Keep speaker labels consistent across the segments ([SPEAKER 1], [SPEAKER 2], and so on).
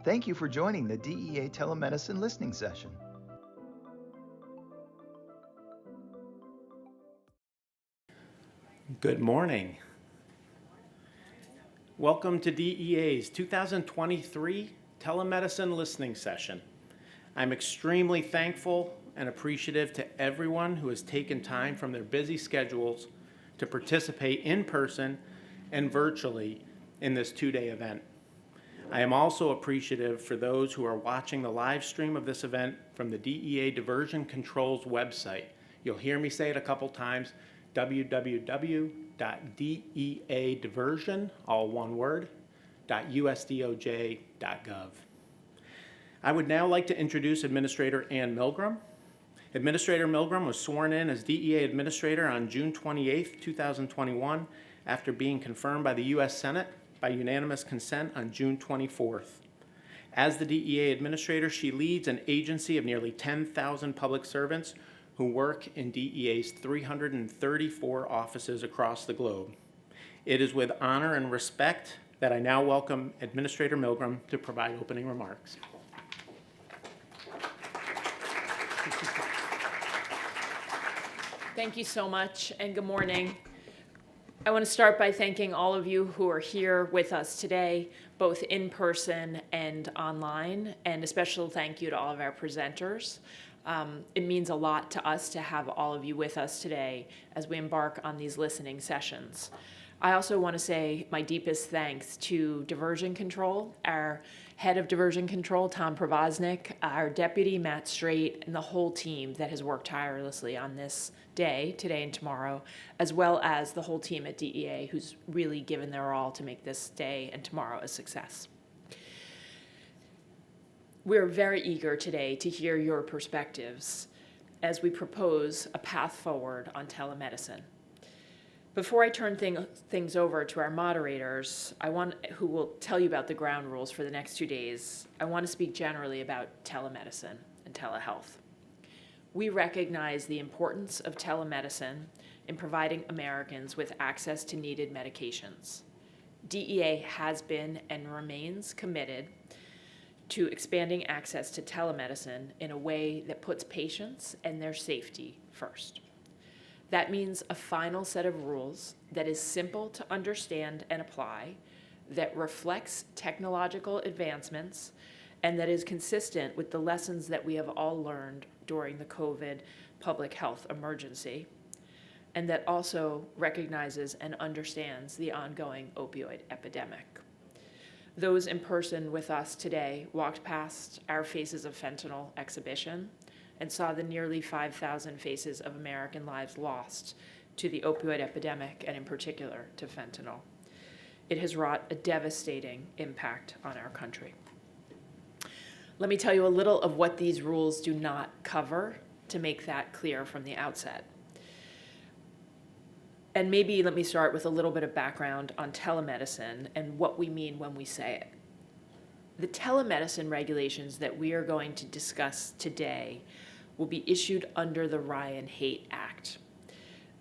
[SPEAKER 1] Thank you for joining the DEA Telemedicine listening session.
[SPEAKER 2] Good morning. Welcome to DEA's 2023 Telemedicine listening session. I'm extremely thankful and appreciative to everyone who has taken time from their busy schedules to participate in person and virtually in this two-day event. I am also appreciative for those who are watching the live stream of this event from the DEA Diversion Control's website. You'll hear me say it a couple times, www.deadiversion, all one word, .usdoj.gov. I would now like to introduce Administrator Ann Milgram. Administrator Milgram was sworn in as DEA Administrator on June 28, 2021, after being confirmed by the U.S. Senate by unanimous consent on June 24th. As the DEA Administrator, she leads an agency of nearly 10,000 public servants who work in DEA's 334 offices across the globe. It is with honor and respect that I now welcome Administrator Milgram to provide opening remarks.
[SPEAKER 3] Thank you so much, and good morning. I want to start by thanking all of you who are here with us today, both in person and online, and a special thank you to all of our presenters. It means a lot to us to have all of you with us today as we embark on these listening sessions. I also want to say my deepest thanks to Diversion Control, our head of Diversion Control, Tom Provoznik, our deputy, Matt Straight, and the whole team that has worked tirelessly on this day, today and tomorrow, as well as the whole team at DEA who's really given their all to make this day and tomorrow a success. We're very eager today to hear your perspectives as we propose a path forward on telemedicine. Before I turn things over to our moderators, who will tell you about the ground rules for the next 2 days, I want to speak generally about telemedicine and telehealth. We recognize the importance of telemedicine in providing Americans with access to needed medications. DEA has been and remains committed to expanding access to telemedicine in a way that puts patients and their safety first. That means a final set of rules that is simple to understand and apply, that reflects technological advancements, and that is consistent with the lessons that we have all learned during the COVID public health emergency, and that also recognizes and understands the ongoing opioid epidemic. Those in person with us today walked past our Faces of Fentanyl exhibition and saw the nearly 5,000 faces of American lives lost to the opioid epidemic, and in particular to fentanyl. It has wrought a devastating impact on our country. Let me tell you a little of what these rules do not cover to make that clear from the outset. And maybe let me start with a little bit of background on telemedicine and what we mean when we say it. The telemedicine regulations that we are going to discuss today will be issued under the Ryan-Haight Act.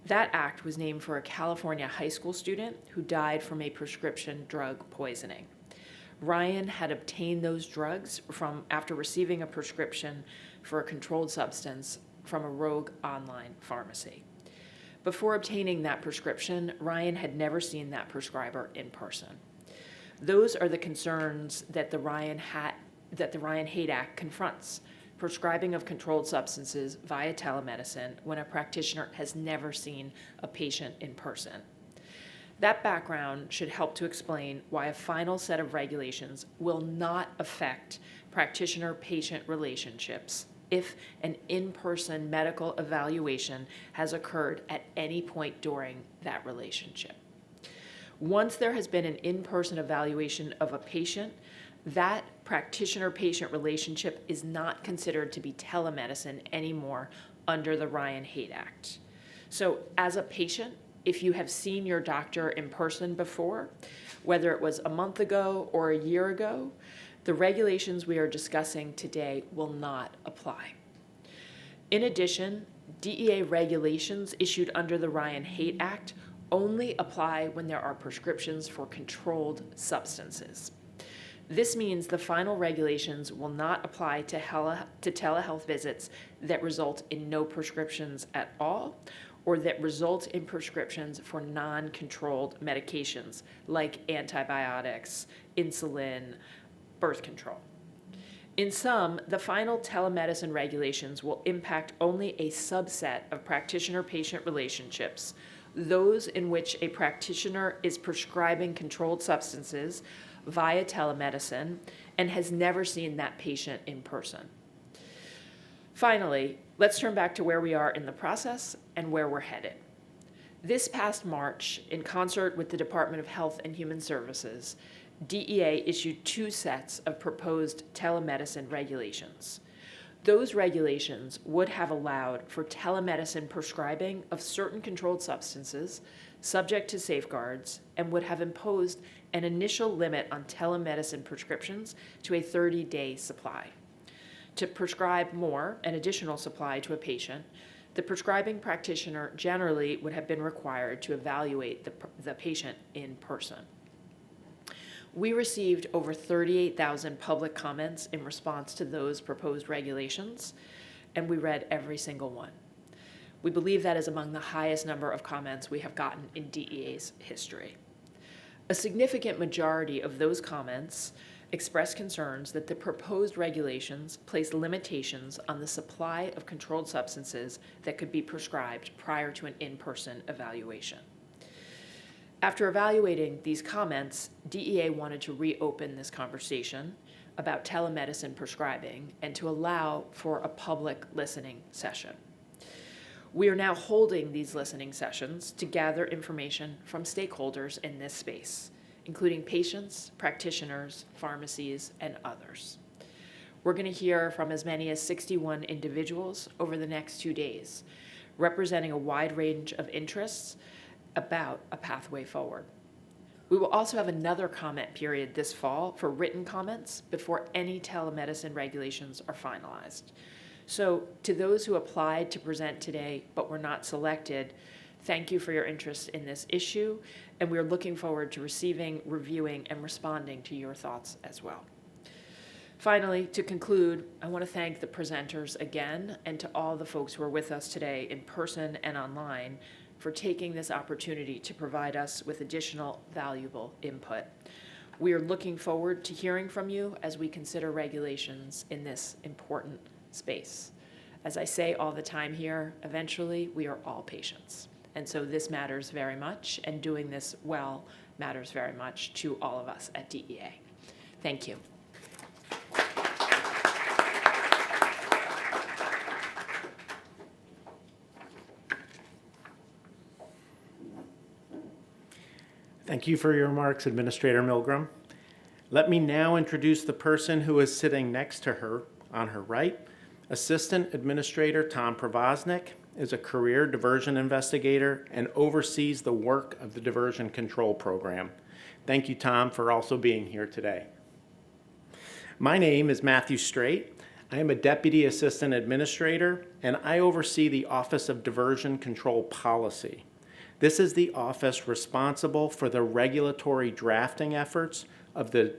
[SPEAKER 3] That act was named for a California high school student who died from a prescription drug poisoning. Ryan had obtained those drugs after receiving a prescription for a controlled substance from a rogue online pharmacy. Before obtaining that prescription, Ryan had never seen that prescriber in person. Those are the concerns that the Ryan-Haight Act confronts: prescribing of controlled substances via telemedicine when a practitioner has never seen a patient in person. That background should help to explain why a final set of regulations will not affect practitioner-patient relationships if an in-person medical evaluation has occurred at any point during that relationship. Once there has been an in-person evaluation of a patient, that practitioner-patient relationship is not considered to be telemedicine anymore under the Ryan-Haight Act. So as a patient, if you have seen your doctor in person before, whether it was a month ago or a year ago, the regulations we are discussing today will not apply. In addition, DEA regulations issued under the Ryan-Haight Act only apply when there are prescriptions for controlled substances. This means the final regulations will not apply to telehealth visits that result in no prescriptions at all, or that result in prescriptions for non-controlled medications like antibiotics, insulin, birth control. In sum, the final telemedicine regulations will impact only a subset of practitioner-patient relationships, those in which a practitioner is prescribing controlled substances via telemedicine and has never seen that patient in person. Finally, let's turn back to where we are in the process and where we're headed. This past March, in concert with the Department of Health and Human Services, DEA issued 2 sets of proposed telemedicine regulations. Those regulations would have allowed for telemedicine prescribing of certain controlled substances subject to safeguards and would have imposed an initial limit on telemedicine prescriptions to a 30-day supply. To prescribe more, an additional supply to a patient, the prescribing practitioner generally would have been required to evaluate the patient in person. We received over 38,000 public comments in response to those proposed regulations, and we read every single one. We believe that is among the highest number of comments we have gotten in DEA's history. A significant majority of those comments expressed concerns that the proposed regulations place limitations on the supply of controlled substances that could be prescribed prior to an in-person evaluation. After evaluating these comments, DEA wanted to reopen this conversation about telemedicine prescribing and to allow for a public listening session. We are now holding these listening sessions to gather information from stakeholders in this space, including patients, practitioners, pharmacies, and others. We're going to hear from as many as 61 individuals over the next 2 days, representing a wide range of interests about a pathway forward. We will also have another comment period this fall for written comments before any telemedicine regulations are finalized. So to those who applied to present today but were not selected, thank you for your interest in this issue, and we're looking forward to receiving, reviewing, and responding to your thoughts as well. Finally, to conclude, I want to thank the presenters again and to all the folks who are with us today in person and online for taking this opportunity to provide us with additional valuable input. We are looking forward to hearing from you as we consider regulations in this important space. As I say all the time here, eventually we are all patients. And so this matters very much, and doing this well matters very much to all of us at DEA. Thank you.
[SPEAKER 2] Thank you for your remarks, Administrator Milgram. Let me now introduce the person who is sitting next to her on her right. Assistant Administrator Tom Provoznik is a career diversion investigator and oversees the work of the Diversion Control Program. Thank you, Tom, for also being here today. My name is Matthew Straight. I am a Deputy Assistant Administrator, and I oversee the Office of Diversion Control Policy. This is the office responsible for the regulatory drafting efforts of the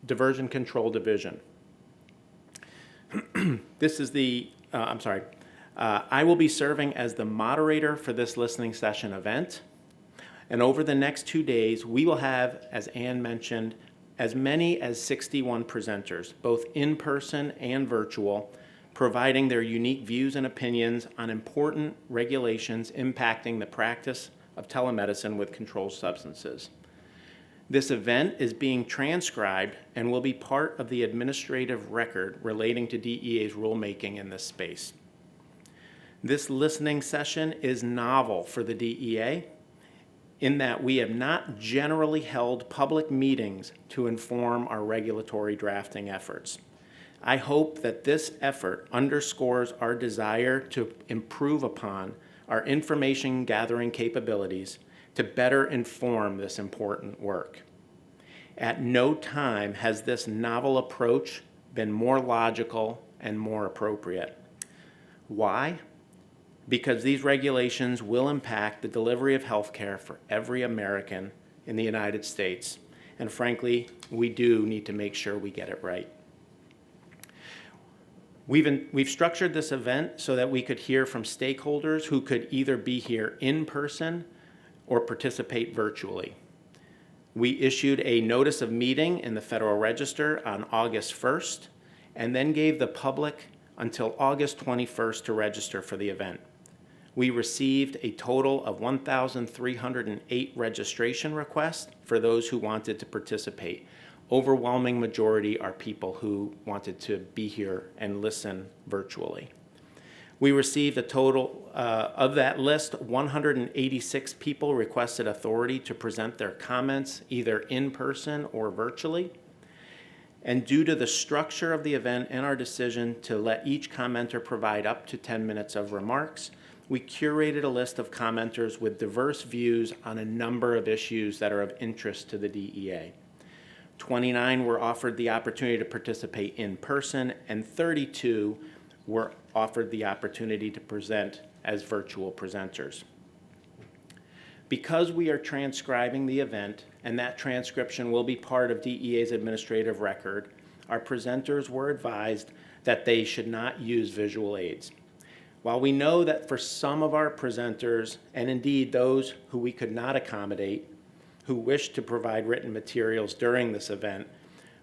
[SPEAKER 2] Diversion Control Division. I will be serving as the moderator for this listening session event. And over the next 2 days, we will have, as Ann mentioned, as many as 61 presenters, both in person and virtual, providing their unique views and opinions on important regulations impacting the practice of telemedicine with controlled substances. This event is being transcribed and will be part of the administrative record relating to DEA's rulemaking in this space. This listening session is novel for the DEA in that we have not generally held public meetings to inform our regulatory drafting efforts. I hope that this effort underscores our desire to improve upon our information gathering capabilities to better inform this important work. At no time has this novel approach been more logical and more appropriate. Why? Because these regulations will impact the delivery of health care for every American in the United States, and frankly, we do need to make sure we get it right. We've structured this event so that we could hear from stakeholders who could either be here in person or participate virtually. We issued a notice of meeting in the Federal Register on August 1st, and then gave the public until August 21st to register for the event. We received a total of 1,308 registration requests for those who wanted to participate. Overwhelming majority are people who wanted to be here and listen virtually. We received a total of that list, 186 people requested authority to present their comments either in person or virtually. And due to the structure of the event and our decision to let each commenter provide up to 10 minutes of remarks, we curated a list of commenters with diverse views on a number of issues that are of interest to the DEA. 29 were offered the opportunity to participate in person, and 32 were offered the opportunity to present as virtual presenters. Because we are transcribing the event, and that transcription will be part of DEA's administrative record, our presenters were advised that they should not use visual aids. While we know that for some of our presenters, and indeed those who we could not accommodate, who wish to provide written materials during this event,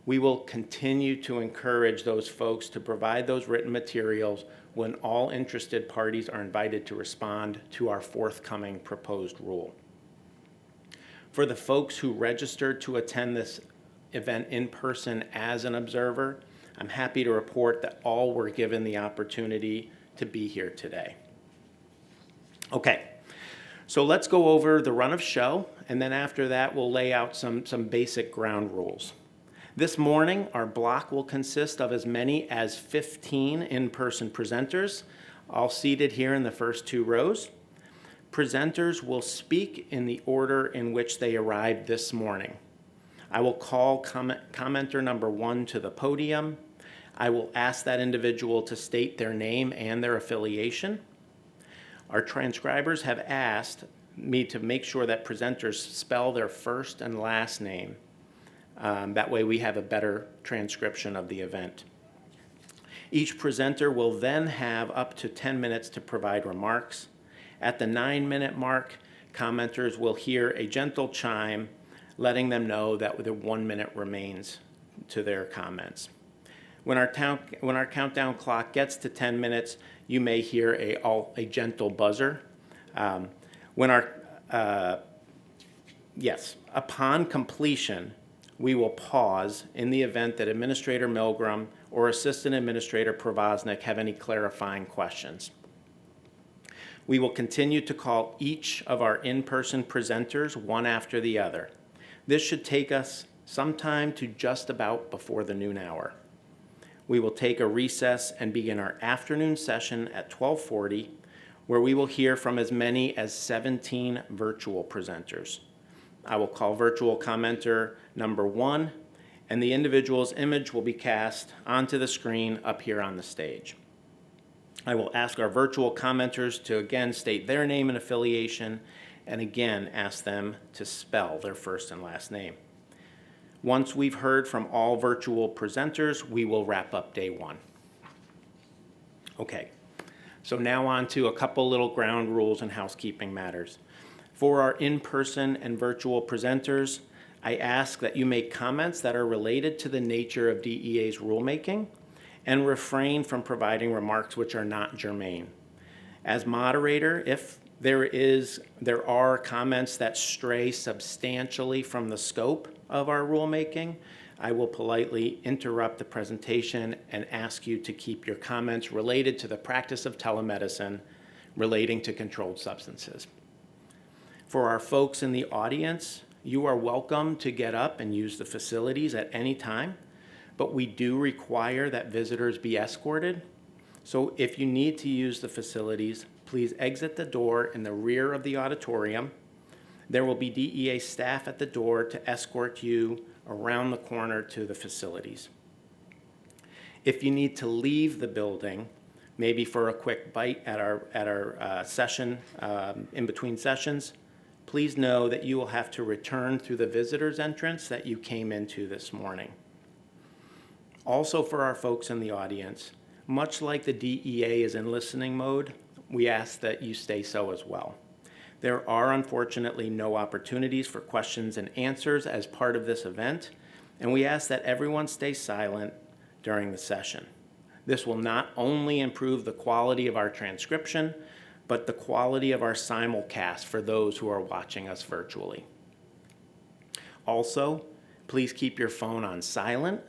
[SPEAKER 2] we will continue to encourage those folks to provide those written materials when all interested parties are invited to respond to our forthcoming proposed rule. For the folks who registered to attend this event in person as an observer, I'm happy to report that all were given the opportunity to be here today. Okay, so let's go over the run of show, and then after that we'll lay out some basic ground rules. This morning, our block will consist of as many as 15 in-person presenters, all seated here in the first two rows. Presenters will speak in the order in which they arrived this morning. I will call commenter number 1 to the podium. I will ask that individual to state their name and their affiliation. Our transcribers have asked me to make sure that presenters spell their first and last name. That way we have a better transcription of the event. Each presenter will then have up to 10 minutes to provide remarks. At the 9-minute mark, commenters will hear a gentle chime letting them know that the 1 minute remains to their comments. When our countdown clock gets to 10 minutes, you may hear a gentle buzzer. Upon completion, we will pause in the event that Administrator Milgram or Assistant Administrator Provoznik have any clarifying questions. We will continue to call each of our in-person presenters one after the other. This should take us sometime to just about before the noon hour. We will take a recess and begin our afternoon session at 12:40, where we will hear from as many as 17 virtual presenters. I will call virtual commenter number 1, and the individual's image will be cast onto the screen up here on the stage. I will ask our virtual commenters to again state their name and affiliation, and again ask them to spell their first and last name. Once we've heard from all virtual presenters, we will wrap up day 1. Okay, so now on to a couple little ground rules and housekeeping matters. For our in-person and virtual presenters, I ask that you make comments that are related to the nature of DEA's rulemaking and refrain from providing remarks which are not germane. As moderator, if there are comments that stray substantially from the scope of our rulemaking, I will politely interrupt the presentation and ask you to keep your comments related to the practice of telemedicine relating to controlled substances. For our folks in the audience, you are welcome to get up and use the facilities at any time, but we do require that visitors be escorted. So if you need to use the facilities, please exit the door in the rear of the auditorium. There will be DEA staff at the door to escort you around the corner to the facilities. If you need to leave the building, maybe for a quick bite at our session, in between sessions, please know that you will have to return through the visitor's entrance that you came into this morning. Also, for our folks in the audience, much like the DEA is in listening mode, we ask that you stay so as well. There are unfortunately no opportunities for questions and answers as part of this event, and we ask that everyone stay silent during the session. This will not only improve the quality of our transcription, but the quality of our simulcast for those who are watching us virtually. Also, please keep your phone on silent.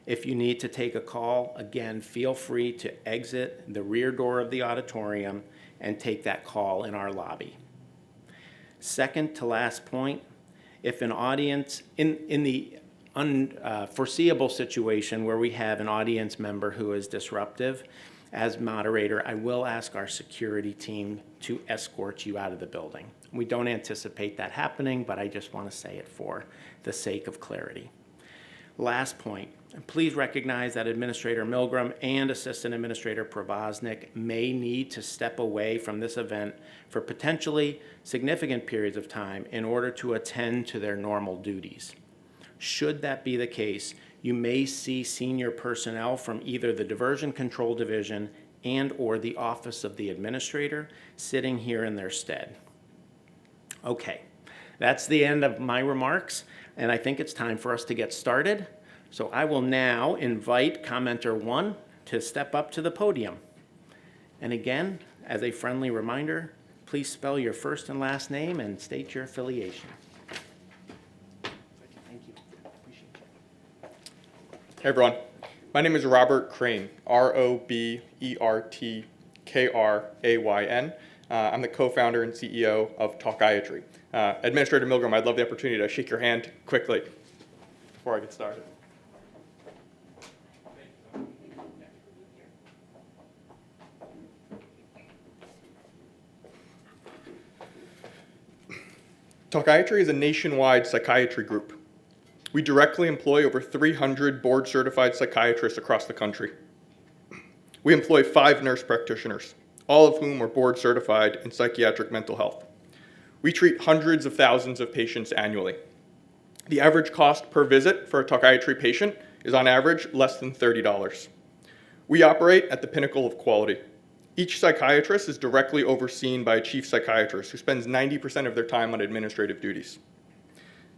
[SPEAKER 2] If you need to take a call, again, feel free to exit the rear door of the auditorium and take that call in our lobby. Second to last point, if an audience, in the unforeseeable situation where we have an audience member who is disruptive, as moderator, I will ask our security team to escort you out of the building. We don't anticipate that happening, but I just want to say it for the sake of clarity. Last point, please recognize that Administrator Milgram and Assistant Administrator Provoznik may need to step away from this event for potentially significant periods of time in order to attend to their normal duties. Should that be the case, you may see senior personnel from either the Diversion Control Division and/or the Office of the Administrator sitting here in their stead. Okay, that's the end of my remarks, and I think it's time for us to get started. So I will now invite commenter 1 to step up to the podium. And again, as a friendly reminder, please spell your first and last name and state your affiliation.
[SPEAKER 4] Hey everyone, my name is Robert Crane, Robertkrrayn. I'm the co-founder and CEO of Talkiatry. Administrator Milgram, I'd love the opportunity to shake your hand quickly before I get started. Talkiatry is a nationwide psychiatry group. We directly employ over 300 board-certified psychiatrists across the country. We employ 5 nurse practitioners, all of whom are board-certified in psychiatric mental health. We treat hundreds of thousands of patients annually. The average cost per visit for a Talkiatry patient is on average less than $30. We operate at the pinnacle of quality. Each psychiatrist is directly overseen by a chief psychiatrist who spends 90% of their time on administrative duties.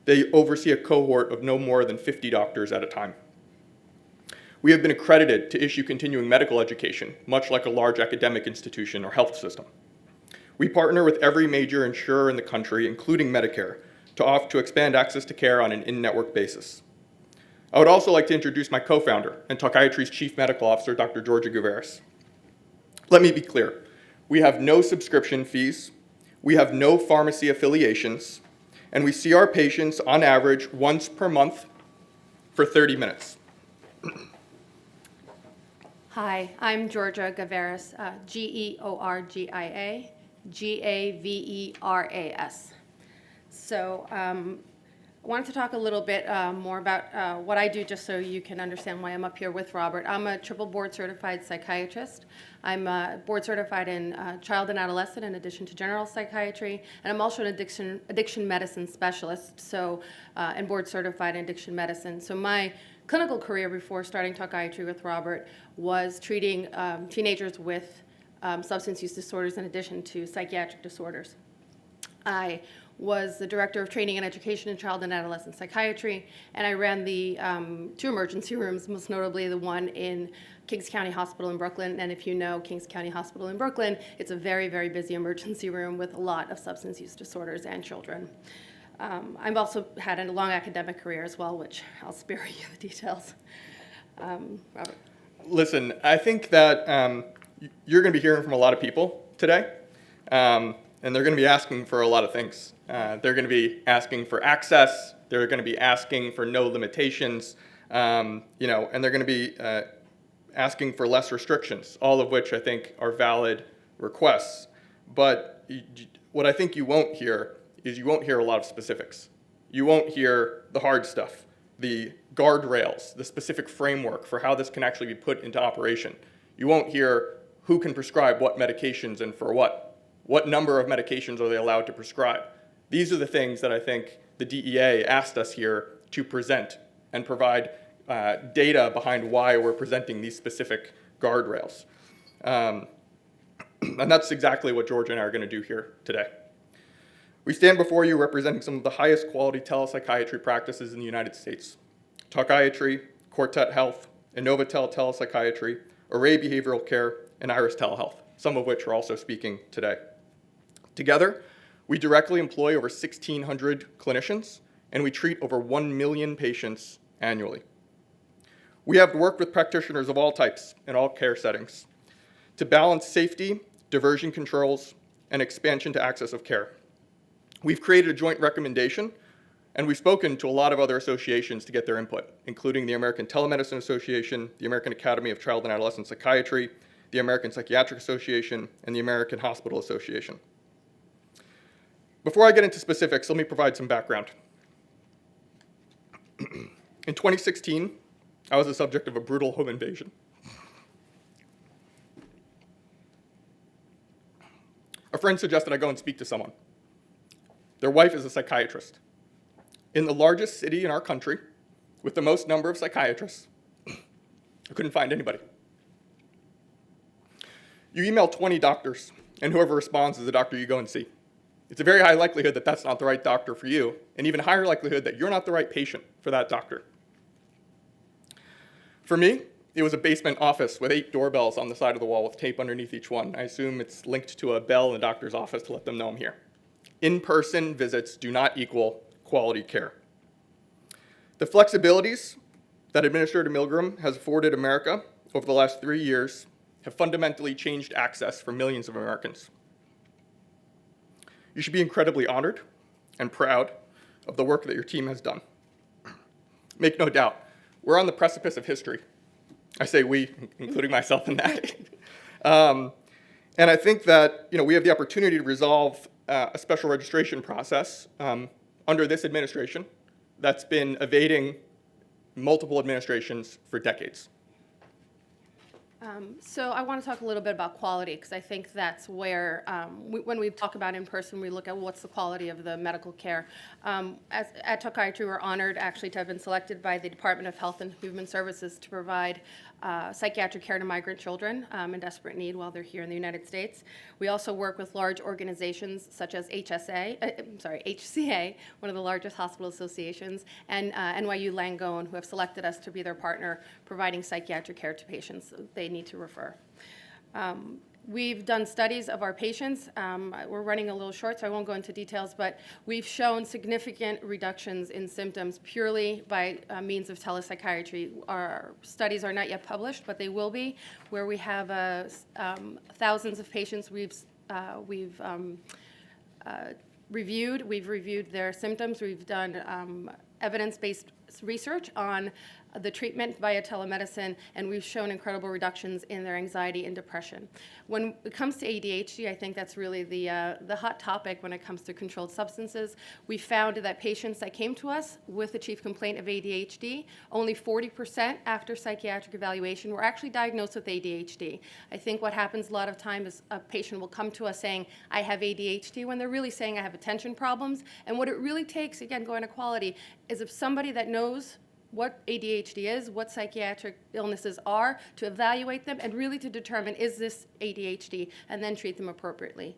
[SPEAKER 4] They oversee a cohort of no more than 50 doctors at a time. We have been accredited to issue continuing medical education, much like a large academic institution or health system. We partner with every major insurer in the country, including Medicare, to expand access to care on an in-network basis. I would also like to introduce my co-founder and Talkiatry's Chief Medical Officer, Dr. Georgia Guveris. Let me be clear. We have no subscription fees. We have no pharmacy affiliations. And we see our patients on average once per month for 30 minutes.
[SPEAKER 5] Hi, I'm Georgia Guveris, Georgia Gaveras. So I wanted to talk a little bit more about what I do, just so you can understand why I'm up here with Robert. I'm a triple board certified psychiatrist. I'm board certified in child and adolescent in addition to general psychiatry, and I'm also an addiction medicine specialist, so and board certified in addiction medicine. So my clinical career before starting Talkiatry with Robert was treating teenagers with substance use disorders in addition to psychiatric disorders. I was the director of training and education in child and adolescent psychiatry, and I ran the 2 emergency rooms, most notably the one in Kings County Hospital in Brooklyn. And if you know Kings County Hospital in Brooklyn, it's a very, very busy emergency room with a lot of substance use disorders and children. I've also had a long academic career as well, which I'll spare you the details. Robert.
[SPEAKER 4] Listen, I think that you're going to be hearing from a lot of people today, and they're going to be asking for a lot of things. They're going to be asking for access. They're going to be asking for no limitations, and they're going to be asking for less restrictions, all of which I think are valid requests. But what I think you won't hear is you won't hear a lot of specifics. You won't hear the hard stuff, the guardrails, the specific framework for how this can actually be put into operation. You won't hear who can prescribe what medications and for what. What number of medications are they allowed to prescribe? These are the things that I think the DEA asked us here to present and provide data behind why we're presenting these specific guardrails. And that's exactly what Georgia and I are going to do here today. We stand before you representing some of the highest quality telepsychiatry practices in the United States. Talkiatry, Quartet Health, Innovatel Telepsychiatry, Array Behavioral Care, and Iris Telehealth, some of which are also speaking today. Together, we directly employ over 1,600 clinicians, and we treat over 1 million patients annually. We have worked with practitioners of all types in all care settings to balance safety, diversion controls, and expansion to access of care. We've created a joint recommendation, and we've spoken to a lot of other associations to get their input, including the American Telemedicine Association, the American Academy of Child and Adolescent Psychiatry, the American Psychiatric Association, and the American Hospital Association. Before I get into specifics, let me provide some background. In 2016, I was the subject of a brutal home invasion. A friend suggested I go and speak to someone. Their wife is a psychiatrist. In the largest city in our country, with the most number of psychiatrists, I couldn't find anybody. You email 20 doctors, and whoever responds is the doctor you go and see. It's a very high likelihood that that's not the right doctor for you, and even higher likelihood that you're not the right patient for that doctor. For me, it was a basement office with 8 doorbells on the side of the wall with tape underneath each one. I assume it's linked to a bell in the doctor's office to let them know I'm here. In-person visits do not equal quality care. The flexibilities that Administrator Milgram has afforded America over the last 3 years have fundamentally changed access for millions of Americans. You should be incredibly honored and proud of the work that your team has done. Make no doubt, we're on the precipice of history. I say we, including myself in that. And I think that we have the opportunity to resolve a special registration process under this administration that's been evading multiple administrations for decades.
[SPEAKER 5] So I want to talk a little bit about quality, because I think that's where, when we talk about in-person, we look at what's the quality of the medical care. At Talkiatry, we're honored actually to have been selected by the Department of Health and Human Services to provide psychiatric care to migrant children in desperate need while they're here in the United States. We also work with large organizations such as HCA, one of the largest hospital associations, and NYU Langone, who have selected us to be their partner providing psychiatric care to patients they need to refer. We've done studies of our patients. We're running a little short, so I won't go into details, but we've shown significant reductions in symptoms purely by means of telepsychiatry. Our studies are not yet published, but they will be, where we have thousands of patients we've reviewed. We've reviewed their symptoms. We've done evidence-based research on the treatment via telemedicine, and we've shown incredible reductions in their anxiety and depression. When it comes to ADHD, I think that's really the hot topic when it comes to controlled substances. We found that patients that came to us with a chief complaint of ADHD, only 40% after psychiatric evaluation were actually diagnosed with ADHD. I think what happens a lot of time is a patient will come to us saying, I have ADHD, when they're really saying I have attention problems. And what it really takes, again, going to quality, is if somebody that knows what ADHD is, what psychiatric illnesses are, to evaluate them and really to determine, is this ADHD, and then treat them appropriately.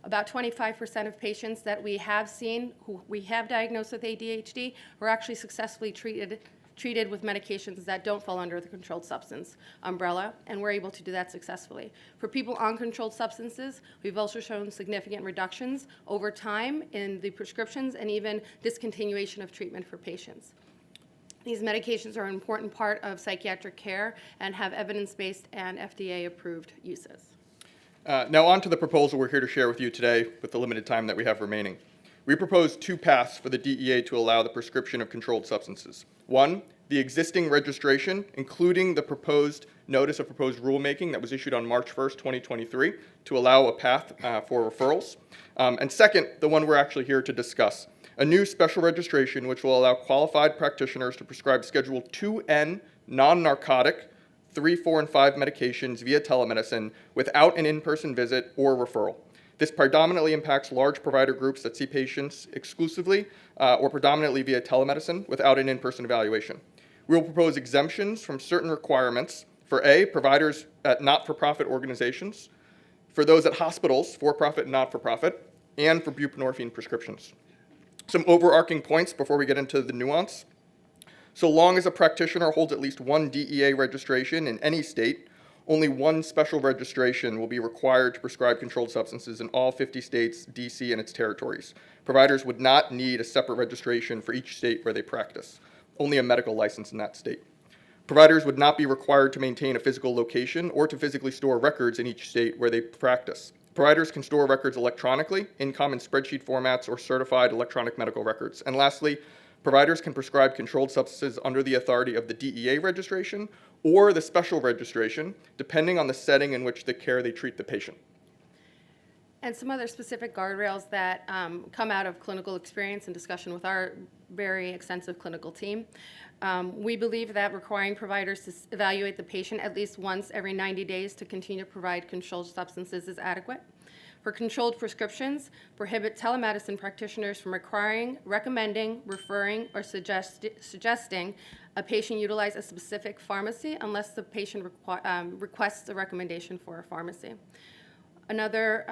[SPEAKER 5] About 25% of patients that we have seen who we have diagnosed with ADHD were actually successfully treated with medications that don't fall under the controlled substance umbrella, and we're able to do that successfully. For people on controlled substances, we've also shown significant reductions over time in the prescriptions and even discontinuation of treatment for patients. These medications are an important part of psychiatric care and have evidence-based and FDA-approved uses.
[SPEAKER 4] Now on to the proposal we're here to share with you today with the limited time that we have remaining. We propose 2 paths for the DEA to allow the prescription of controlled substances. 1, the existing registration, including the proposed notice of proposed rulemaking that was issued on March 1st, 2023, to allow a path for referrals. And second, the one we're actually here to discuss, a new special registration which will allow qualified practitioners to prescribe Schedule 2N non-narcotic 3, 4, and 5 medications via telemedicine without an in-person visit or referral. This predominantly impacts large provider groups that see patients exclusively or predominantly via telemedicine without an in-person evaluation. We will propose exemptions from certain requirements for A, providers at not-for-profit organizations, for those at hospitals, for-profit and not-for-profit, and for buprenorphine prescriptions. Some overarching points before we get into the nuance. So long as a practitioner holds at least one DEA registration in any state, only one special registration will be required to prescribe controlled substances in all 50 states, DC, and its territories. Providers would not need a separate registration for each state where they practice, only a medical license in that state. Providers would not be required to maintain a physical location or to physically store records in each state where they practice. Providers can store records electronically in common spreadsheet formats or certified electronic medical records. And lastly, providers can prescribe controlled substances under the authority of the DEA registration or the special registration, depending on the setting in which they treat the patient.
[SPEAKER 5] And some other specific guardrails that come out of clinical experience and discussion with our very extensive clinical team. We believe that requiring providers to evaluate the patient at least once every 90 days to continue to provide controlled substances is adequate. For controlled prescriptions, prohibit telemedicine practitioners from requiring, recommending, referring, or suggesting a patient utilize a specific pharmacy unless the patient requests a recommendation for a pharmacy. Another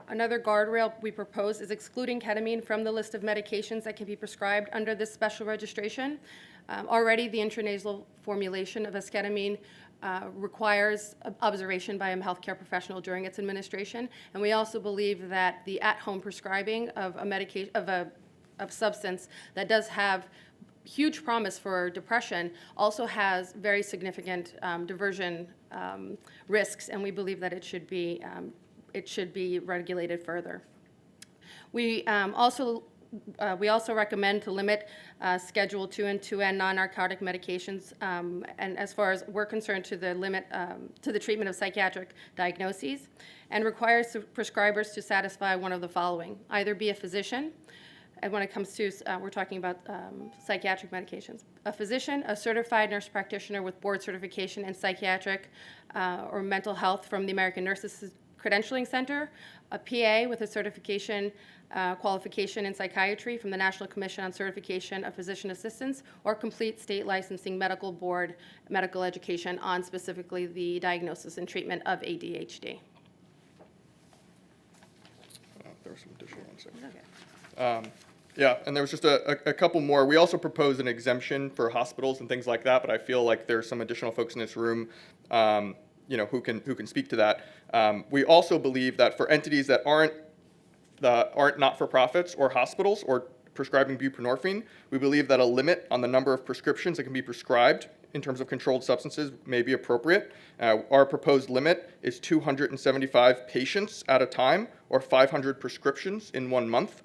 [SPEAKER 5] guardrail we propose is excluding ketamine from the list of medications that can be prescribed under this special registration. Already, the intranasal formulation of esketamine requires observation by a healthcare professional during its administration, and we also believe that the at-home prescribing of a medication of substance that does have huge promise for depression also has very significant diversion risks, and we believe that it should be regulated further. We also recommend to limit Schedule 2 and 2N non-narcotic medications, and as far as we're concerned, to the limit to the treatment of psychiatric diagnoses, and requires prescribers to satisfy one of the following: either be a physician, and when it comes to, we're talking about psychiatric medications, a physician, a certified nurse practitioner with board certification in psychiatric or mental health from the American Nurses Credentialing Center, a PA with a certification qualification in psychiatry from the National Commission on Certification of Physician Assistants, or complete state licensing medical board medical education on specifically the diagnosis and treatment of ADHD.
[SPEAKER 4] There were some additional ones there.
[SPEAKER 5] Okay.
[SPEAKER 4] Yeah, and there was just a couple more. We also proposed an exemption for hospitals and things like that, but I feel like there's some additional folks in this room who can speak to that. We also believe that for entities that aren't not-for-profits or hospitals or prescribing buprenorphine, we believe that a limit on the number of prescriptions that can be prescribed in terms of controlled substances may be appropriate. Our proposed limit is 275 patients at a time, or 500 prescriptions in 1 month.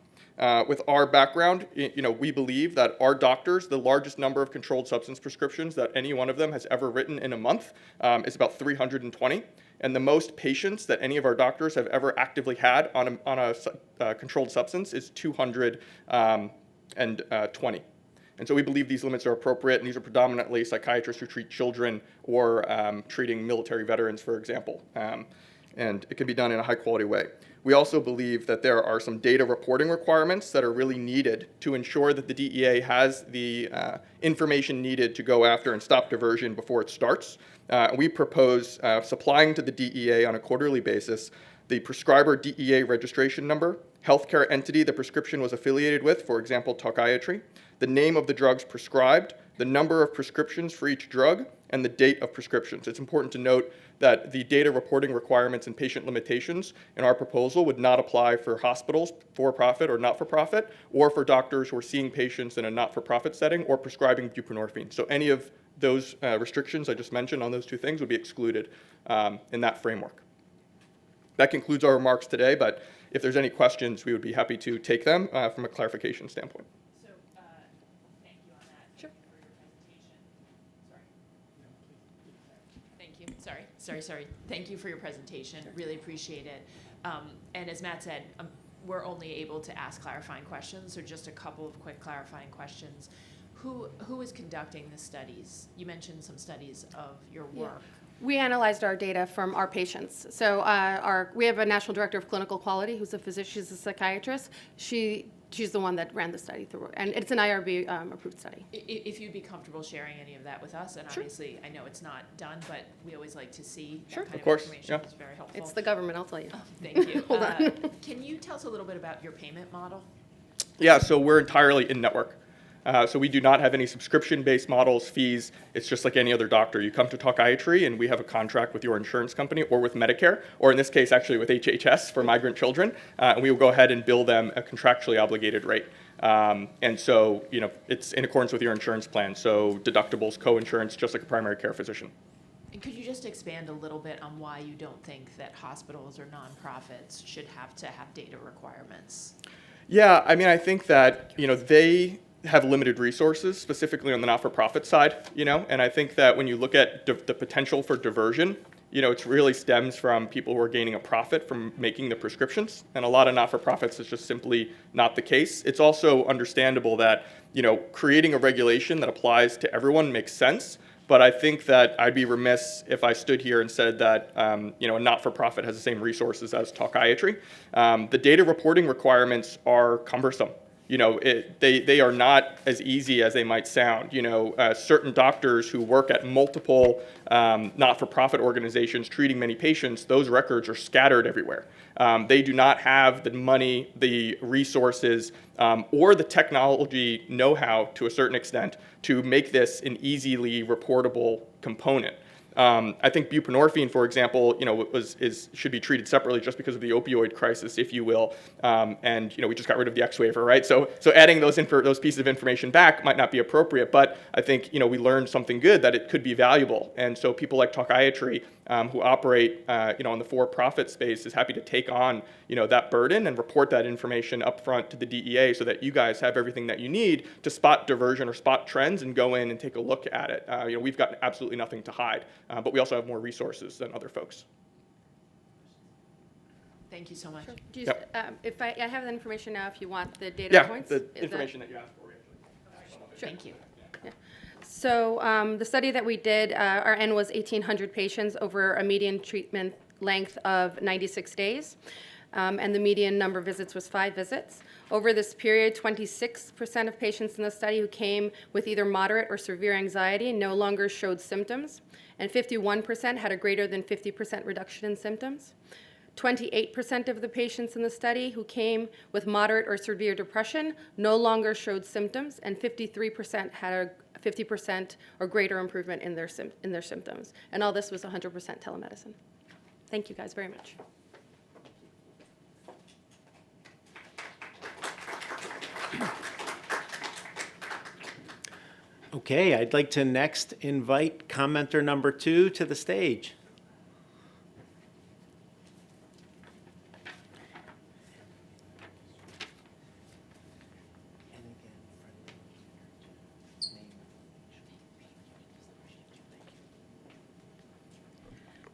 [SPEAKER 4] With our background, we believe that our doctors, the largest number of controlled substance prescriptions that any one of them has ever written in a month is about 320. And the most patients that any of our doctors have ever actively had on a controlled substance is 220. And so we believe these limits are appropriate, and these are predominantly psychiatrists who treat children or treating military veterans, for example. And it can be done in a high-quality way. We also believe that there are some data reporting requirements that are really needed to ensure that the DEA has the information needed to go after and stop diversion before it starts. We propose supplying to the DEA on a quarterly basis the prescriber DEA registration number, healthcare entity the prescription was affiliated with, for example, Talkiatry, the name of the drugs prescribed, the number of prescriptions for each drug, and the date of prescriptions. It's important to note that the data reporting requirements and patient limitations in our proposal would not apply for hospitals, for-profit or not-for-profit, or for doctors who are seeing patients in a not-for-profit setting or prescribing buprenorphine. So any of those restrictions I just mentioned on those two things would be excluded in that framework. That concludes our remarks today, but if there's any questions, we would be happy to take them from a clarification standpoint.
[SPEAKER 3] So, thank you on that.
[SPEAKER 5] Sure.
[SPEAKER 3] For your presentation. Thank you. Sorry. Thank you for your presentation. Really appreciate it. And as Matt said, we're only able to ask clarifying questions, so just a couple of quick clarifying questions. Who is conducting the studies? You mentioned some studies of your work.
[SPEAKER 5] We analyzed our data from our patients. So we have a national director of clinical quality who's a physician, she's a psychiatrist. She's the one that ran the study through, and it's an IRB approved study.
[SPEAKER 3] If you'd be comfortable sharing any of that with us, and
[SPEAKER 5] Sure.
[SPEAKER 3] obviously, I know it's not done, but we always like to see
[SPEAKER 5] Sure.
[SPEAKER 3] that kind
[SPEAKER 4] Of
[SPEAKER 3] of
[SPEAKER 4] course,
[SPEAKER 3] information.
[SPEAKER 4] yeah.
[SPEAKER 3] It's very helpful.
[SPEAKER 5] It's the government, I'll tell you.
[SPEAKER 3] Oh, thank you.
[SPEAKER 5] Hold on.
[SPEAKER 3] Can you tell us a little bit about your payment model?
[SPEAKER 4] Yeah, so we're entirely in-network. So we do not have any subscription-based models, fees. It's just like any other doctor. You come to Talkiatry, and we have a contract with your insurance company or with Medicare, or in this case, actually with HHS for migrant children, and we will go ahead and bill them a contractually obligated rate. And so, it's in accordance with your insurance plan. So deductibles, co-insurance, just like a primary care physician.
[SPEAKER 3] And could you just expand a little bit on why you don't think that hospitals or nonprofits should have to have data requirements?
[SPEAKER 4] Yeah, I mean, I think that, they have limited resources, specifically on the not-for-profit side, and I think that when you look at the potential for diversion, it really stems from people who are gaining a profit from making the prescriptions, and a lot of not-for-profits is just simply not the case. It's also understandable that, creating a regulation that applies to everyone makes sense, but I think that I'd be remiss if I stood here and said that, a not-for-profit has the same resources as Talkiatry. The data reporting requirements are cumbersome. They are not as easy as they might sound. Certain doctors who work at multiple not-for-profit organizations treating many patients, those records are scattered everywhere. They do not have the money, the resources, or the technology know-how to a certain extent to make this an easily reportable component. I think buprenorphine, for example, should be treated separately just because of the opioid crisis, if you will. And we just got rid of the X waiver, right? So adding those pieces of information back might not be appropriate, but I think we learned something good, that it could be valuable. And so people like Talkiatry, who operate in the for-profit space, is happy to take on that burden and report that information up front to the DEA, so that you guys have everything that you need to spot diversion or spot trends and go in and take a look at it. We've got absolutely nothing to hide, but we also have more resources than other folks.
[SPEAKER 3] Thank you so much.
[SPEAKER 5] Sure. Do you,
[SPEAKER 4] Yep.
[SPEAKER 5] if I have the information now, if you want the data
[SPEAKER 4] Yeah,
[SPEAKER 5] points.
[SPEAKER 4] the information that you asked for, actually.
[SPEAKER 5] Sure.
[SPEAKER 3] Thank you.
[SPEAKER 5] So the study that we did, our N was 1,800 patients over a median treatment length of 96 days, and the median number of visits was 5 visits. Over this period, 26% of patients in the study who came with either moderate or severe anxiety no longer showed symptoms, and 51% had a greater than 50% reduction in symptoms. 28% of the patients in the study who came with moderate or severe depression no longer showed symptoms, and 53% had a 50% or greater improvement in their symptoms. And all this was 100% telemedicine. Thank you guys very much.
[SPEAKER 2] Okay, I'd like to next invite commenter number 2 to the stage.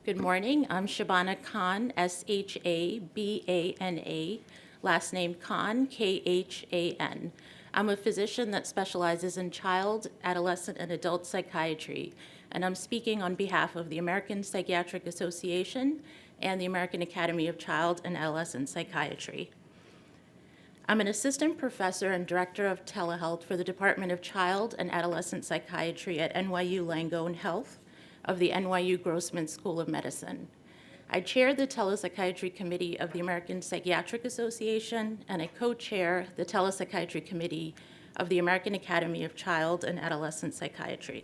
[SPEAKER 6] Good morning. I'm Shabana Khan, Shabana, last name Khan, Khan. I'm a physician that specializes in child, adolescent, and adult psychiatry, and I'm speaking on behalf of the American Psychiatric Association and the American Academy of Child and Adolescent Psychiatry. I'm an assistant professor and director of telehealth for the Department of Child and Adolescent Psychiatry at NYU Langone Health of the NYU Grossman School of Medicine. I chair the Telepsychiatry Committee of the American Psychiatric Association, and I co-chair the Telepsychiatry Committee of the American Academy of Child and Adolescent Psychiatry.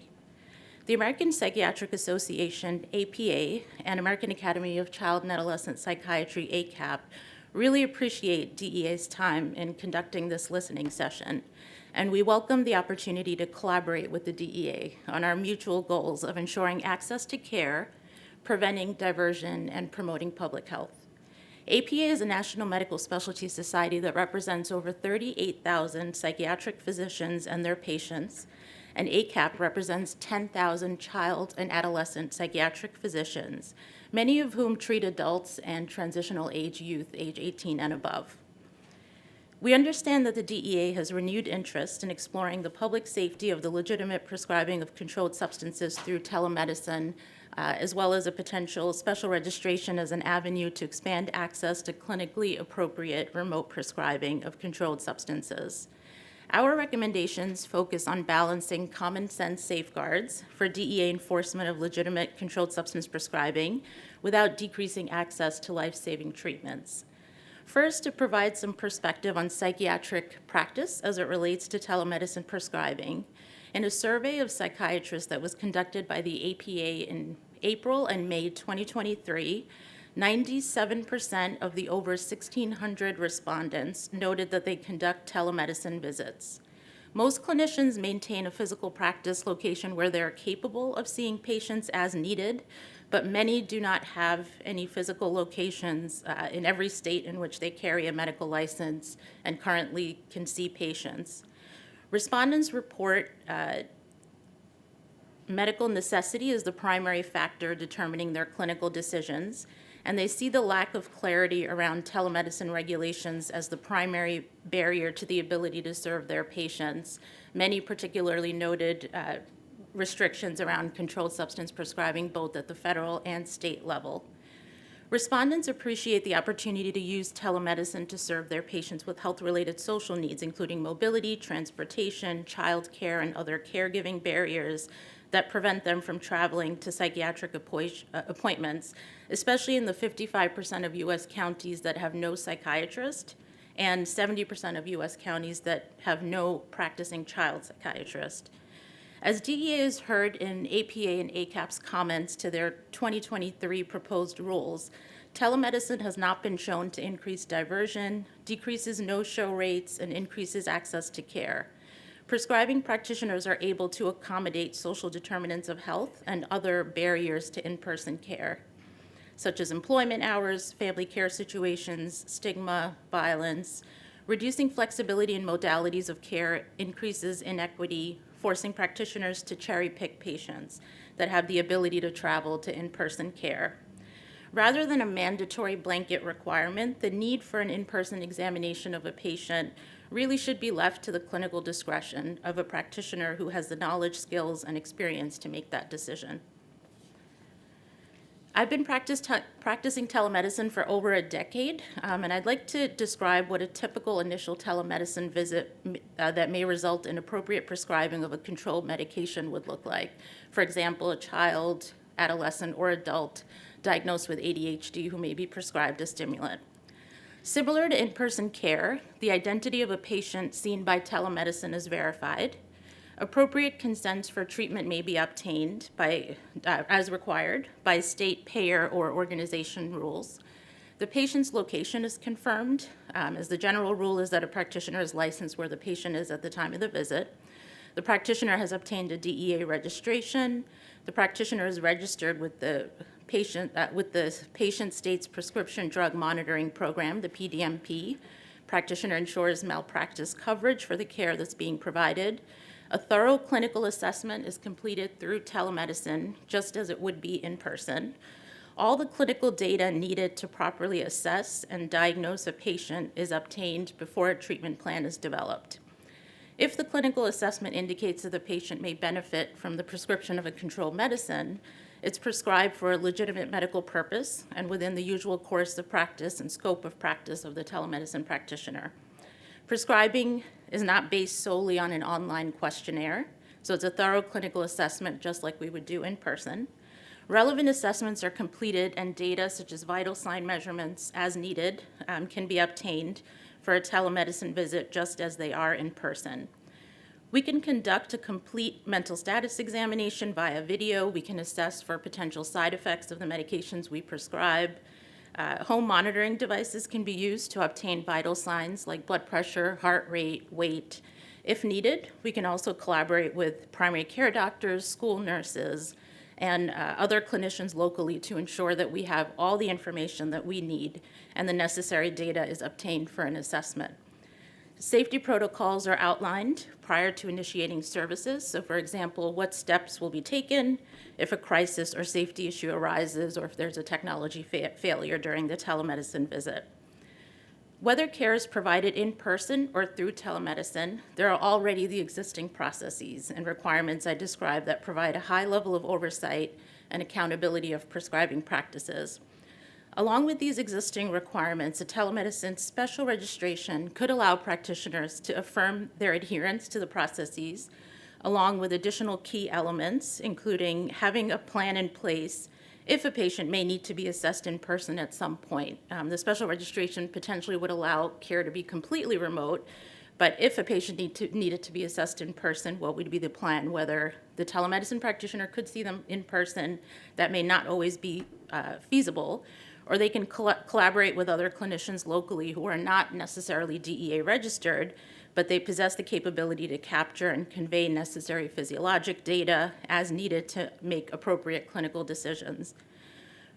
[SPEAKER 6] The American Psychiatric Association, APA, and American Academy of Child and Adolescent Psychiatry, ACAP, really appreciate DEA's time in conducting this listening session, and we welcome the opportunity to collaborate with the DEA on our mutual goals of ensuring access to care, preventing diversion, and promoting public health. APA is a national medical specialty society that represents over 38,000 psychiatric physicians and their patients, and ACAP represents 10,000 child and adolescent psychiatric physicians, many of whom treat adults and transitional age youth, age 18 and above. We understand that the DEA has renewed interest in exploring the public safety of the legitimate prescribing of controlled substances through telemedicine as well as a potential special registration as an avenue to expand access to clinically appropriate remote prescribing of controlled substances. Our recommendations focus on balancing common sense safeguards for DEA enforcement of legitimate controlled substance prescribing without decreasing access to life-saving treatments. First, to provide some perspective on psychiatric practice as it relates to telemedicine prescribing. In a survey of psychiatrists that was conducted by the APA in April and May 2023, 97% of the over 1,600 respondents noted that they conduct telemedicine visits. Most clinicians maintain a physical practice location where they're capable of seeing patients as needed, but many do not have any physical locations in every state in which they carry a medical license and currently can see patients. Respondents report medical necessity is the primary factor determining their clinical decisions, and they see the lack of clarity around telemedicine regulations as the primary barrier to the ability to serve their patients. Many particularly noted restrictions around controlled substance prescribing both at the federal and state level. Respondents appreciate the opportunity to use telemedicine to serve their patients with health-related social needs, including mobility, transportation, child care, and other caregiving barriers that prevent them from traveling to psychiatric appointments, especially in the 55% of U.S. counties that have no psychiatrist and 70% of U.S. counties that have no practicing child psychiatrist. As DEA has heard in APA and ACAP's comments to their 2023 proposed rules, telemedicine has not been shown to increase diversion, decreases no-show rates, and increases access to care. Prescribing practitioners are able to accommodate social determinants of health and other barriers to in-person care, such as employment hours, family care situations, stigma, violence. Reducing flexibility in modalities of care increases inequity, forcing practitioners to cherry-pick patients that have the ability to travel to in-person care. Rather than a mandatory blanket requirement, the need for an in-person examination of a patient really should be left to the clinical discretion of a practitioner who has the knowledge, skills, and experience to make that decision. I've been practicing telemedicine for over a decade, and I'd like to describe what a typical initial telemedicine visit that may result in appropriate prescribing of a controlled medication would look like. For example, a child, adolescent, or adult diagnosed with ADHD who may be prescribed a stimulant. Similar to in-person care, the identity of a patient seen by telemedicine is verified. Appropriate consents for treatment may be obtained as required by state payer or organization rules. The patient's location is confirmed, as the general rule is that a practitioner is licensed where the patient is at the time of the visit. The practitioner has obtained a DEA registration. The practitioner is registered with the patient state's prescription drug monitoring program, the PDMP. Practitioner ensures malpractice coverage for the care that's being provided. A thorough clinical assessment is completed through telemedicine, just as it would be in person. All the clinical data needed to properly assess and diagnose a patient is obtained before a treatment plan is developed. If the clinical assessment indicates that the patient may benefit from the prescription of a controlled medicine, it's prescribed for a legitimate medical purpose and within the usual course of practice and scope of practice of the telemedicine practitioner. Prescribing is not based solely on an online questionnaire, so it's a thorough clinical assessment just like we would do in person. Relevant assessments are completed and data such as vital sign measurements as needed can be obtained for a telemedicine visit just as they are in person. We can conduct a complete mental status examination via video. We can assess for potential side effects of the medications we prescribe. Home monitoring devices can be used to obtain vital signs like blood pressure, heart rate, weight. If needed, we can also collaborate with primary care doctors, school nurses, and other clinicians locally to ensure that we have all the information that we need and the necessary data is obtained for an assessment. Safety protocols are outlined prior to initiating services. So for example, what steps will be taken if a crisis or safety issue arises or if there's a technology failure during the telemedicine visit. Whether care is provided in person or through telemedicine, there are already the existing processes and requirements I described that provide a high level of oversight and accountability of prescribing practices. Along with these existing requirements, a telemedicine special registration could allow practitioners to affirm their adherence to the processes, along with additional key elements, including having a plan in place if a patient may need to be assessed in person at some point. The special registration potentially would allow care to be completely remote, but if a patient needed to be assessed in person, what would be the plan? Whether the telemedicine practitioner could see them in person, that may not always be feasible, or they can collaborate with other clinicians locally who are not necessarily DEA registered, but they possess the capability to capture and convey necessary physiologic data as needed to make appropriate clinical decisions.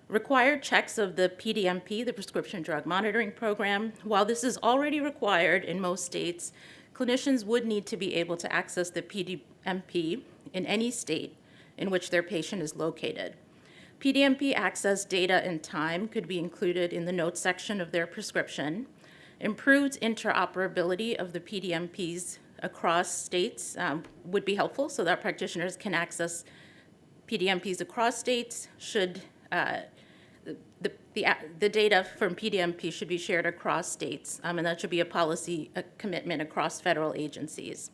[SPEAKER 6] Required checks of the PDMP, the Prescription Drug Monitoring Program, while this is already required in most states, clinicians would need to be able to access the PDMP in any state in which their patient is located. PDMP access data and time could be included in the notes section of their prescription. Improved interoperability of the PDMPs across states would be helpful so that practitioners can access PDMPs across states. The data from PDMP should be shared across states, and that should be a commitment across federal agencies.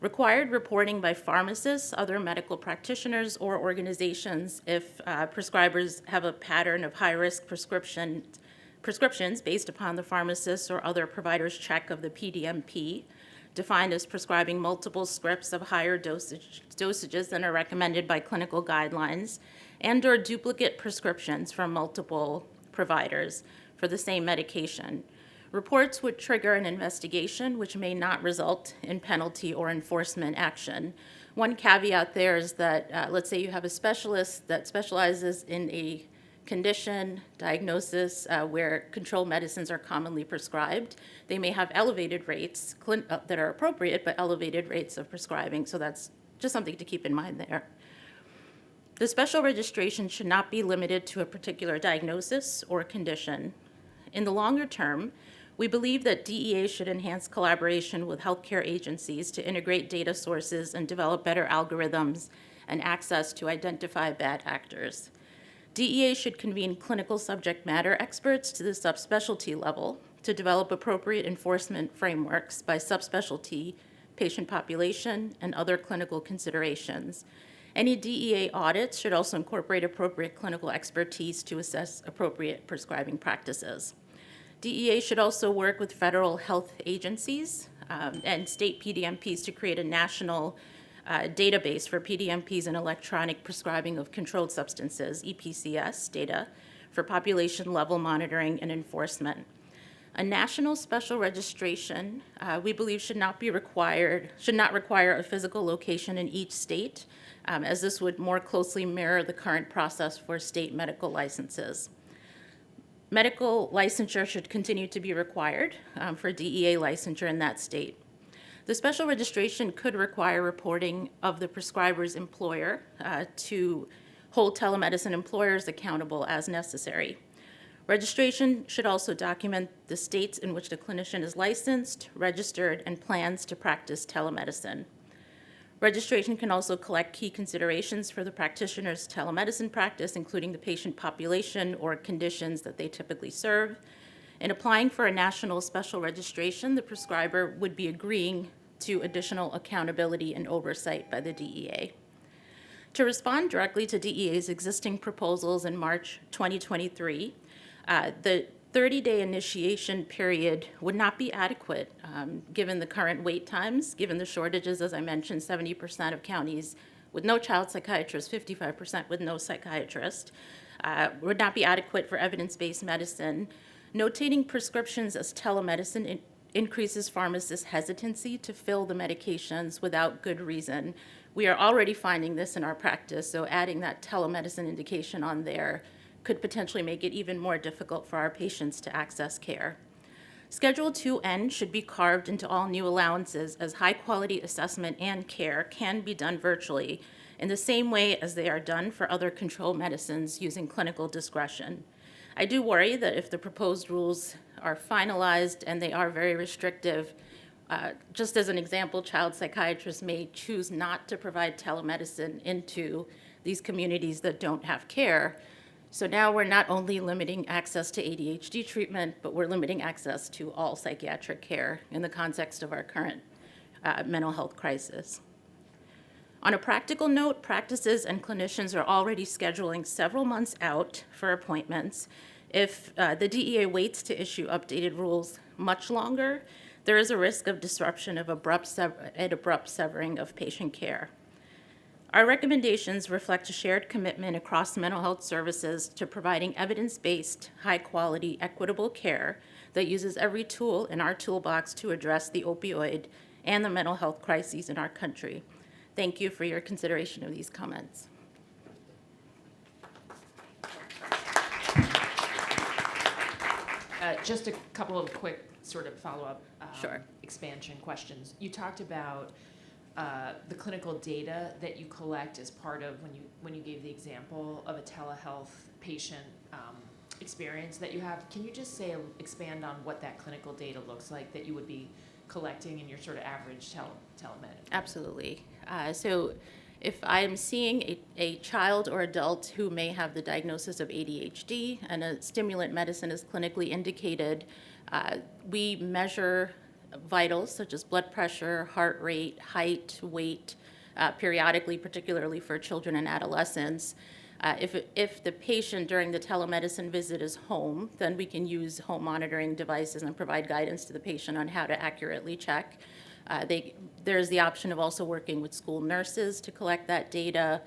[SPEAKER 6] Required reporting by pharmacists, other medical practitioners, or organizations if prescribers have a pattern of high-risk prescriptions based upon the pharmacist's or other provider's check of the PDMP, defined as prescribing multiple scripts of higher dosages than are recommended by clinical guidelines, and/or duplicate prescriptions from multiple providers for the same medication. Reports would trigger an investigation, which may not result in penalty or enforcement action. One caveat there is that, let's say you have a specialist that specializes in a condition, diagnosis, where controlled medicines are commonly prescribed. They may have elevated rates that are appropriate, but elevated rates of prescribing, so that's just something to keep in mind there. The special registration should not be limited to a particular diagnosis or condition. In the longer term, we believe that DEA should enhance collaboration with healthcare agencies to integrate data sources and develop better algorithms and access to identify bad actors. DEA should convene clinical subject matter experts to the subspecialty level to develop appropriate enforcement frameworks by subspecialty, patient population, and other clinical considerations. Any DEA audits should also incorporate appropriate clinical expertise to assess appropriate prescribing practices. DEA should also work with federal health agencies and state PDMPs to create a national database for PDMPs and electronic prescribing of controlled substances, EPCS data, for population level monitoring and enforcement. A national special registration, we believe, should not require a physical location in each state, as this would more closely mirror the current process for state medical licenses. Medical licensure should continue to be required for DEA licensure in that state. The special registration could require reporting of the prescriber's employer to hold telemedicine employers accountable as necessary. Registration should also document the states in which the clinician is licensed, registered, and plans to practice telemedicine. Registration can also collect key considerations for the practitioner's telemedicine practice, including the patient population or conditions that they typically serve. In applying for a national special registration, the prescriber would be agreeing to additional accountability and oversight by the DEA. To respond directly to DEA's existing proposals in March 2023, the 30-day initiation period would not be adequate given the current wait times, given the shortages, as I mentioned, 70% of counties with no child psychiatrist, 55% with no psychiatrist, would not be adequate for evidence-based medicine. Notating prescriptions as telemedicine increases pharmacists' hesitancy to fill the medications without good reason. We are already finding this in our practice, so adding that telemedicine indication on there could potentially make it even more difficult for our patients to access care. Schedule 2N should be carved into all new allowances, as high-quality assessment and care can be done virtually in the same way as they are done for other controlled medicines using clinical discretion. I do worry that if the proposed rules are finalized and they are very restrictive, just as an example, child psychiatrists may choose not to provide telemedicine into these communities that don't have care. So now we're not only limiting access to ADHD treatment, but we're limiting access to all psychiatric care in the context of our current mental health crisis. On a practical note, practices and clinicians are already scheduling several months out for appointments. If the DEA waits to issue updated rules much longer, there is a risk of disruption of abrupt severing of patient care. Our recommendations reflect a shared commitment across mental health services to providing evidence-based, high-quality, equitable care that uses every tool in our toolbox to address the opioid and the mental health crises in our country. Thank you for your consideration of these comments.
[SPEAKER 3] Just a couple of quick sort of follow-up
[SPEAKER 6] Sure.
[SPEAKER 3] expansion questions. You talked about the clinical data that you collect as part of when you gave the example of a telehealth patient experience that you have. Can you just expand on what that clinical data looks like that you would be collecting in your sort of average telemed?
[SPEAKER 6] Absolutely. So if I'm seeing a child or adult who may have the diagnosis of ADHD and a stimulant medicine is clinically indicated, we measure vitals such as blood pressure, heart rate, height, weight, periodically, particularly for children and adolescents. If the patient during the telemedicine visit is home, then we can use home monitoring devices and provide guidance to the patient on how to accurately check. There's the option of also working with school nurses to collect that data,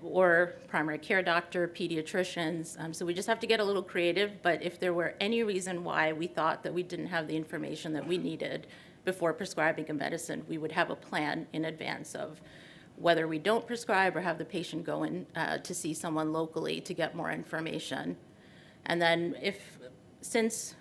[SPEAKER 6] or primary care doctor, pediatricians. So we just have to get a little creative, but if there were any reason why we thought that we didn't have the information that we needed before prescribing a medicine, we would have a plan in advance of whether we don't prescribe or have the patient go in to see someone locally to get more information. And then since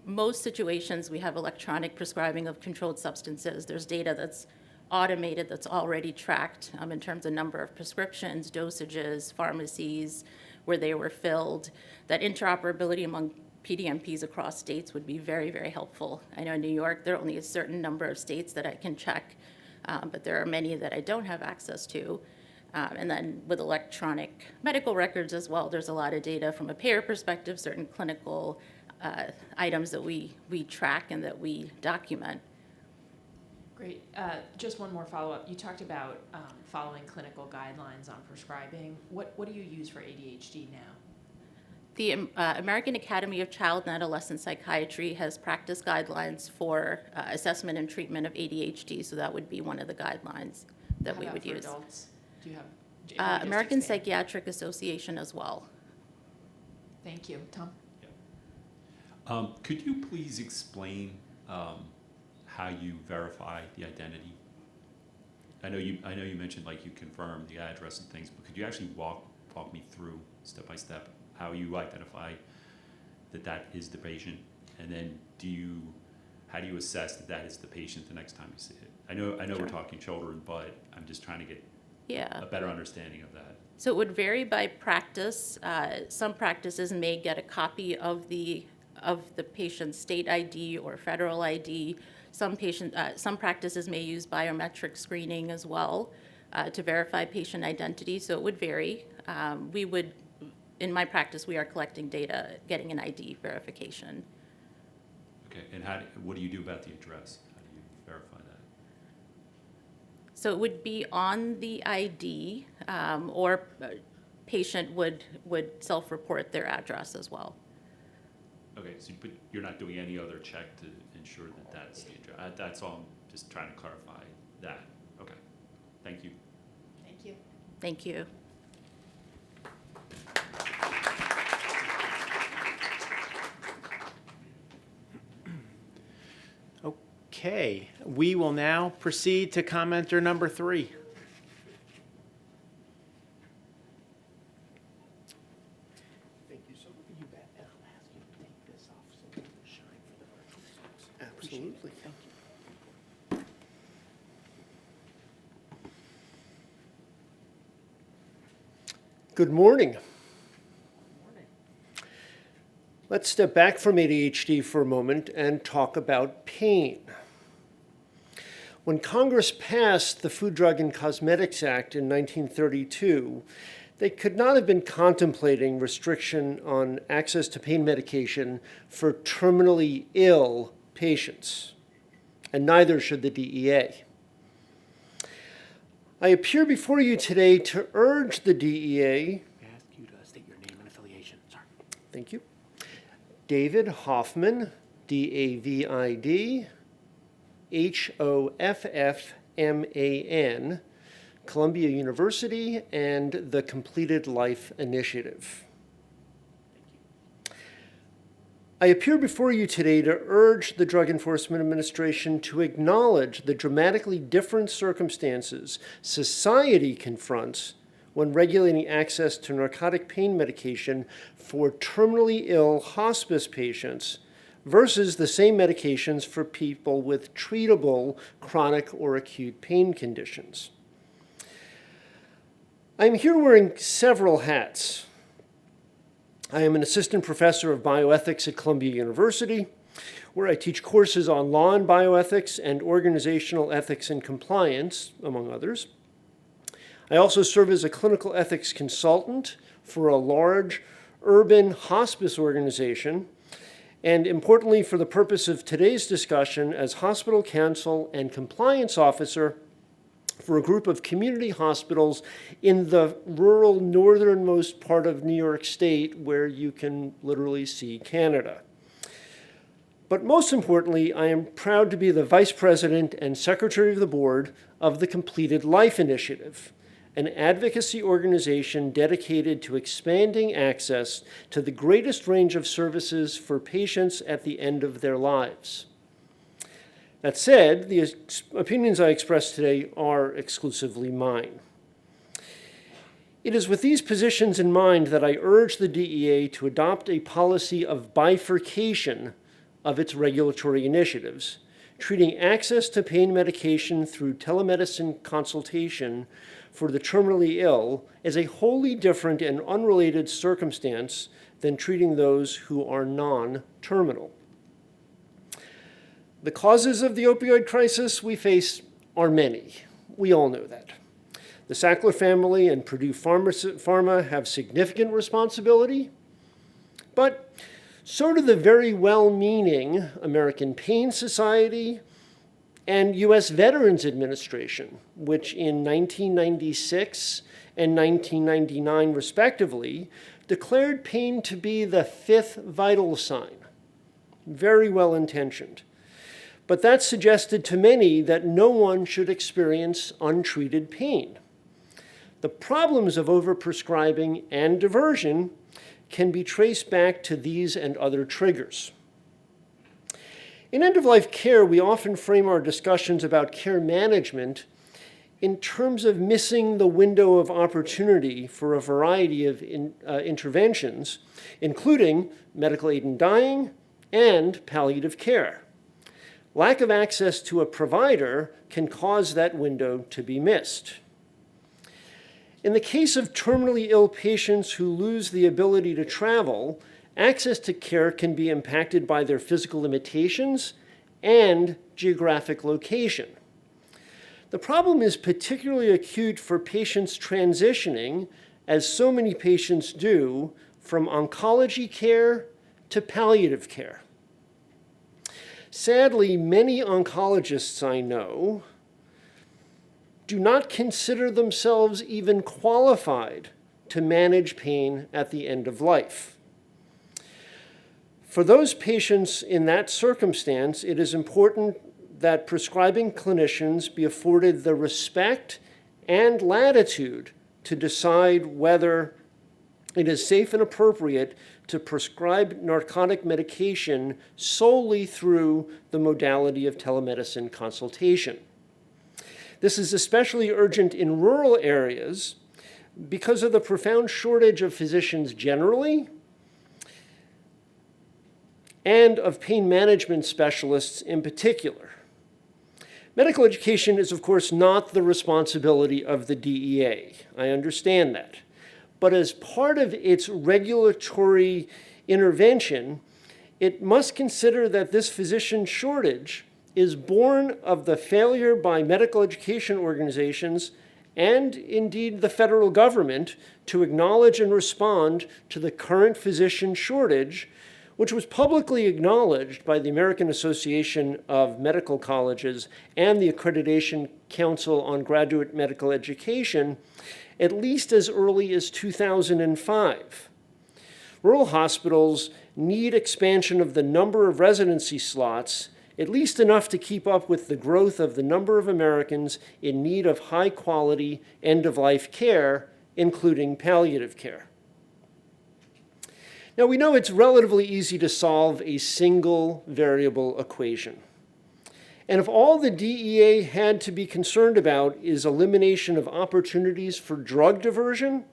[SPEAKER 6] most situations we have electronic prescribing of controlled substances, there's data that's automated, that's already tracked in terms of number of prescriptions, dosages, pharmacies, where they were filled. That interoperability among PDMPs across states would be very, very helpful. I know in New York, there are only a certain number of states that I can check, but there are many that I don't have access to. And then with electronic medical records as well, there's a lot of data from a payer perspective, certain clinical items that we track and that we document.
[SPEAKER 3] Great. Just one more follow-up. You talked about following clinical guidelines on prescribing. What do you use for ADHD now?
[SPEAKER 6] The American Academy of Child and Adolescent Psychiatry has practice guidelines for assessment and treatment of ADHD, so that would be one of the guidelines that we would use.
[SPEAKER 3] Adults? Do you have
[SPEAKER 6] American Psychiatric Association as well.
[SPEAKER 3] Thank you. Tom?
[SPEAKER 7] Could you please explain how you verify the identity? I know you mentioned like you confirm the address and things, but could you actually walk me through step by step how you identify that is the patient, and then how do you assess that is the patient the next time you see it? I know
[SPEAKER 6] Sure.
[SPEAKER 7] We're talking children, but I'm just trying to get a better understanding of that.
[SPEAKER 6] So it would vary by practice. Some practices may get a copy of the patient's state ID or federal ID. Some practices may use biometric screening as well to verify patient identity. So it would vary. In my practice, we are collecting data, getting an ID verification.
[SPEAKER 7] Okay, and what do you do about the address? How do you verify that?
[SPEAKER 6] So it would be on the ID, or patient would self-report their address as well.
[SPEAKER 7] Okay, but you're not doing any other check to ensure that that's the address. That's all. I'm just trying to clarify that. Okay, thank you.
[SPEAKER 3] Thank you.
[SPEAKER 6] Thank you.
[SPEAKER 2] Okay, we will now proceed to commenter number 3.
[SPEAKER 8] Thank you. So you bet. I'll ask you to take this off so we can shine for the virtual folks. Absolutely. Thank you. Good morning. Let's step back from ADHD for a moment and talk about pain.
[SPEAKER 9] When Congress passed the Food, Drug, and Cosmetics Act in 1932, they could not have been contemplating restriction on access to pain medication for terminally ill patients, and neither should the DEA. I appear before you today to urge the DEA.
[SPEAKER 8] I ask you to state your name and affiliation. Sorry.
[SPEAKER 9] Thank you. David Hoffman, D-A-V-I-D, Hoffman, Columbia University, and the Completed Life Initiative. I appear before you today to urge the Drug Enforcement Administration to acknowledge the dramatically different circumstances society confronts when regulating access to narcotic pain medication for terminally ill hospice patients versus the same medications for people with treatable chronic or acute pain conditions. I'm here wearing several hats. I am an assistant professor of bioethics at Columbia University, where I teach courses on law and bioethics and organizational ethics and compliance, among others. I also serve as a clinical ethics consultant for a large urban hospice organization, and importantly, for the purpose of today's discussion, as hospital counsel and compliance officer for a group of community hospitals in the rural northernmost part of New York State, where you can literally see Canada. But most importantly, I am proud to be the Vice President and Secretary of the Board of the Completed Life Initiative, an advocacy organization dedicated to expanding access to the greatest range of services for patients at the end of their lives. That said, the opinions I express today are exclusively mine. It is with these positions in mind that I urge the DEA to adopt a policy of bifurcation of its regulatory initiatives, treating access to pain medication through telemedicine consultation for the terminally ill as a wholly different and unrelated circumstance than treating those who are non-terminal. The causes of the opioid crisis we face are many. We all know that. The Sackler family and Purdue Pharma have significant responsibility, but so do the very well-meaning American Pain Society and U.S. Veterans Administration, which in 1996 and 1999, respectively, declared pain to be the fifth vital sign. Very well-intentioned. But that suggested to many that no one should experience untreated pain. The problems of overprescribing and diversion can be traced back to these and other triggers. In end-of-life care, we often frame our discussions about care management in terms of missing the window of opportunity for a variety of interventions, including medical aid in dying and palliative care. Lack of access to a provider can cause that window to be missed. In the case of terminally ill patients who lose the ability to travel, access to care can be impacted by their physical limitations and geographic location. The problem is particularly acute for patients transitioning, as so many patients do, from oncology care to palliative care. Sadly, many oncologists I know do not consider themselves even qualified to manage pain at the end of life. For those patients in that circumstance, it is important that prescribing clinicians be afforded the respect and latitude to decide whether it is safe and appropriate to prescribe narcotic medication solely through the modality of telemedicine consultation. This is especially urgent in rural areas because of the profound shortage of physicians generally and of pain management specialists in particular. Medical education is, of course, not the responsibility of the DEA. I understand that. But as part of its regulatory intervention, it must consider that this physician shortage is born of the failure by medical education organizations and indeed the federal government to acknowledge and respond to the current physician shortage, which was publicly acknowledged by the American Association of Medical Colleges and the Accreditation Council on Graduate Medical Education at least as early as 2005. Rural hospitals need expansion of the number of residency slots, at least enough to keep up with the growth of the number of Americans in need of high-quality end-of-life care, including palliative care. Now, we know it's relatively easy to solve a single variable equation. And if all the DEA had to be concerned about is elimination of opportunities for drug diversion,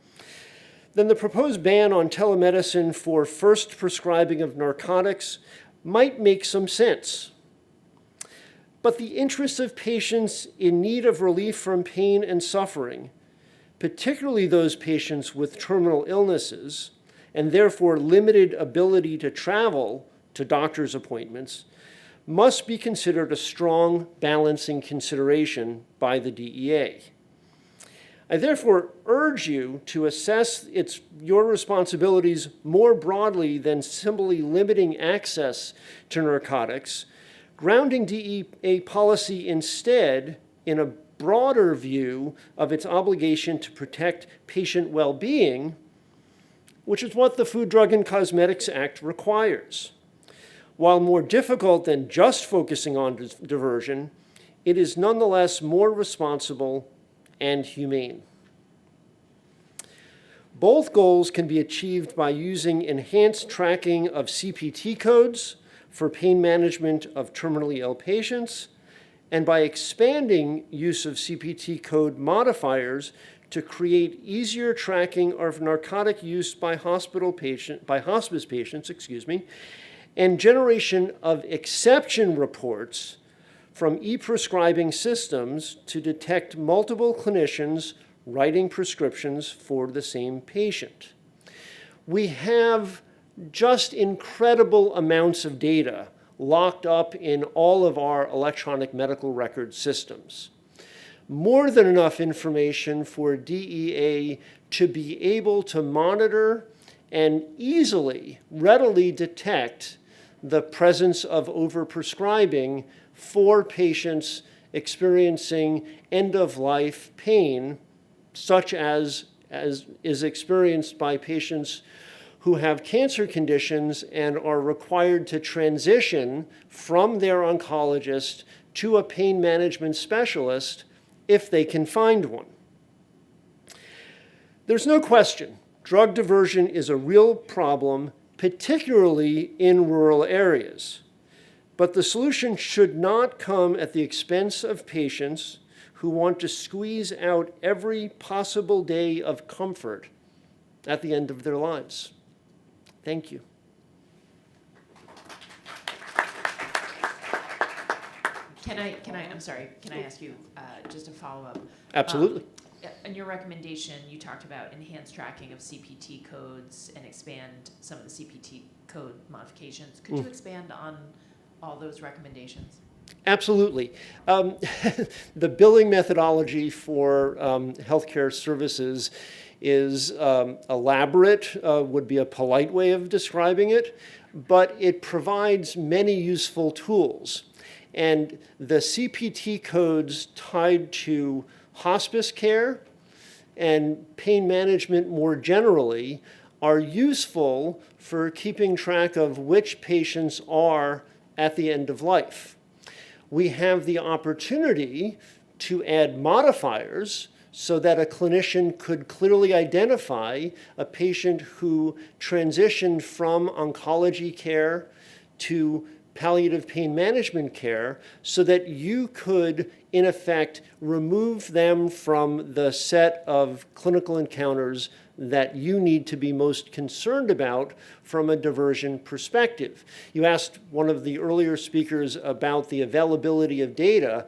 [SPEAKER 9] then the proposed ban on telemedicine for first prescribing of narcotics might make some sense. But the interests of patients in need of relief from pain and suffering, particularly those patients with terminal illnesses, and therefore limited ability to travel to doctor's appointments, must be considered a strong balancing consideration by the DEA. I therefore urge you to assess your responsibilities more broadly than simply limiting access to narcotics, grounding DEA policy instead in a broader view of its obligation to protect patient well-being, which is what the Food, Drug, and Cosmetics Act requires. While more difficult than just focusing on diversion, it is nonetheless more responsible and humane. Both goals can be achieved by using enhanced tracking of CPT codes for pain management of terminally ill patients, and by expanding use of CPT code modifiers to create easier tracking of narcotic use by hospice patients, and generation of exception reports from e-prescribing systems to detect multiple clinicians writing prescriptions for the same patient. We have just incredible amounts of data locked up in all of our electronic medical record systems. More than enough information for DEA to be able to monitor and readily detect the presence of overprescribing for patients experiencing end-of-life pain, such as is experienced by patients who have cancer conditions and are required to transition from their oncologist to a pain management specialist if they can find one. There's no question, drug diversion is a real problem, particularly in rural areas. But the solution should not come at the expense of patients who want to squeeze out every possible day of comfort at the end of their lives. Thank you.
[SPEAKER 3] Can I ask you just a follow-up?
[SPEAKER 9] Absolutely.
[SPEAKER 3] In your recommendation, you talked about enhanced tracking of CPT codes and expand some of the CPT code modifications. Could you expand on all those recommendations?
[SPEAKER 9] Absolutely. The billing methodology for healthcare services is elaborate, would be a polite way of describing it, but it provides many useful tools. And the CPT codes tied to hospice care and pain management more generally are useful for keeping track of which patients are at the end of life. We have the opportunity to add modifiers so that a clinician could clearly identify a patient who transitioned from oncology care to palliative pain management care so that you could, in effect, remove them from the set of clinical encounters that you need to be most concerned about from a diversion perspective. You asked one of the earlier speakers about the availability of data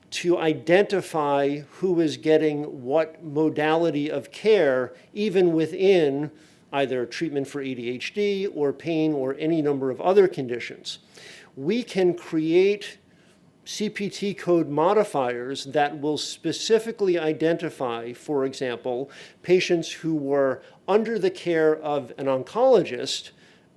[SPEAKER 9] to identify who is getting what modality of care, even within either treatment for ADHD or pain or any number of other conditions. We can create CPT code modifiers that will specifically identify, for example, patients who were under the care of an oncologist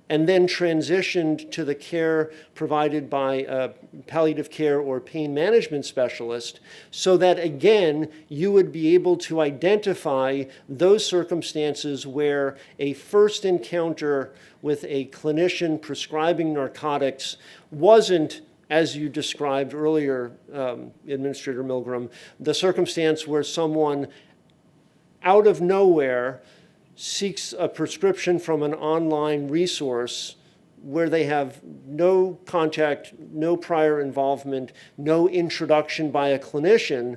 [SPEAKER 9] and then transitioned to the care provided by a palliative care or pain management specialist, so that again, you would be able to identify those circumstances where a first encounter with a clinician prescribing narcotics wasn't, as you described earlier, Administrator Milgram, the circumstance where someone out of nowhere seeks a prescription from an online resource where they have no contact, no prior involvement, no introduction by a clinician.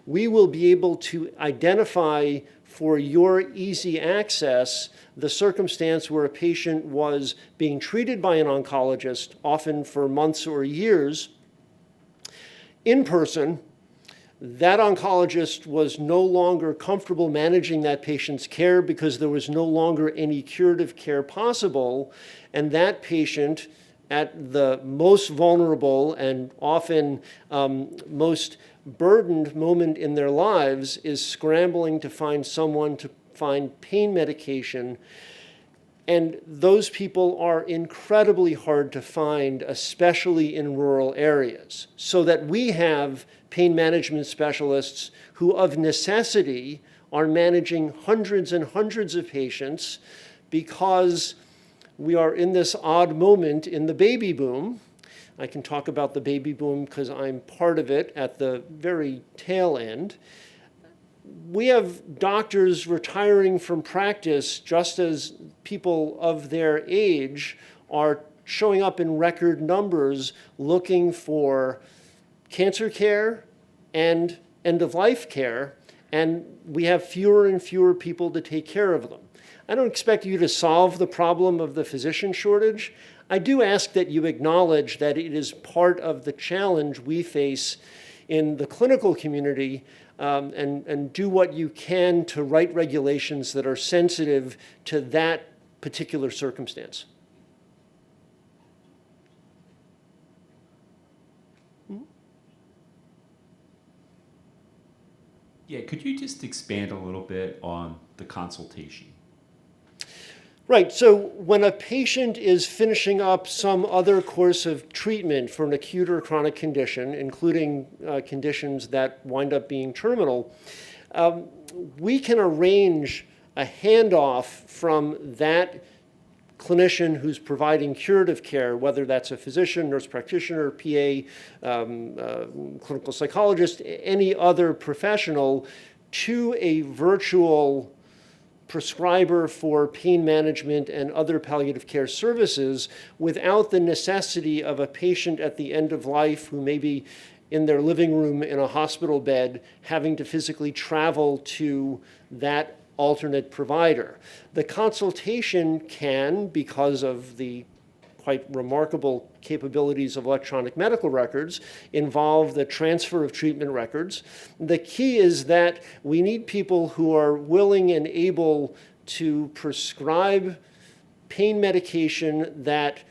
[SPEAKER 9] We will be able to identify for your easy access the circumstance where a patient was being treated by an oncologist, often for months or years, in person. That oncologist was no longer comfortable managing that patient's care because there was no longer any curative care possible, and that patient, at the most vulnerable and often most burdened moment in their lives, is scrambling to find someone to find pain medication. And those people are incredibly hard to find, especially in rural areas. So that we have pain management specialists who, of necessity, are managing hundreds and hundreds of patients because we are in this odd moment in the baby boom. I can talk about the baby boom because I'm part of it at the very tail end. We have doctors retiring from practice just as people of their age are showing up in record numbers looking for cancer care and end-of-life care, and we have fewer and fewer people to take care of them. I don't expect you to solve the problem of the physician shortage. I do ask that you acknowledge that it is part of the challenge we face in the clinical community, and do what you can to write regulations that are sensitive to that particular circumstance.
[SPEAKER 7] Yeah, could you just expand a little bit on the consultation?
[SPEAKER 9] Right, so when a patient is finishing up some other course of treatment for an acute or chronic condition, including conditions that wind up being terminal, we can arrange a handoff from that clinician who's providing curative care, whether that's a physician, nurse practitioner, PA, clinical psychologist, any other professional, to a virtual prescriber for pain management and other palliative care services without the necessity of a patient at the end of life who may be in their living room in a hospital bed having to physically travel to that alternate provider. The consultation can, because of the quite remarkable capabilities of electronic medical records, involve the transfer of treatment records. The key is that we need people who are willing and able to prescribe pain medication that,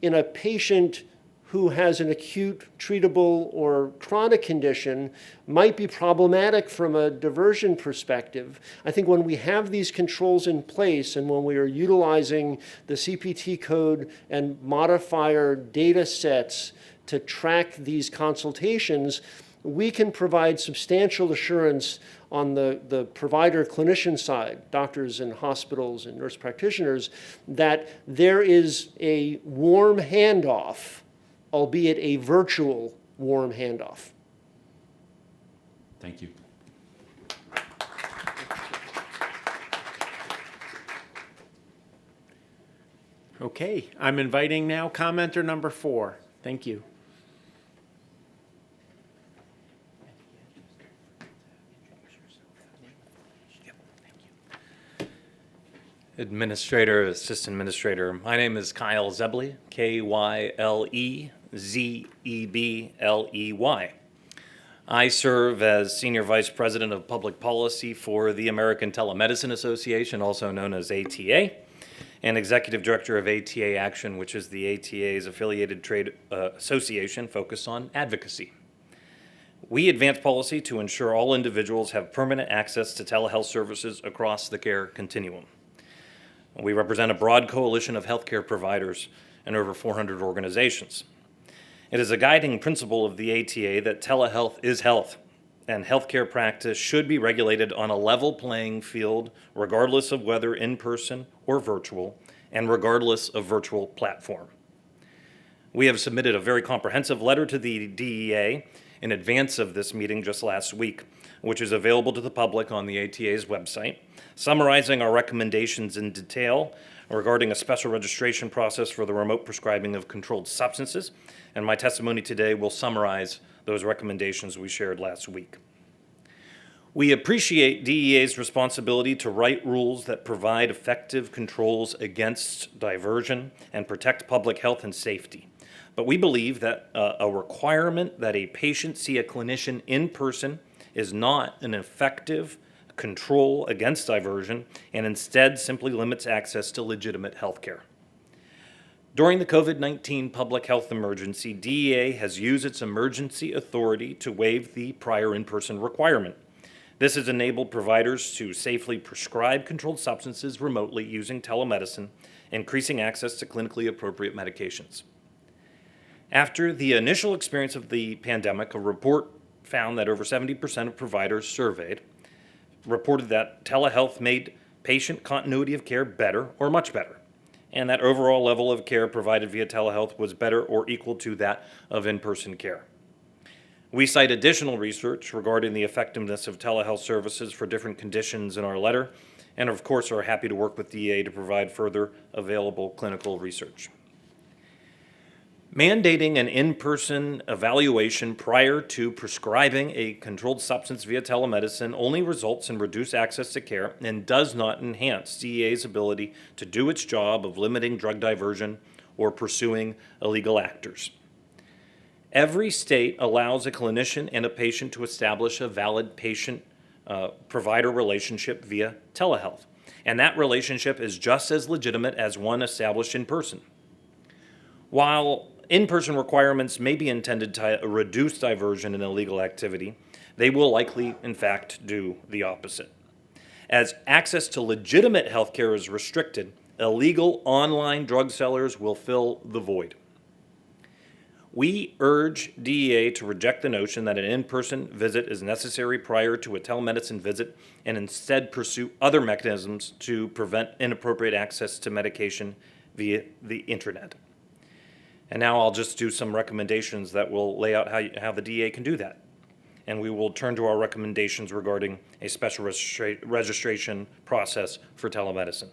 [SPEAKER 9] in a patient who has an acute, treatable, or chronic condition, might be problematic from a diversion perspective. I think when we have these controls in place and when we are utilizing the CPT code and modifier data sets to track these consultations, we can provide substantial assurance on the provider-clinician side, doctors and hospitals and nurse practitioners, that there is a warm handoff, albeit a virtual warm handoff.
[SPEAKER 7] Thank you.
[SPEAKER 2] Okay, I'm inviting now commenter number 4. Thank you.
[SPEAKER 10] Administrator, Assistant Administrator. My name is Kyle Zebley, K-Y-L-E-Z-E-B-L-E-Y. I serve as Senior Vice President of Public Policy for the American Telemedicine Association, also known as ATA, and Executive Director of ATA Action, which is the ATA's affiliated trade association focused on advocacy. We advance policy to ensure all individuals have permanent access to telehealth services across the care continuum. We represent a broad coalition of healthcare providers and over 400 organizations. It is a guiding principle of the ATA that telehealth is health, and healthcare practice should be regulated on a level playing field, regardless of whether in person or virtual, and regardless of virtual platform. We have submitted a very comprehensive letter to the DEA in advance of this meeting just last week, which is available to the public on the ATA's website, summarizing our recommendations in detail regarding a special registration process for the remote prescribing of controlled substances, and my testimony today will summarize those recommendations we shared last week. We appreciate DEA's responsibility to write rules that provide effective controls against diversion and protect public health and safety. But we believe that a requirement that a patient see a clinician in person is not an effective control against diversion and instead simply limits access to legitimate health care. During the COVID-19 public health emergency, DEA has used its emergency authority to waive the prior in-person requirement. This has enabled providers to safely prescribe controlled substances remotely using telemedicine, increasing access to clinically appropriate medications. After the initial experience of the pandemic, a report found that over 70% of providers surveyed reported that telehealth made patient continuity of care better or much better, and that overall level of care provided via telehealth was better or equal to that of in-person care. We cite additional research regarding the effectiveness of telehealth services for different conditions in our letter, and of course are happy to work with DEA to provide further available clinical research. Mandating an in-person evaluation prior to prescribing a controlled substance via telemedicine only results in reduced access to care and does not enhance DEA's ability to do its job of limiting drug diversion or pursuing illegal actors. Every state allows a clinician and a patient to establish a valid patient-provider relationship via telehealth, and that relationship is just as legitimate as one established in person. While in-person requirements may be intended to reduce diversion and illegal activity, they will likely, in fact, do the opposite. As access to legitimate health care is restricted, illegal online drug sellers will fill the void. We urge DEA to reject the notion that an in-person visit is necessary prior to a telemedicine visit and instead pursue other mechanisms to prevent inappropriate access to medication via the internet. And now I'll just do some recommendations that will lay out how the DEA can do that. And we will turn to our recommendations regarding a special registration process for telemedicine.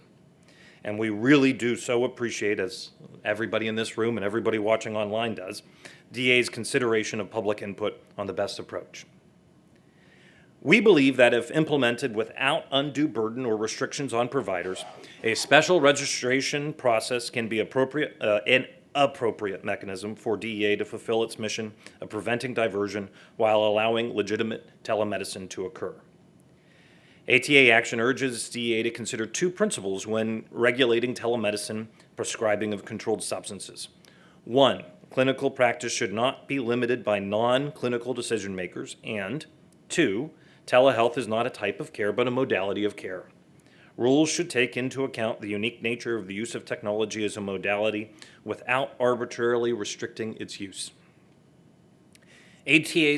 [SPEAKER 10] And we really do so appreciate, as everybody in this room and everybody watching online does, DEA's consideration of public input on the best approach. We believe that if implemented without undue burden or restrictions on providers, a special registration process can be an appropriate mechanism for DEA to fulfill its mission of preventing diversion while allowing legitimate telemedicine to occur. ATA Action urges DEA to consider two principles when regulating telemedicine prescribing of controlled substances. One, clinical practice should not be limited by non-clinical decision makers, and two, telehealth is not a type of care but a modality of care. Rules should take into account the unique nature of the use of technology as a modality without arbitrarily restricting its use. ATA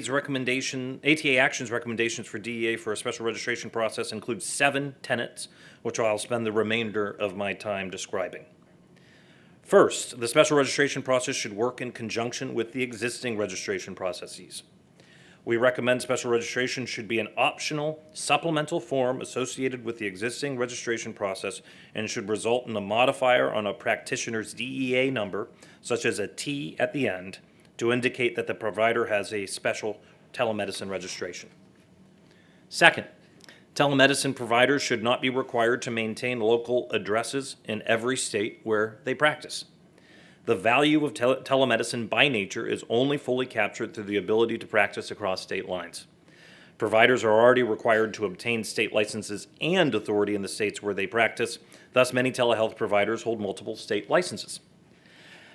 [SPEAKER 10] Action's recommendations for DEA for a special registration process include 7 tenets, which I'll spend the remainder of my time describing. First, the special registration process should work in conjunction with the existing registration processes. We recommend special registration should be an optional, supplemental form associated with the existing registration process and should result in a modifier on a practitioner's DEA number, such as a T at the end, to indicate that the provider has a special telemedicine registration. Second, telemedicine providers should not be required to maintain local addresses in every state where they practice. The value of telemedicine by nature is only fully captured through the ability to practice across state lines. Providers are already required to obtain state licenses and authority in the states where they practice, Thus, many telehealth providers hold multiple state licenses.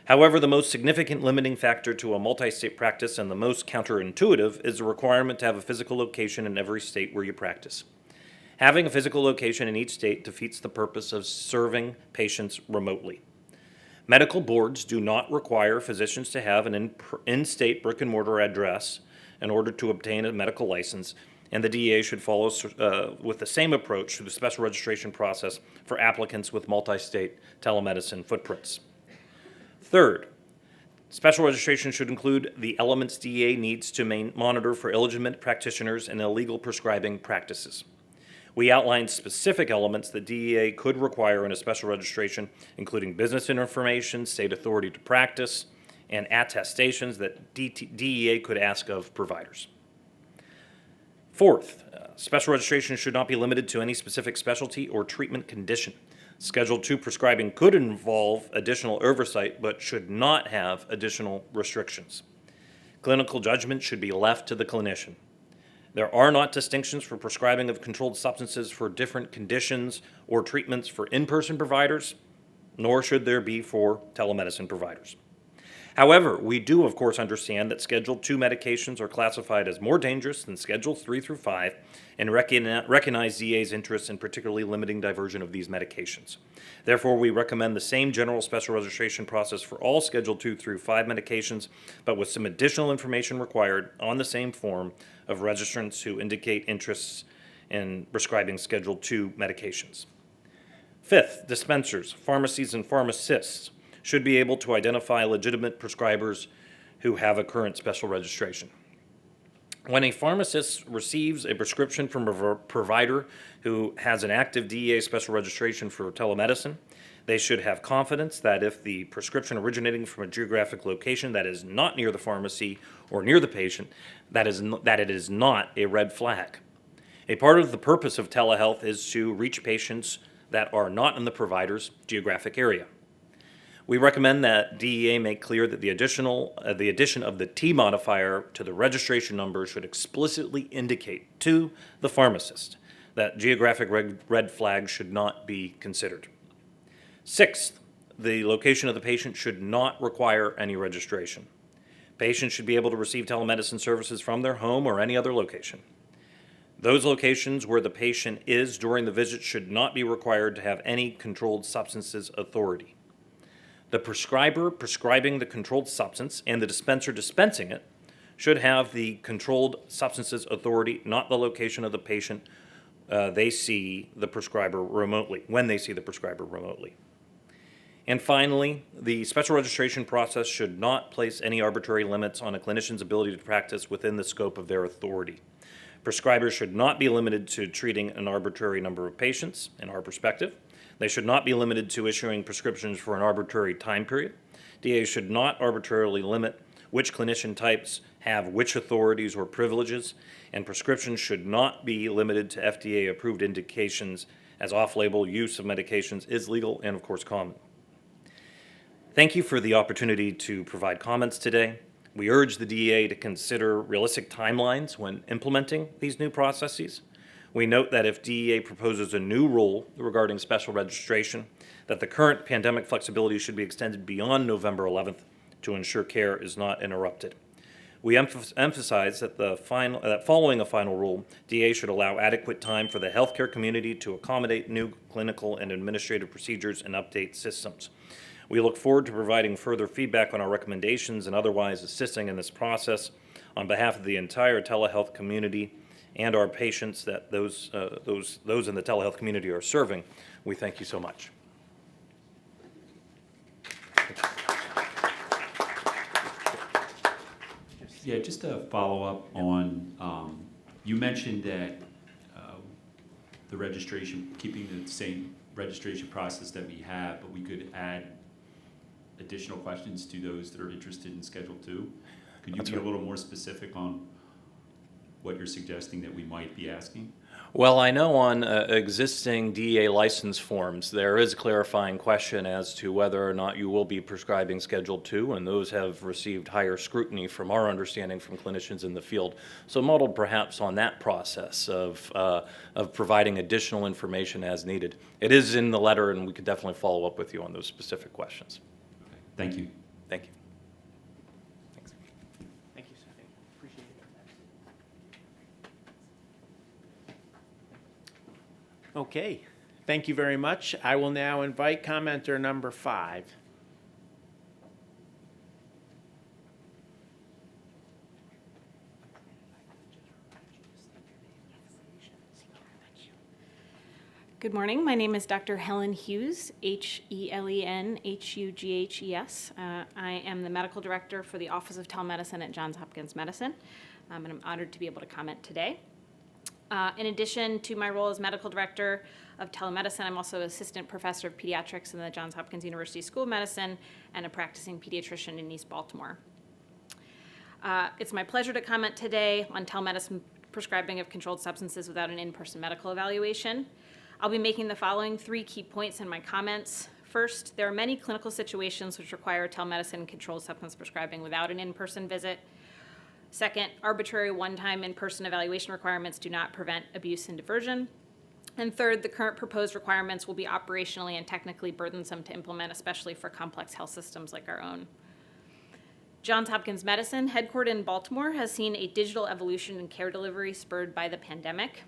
[SPEAKER 10] However, the most significant limiting factor to a multi-state practice and the most counterintuitive is the requirement to have a physical location in every state where you practice. Having a physical location in each state defeats the purpose of serving patients remotely. Medical boards do not require physicians to have an in-state brick-and-mortar address in order to obtain a medical license, and the DEA should follow with the same approach to the special registration process for applicants with multi-state telemedicine footprints. Third, special registration should include the elements DEA needs to monitor for illegitimate practitioners and illegal prescribing practices. We outlined specific elements that DEA could require in a special registration, including business information, state authority to practice, and attestations that DEA could ask of providers. Fourth, special registration should not be limited to any specific specialty or treatment condition. Schedule II prescribing could involve additional oversight, but should not have additional restrictions. Clinical judgment should be left to the clinician. There are not distinctions for prescribing of controlled substances for different conditions or treatments for in-person providers, nor should there be for telemedicine providers. However, we do, of course, understand that Schedule II medications are classified as more dangerous than Schedule III through V and recognize DEA's interest in particularly limiting diversion of these medications. Therefore, we recommend the same general special registration process for all Schedule II through V medications, but with some additional information required on the same form of registrants who indicate interests in prescribing Schedule II medications. Fifth, dispensers, pharmacies, and pharmacists should be able to identify legitimate prescribers who have a current special registration. When a pharmacist receives a prescription from a provider who has an active DEA special registration for telemedicine, they should have confidence that if the prescription originating from a geographic location that is not near the pharmacy or near the patient, that it is not a red flag. A part of the purpose of telehealth is to reach patients that are not in the provider's geographic area. We recommend that DEA make clear that the addition of the T modifier to the registration number should explicitly indicate to the pharmacist that geographic red flags should not be considered. Sixth, the location of the patient should not require any registration. Patients should be able to receive telemedicine services from their home or any other location. Those locations where the patient is during the visit should not be required to have any controlled substances authority. The prescriber prescribing the controlled substance and the dispenser dispensing it should have the controlled substances authority, not the location of the patient when they see the prescriber remotely. And finally, the special registration process should not place any arbitrary limits on a clinician's ability to practice within the scope of their authority. Prescribers should not be limited to treating an arbitrary number of patients, in our perspective. They should not be limited to issuing prescriptions for an arbitrary time period. DEA should not arbitrarily limit which clinician types have which authorities or privileges, and prescriptions should not be limited to FDA-approved indications, as off-label use of medications is legal and, of course, common. Thank you for the opportunity to provide comments today. We urge the DEA to consider realistic timelines when implementing these new processes. We note that if DEA proposes a new rule regarding special registration, that the current pandemic flexibility should be extended beyond November 11th to ensure care is not interrupted. We emphasize that following a final rule, DEA should allow adequate time for the healthcare community to accommodate new clinical and administrative procedures and update systems. We look forward to providing further feedback on our recommendations and otherwise assisting in this process on behalf of the entire telehealth community and our patients that those in the telehealth community are serving. We thank you so much.
[SPEAKER 7] Yeah, just to follow up on, you mentioned that the registration, keeping the same registration process that we have, but we could add additional questions to those that are interested in Schedule II. Could you be a little more specific on what you're suggesting that we might be asking?
[SPEAKER 10] Well, I know on existing DEA license forms, there is a clarifying question as to whether or not you will be prescribing Schedule II, and those have received higher scrutiny from our understanding from clinicians in the field. So modeled perhaps on that process of providing additional information as needed. It is in the letter, and we could definitely follow up with you on those specific questions.
[SPEAKER 7] Okay, thank you.
[SPEAKER 10] Thank you.
[SPEAKER 2] Thank you, sir. Appreciate it. Okay, thank you very much. I will now invite commenter number 5.
[SPEAKER 11] Good morning. My name is Dr. Helen Hughes, Helenhughes. I am the medical director for the Office of Telemedicine at Johns Hopkins Medicine, and I'm honored to be able to comment today. In addition to my role as medical director of telemedicine, I'm also assistant professor of pediatrics in the Johns Hopkins University School of Medicine and a practicing pediatrician in East Baltimore. It's my pleasure to comment today on telemedicine prescribing of controlled substances without an in-person medical evaluation. I'll be making the following 3 key points in my comments. First, there are many clinical situations which require telemedicine controlled substance prescribing without an in-person visit. Second, arbitrary one-time in-person evaluation requirements do not prevent abuse and diversion. And third, the current proposed requirements will be operationally and technically burdensome to implement, especially for complex health systems like our own. Johns Hopkins Medicine, headquartered in Baltimore, has seen a digital evolution in care delivery spurred by the pandemic.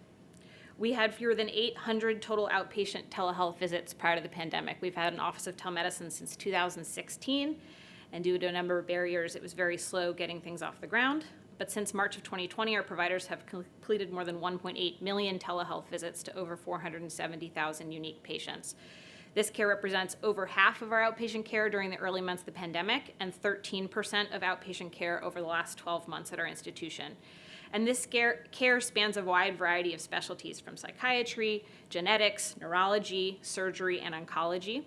[SPEAKER 11] We had fewer than 800 total outpatient telehealth visits prior to the pandemic. We've had an Office of Telemedicine since 2016, and due to a number of barriers, it was very slow getting things off the ground. But since March of 2020, our providers have completed more than 1.8 million telehealth visits to over 470,000 unique patients. This care represents over half of our outpatient care during the early months of the pandemic and 13% of outpatient care over the last 12 months at our institution. And this care spans a wide variety of specialties from psychiatry, genetics, neurology, surgery, and oncology.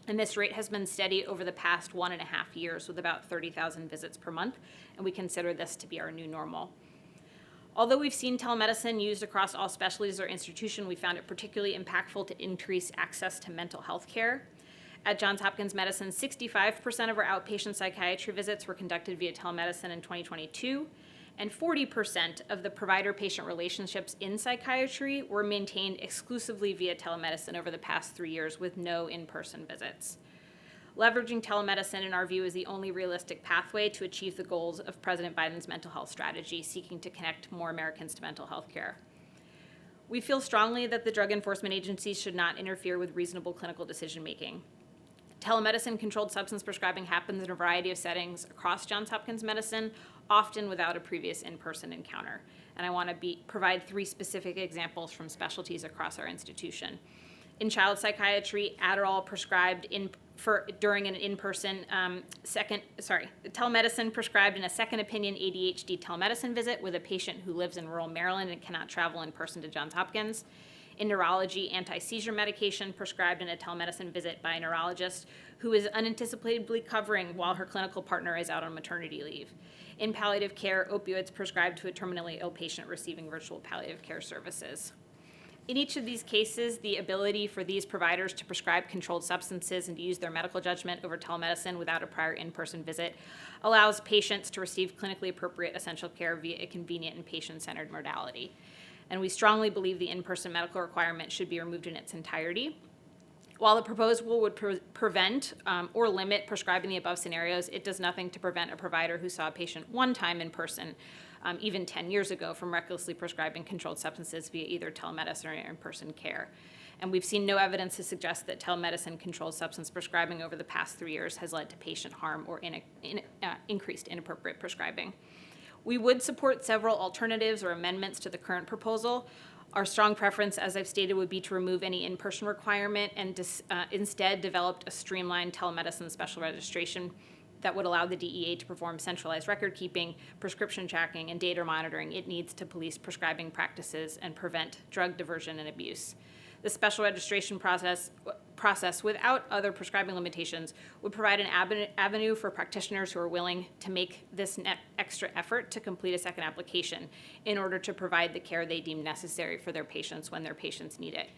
[SPEAKER 11] And this rate has been steady over the past 1.5 years with about 30,000 visits per month, and we consider this to be our new normal. Although we've seen telemedicine used across all specialties or institution, we found it particularly impactful to increase access to mental health care. At Johns Hopkins Medicine, 65% of our outpatient psychiatry visits were conducted via telemedicine in 2022, and 40% of the provider-patient relationships in psychiatry were maintained exclusively via telemedicine over the past 3 years with no in-person visits. Leveraging telemedicine, in our view, is the only realistic pathway to achieve the goals of President Biden's mental health strategy, seeking to connect more Americans to mental health care. We feel strongly that the drug enforcement agencies should not interfere with reasonable clinical decision-making. Telemedicine controlled substance prescribing happens in a variety of settings across Johns Hopkins Medicine, often without a previous in-person encounter. And I want to provide 3 specific examples from specialties across our institution. In child psychiatry, Adderall prescribed during an in-person telemedicine prescribed in a second opinion ADHD telemedicine visit with a patient who lives in rural Maryland and cannot travel in person to Johns Hopkins. In neurology, anti-seizure medication prescribed in a telemedicine visit by a neurologist who is unanticipatedly covering while her clinical partner is out on maternity leave. In palliative care, opioids prescribed to a terminally ill patient receiving virtual palliative care services. In each of these cases, the ability for these providers to prescribe controlled substances and to use their medical judgment over telemedicine without a prior in-person visit allows patients to receive clinically appropriate essential care via a convenient and patient-centered modality. And we strongly believe the in-person medical requirement should be removed in its entirety. While the proposed rule would prevent or limit prescribing the above scenarios, it does nothing to prevent a provider who saw a patient one time in person, even 10 years ago, from recklessly prescribing controlled substances via either telemedicine or in-person care. And we've seen no evidence to suggest that telemedicine controlled substance prescribing over the past 3 years has led to patient harm or increased inappropriate prescribing. We would support several alternatives or amendments to the current proposal. Our strong preference, as I've stated, would be to remove any in-person requirement and instead develop a streamlined telemedicine special registration that would allow the DEA to perform centralized record keeping, prescription tracking, and data monitoring it needs to police prescribing practices and prevent drug diversion and abuse. The special registration process without other prescribing limitations would provide an avenue for practitioners who are willing to make this extra effort to complete a second application in order to provide the care they deem necessary for their patients when their patients need it.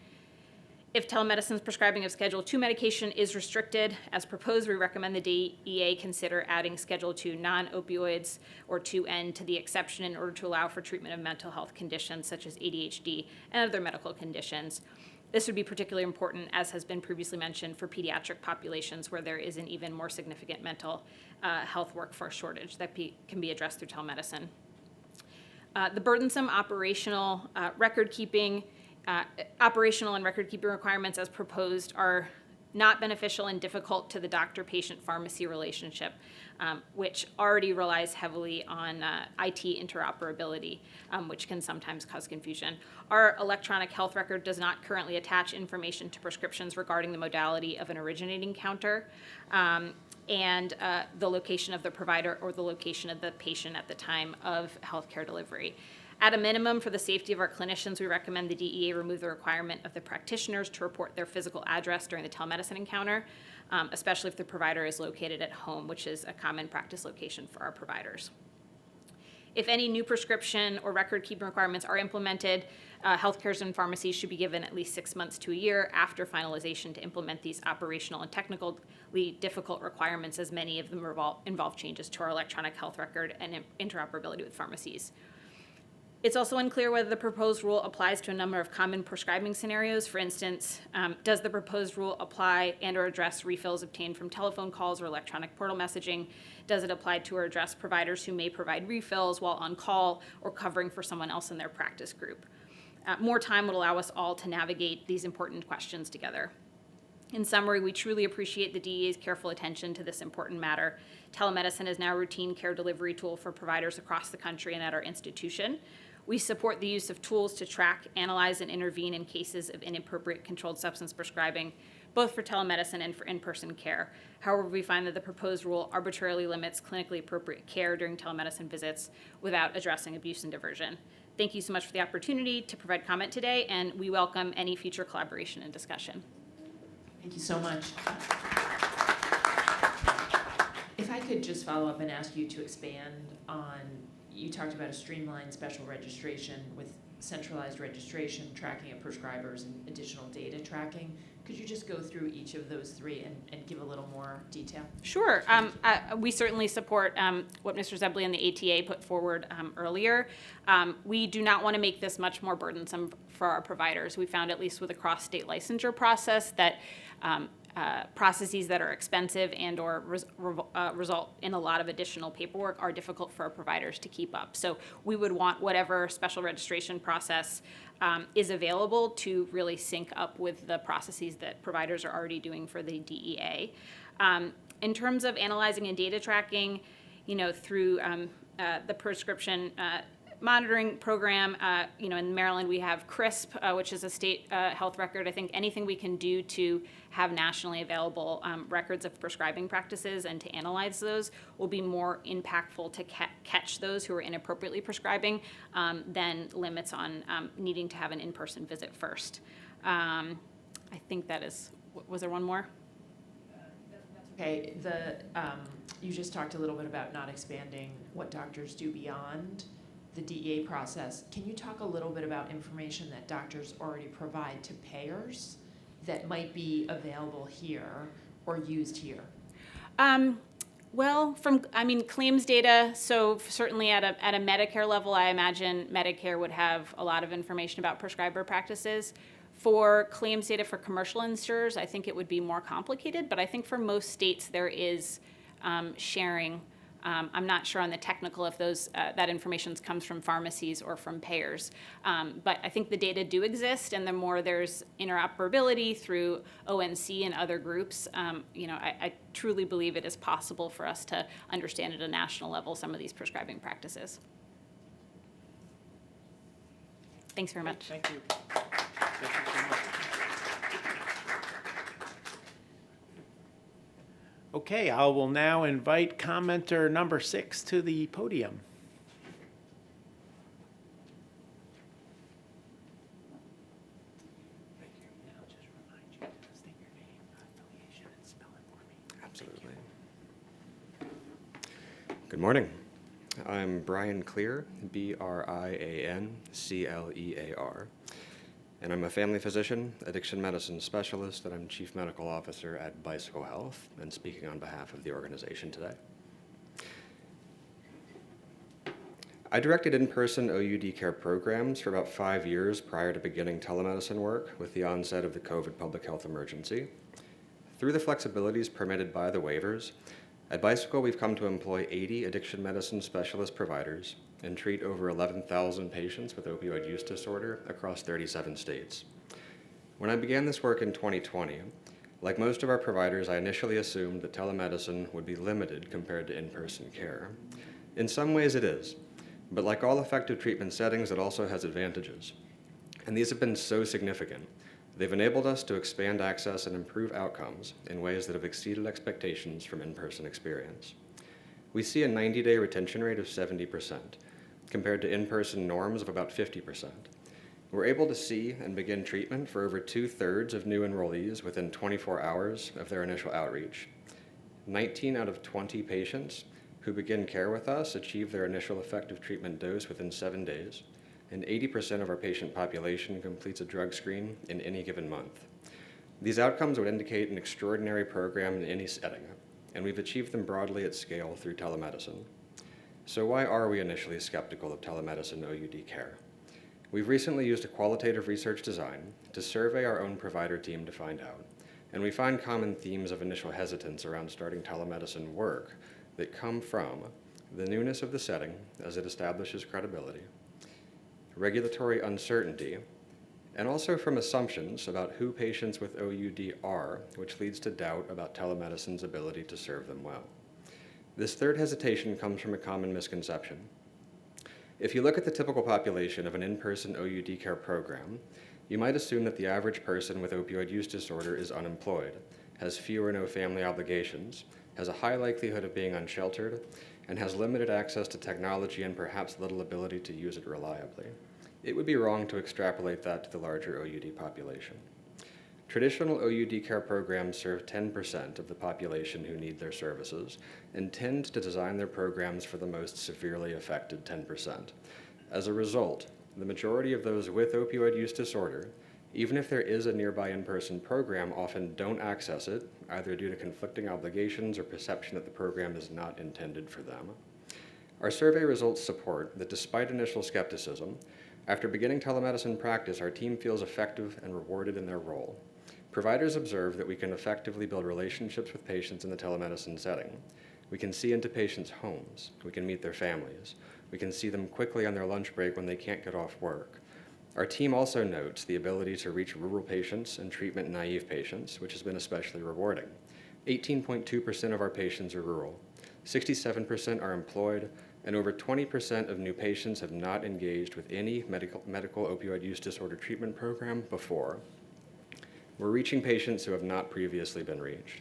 [SPEAKER 11] If telemedicine's prescribing of Schedule II medication is restricted, as proposed, we recommend the DEA consider adding Schedule II non-opioids or 2N to the exception in order to allow for treatment of mental health conditions such as ADHD and other medical conditions. This would be particularly important, as has been previously mentioned, for pediatric populations where there is an even more significant mental health workforce shortage that can be addressed through telemedicine. The burdensome operational and record-keeping requirements as proposed are not beneficial and difficult to the doctor-patient-pharmacy relationship, which already relies heavily on IT interoperability, which can sometimes cause confusion. Our electronic health record does not currently attach information to prescriptions regarding the modality of an originating counter and the location of the provider or the location of the patient at the time of healthcare delivery. At a minimum, for the safety of our clinicians, we recommend the DEA remove the requirement of the practitioners to report their physical address during the telemedicine encounter, especially if the provider is located at home, which is a common practice location for our providers. If any new prescription or record-keeping requirements are implemented, healthcares and pharmacies should be given at least 6 months to a year after finalization to implement these operational and technically difficult requirements, as many of them involve changes to our electronic health record and interoperability with pharmacies. It's also unclear whether the proposed rule applies to a number of common prescribing scenarios. For instance, does the proposed rule apply and or address refills obtained from telephone calls or electronic portal messaging? Does it apply to or address providers who may provide refills while on call or covering for someone else in their practice group? More time would allow us all to navigate these important questions together. In summary, we truly appreciate the DEA's careful attention to this important matter. Telemedicine is now a routine care delivery tool for providers across the country and at our institution. We support the use of tools to track, analyze, and intervene in cases of inappropriate controlled substance prescribing, both for telemedicine and for in-person care. However, we find that the proposed rule arbitrarily limits clinically appropriate care during telemedicine visits without addressing abuse and diversion. Thank you so much for the opportunity to provide comment today, and we welcome any future collaboration and discussion.
[SPEAKER 3] Thank you so much. If I could just follow up and ask you to expand on, you talked about a streamlined special registration with centralized registration, tracking of prescribers, and additional data tracking. Could you just go through each of those three and give a little more detail?
[SPEAKER 11] Sure. We certainly support what Mr. Zebley and the ATA put forward earlier. We do not want to make this much more burdensome for our providers. We found, at least with a cross-state licensure process, that processes that are expensive and or result in a lot of additional paperwork are difficult for our providers to keep up. So we would want whatever special registration process is available to really sync up with the processes that providers are already doing for the DEA. In terms of analyzing and data tracking, through the prescription monitoring program, in Maryland we have CRISP, which is a state health record. I think anything we can do to have nationally available records of prescribing practices and to analyze those will be more impactful to catch those who are inappropriately prescribing than limits on needing to have an in-person visit first. I think that is, was there one more?
[SPEAKER 3] Okay, you just talked a little bit about not expanding what doctors do beyond the DEA process. Can you talk a little bit about information that doctors already provide to payers that might be available here or used here?
[SPEAKER 11] Well, claims data, so certainly at a Medicare level, I imagine Medicare would have a lot of information about prescriber practices. For claims data for commercial insurers, I think it would be more complicated, but I think for most states there is sharing. I'm not sure on the technical if that information comes from pharmacies or from payers, but I think the data do exist, and the more there's interoperability through ONC and other groups, I truly believe it is possible for us to understand at a national level some of these prescribing practices. Thanks very much.
[SPEAKER 2] Thank you. Thank you so much. Okay, I will now invite commenter number 6 to the podium.
[SPEAKER 12] Good morning. I'm Brian Clear, Brianclear, and I'm a family physician, addiction medicine specialist, and I'm Chief Medical Officer at Bicycle Health, and speaking on behalf of the organization today. I directed in-person OUD care programs for about 5 years prior to beginning telemedicine work with the onset of the COVID public health emergency. Through the flexibilities permitted by the waivers, at Bicycle we've come to employ 80 addiction medicine specialist providers and treat over 11,000 patients with opioid use disorder across 37 states. When I began this work in 2020, like most of our providers, I initially assumed that telemedicine would be limited compared to in-person care. In some ways it is. But like all effective treatment settings, it also has advantages. And these have been so significant. They've enabled us to expand access and improve outcomes in ways that have exceeded expectations from in-person experience. We see a 90-day retention rate of 70%, compared to in-person norms of about 50%. We're able to see and begin treatment for over 2/3 of new enrollees within 24 hours of their initial outreach. 19 out of 20 patients who begin care with us achieve their initial effective treatment dose within 7 days, and 80% of our patient population completes a drug screen in any given month. These outcomes would indicate an extraordinary program in any setting, and we've achieved them broadly at scale through telemedicine. So why are we initially skeptical of telemedicine OUD care? We've recently used a qualitative research design to survey our own provider team to find out, and we find common themes of initial hesitance around starting telemedicine work that come from the newness of the setting as it establishes credibility, regulatory uncertainty, and also from assumptions about who patients with OUD are, which leads to doubt about telemedicine's ability to serve them well. This third hesitation comes from a common misconception. If you look at the typical population of an in-person OUD care program, you might assume that the average person with opioid use disorder is unemployed, has few or no family obligations, has a high likelihood of being unsheltered, and has limited access to technology and perhaps little ability to use it reliably. It would be wrong to extrapolate that to the larger OUD population. Traditional OUD care programs serve 10% of the population who need their services and tend to design their programs for the most severely affected 10%. As a result, the majority of those with opioid use disorder, even if there is a nearby in-person program, often don't access it, either due to conflicting obligations or perception that the program is not intended for them. Our survey results support that despite initial skepticism, after beginning telemedicine practice, our team feels effective and rewarded in their role. Providers observe that we can effectively build relationships with patients in the telemedicine setting. We can see into patients' homes. We can meet their families. We can see them quickly on their lunch break when they can't get off work. Our team also notes the ability to reach rural patients and treatment-naive patients, which has been especially rewarding. 18.2% of our patients are rural, 67% are employed, and over 20% of new patients have not engaged with any medical opioid use disorder treatment program before. We're reaching patients who have not previously been reached.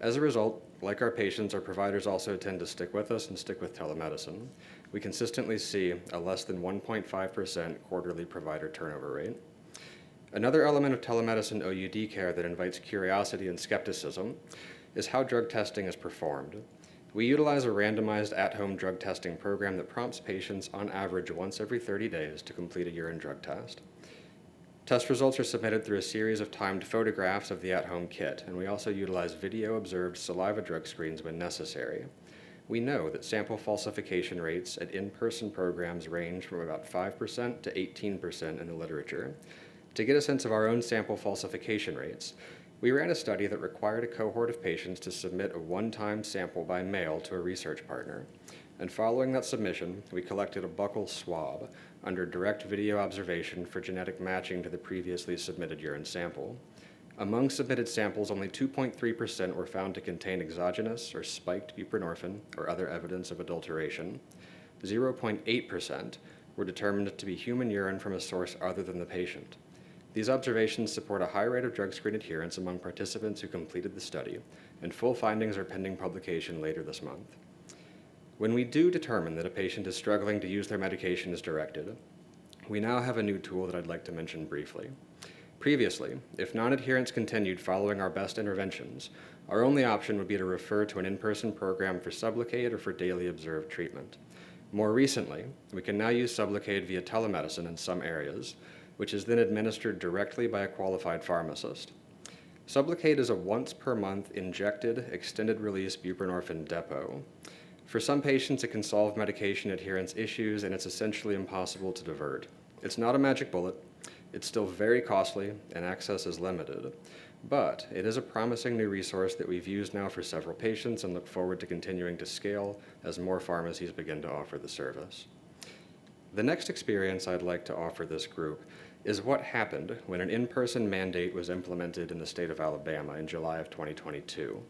[SPEAKER 12] As a result, like our patients, our providers also tend to stick with us and stick with telemedicine. We consistently see a less than 1.5% quarterly provider turnover rate. Another element of telemedicine OUD care that invites curiosity and skepticism is how drug testing is performed. We utilize a randomized at-home drug testing program that prompts patients on average once every 30 days to complete a urine drug test. Test results are submitted through a series of timed photographs of the at-home kit, and we also utilize video-observed saliva drug screens when necessary. We know that sample falsification rates at in-person programs range from about 5% to 18% in the literature. To get a sense of our own sample falsification rates, we ran a study that required a cohort of patients to submit a one-time sample by mail to a research partner. And following that submission, we collected a buccal swab under direct video observation for genetic matching to the previously submitted urine sample. Among submitted samples, only 2.3% were found to contain exogenous or spiked buprenorphine or other evidence of adulteration. 0.8% were determined to be human urine from a source other than the patient. These observations support a high rate of drug screen adherence among participants who completed the study, and full findings are pending publication later this month. When we do determine that a patient is struggling to use their medication as directed, we now have a new tool that I'd like to mention briefly. Previously, if non-adherence continued following our best interventions, our only option would be to refer to an in-person program for Sublocade or for daily observed treatment. More recently, we can now use Sublocade via telemedicine in some areas, which is then administered directly by a qualified pharmacist. Sublocade is a once-per-month injected, extended-release buprenorphine depot. For some patients, it can solve medication adherence issues, and it's essentially impossible to divert. It's not a magic bullet. It's still very costly, and access is limited. But it is a promising new resource that we've used now for several patients and look forward to continuing to scale as more pharmacies begin to offer the service. The next experience I'd like to offer this group is what happened when an in-person mandate was implemented in the state of Alabama in July of 2022.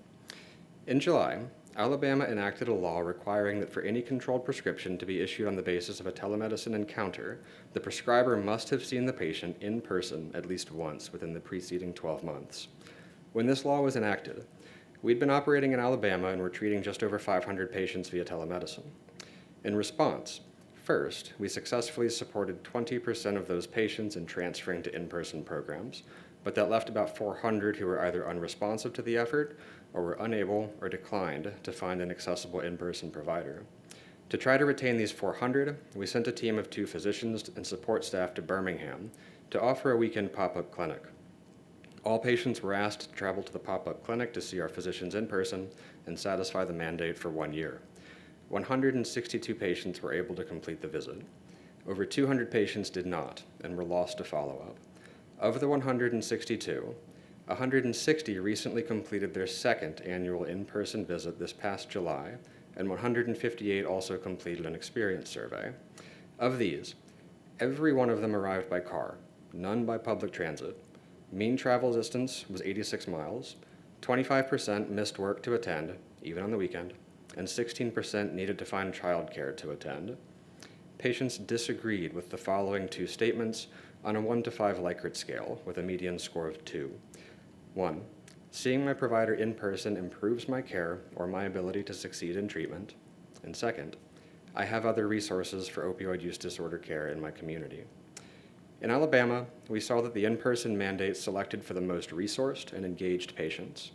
[SPEAKER 12] In July, Alabama enacted a law requiring that for any controlled prescription to be issued on the basis of a telemedicine encounter, the prescriber must have seen the patient in person at least once within the preceding 12 months. When this law was enacted, we'd been operating in Alabama and were treating just over 500 patients via telemedicine. In response, first, we successfully supported 20% of those patients in transferring to in-person programs, but that left about 400 who were either unresponsive to the effort or were unable or declined to find an accessible in-person provider. To try to retain these 400, we sent a team of 2 physicians and support staff to Birmingham to offer a weekend pop-up clinic. All patients were asked to travel to the pop-up clinic to see our physicians in person and satisfy the mandate for 1 year. 162 patients were able to complete the visit. Over 200 patients did not and were lost to follow-up. Of the 162, 160 recently completed their second annual in-person visit this past July, and 158 also completed an experience survey. Of these, every one of them arrived by car, none by public transit. Mean travel distance was 86 miles, 25% missed work to attend, even on the weekend, and 16% needed to find childcare to attend. Patients disagreed with the following 2 statements on a 1 to 5 Likert scale with a median score of 2. 1, seeing my provider in person improves my care or my ability to succeed in treatment. And second, I have other resources for opioid use disorder care in my community. In Alabama, we saw that the in-person mandate selected for the most resourced and engaged patients.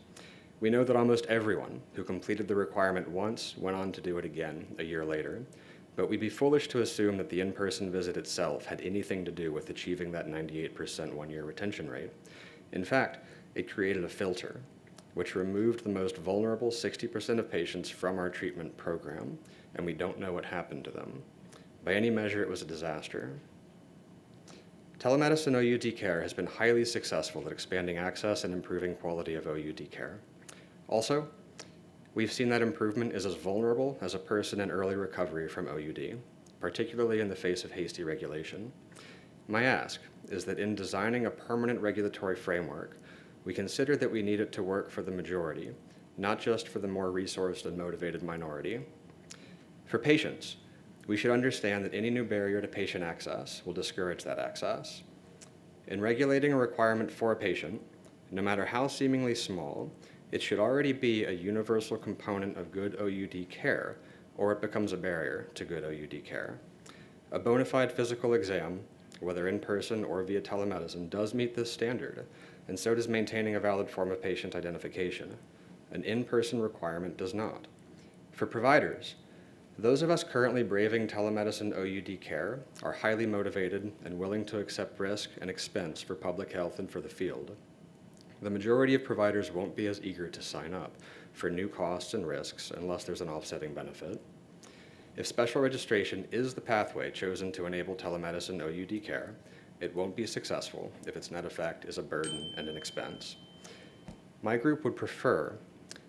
[SPEAKER 12] We know that almost everyone who completed the requirement once went on to do it again a year later, but we'd be foolish to assume that the in-person visit itself had anything to do with achieving that 98% 1-year retention rate. In fact, it created a filter, which removed the most vulnerable 60% of patients from our treatment program, and we don't know what happened to them. By any measure, it was a disaster. Telemedicine OUD care has been highly successful at expanding access and improving quality of OUD care. Also, we've seen that improvement is as vulnerable as a person in early recovery from OUD, particularly in the face of hasty regulation. My ask is that in designing a permanent regulatory framework, we consider that we need it to work for the majority, not just for the more resourced and motivated minority. For patients, we should understand that any new barrier to patient access will discourage that access. In regulating a requirement for a patient, no matter how seemingly small, it should already be a universal component of good OUD care, or it becomes a barrier to good OUD care. A bona fide physical exam, whether in person or via telemedicine, does meet this standard, and so does maintaining a valid form of patient identification. An in-person requirement does not. For providers, those of us currently braving telemedicine OUD care are highly motivated and willing to accept risk and expense for public health and for the field. The majority of providers won't be as eager to sign up for new costs and risks unless there's an offsetting benefit. If special registration is the pathway chosen to enable telemedicine OUD care, it won't be successful if its net effect is a burden and an expense. My group would prefer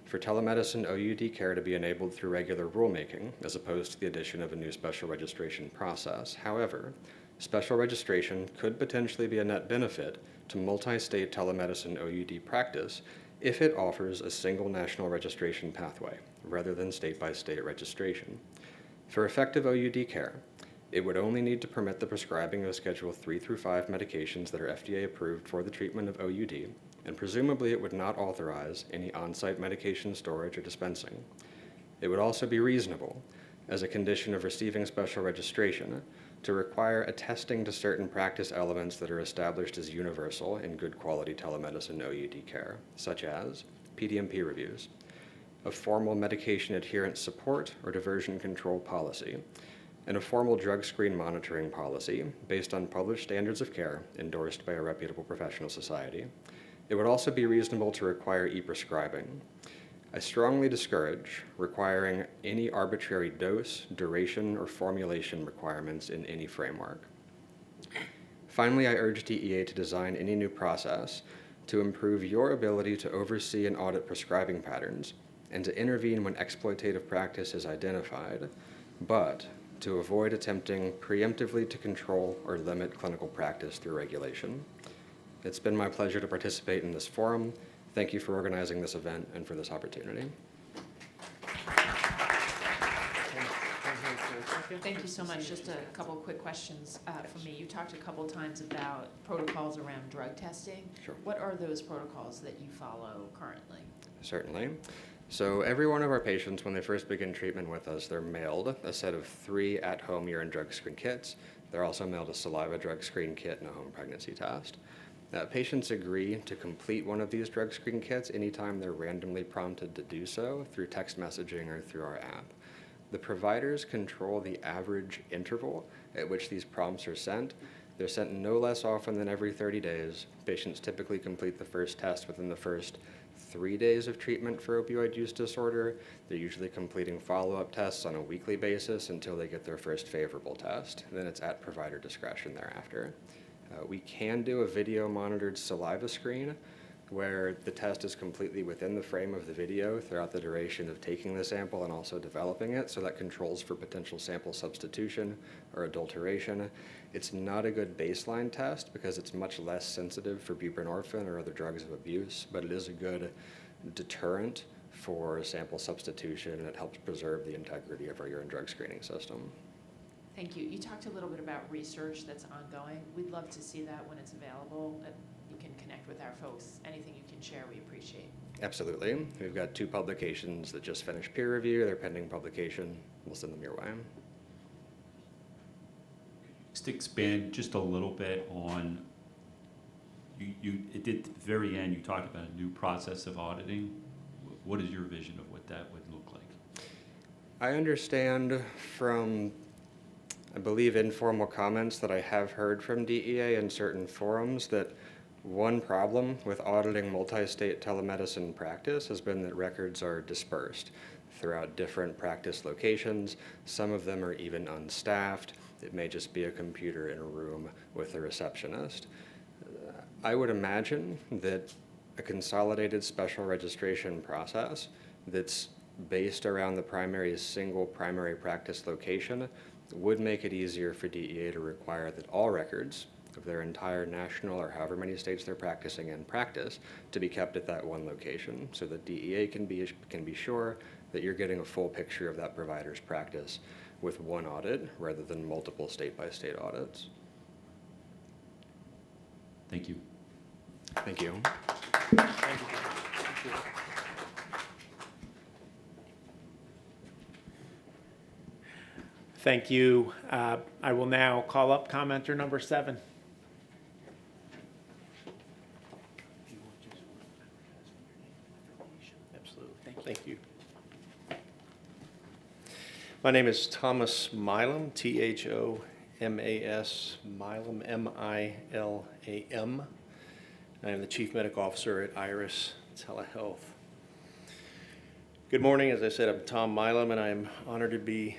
[SPEAKER 12] for telemedicine OUD care to be enabled through regular rulemaking as opposed to the addition of a new special registration process. However, special registration could potentially be a net benefit to multi-state telemedicine OUD practice if it offers a single national registration pathway rather than state-by-state registration. For effective OUD care, it would only need to permit the prescribing of Schedule 3 through 5 medications that are FDA approved for the treatment of OUD, and presumably it would not authorize any on-site medication storage or dispensing. It would also be reasonable, as a condition of receiving special registration, to require attesting to certain practice elements that are established as universal in good quality telemedicine OUD care, such as PDMP reviews, a formal medication adherence support or diversion control policy, and a formal drug screen monitoring policy based on published standards of care endorsed by a reputable professional society. It would also be reasonable to require e-prescribing. I strongly discourage requiring any arbitrary dose, duration, or formulation requirements in any framework. Finally, I urge DEA to design any new process to improve your ability to oversee and audit prescribing patterns and to intervene when exploitative practice is identified, but to avoid attempting preemptively to control or limit clinical practice through regulation. It's been my pleasure to participate in this forum. Thank you for organizing this event and for this opportunity.
[SPEAKER 3] Thank you so much. Just a couple quick questions for me. You talked a couple times about protocols around drug testing.
[SPEAKER 12] Sure.
[SPEAKER 3] What are those protocols that you follow currently?
[SPEAKER 12] Certainly. So every one of our patients, when they first begin treatment with us, they're mailed a set of 3 at-home urine drug screen kits. They're also mailed a saliva drug screen kit and a home pregnancy test. Patients agree to complete one of these drug screen kits anytime they're randomly prompted to do so through text messaging or through our app. The providers control the average interval at which these prompts are sent. They're sent no less often than every 30 days. Patients typically complete the first test within the first 3 days of treatment for opioid use disorder. They're usually completing follow-up tests on a weekly basis until they get their first favorable test. Then it's at provider discretion thereafter. We can do a video-monitored saliva screen where the test is completely within the frame of the video throughout the duration of taking the sample and also developing it, so that controls for potential sample substitution or adulteration. It's not a good baseline test because it's much less sensitive for buprenorphine or other drugs of abuse, but it is a good deterrent for sample substitution, and it helps preserve the integrity of our urine drug screening system.
[SPEAKER 3] Thank you. You talked a little bit about research that's ongoing. We'd love to see that when it's available. You can connect with our folks. Anything you can share, we appreciate.
[SPEAKER 12] Absolutely. We've got 2 publications that just finished peer review. They're pending publication. We'll send them your way.
[SPEAKER 7] Just expand just a little bit on, at the very end, you talked about a new process of auditing. What is your vision of what that would look like?
[SPEAKER 12] I understand from, I believe, informal comments that I have heard from DEA in certain forums that one problem with auditing multi-state telemedicine practice has been that records are dispersed throughout different practice locations. Some of them are even unstaffed. It may just be a computer in a room with a receptionist. I would imagine that a consolidated special registration process that's based around the single primary practice location would make it easier for DEA to require that all records of their entire national or however many states they're practicing in practice to be kept at that one location, so that DEA can be sure that you're getting a full picture of that provider's practice with one audit rather than multiple state-by-state audits.
[SPEAKER 7] Thank you.
[SPEAKER 12] Thank you.
[SPEAKER 2] Thank you. I will now call up commenter number 7.
[SPEAKER 8] Absolutely.
[SPEAKER 2] Thank you. My name is Thomas Milam, T-H-O-M-A-S, Milam, M-I-L-A-M. I am the Chief Medical Officer at Iris Telehealth. Good morning. As I said, I'm Tom Milam, and I am honored to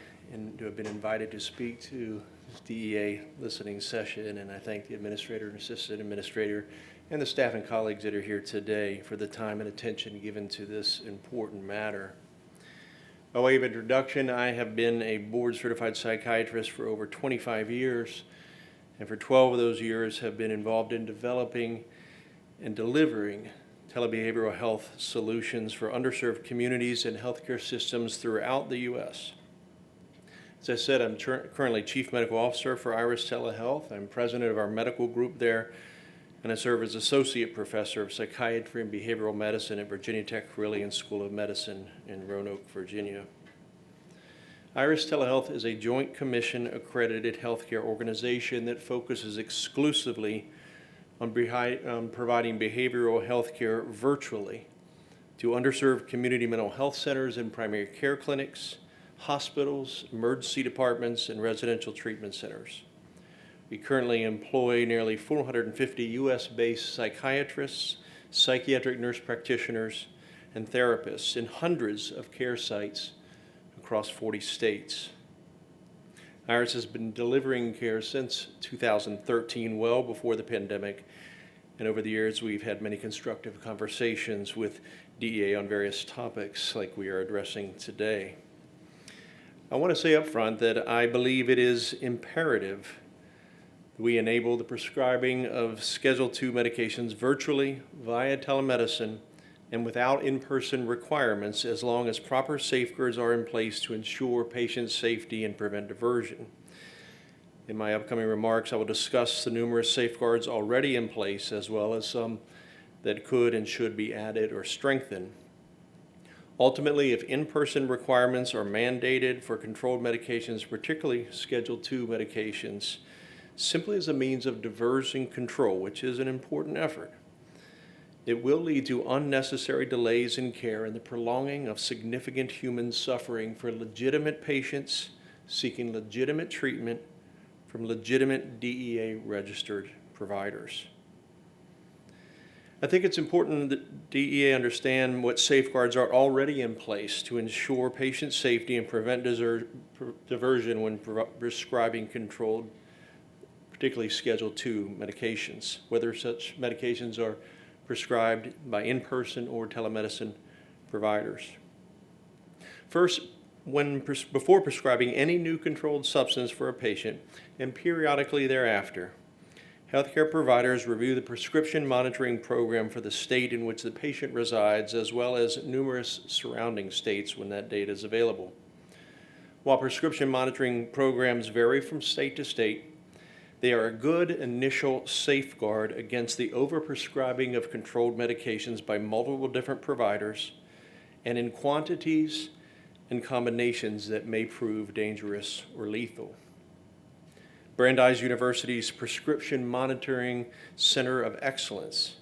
[SPEAKER 2] have been invited to speak to this DEA listening session, and I thank the administrator and assistant administrator and the staff and colleagues that are here today for the time and attention given to this important matter. By way of introduction, I have been a board-certified psychiatrist for over 25 years, and for 12 of those years have been involved in developing and delivering telebehavioral health solutions for underserved communities and healthcare systems throughout the U.S. As I said, I'm currently Chief Medical Officer for Iris Telehealth. I'm president of our medical group there, and I serve as Associate Professor of Psychiatry and Behavioral Medicine at Virginia Tech Carilion School of Medicine in Roanoke, Virginia.
[SPEAKER 8] Iris Telehealth is a Joint Commission accredited healthcare organization that focuses exclusively on providing behavioral health care virtually to underserved community mental health centers and primary care clinics, hospitals, emergency departments, and residential treatment centers. We currently employ nearly 450 U.S.-based psychiatrists, psychiatric nurse practitioners, and therapists in hundreds of care sites across 40 states. Iris has been delivering care since 2013, well before the pandemic, and over the years we've had many constructive conversations with DEA on various topics like we are addressing today. I want to say up front that I believe it is imperative we enable the prescribing of Schedule II medications virtually via telemedicine and without in-person requirements, as long as proper safeguards are in place to ensure patient safety and prevent diversion. In my upcoming remarks, I will discuss the numerous safeguards already in place, as well as some that could and should be added or strengthened. Ultimately, if in-person requirements are mandated for controlled medications, particularly Schedule II medications, simply as a means of diversion control, which is an important effort, it will lead to unnecessary delays in care and the prolonging of significant human suffering for legitimate patients seeking legitimate treatment from legitimate DEA-registered providers. I think it's important that DEA understand what safeguards are already in place to ensure patient safety and prevent diversion when prescribing controlled, particularly Schedule II medications, whether such medications are prescribed by in-person or telemedicine providers. First, before prescribing any new controlled substance for a patient, and periodically thereafter, healthcare providers review the prescription monitoring program for the state in which the patient resides, as well as numerous surrounding states when that data is available. While prescription monitoring programs vary from state to state, they are a good initial safeguard against the overprescribing of controlled medications by multiple different providers and in quantities and combinations that may prove dangerous or lethal. Brandeis University's Prescription Monitoring Center of Excellence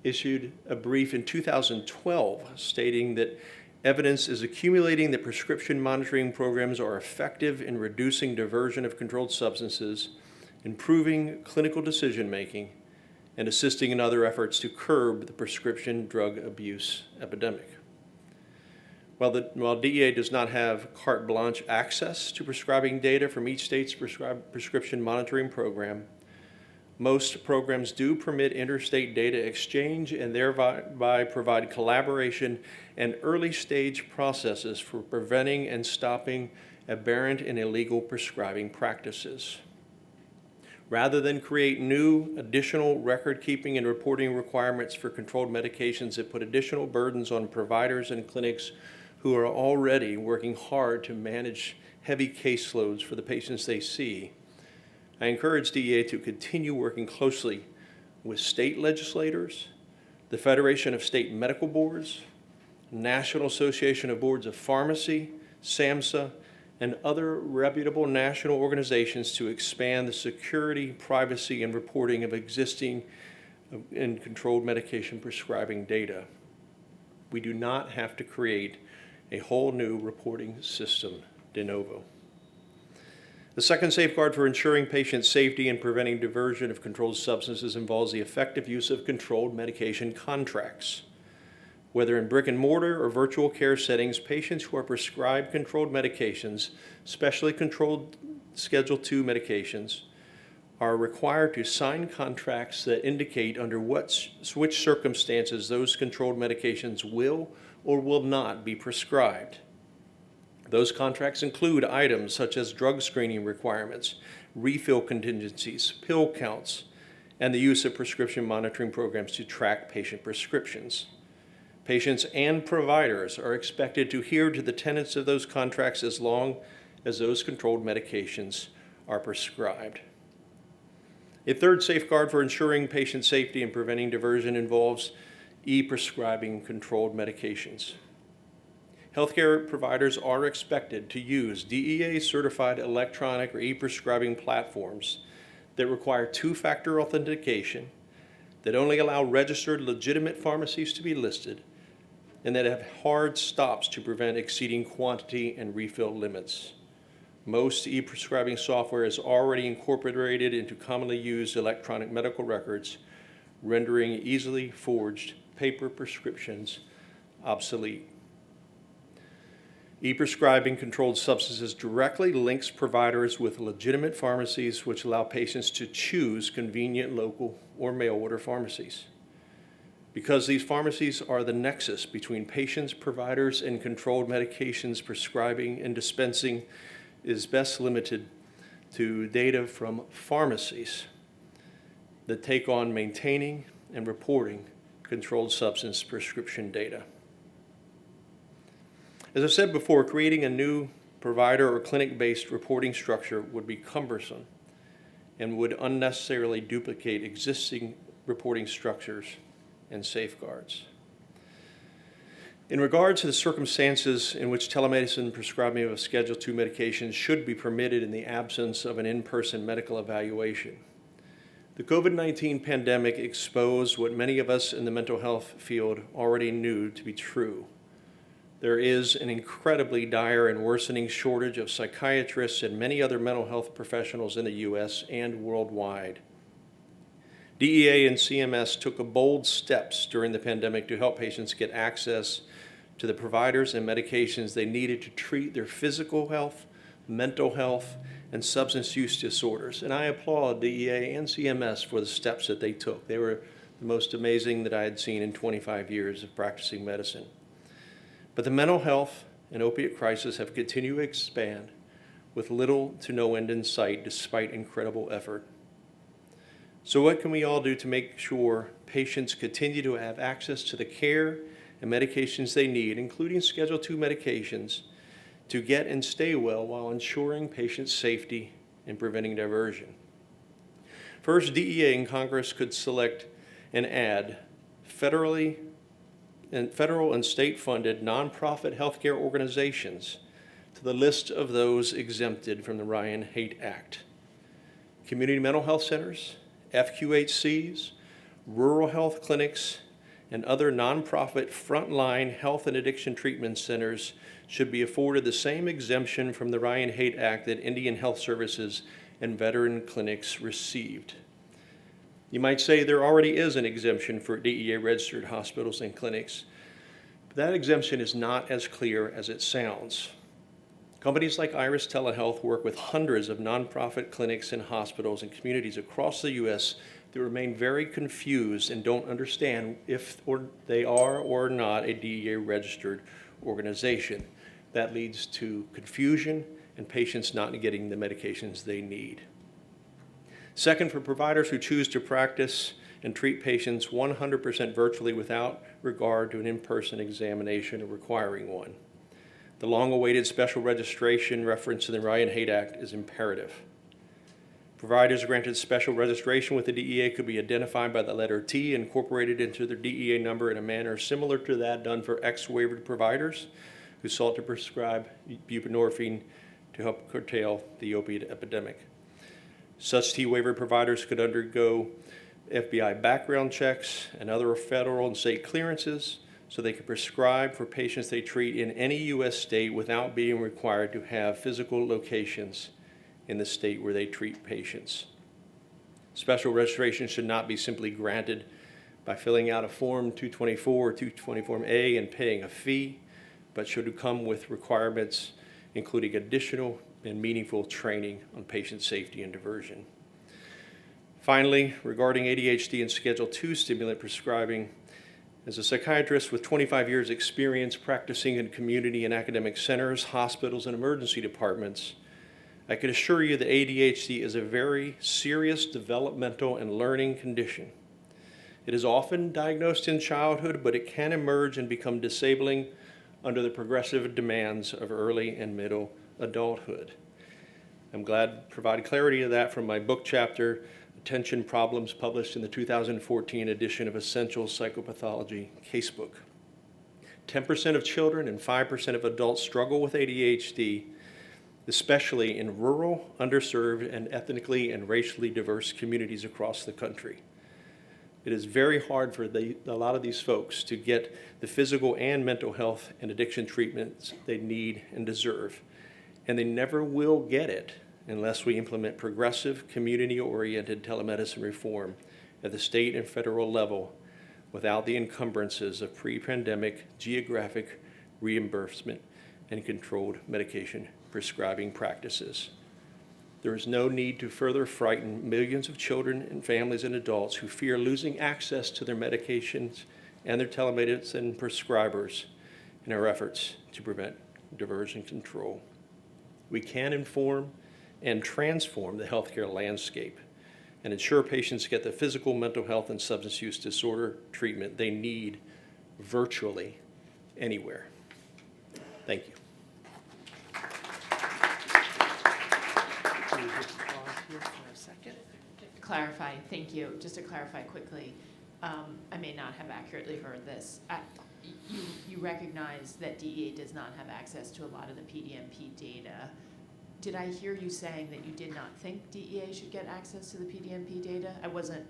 [SPEAKER 8] issued a brief in 2012 stating that evidence is accumulating that prescription monitoring programs are effective in reducing diversion of controlled substances, improving clinical decision-making, and assisting in other efforts to curb the prescription drug abuse epidemic. While DEA does not have carte blanche access to prescribing data from each state's prescription monitoring program, most programs do permit interstate data exchange and thereby provide collaboration and early-stage processes for preventing and stopping aberrant and illegal prescribing practices. Rather than create new additional record-keeping and reporting requirements for controlled medications that put additional burdens on providers and clinics who are already working hard to manage heavy caseloads for the patients they see, I encourage DEA to continue working closely with state legislators, the Federation of State Medical Boards, National Association of Boards of Pharmacy, SAMHSA, and other reputable national organizations to expand the security, privacy, and reporting of existing and controlled medication prescribing data. We do not have to create a whole new reporting system de novo. The second safeguard for ensuring patient safety and preventing diversion of controlled substances involves the effective use of controlled medication contracts. Whether in brick and mortar or virtual care settings, patients who are prescribed controlled medications, especially controlled Schedule II medications, are required to sign contracts that indicate under which circumstances those controlled medications will or will not be prescribed. Those contracts include items such as drug screening requirements, refill contingencies, pill counts, and the use of prescription monitoring programs to track patient prescriptions. Patients and providers are expected to adhere to the tenets of those contracts as long as those controlled medications are prescribed. A third safeguard for ensuring patient safety and preventing diversion involves e-prescribing controlled medications. Healthcare providers are expected to use DEA-certified electronic or e-prescribing platforms that require two-factor authentication, that only allow registered legitimate pharmacies to be listed, and that have hard stops to prevent exceeding quantity and refill limits. Most e-prescribing software is already incorporated into commonly used electronic medical records, rendering easily forged paper prescriptions obsolete. E-prescribing controlled substances directly links providers with legitimate pharmacies, which allow patients to choose convenient local or mail-order pharmacies. Because these pharmacies are the nexus between patients, providers, and controlled medications, prescribing and dispensing is best limited to data from pharmacies that take on maintaining and reporting controlled substance prescription data. As I said before, creating a new provider or clinic-based reporting structure would be cumbersome and would unnecessarily duplicate existing reporting structures and safeguards. In regard to the circumstances in which telemedicine prescribing of Schedule II medications should be permitted in the absence of an in-person medical evaluation, the COVID-19 pandemic exposed what many of us in the mental health field already knew to be true. There is an incredibly dire and worsening shortage of psychiatrists and many other mental health professionals in the U.S. and worldwide. DEA and CMS took bold steps during the pandemic to help patients get access to the providers and medications they needed to treat their physical health, mental health, and substance use disorders. And I applaud DEA and CMS for the steps that they took. They were the most amazing that I had seen in 25 years of practicing medicine. But the mental health and opiate crisis have continued to expand with little to no end in sight despite incredible effort. So what can we all do to make sure patients continue to have access to the care and medications they need, including Schedule II medications, to get and stay well while ensuring patient safety and preventing diversion? First, DEA and Congress could select and add federal and state-funded nonprofit healthcare organizations to the list of those exempted from the Ryan Haight Act. Community mental health centers, FQHCs, rural health clinics, and other nonprofit frontline health and addiction treatment centers should be afforded the same exemption from the Ryan Haight Act that Indian Health Services and veteran clinics received. You might say there already is an exemption for DEA-registered hospitals and clinics, but that exemption is not as clear as it sounds. Companies like Iris Telehealth work with hundreds of nonprofit clinics and hospitals and communities across the U.S. that remain very confused and don't understand if they are or not a DEA-registered organization. That leads to confusion and patients not getting the medications they need. Second, for providers who choose to practice and treat patients 100% virtually without regard to an in-person examination or requiring one, the long-awaited special registration referenced in the Ryan Haight Act is imperative. Providers granted special registration with the DEA could be identified by the letter T incorporated into their DEA number in a manner similar to that done for X-waivered providers who sought to prescribe buprenorphine to help curtail the opiate epidemic. Such T-waiver providers could undergo FBI background checks and other federal and state clearances so they could prescribe for patients they treat in any U.S. state without being required to have physical locations in the state where they treat patients. Special registration should not be simply granted by filling out a Form 224 or 224A and paying a fee, but should come with requirements including additional and meaningful training on patient safety and diversion. Finally, regarding ADHD and Schedule II stimulant prescribing, as a psychiatrist with 25 years experience practicing in community and academic centers, hospitals, and emergency departments, I can assure you that ADHD is a very serious developmental and learning condition. It is often diagnosed in childhood, but it can emerge and become disabling under the progressive demands of early and middle adulthood. I'm glad to provide clarity to that from my book chapter, Attention Problems, published in the 2014 edition of Essential Psychopathology Casebook. 10% of children and 5% of adults struggle with ADHD, especially in rural, underserved, and ethnically and racially diverse communities across the country. It is very hard for a lot of these folks to get the physical and mental health and addiction treatments they need and deserve, and they never will get it unless we implement progressive, community-oriented telemedicine reform at the state and federal level without the encumbrances of pre-pandemic geographic reimbursement and controlled medication prescribing practices. There is no need to further frighten millions of children and families and adults who fear losing access to their medications and their telemedicine prescribers in our efforts to prevent diversion control. We can inform and transform the healthcare landscape and ensure patients get the physical, mental health, and substance use disorder treatment they need virtually anywhere. Thank you.
[SPEAKER 3] Clarify, thank you. Just to clarify quickly, I may not have accurately heard this. You recognize that DEA does not have access to a lot of the PDMP data. Did I hear you saying that you did not think DEA should get access to the PDMP data? I wasn't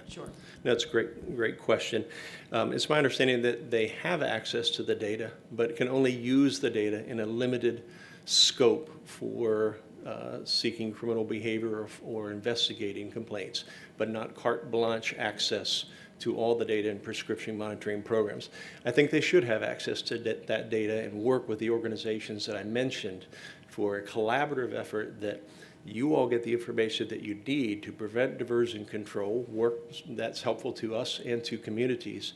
[SPEAKER 3] sure.
[SPEAKER 8] That's a great question. It's my understanding that they have access to the data, but can only use the data in a limited scope for seeking criminal behavior or investigating complaints, but not carte blanche access to all the data in prescription monitoring programs. I think they should have access to that data and work with the organizations that I mentioned for a collaborative effort that you all get the information that you need to prevent diversion control, work that's helpful to us and to communities,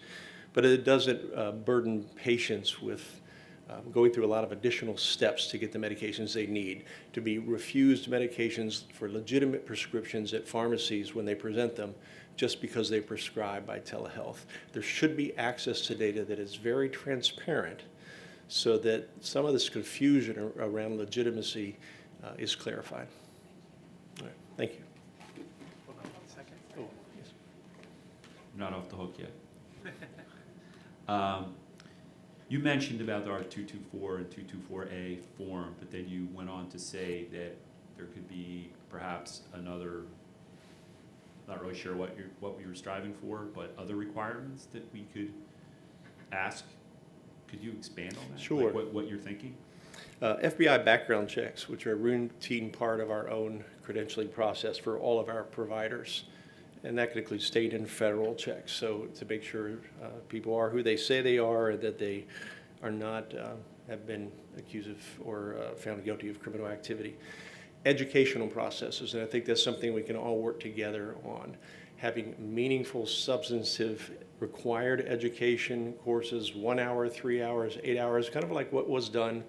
[SPEAKER 8] but it doesn't burden patients with going through a lot of additional steps to get the medications they need, to be refused medications for legitimate prescriptions at pharmacies when they present them just because they prescribe by telehealth. There should be access to data that is very transparent so that some of this confusion around legitimacy is clarified. All right, thank you.
[SPEAKER 2] Hold on 1 second.
[SPEAKER 8] Oh, yes.
[SPEAKER 7] I'm not off the hook yet. You mentioned about the R224 and 224A form, but then you went on to say that there could be perhaps another, not really sure what we were striving for, but other requirements that we could ask. Could you expand on that?
[SPEAKER 8] Sure.
[SPEAKER 7] Like what you're thinking?
[SPEAKER 8] FBI background checks, which are a routine part of our own credentialing process for all of our providers. And that could include state and federal checks. So to make sure people are who they say they are and that they are not, have been accused of or found guilty of criminal activity. Educational processes, and I think that's something we can all work together on. Having meaningful, substantive, required education courses, 1 hour, 3 hours, 8 hours, kind of like what was done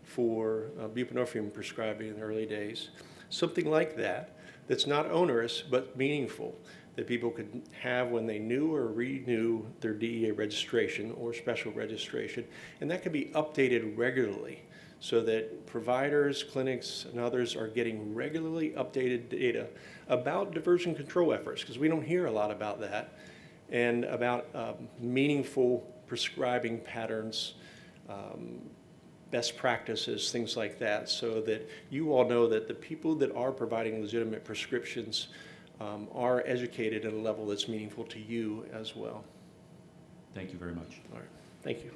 [SPEAKER 8] for buprenorphine prescribing in the early days. Something like that, that's not onerous, but meaningful, that people could have when they knew or renew their DEA registration or special registration. And that could be updated regularly so that providers, clinics, and others are getting regularly updated data about diversion control efforts, because we don't hear a lot about that, and about meaningful prescribing patterns, best practices, things like that, so that you all know that the people that are providing legitimate prescriptions are educated at a level that's meaningful to you as well.
[SPEAKER 7] Thank you very much.
[SPEAKER 8] All right, thank you.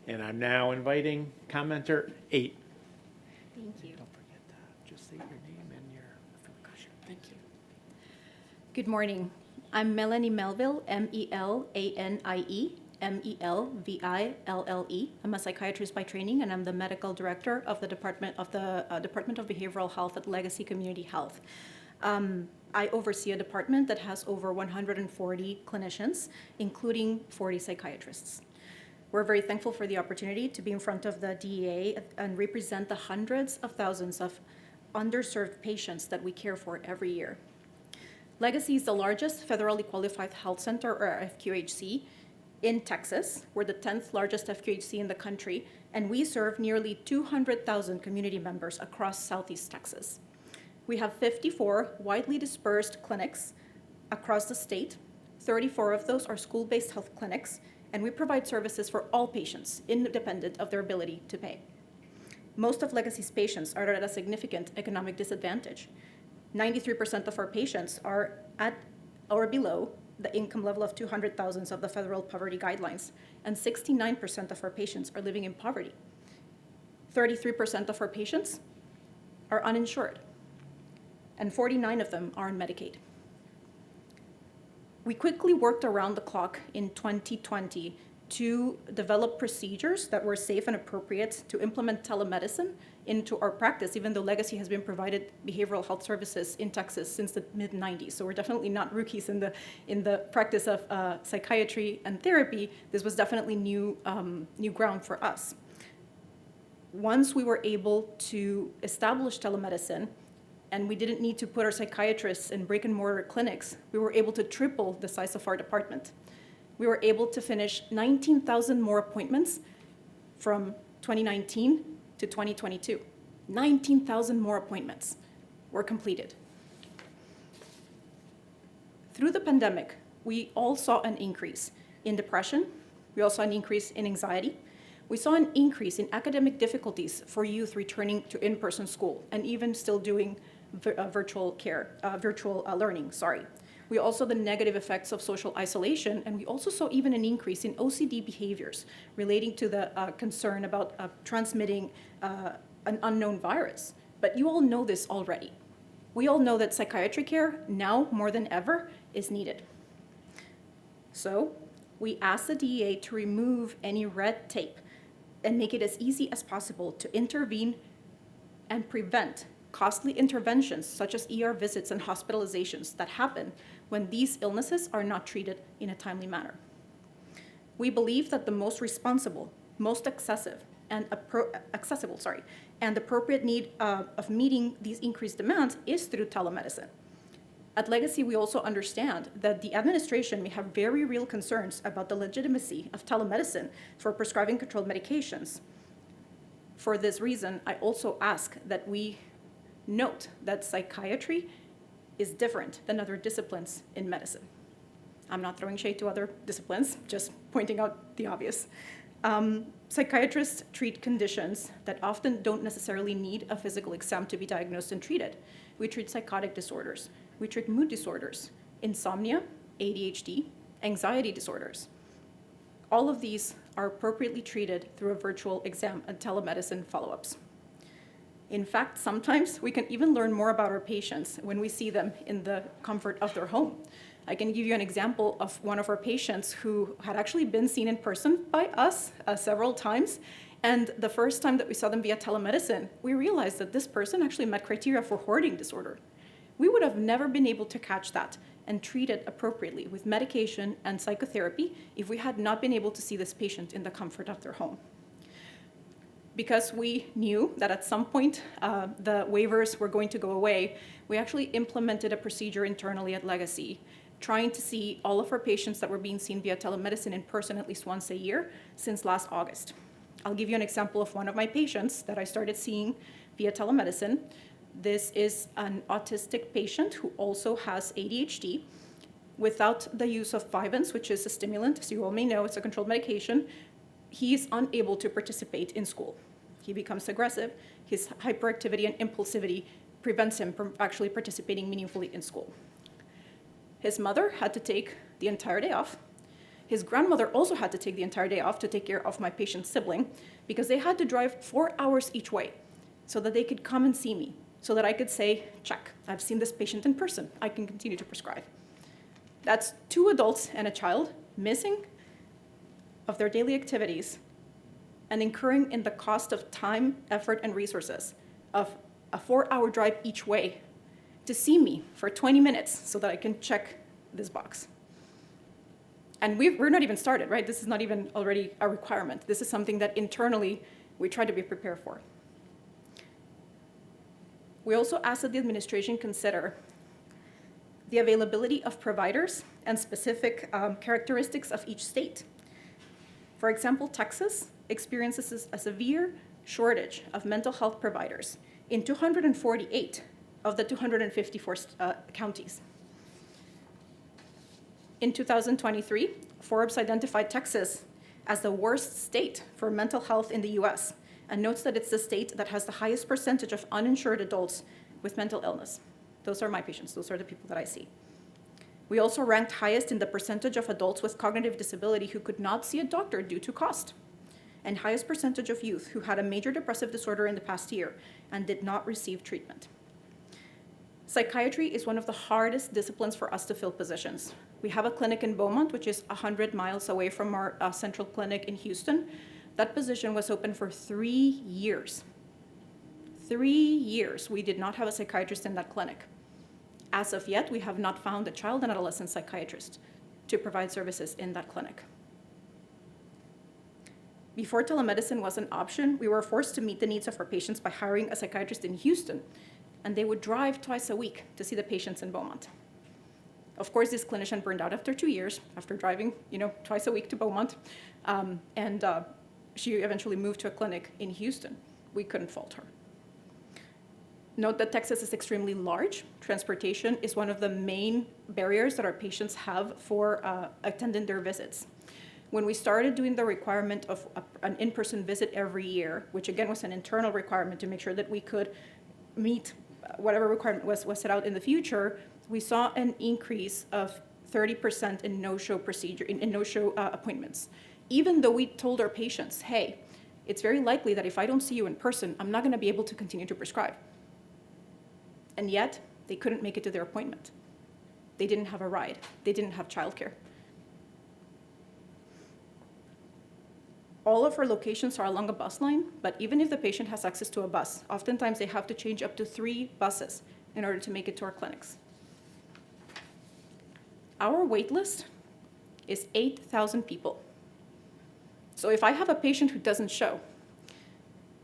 [SPEAKER 2] And I'm now inviting commenter 8.
[SPEAKER 11] Thank you.
[SPEAKER 2] Don't forget to just state your name and your affiliation. Thank you.
[SPEAKER 13] Good morning. I'm Melanie Melville, M-E-L-A-N-I-E, M-E-L-V-I-L-L-E. I'm a psychiatrist by training, and I'm the medical director of the Department of Behavioral Health at Legacy Community Health. I oversee a department that has over 140 clinicians, including 40 psychiatrists. We're very thankful for the opportunity to be in front of the DEA and represent the hundreds of thousands of underserved patients that we care for every year. Legacy is the largest federally qualified health center, or FQHC, in Texas. We're the 10th largest FQHC in the country, and we serve nearly 200,000 community members across Southeast Texas. We have 54 widely dispersed clinics across the state. 34 of those are school-based health clinics, and we provide services for all patients, independent of their ability to pay. Most of Legacy's patients are at a significant economic disadvantage. 93% of our patients are at or below the income level of 200,000 of the federal poverty guidelines, and 69% of our patients are living in poverty. 33% of our patients are uninsured, and 49 of them are on Medicaid. We quickly worked around the clock in 2020 to develop procedures that were safe and appropriate to implement telemedicine into our practice, even though Legacy has been provided behavioral health services in Texas since the mid-90s. So we're definitely not rookies in the practice of psychiatry and therapy. This was definitely new ground for us. Once we were able to establish telemedicine, and we didn't need to put our psychiatrists in brick and mortar clinics, we were able to triple the size of our department. We were able to finish 19,000 more appointments from 2019 to 2022. 19,000 more appointments were completed. Through the pandemic, we all saw an increase in depression. We also saw an increase in anxiety. We saw an increase in academic difficulties for youth returning to in-person school and even still doing virtual learning. We also saw the negative effects of social isolation, and we also saw even an increase in OCD behaviors relating to the concern about transmitting an unknown virus. But you all know this already. We all know that psychiatry care, now more than ever, is needed. So we asked the DEA to remove any red tape and make it as easy as possible to intervene and prevent costly interventions such as ER visits and hospitalizations that happen when these illnesses are not treated in a timely manner. We believe that the most responsible, most accessible, and appropriate need of meeting these increased demands is through telemedicine. At Legacy, we also understand that the administration may have very real concerns about the legitimacy of telemedicine for prescribing controlled medications. For this reason, I also ask that we note that psychiatry is different than other disciplines in medicine. I'm not throwing shade to other disciplines, just pointing out the obvious. Psychiatrists treat conditions that often don't necessarily need a physical exam to be diagnosed and treated. We treat psychotic disorders. We treat mood disorders, insomnia, ADHD, anxiety disorders. All of these are appropriately treated through a virtual exam and telemedicine follow-ups. In fact, sometimes we can even learn more about our patients when we see them in the comfort of their home. I can give you an example of one of our patients who had actually been seen in person by us several times. And the first time that we saw them via telemedicine, we realized that this person actually met criteria for hoarding disorder. We would have never been able to catch that and treat it appropriately with medication and psychotherapy if we had not been able to see this patient in the comfort of their home. Because we knew that at some point the waivers were going to go away, we actually implemented a procedure internally at Legacy, trying to see all of our patients that were being seen via telemedicine in person at least once a year since last August. I'll give you an example of one of my patients that I started seeing via telemedicine. This is an autistic patient who also has ADHD. Without the use of Vyvanse, which is a stimulant, as you all may know, it's a controlled medication, he is unable to participate in school. He becomes aggressive. His hyperactivity and impulsivity prevents him from actually participating meaningfully in school. His mother had to take the entire day off. His grandmother also had to take the entire day off to take care of my patient's sibling because they had to drive 4 hours each way so that they could come and see me, so that I could say, check, I've seen this patient in person. I can continue to prescribe. That's 2 adults and a child missing of their daily activities and incurring in the cost of time, effort, and resources of a 4-hour drive each way to see me for 20 minutes so that I can check this box. And we're not even started, right? This is not even already a requirement. This is something that internally we try to be prepared for. We also ask that the administration consider the availability of providers and specific characteristics of each state. For example, Texas experiences a severe shortage of mental health providers. In 248 of the 254 counties. In 2023, Forbes identified Texas as the worst state for mental health in the US, and notes that it's the state that has the highest percentage of uninsured adults with mental illness. Those are my patients, those are the people that I see. We also ranked highest in the percentage of adults with cognitive disability who could not see a doctor due to cost, and highest percentage of youth who had a major depressive disorder in the past year and did not receive treatment. Psychiatry is one of the hardest disciplines for us to fill positions. We have a clinic in Beaumont, which is 100 miles away from our central clinic in Houston. That position was open for 3 years. 3 years, we did not have a psychiatrist in that clinic. As of yet, we have not found a child and adolescent psychiatrist to provide services in that clinic. Before telemedicine was an option, we were forced to meet the needs of our patients by hiring a psychiatrist in Houston, and they would drive twice a week to see the patients in Beaumont. Of course, this clinician burned out after 2 years, after driving, twice a week to Beaumont, and she eventually moved to a clinic in Houston. We couldn't fault her. Note that Texas is extremely large. Transportation is one of the main barriers that our patients have for attending their visits. When we started doing the requirement of an in-person visit every year, which again was an internal requirement to make sure that we could meet whatever requirement was set out in the future, we saw an increase of 30% in no-show procedure, in no-show appointments. Even though we told our patients, hey, it's very likely that if I don't see you in person, I'm not gonna be able to continue to prescribe. And yet, they couldn't make it to their appointment. They didn't have a ride. They didn't have childcare. All of our locations are along a bus line, but even if the patient has access to a bus, oftentimes they have to change up to 3 buses in order to make it to our clinics. Our wait list is 8,000 people. So if I have a patient who doesn't show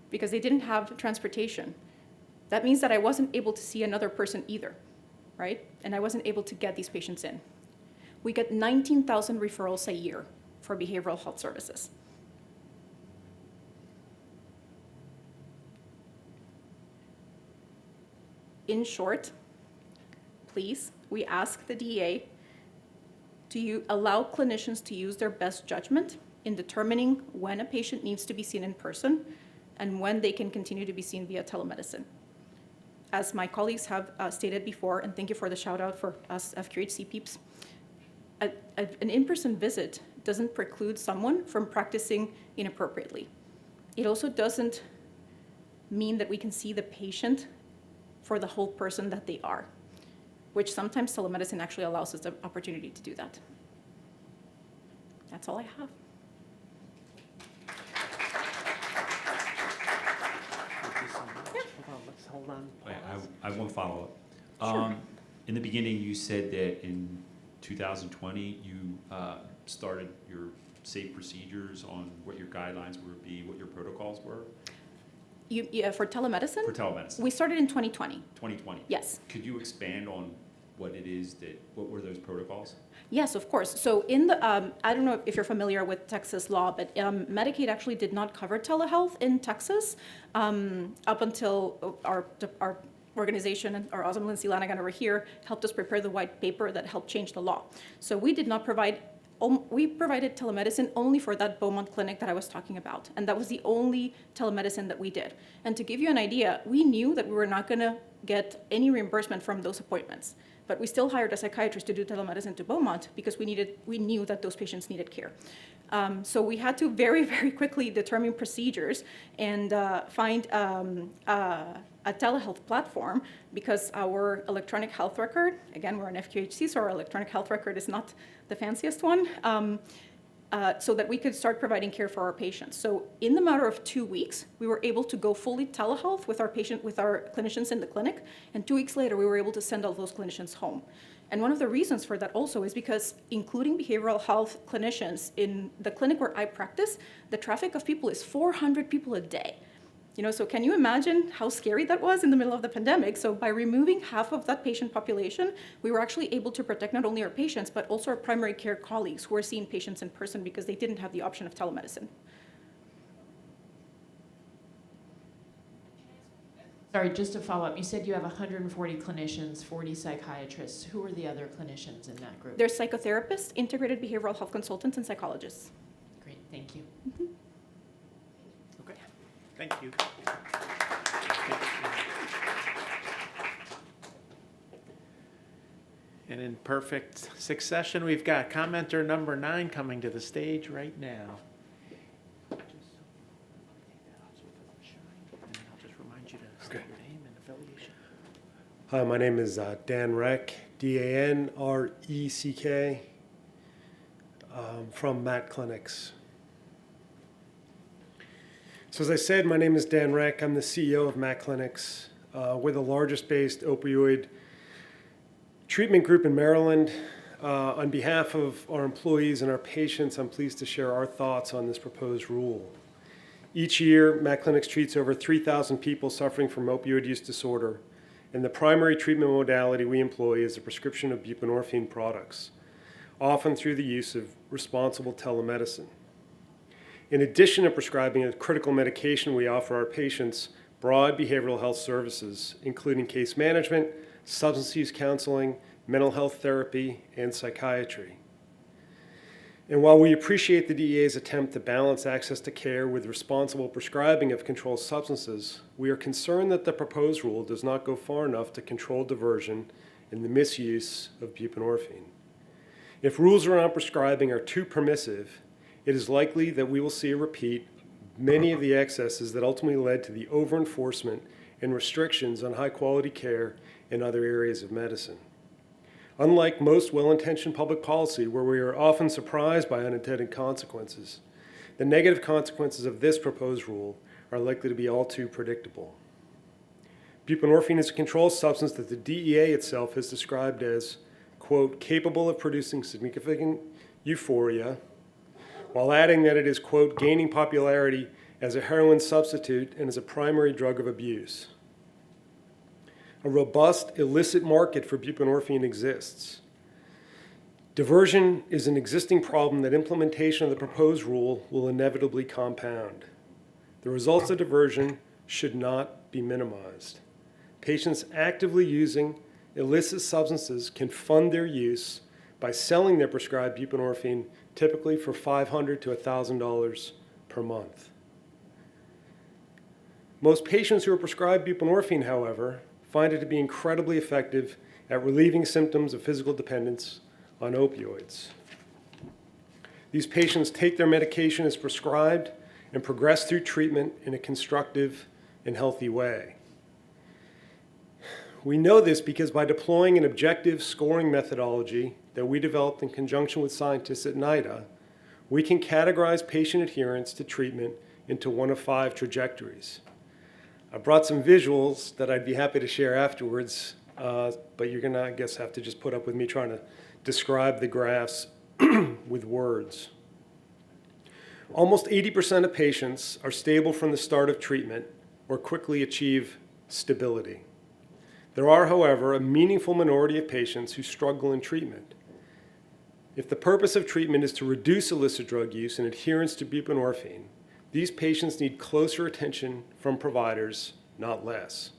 [SPEAKER 13] because they didn't have transportation, that means that I wasn't able to see another person either, right? And I wasn't able to get these patients in. We get 19,000 referrals a year for behavioral health services. In short, please, we ask the DEA to allow clinicians to use their best judgment in determining when a patient needs to be seen in person and when they can continue to be seen via telemedicine. As my colleagues have stated before, and thank you for the shout out for us FQHC peeps, an in-person visit doesn't preclude someone from practicing inappropriately. It also doesn't mean that we can see the patient for the whole person that they are, which sometimes telemedicine actually allows us the opportunity to do that. That's all I have.
[SPEAKER 2] Hold on.
[SPEAKER 7] I have one follow-up. In the beginning, you said that in 2020, you started your safe procedures on what your guidelines would be, what your protocols were?
[SPEAKER 13] For telemedicine?
[SPEAKER 7] For telemedicine.
[SPEAKER 13] We started in 2020.
[SPEAKER 7] 2020?
[SPEAKER 13] Yes.
[SPEAKER 7] Could you expand on what it is what were those protocols?
[SPEAKER 13] Yes, of course. So in the, I don't know if you're familiar with Texas law, but Medicaid actually did not cover telehealth in Texas up until our organization, our awesome Lindsay Lanigan over here, helped us prepare the white paper that helped change the law. So we did not provide, we provided telemedicine only for that Beaumont clinic that I was talking about. And that was the only telemedicine that we did. And to give you an idea, we knew that we were not gonna get any reimbursement from those appointments. But we still hired a psychiatrist to do telemedicine to Beaumont because we knew that those patients needed care. So we had to very, very quickly determine procedures and find a telehealth platform because our electronic health record, again, we're an FQHC, so our electronic health record is not the fanciest one, so that we could start providing care for our patients. So in the matter of 2 weeks, we were able to go fully telehealth with our clinicians in the clinic, and 2 weeks later, we were able to send all those clinicians home. And one of the reasons for that also is because including behavioral health clinicians in the clinic where I practice, the traffic of people is 400 people a day. So can you imagine how scary that was in the middle of the pandemic? So by removing half of that patient population, we were actually able to protect not only our patients, but also our primary care colleagues who are seeing patients in person because they didn't have the option of telemedicine.
[SPEAKER 3] Sorry, just to follow up, you said you have 140 clinicians, 40 psychiatrists. Who are the other clinicians in that group?
[SPEAKER 13] There's psychotherapists, integrated behavioral health consultants, and psychologists.
[SPEAKER 3] Great, thank you.
[SPEAKER 2] Okay, thank you. And in perfect succession, we've got commenter number 9 coming to the stage right now. And I'll just remind you to state your name and affiliation.
[SPEAKER 14] Hi, my name is Dan Reck, D-A-N-R-E-C-K, from Matt Clinics. So as I said, my name is Dan Reck. I'm the CEO of Matt Clinics. We're the largest based opioid treatment group in Maryland. On behalf of our employees and our patients, I'm pleased to share our thoughts on this proposed rule. Each year, Matt Clinics treats over 3,000 people suffering from opioid use disorder, and the primary treatment modality we employ is the prescription of buprenorphine products, often through the use of responsible telemedicine. In addition to prescribing a critical medication, we offer our patients broad behavioral health services, including case management, substance use counseling, mental health therapy, and psychiatry. And while we appreciate the DEA's attempt to balance access to care with responsible prescribing of controlled substances, we are concerned that the proposed rule does not go far enough to control diversion and the misuse of buprenorphine. If rules around prescribing are too permissive, it is likely that we will see a repeat of many of the excesses that ultimately led to the over-enforcement and restrictions on high-quality care in other areas of medicine. Unlike most well-intentioned public policy, where we are often surprised by unintended consequences, the negative consequences of this proposed rule are likely to be all too predictable. Buprenorphine is a controlled substance that the DEA itself has described as, quote, capable of producing significant euphoria, while adding that it is, quote, gaining popularity as a heroin substitute and as a primary drug of abuse. A robust illicit market for buprenorphine exists. Diversion is an existing problem that implementation of the proposed rule will inevitably compound. The results of diversion should not be minimized. Patients actively using illicit substances can fund their use by selling their prescribed buprenorphine, typically for $500 to $1,000 per month. Most patients who are prescribed buprenorphine, however, find it to be incredibly effective at relieving symptoms of physical dependence on opioids. These patients take their medication as prescribed and progress through treatment in a constructive and healthy way. We know this because by deploying an objective scoring methodology that we developed in conjunction with scientists at NIDA, we can categorize patient adherence to treatment into one of 5 trajectories. I brought some visuals that I'd be happy to share afterwards, but you're gonna, I guess, have to just put up with me trying to describe the graphs with words. Almost 80% of patients are stable from the start of treatment or quickly achieve stability. There are, however, a meaningful minority of patients who struggle in treatment. If the purpose of treatment is to reduce illicit drug use and adherence to buprenorphine, these patients need closer attention from providers, not less.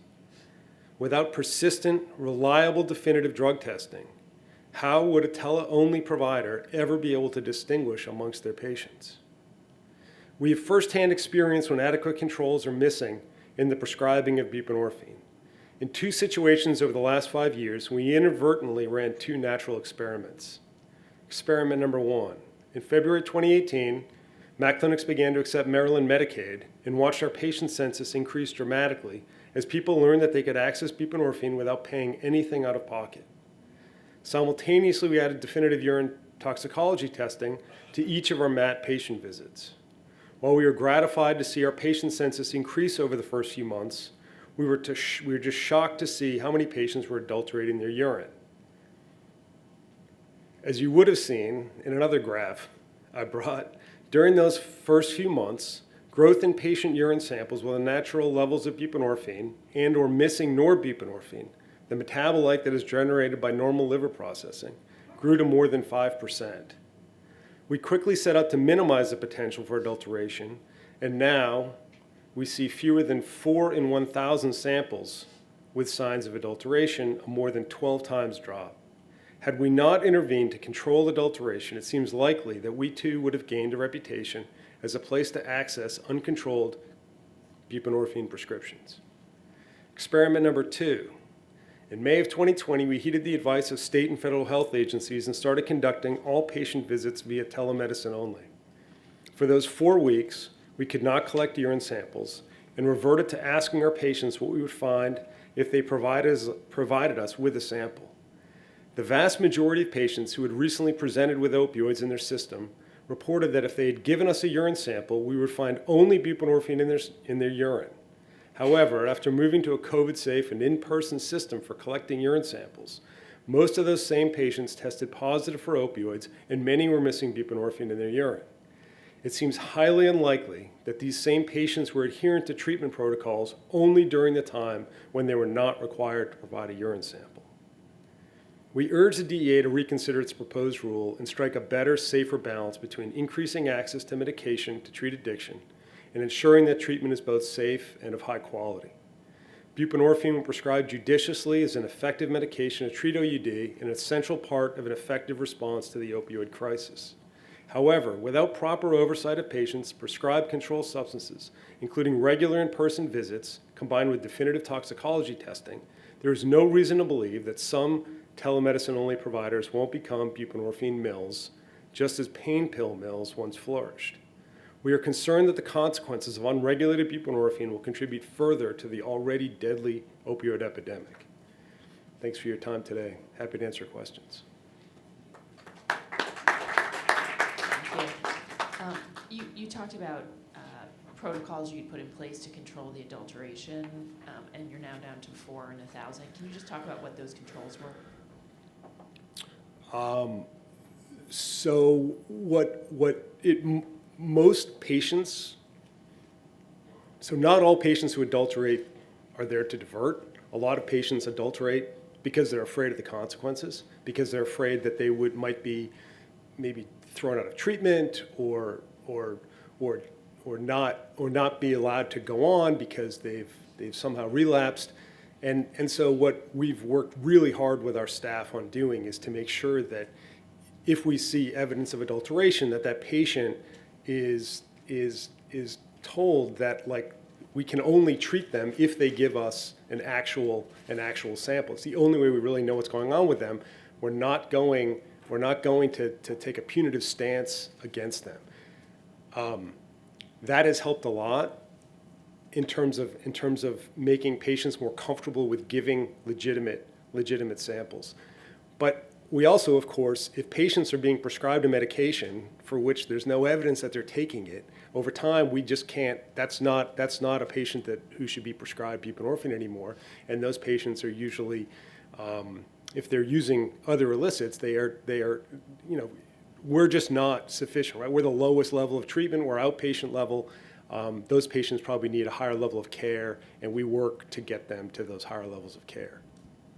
[SPEAKER 14] Without persistent, reliable, definitive drug testing, how would a tele-only provider ever be able to distinguish amongst their patients? We have firsthand experience when adequate controls are missing in the prescribing of buprenorphine. In 2 situations over the last 5 years, we inadvertently ran 2 natural experiments. Experiment number 1. In February 2018, Matt Clinics began to accept Maryland Medicaid and watched our patient census increase dramatically as people learned that they could access buprenorphine without paying anything out of pocket. Simultaneously, we added definitive urine toxicology testing to each of our Matt patient visits. While we were gratified to see our patient census increase over the first few months, we were just shocked to see how many patients were adulterating their urine. As you would have seen in another graph I brought, during those first few months, growth in patient urine samples with unnatural levels of buprenorphine and or missing norbuprenorphine, the metabolite that is generated by normal liver processing, grew to more than 5%. We quickly set out to minimize the potential for adulteration, and now, we see fewer than 4 in 1,000 samples with signs of adulteration, a more than 12 times drop. Had we not intervened to control adulteration, it seems likely that we too would have gained a reputation as a place to access uncontrolled buprenorphine prescriptions. Experiment number 2. In May of 2020, we heeded the advice of state and federal health agencies and started conducting all patient visits via telemedicine only. For those 4 weeks, we could not collect urine samples and reverted to asking our patients what we would find if they provided us with a sample. The vast majority of patients who had recently presented with opioids in their system reported that if they had given us a urine sample, we would find only buprenorphine in their urine. However, after moving to a COVID-safe and in-person system for collecting urine samples, most of those same patients tested positive for opioids, and many were missing buprenorphine in their urine. It seems highly unlikely that these same patients were adherent to treatment protocols only during the time when they were not required to provide a urine sample. We urge the DEA to reconsider its proposed rule and strike a better, safer balance between increasing access to medication to treat addiction and ensuring that treatment is both safe and of high quality. Buprenorphine, when prescribed judiciously, is an effective medication to treat OUD and an essential part of an effective response to the opioid crisis. However, without proper oversight of patients, prescribed controlled substances, including regular in-person visits, combined with definitive toxicology testing, there is no reason to believe that some telemedicine-only providers won't become buprenorphine mills, just as pain pill mills once flourished. We are concerned that the consequences of unregulated buprenorphine will contribute further to the already deadly opioid epidemic. Thanks for your time today. Happy to answer questions.
[SPEAKER 3] You talked about protocols you'd put in place to control the adulteration, and you're now down to 4 in 1,000. Can you just talk about what those controls were?
[SPEAKER 14] So most patients, so not all patients who adulterate are there to divert. A lot of patients adulterate because they're afraid of the consequences, because they're afraid that they might be maybe thrown out of treatment or not be allowed to go on because they've somehow relapsed. And so what we've worked really hard with our staff on doing is to make sure that if we see evidence of adulteration, that patient is told that, like, we can only treat them if they give us an actual sample. It's the only way we really know what's going on with them. We're not going to take a punitive stance against them. That has helped a lot in terms of making patients more comfortable with giving legitimate samples. But we also, of course, if patients are being prescribed a medication for which there's no evidence that they're taking it, over time we just can't. That's not a patient who should be prescribed buprenorphine anymore. And those patients are usually, if they're using other illicits, they are, we're just not sufficient, right? We're the lowest level of treatment. We're outpatient level. Those patients probably need a higher level of care, and we work to get them to those higher levels of care.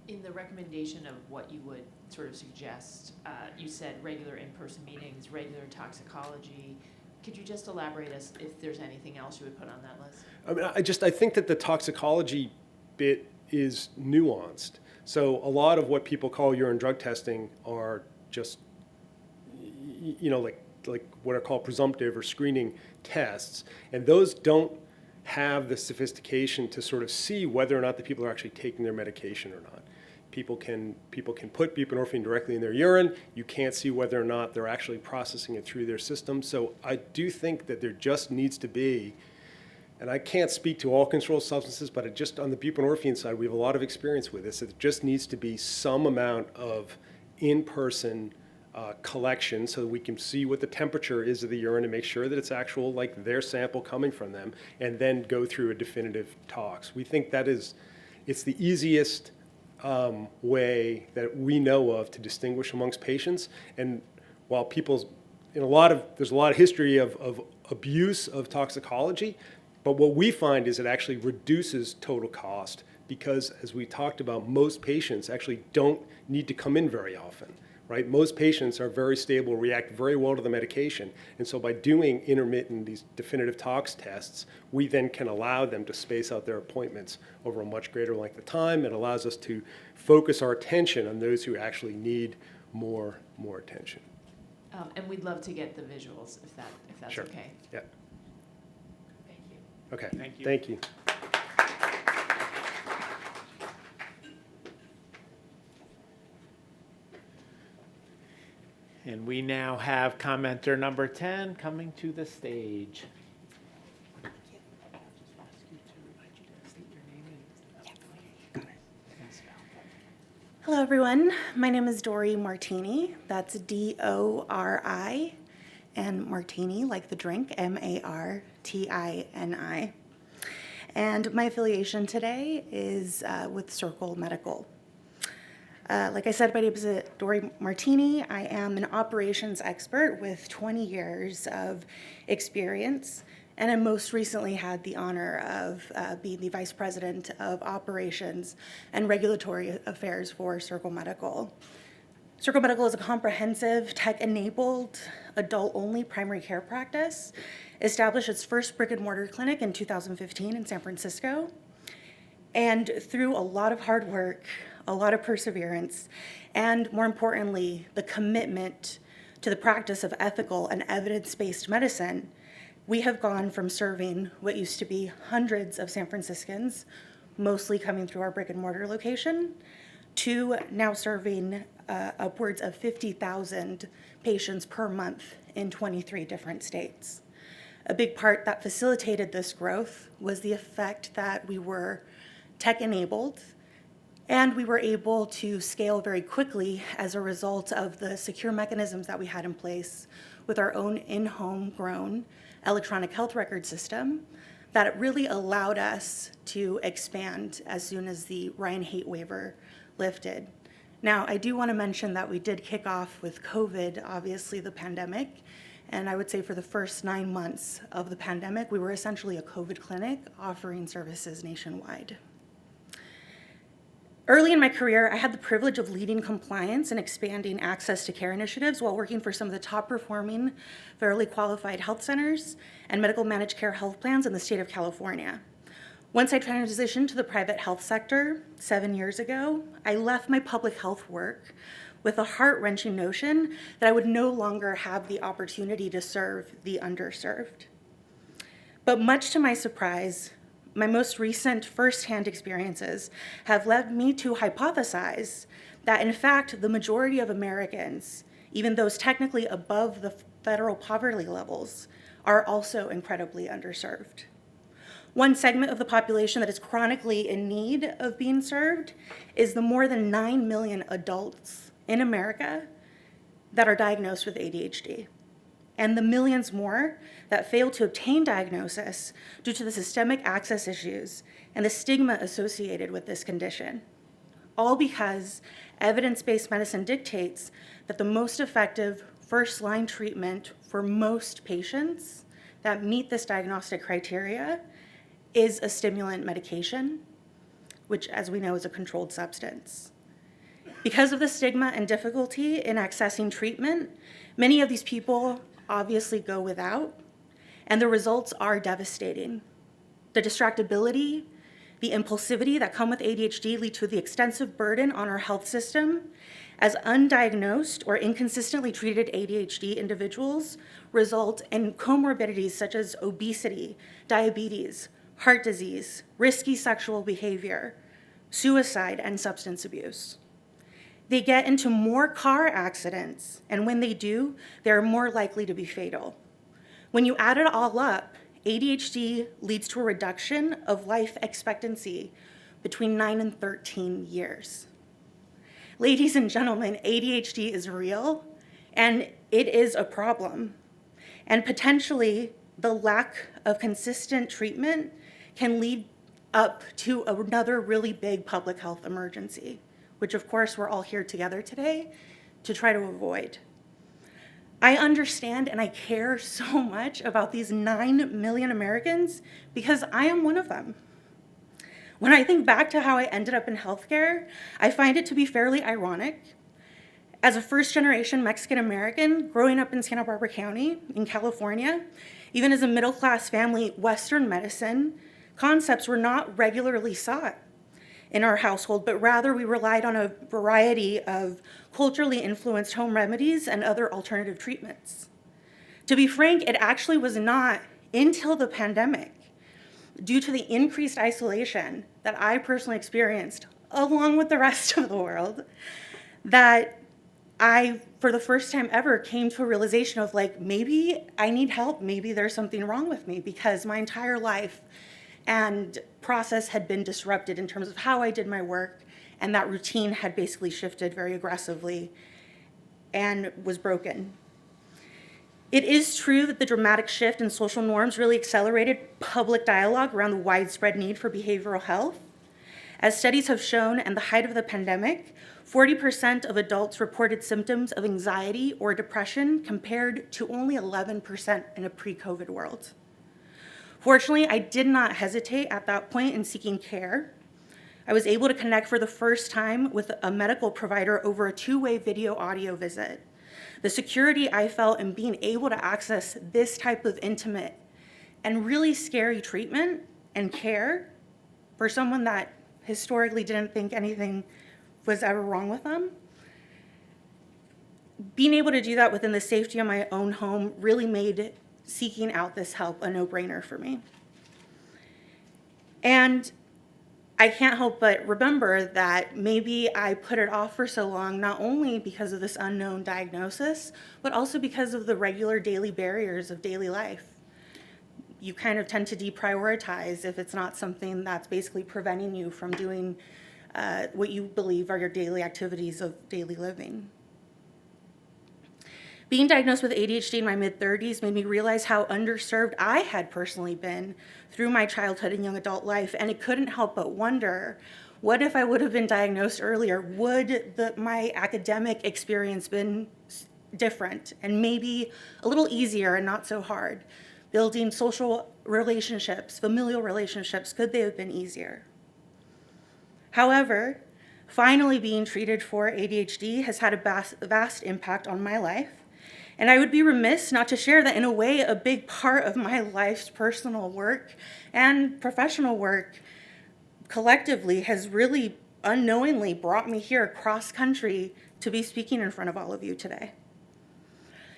[SPEAKER 3] In the recommendation of what you would sort of suggest, you said regular in-person meetings, regular toxicology. Could you just elaborate as if there's anything else you would put on that list?
[SPEAKER 14] I mean, I think that the toxicology bit is nuanced. So a lot of what people call urine drug testing are just, like what are called presumptive or screening tests, and those don't have the sophistication to sort of see whether or not the people are actually taking their medication or not. People can put buprenorphine directly in their urine. You can't see whether or not they're actually processing it through their system. So I do think that there just needs to be, and I can't speak to all controlled substances, but just on the buprenorphine side, we have a lot of experience with this. It just needs to be some amount of in-person collection so that we can see what the temperature is of the urine and make sure that it's actual, like, their sample coming from them, and then go through a definitive tox. We think it's the easiest way that we know of to distinguish amongst patients. And while there's a lot of history of abuse of toxicology, but what we find is it actually reduces total cost because, as we talked about, most patients actually don't need to come in very often. right? Most patients are very stable, react very well to the medication. And so by doing intermittent, these definitive tox tests, we then can allow them to space out their appointments over a much greater length of time. It allows us to focus our attention on those who actually need more attention.
[SPEAKER 3] And we'd love to get the visuals if that's
[SPEAKER 14] Sure.
[SPEAKER 3] okay.
[SPEAKER 14] Yeah.
[SPEAKER 3] Thank you.
[SPEAKER 14] Okay.
[SPEAKER 2] Thank you.
[SPEAKER 14] Thank you.
[SPEAKER 2] And we now have commenter number 10 coming to the stage.
[SPEAKER 15] Hello, everyone. My name is Dori Martini. That's D-O-R-I, and Martini, like the drink, M-A-R-T-I-N-I. And my affiliation today is with Circle Medical. Like I said, my name is Dori Martini. I am an operations expert with 20 years of experience, and I most recently had the honor of being the Vice President of Operations and Regulatory Affairs for Circle Medical. Circle Medical is a comprehensive, tech-enabled, adult-only primary care practice. Established its first brick-and-mortar clinic in 2015 in San Francisco. And through a lot of hard work, a lot of perseverance, and more importantly, the commitment to the practice of ethical and evidence-based medicine, we have gone from serving what used to be hundreds of San Franciscans, mostly coming through our brick and mortar location, to now serving upwards of 50,000 patients per month in 23 different states. A big part that facilitated this growth was the effect that we were tech-enabled, and we were able to scale very quickly as a result of the secure mechanisms that we had in place with our own in-home grown electronic health record system that really allowed us to expand as soon as the Ryan Haight waiver lifted. Now, I do want to mention that we did kick off with COVID, obviously the pandemic, and I would say for the first 9 months of the pandemic, we were essentially a COVID clinic offering services nationwide. Early in my career, I had the privilege of leading compliance and expanding access to care initiatives while working for some of the top performing federally qualified health centers and medical managed care health plans in the state of California. Once I transitioned to the private health sector 7 years ago, I left my public health work with a heart-wrenching notion that I would no longer have the opportunity to serve the underserved. But much to my surprise, my most recent firsthand experiences have led me to hypothesize that, in fact, the majority of Americans, even those technically above the federal poverty levels, are also incredibly underserved. One segment of the population that is chronically in need of being served is the more than 9 million adults in America that are diagnosed with ADHD, and the millions more that fail to obtain diagnosis due to the systemic access issues and the stigma associated with this condition. All because evidence-based medicine dictates that the most effective first-line treatment for most patients that meet this diagnostic criteria is a stimulant medication, which, as we know, is a controlled substance. Because of the stigma and difficulty in accessing treatment, many of these people obviously go without, and the results are devastating. The distractibility, the impulsivity that come with ADHD lead to the extensive burden on our health system, as undiagnosed or inconsistently treated ADHD individuals result in comorbidities such as obesity, diabetes, heart disease, risky sexual behavior, suicide, and substance abuse. They get into more car accidents, and when they do, they're more likely to be fatal. When you add it all up, ADHD leads to a reduction of life expectancy between 9 and 13 years. Ladies and gentlemen, ADHD is real, and it is a problem. And potentially, the lack of consistent treatment can lead up to another really big public health emergency, which of course we're all here together today to try to avoid. I understand and I care so much about these 9 million Americans because I am one of them. When I think back to how I ended up in healthcare, I find it to be fairly ironic. As a first-generation Mexican-American growing up in Santa Barbara County in California, even as a middle-class family, Western medicine concepts were not regularly sought in our household, but rather we relied on a variety of culturally influenced home remedies and other alternative treatments. To be frank, it actually was not until the pandemic, due to the increased isolation that I personally experienced, along with the rest of the world, that I, for the first time ever, came to a realization of like, maybe I need help, maybe there's something wrong with me, because my entire life and process had been disrupted in terms of how I did my work, and that routine had basically shifted very aggressively and was broken. It is true that the dramatic shift in social norms really accelerated public dialogue around the widespread need for behavioral health. As studies have shown, at the height of the pandemic, 40% of adults reported symptoms of anxiety or depression compared to only 11% in a pre-COVID world. Fortunately, I did not hesitate at that point in seeking care. I was able to connect for the first time with a medical provider over a two-way video audio visit. The security I felt in being able to access this type of intimate and really scary treatment and care for someone that historically didn't think anything was ever wrong with them, being able to do that within the safety of my own home really made seeking out this help a no-brainer for me. And I can't help but remember that maybe I put it off for so long, not only because of this unknown diagnosis, but also because of the regular daily barriers of daily life. You kind of tend to deprioritize if it's not something that's basically preventing you from doing what you believe are your daily activities of daily living. Being diagnosed with ADHD in my mid-30s made me realize how underserved I had personally been through my childhood and young adult life, and it couldn't help but wonder, what if I would have been diagnosed earlier? Would my academic experience been different and maybe a little easier and not so hard? Building social relationships, familial relationships, could they have been easier? However, finally being treated for ADHD has had a vast impact on my life. And I would be remiss not to share that in a way, a big part of my life's personal work and professional work collectively has really unknowingly brought me here across country to be speaking in front of all of you today.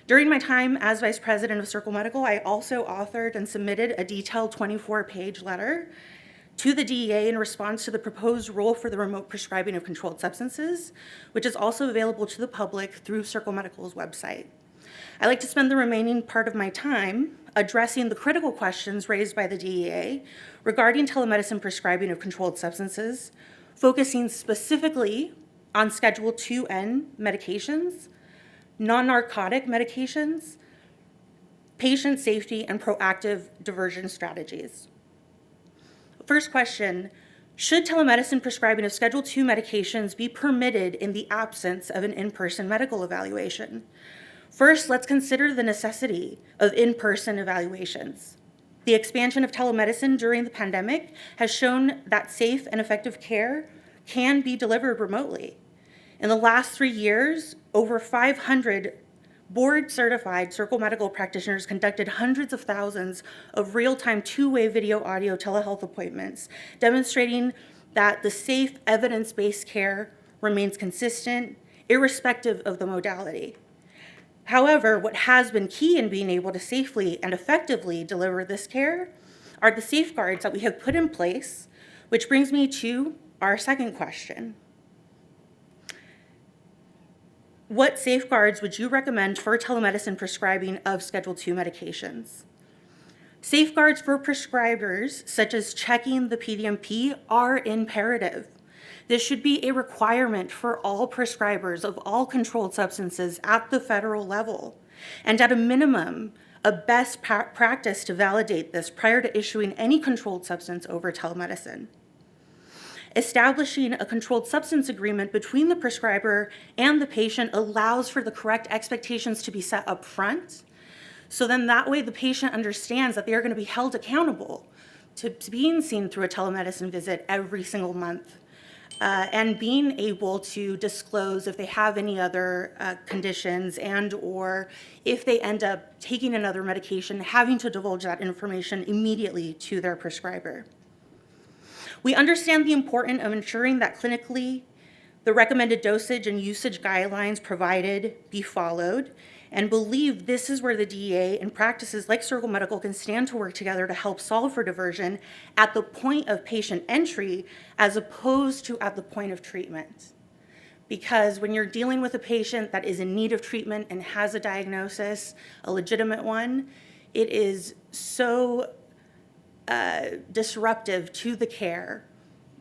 [SPEAKER 15] During my time as Vice President of Circle Medical, I also authored and submitted a detailed 24-page letter to the DEA in response to the proposed rule for the remote prescribing of controlled substances, which is also available to the public through Circle Medical's website. I like to spend the remaining part of my time addressing the critical questions raised by the DEA regarding telemedicine prescribing of controlled substances, focusing specifically on Schedule 2N medications, non-narcotic medications, patient safety, and proactive diversion strategies. First question, should telemedicine prescribing of Schedule 2 medications be permitted in the absence of an in-person medical evaluation? First, let's consider the necessity of in-person evaluations. The expansion of telemedicine during the pandemic has shown that safe and effective care can be delivered remotely. In the last 3 years, over 500 board-certified Circle Medical practitioners conducted hundreds of thousands of real-time two-way video audio telehealth appointments, demonstrating that the safe, evidence-based care remains consistent, irrespective of the modality. However, what has been key in being able to safely and effectively deliver this care are the safeguards that we have put in place, which brings me to our second question. What safeguards would you recommend for telemedicine prescribing of Schedule 2 medications? Safeguards for prescribers, such as checking the PDMP, are imperative. This should be a requirement for all prescribers of all controlled substances at the federal level, and at a minimum, a best practice to validate this prior to issuing any controlled substance over telemedicine. Establishing a controlled substance agreement between the prescriber and the patient allows for the correct expectations to be set up front, so then that way the patient understands that they are going to be held accountable to being seen through a telemedicine visit every single month. and being able to disclose if they have any other conditions and or if they end up taking another medication, having to divulge that information immediately to their prescriber. We understand the importance of ensuring that clinically the recommended dosage and usage guidelines provided be followed, and believe this is where the DEA and practices like Circle Medical can stand to work together to help solve for diversion at the point of patient entry as opposed to at the point of treatment. Because when you're dealing with a patient that is in need of treatment and has a diagnosis, a legitimate one, it is so disruptive to the care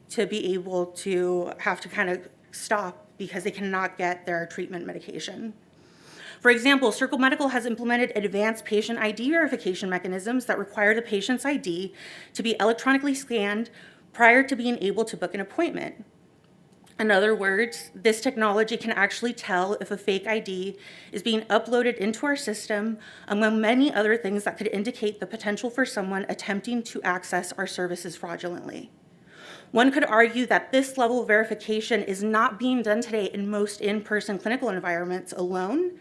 [SPEAKER 15] to be able to have to kind of stop because they cannot get their treatment medication. For example, Circle Medical has implemented advanced patient ID verification mechanisms that require the patient's ID to be electronically scanned prior to being able to book an appointment. In other words, this technology can actually tell if a fake ID is being uploaded into our system, among many other things that could indicate the potential for someone attempting to access our services fraudulently. One could argue that this level of verification is not being done today in most in-person clinical environments alone,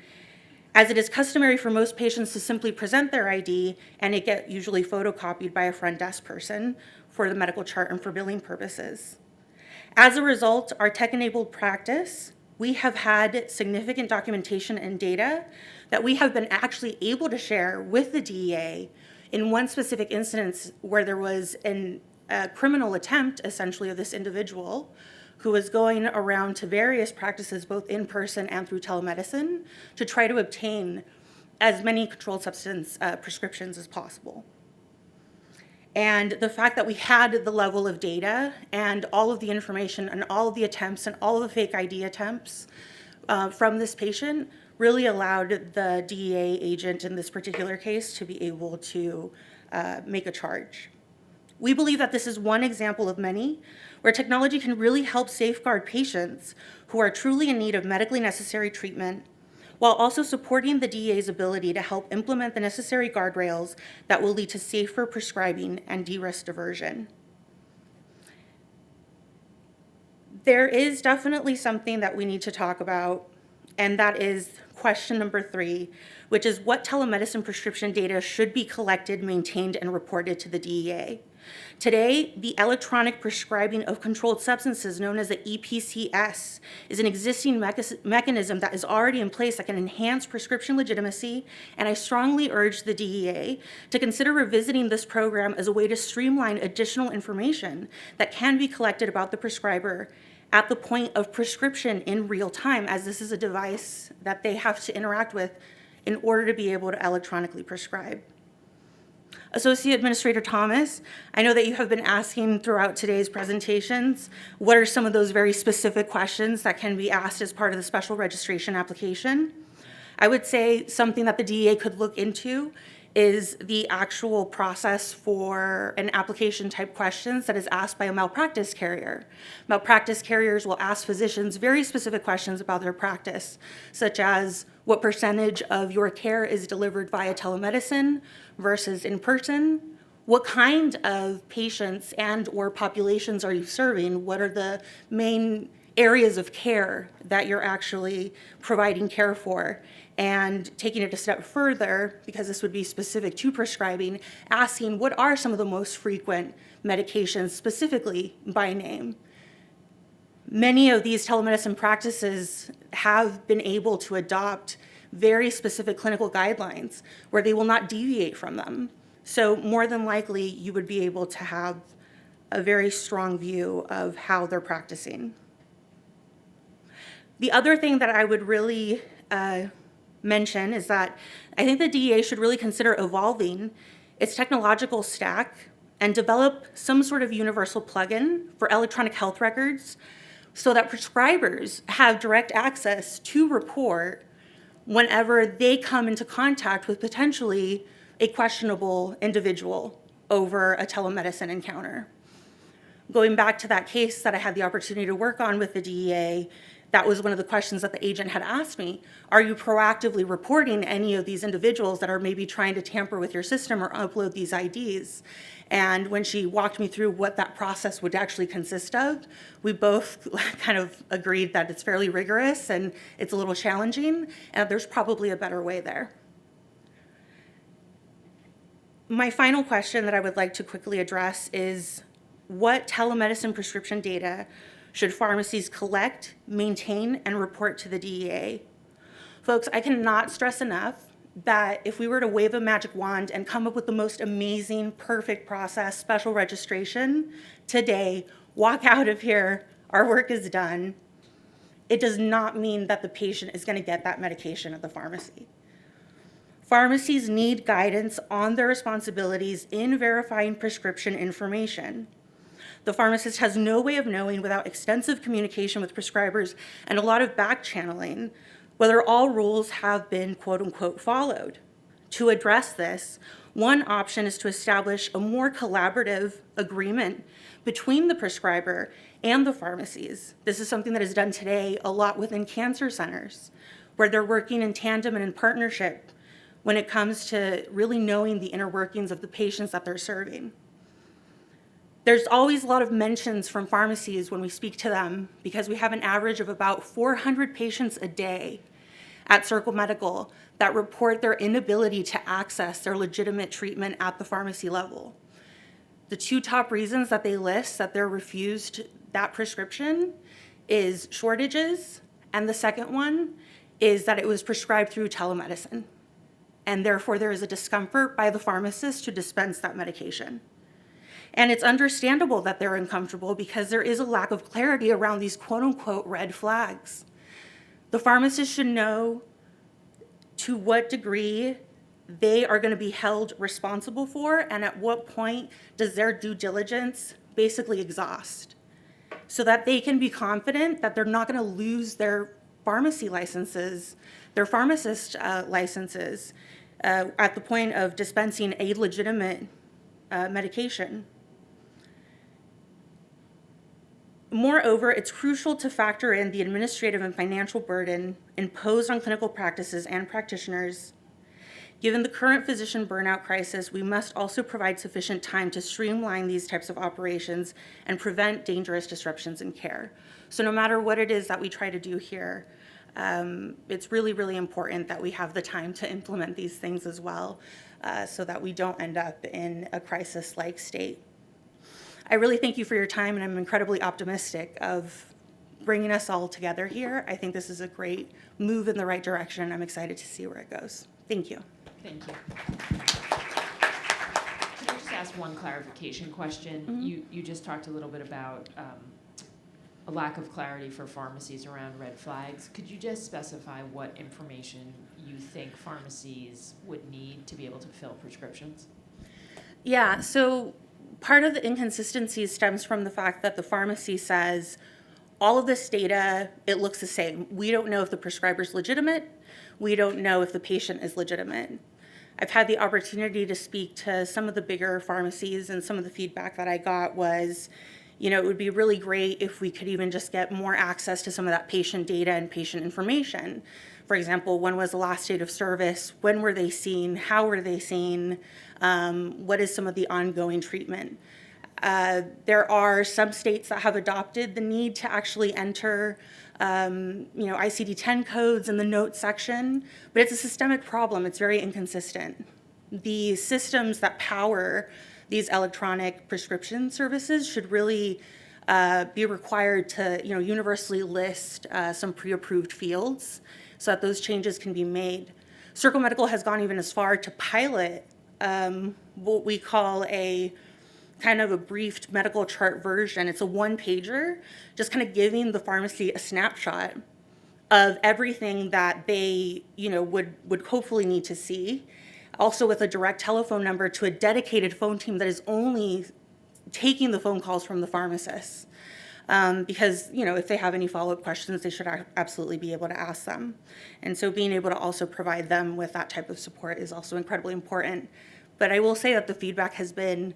[SPEAKER 15] as it is customary for most patients to simply present their ID and it gets usually photocopied by a front desk person for the medical chart and for billing purposes. As a result, our tech-enabled practice, we have had significant documentation and data that we have been actually able to share with the DEA in one specific instance where there was a criminal attempt, essentially, of this individual who was going around to various practices, both in person and through telemedicine, to try to obtain as many controlled substance prescriptions as possible. And the fact that we had the level of data and all of the information and all of the attempts and all of the fake ID attempts from this patient really allowed the DEA agent in this particular case to be able to make a charge. We believe that this is one example of many where technology can really help safeguard patients who are truly in need of medically necessary treatment, while also supporting the DEA's ability to help implement the necessary guardrails that will lead to safer prescribing and de-risk diversion. There is definitely something that we need to talk about, and that is question number 3, which is what telemedicine prescription data should be collected, maintained, and reported to the DEA. Today, the electronic prescribing of controlled substances, known as the EPCS, is an existing mechanism that is already in place that can enhance prescription legitimacy, and I strongly urge the DEA to consider revisiting this program as a way to streamline additional information that can be collected about the prescriber at the point of prescription in real time, as this is a device that they have to interact with in order to be able to electronically prescribe. Associate Administrator Thomas, I know that you have been asking throughout today's presentations, what are some of those very specific questions that can be asked as part of the special registration application? I would say something that the DEA could look into is the actual process for an application type questions that is asked by a malpractice carrier. Malpractice carriers will ask physicians very specific questions about their practice, such as what percentage of your care is delivered via telemedicine versus in person? What kind of patients and or populations are you serving? What are the main areas of care that you're actually providing care for? And taking it a step further, because this would be specific to prescribing, asking what are some of the most frequent medications specifically by name. Many of these telemedicine practices have been able to adopt very specific clinical guidelines where they will not deviate from them. So more than likely, you would be able to have a very strong view of how they're practicing. The other thing that I would really mention is that I think the DEA should really consider evolving its technological stack and develop some sort of universal plugin for electronic health records so that prescribers have direct access to report whenever they come into contact with potentially a questionable individual over a telemedicine encounter. Going back to that case that I had the opportunity to work on with the DEA, that was one of the questions that the agent had asked me. Are you proactively reporting any of these individuals that are maybe trying to tamper with your system or upload these IDs? And when she walked me through what that process would actually consist of, we both kind of agreed that it's fairly rigorous and it's a little challenging, and there's probably a better way there. My final question that I would like to quickly address is, what telemedicine prescription data should pharmacies collect, maintain, and report to the DEA? Folks, I cannot stress enough that if we were to wave a magic wand and come up with the most amazing, perfect process, special registration today, walk out of here, our work is done, it does not mean that the patient is going to get that medication at the pharmacy. Pharmacies need guidance on their responsibilities in verifying prescription information. The pharmacist has no way of knowing without extensive communication with prescribers and a lot of back channeling whether all rules have been quote unquote followed. To address this, one option is to establish a more collaborative agreement between the prescriber and the pharmacies. This is something that is done today a lot within cancer centers, where they're working in tandem and in partnership when it comes to really knowing the inner workings of the patients that they're serving. There's always a lot of mentions from pharmacies when we speak to them, because we have an average of about 400 patients a day at Circle Medical that report their inability to access their legitimate treatment at the pharmacy level. The two top reasons that they list that they're refused that prescription is shortages, and the second one is that it was prescribed through telemedicine, and therefore there is a discomfort by the pharmacist to dispense that medication. And it's understandable that they're uncomfortable because there is a lack of clarity around these quote-unquote red flags. The pharmacist should know to what degree they are going to be held responsible for, and at what point does their due diligence basically exhaust, so that they can be confident that they're not going to lose their pharmacy licenses, their pharmacist licenses, at the point of dispensing a legitimate medication. Moreover, it's crucial to factor in the administrative and financial burden imposed on clinical practices and practitioners. Given the current physician burnout crisis, we must also provide sufficient time to streamline these types of operations and prevent dangerous disruptions in care. So no matter what it is that we try to do here, it's really, really important that we have the time to implement these things as well, so that we don't end up in a crisis-like state. I really thank you for your time, and I'm incredibly optimistic of bringing us all together here. I think this is a great move in the right direction, and I'm excited to see where it goes. Thank you.
[SPEAKER 3] Thank you. Can I just ask one clarification question?
[SPEAKER 15] Mm-hmm.
[SPEAKER 3] You just talked a little bit about a lack of clarity for pharmacies around red flags. Could you just specify what information you think pharmacies would need to be able to fill prescriptions?
[SPEAKER 15] Yeah, so part of the inconsistency stems from the fact that the pharmacy says, all of this data, it looks the same. We don't know if the prescriber's legitimate. We don't know if the patient is legitimate. I've had the opportunity to speak to some of the bigger pharmacies, and some of the feedback that I got was, you know, it would be really great if we could even just get more access to some of that patient data and patient information. For example, when was the last date of service? When were they seen? How were they seen? What is some of the ongoing treatment? There are some states that have adopted the need to actually enter ICD-10 codes in the notes section, but it's a systemic problem. It's very inconsistent. The systems that power these electronic prescription services should really be required to, universally list some pre-approved fields so that those changes can be made. Circle Medical has gone even as far to pilot what we call a kind of a briefed medical chart version. It's a one-pager, just kind of giving the pharmacy a snapshot of everything that they, would hopefully need to see. Also with a direct telephone number to a dedicated phone team that is only taking the phone calls from the pharmacists. Because, if they have any follow-up questions, they should absolutely be able to ask them. And so being able to also provide them with that type of support is also incredibly important. But I will say that the feedback has been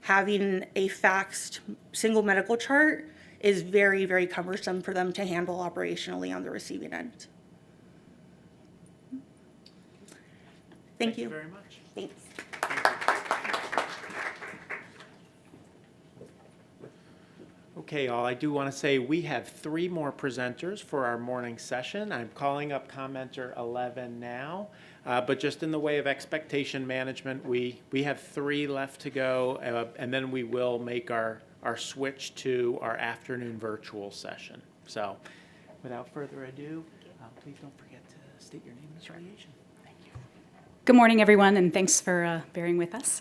[SPEAKER 15] having a faxed single medical chart is very, very cumbersome for them to handle operationally on the receiving end. Thank you.
[SPEAKER 2] Very much.
[SPEAKER 15] Thanks.
[SPEAKER 2] Okay, all, I do want to say we have 3 more presenters for our morning session. I'm calling up commenter 11 now, but just in the way of expectation management, we have 3 left to go, and then we will make our switch to our afternoon virtual session. So without further ado, please don't forget to state your name and affiliation.
[SPEAKER 16] Good morning, everyone, and thanks for bearing with us.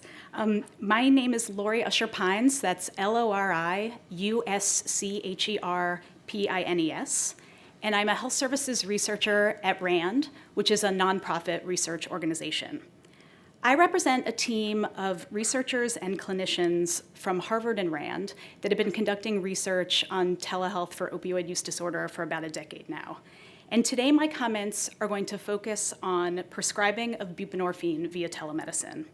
[SPEAKER 16] My name is Lori Usher-Pines. That's LORI-USCHERPINES. And I'm a health services researcher at RAND, which is a nonprofit research organization. I represent a team of researchers and clinicians from Harvard and RAND that have been conducting research on telehealth for opioid use disorder for about a decade now. And today my comments are going to focus on prescribing of buprenorphine via telemedicine.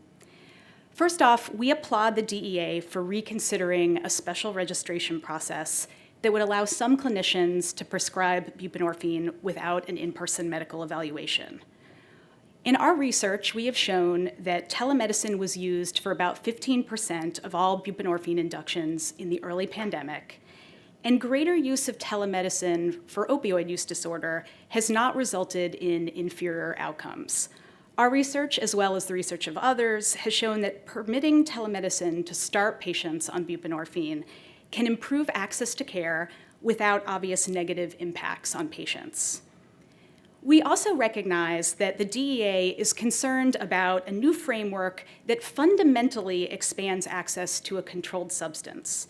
[SPEAKER 16] First off, we applaud the DEA for reconsidering a special registration process that would allow some clinicians to prescribe buprenorphine without an in-person medical evaluation. In our research, we have shown that telemedicine was used for about 15% of all buprenorphine inductions in the early pandemic, and greater use of telemedicine for opioid use disorder has not resulted in inferior outcomes. Our research, as well as the research of others, has shown that permitting telemedicine to start patients on buprenorphine can improve access to care without obvious negative impacts on patients. We also recognize that the DEA is concerned about a new framework that fundamentally expands access to a controlled substance.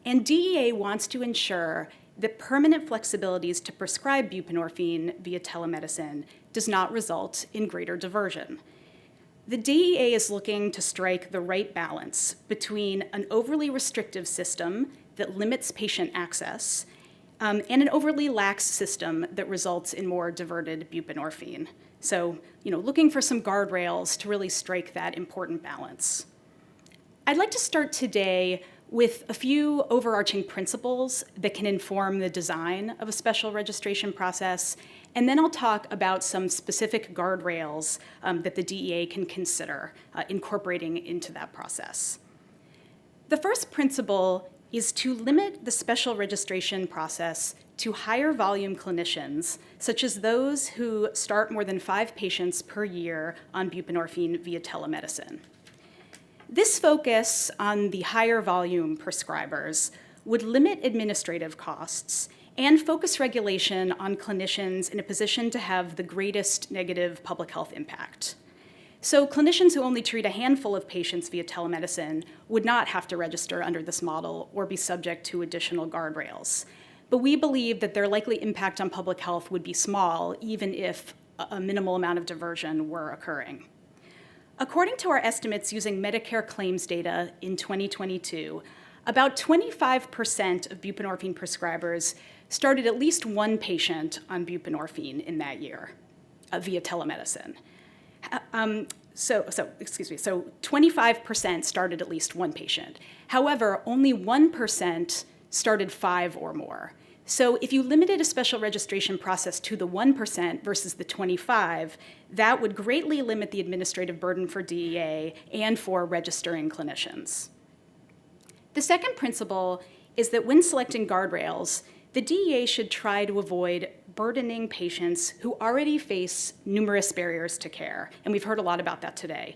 [SPEAKER 16] And DEA wants to ensure that permanent flexibilities to prescribe buprenorphine via telemedicine does not result in greater diversion. The DEA is looking to strike the right balance between an overly restrictive system that limits patient access and an overly lax system that results in more diverted buprenorphine. So, looking for some guardrails to really strike that important balance. I'd like to start today with a few overarching principles that can inform the design of a special registration process, and then I'll talk about some specific guardrails that the DEA can consider incorporating into that process. The first principle is to limit the special registration process to higher volume clinicians, such as those who start more than 5 patients per year on buprenorphine via telemedicine. This focus on the higher volume prescribers would limit administrative costs and focus regulation on clinicians in a position to have the greatest negative public health impact. So clinicians who only treat a handful of patients via telemedicine would not have to register under this model or be subject to additional guardrails. But we believe that their likely impact on public health would be small, even if a minimal amount of diversion were occurring. According to our estimates using Medicare claims data in 2022, about 25% of buprenorphine prescribers started at least 1 patient on buprenorphine in that year via telemedicine. So 25% started at least 1 patient. However, only 1% started 5 or more. So if you limited a special registration process to the 1% versus the 25%, that would greatly limit the administrative burden for DEA and for registering clinicians. The second principle is that when selecting guardrails, the DEA should try to avoid burdening patients who already face numerous barriers to care, and we've heard a lot about that today.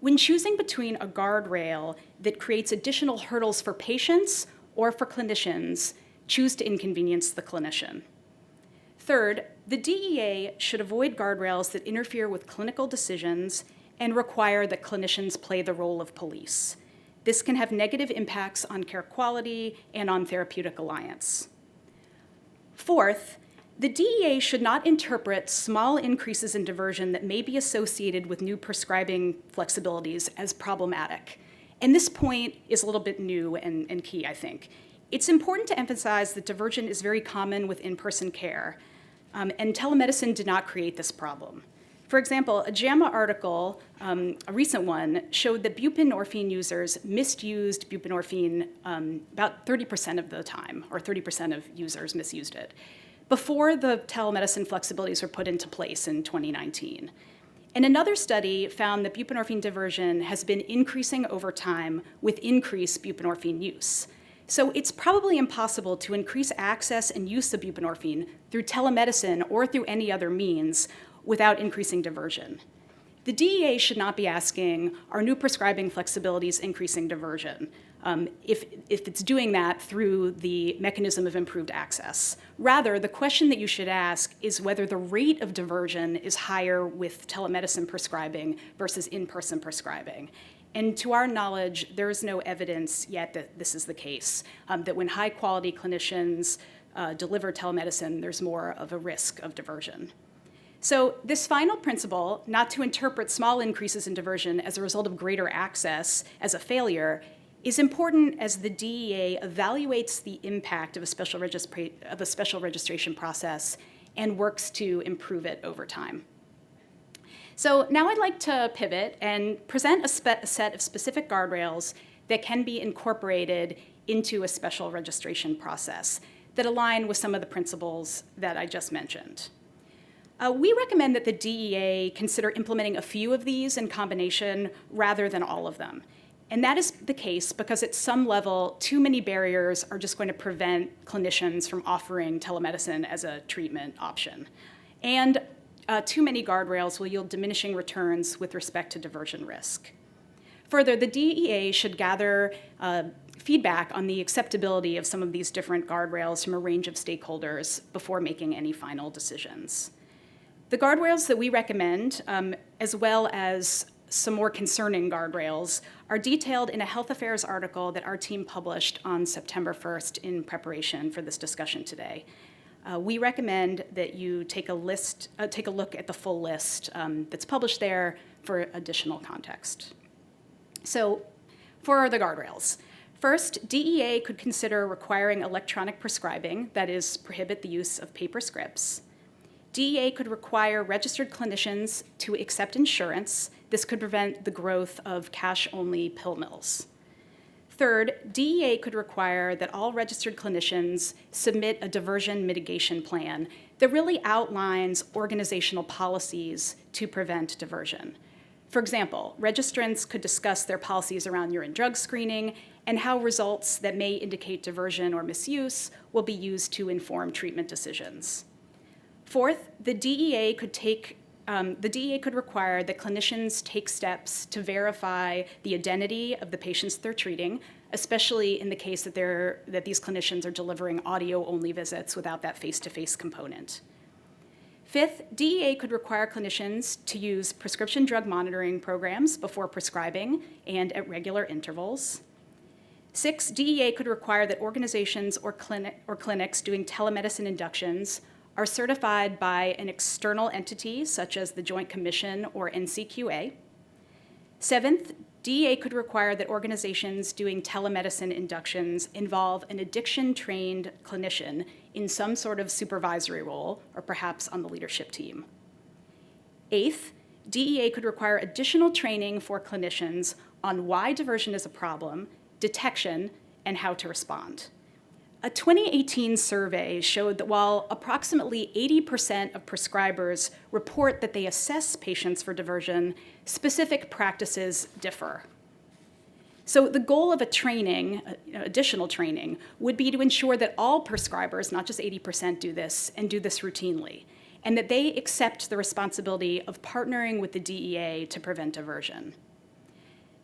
[SPEAKER 16] When choosing between a guardrail that creates additional hurdles for patients or for clinicians, choose to inconvenience the clinician. Third, the DEA should avoid guardrails that interfere with clinical decisions and require that clinicians play the role of police. This can have negative impacts on care quality and on therapeutic alliance. Fourth, the DEA should not interpret small increases in diversion that may be associated with new prescribing flexibilities as problematic. And this point is a little bit new and key, I think. It's important to emphasize that diversion is very common with in-person care, and telemedicine did not create this problem. For example, a JAMA article, a recent one, showed that buprenorphine users misused buprenorphine about 30% of the time, or 30% of users misused it, before the telemedicine flexibilities were put into place in 2019. And another study found that buprenorphine diversion has been increasing over time with increased buprenorphine use. So it's probably impossible to increase access and use of buprenorphine through telemedicine or through any other means without increasing diversion. The DEA should not be asking, are new prescribing flexibilities increasing diversion, if it's doing that through the mechanism of improved access. Rather, the question that you should ask is whether the rate of diversion is higher with telemedicine prescribing versus in-person prescribing. And to our knowledge, there is no evidence yet that this is the case, that when high-quality clinicians deliver telemedicine, there's more of a risk of diversion. So this final principle, not to interpret small increases in diversion as a result of greater access as a failure, is important as the DEA evaluates the impact of a special registration process and works to improve it over time. So now I'd like to pivot and present a set of specific guardrails that can be incorporated into a special registration process that align with some of the principles that I just mentioned. We recommend that the DEA consider implementing a few of these in combination rather than all of them. And that is the case because at some level, too many barriers are just going to prevent clinicians from offering telemedicine as a treatment option. And too many guardrails will yield diminishing returns with respect to diversion risk. Further, the DEA should gather feedback on the acceptability of some of these different guardrails from a range of stakeholders before making any final decisions. The guardrails that we recommend, as well as some more concerning guardrails, are detailed in a Health Affairs article that our team published on September 1st in preparation for this discussion today. We recommend that you take a look at the full list that's published there for additional context. So, for the guardrails. First, DEA could consider requiring electronic prescribing, that is, prohibit the use of paper scripts. DEA could require registered clinicians to accept insurance. This could prevent the growth of cash-only pill mills. Third, DEA could require that all registered clinicians submit a diversion mitigation plan that really outlines organizational policies to prevent diversion. For example, registrants could discuss their policies around urine drug screening and how results that may indicate diversion or misuse will be used to inform treatment decisions. Fourth, the DEA could require that clinicians take steps to verify the identity of the patients they're treating, especially in the case that these clinicians are delivering audio-only visits without that face-to-face component. Fifth, DEA could require clinicians to use prescription drug monitoring programs before prescribing and at regular intervals. Six, DEA could require that organizations or clinics doing telemedicine inductions are certified by an external entity, such as the Joint Commission or NCQA. Seventh, DEA could require that organizations doing telemedicine inductions involve an addiction-trained clinician in some sort of supervisory role, or perhaps on the leadership team. Eighth, DEA could require additional training for clinicians on why diversion is a problem, detection, and how to respond. A 2018 survey showed that while approximately 80% of prescribers report that they assess patients for diversion, specific practices differ. So the goal of a training, additional training, would be to ensure that all prescribers, not just 80%, do this, and do this routinely, and that they accept the responsibility of partnering with the DEA to prevent diversion.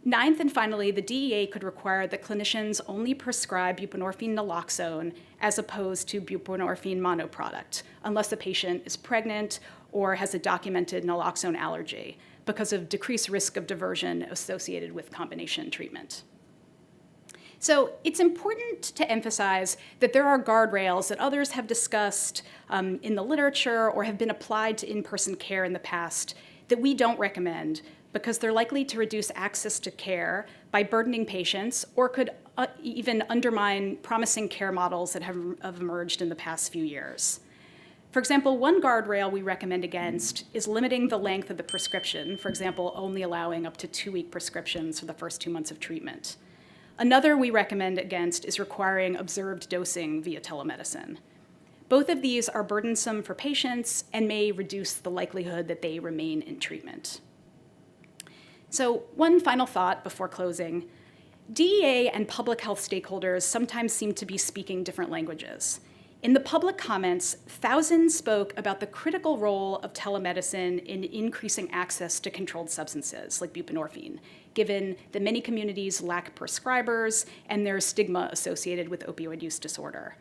[SPEAKER 16] Ninth, and finally, the DEA could require that clinicians only prescribe buprenorphine naloxone as opposed to buprenorphine monoproduct, unless the patient is pregnant or has a documented naloxone allergy, because of decreased risk of diversion associated with combination treatment. So it's important to emphasize that there are guardrails that others have discussed in the literature or have been applied to in-person care in the past that we don't recommend, because they're likely to reduce access to care by burdening patients or could even undermine promising care models that have emerged in the past few years. For example, one guardrail we recommend against is limiting the length of the prescription, for example, only allowing up to 2-week prescriptions for the first 2 months of treatment. Another we recommend against is requiring observed dosing via telemedicine. Both of these are burdensome for patients and may reduce the likelihood that they remain in treatment. So one final thought before closing. DEA and public health stakeholders sometimes seem to be speaking different languages. In the public comments, thousands spoke about the critical role of telemedicine in increasing access to controlled substances like buprenorphine, given that many communities lack prescribers and there's stigma associated with opioid use disorder.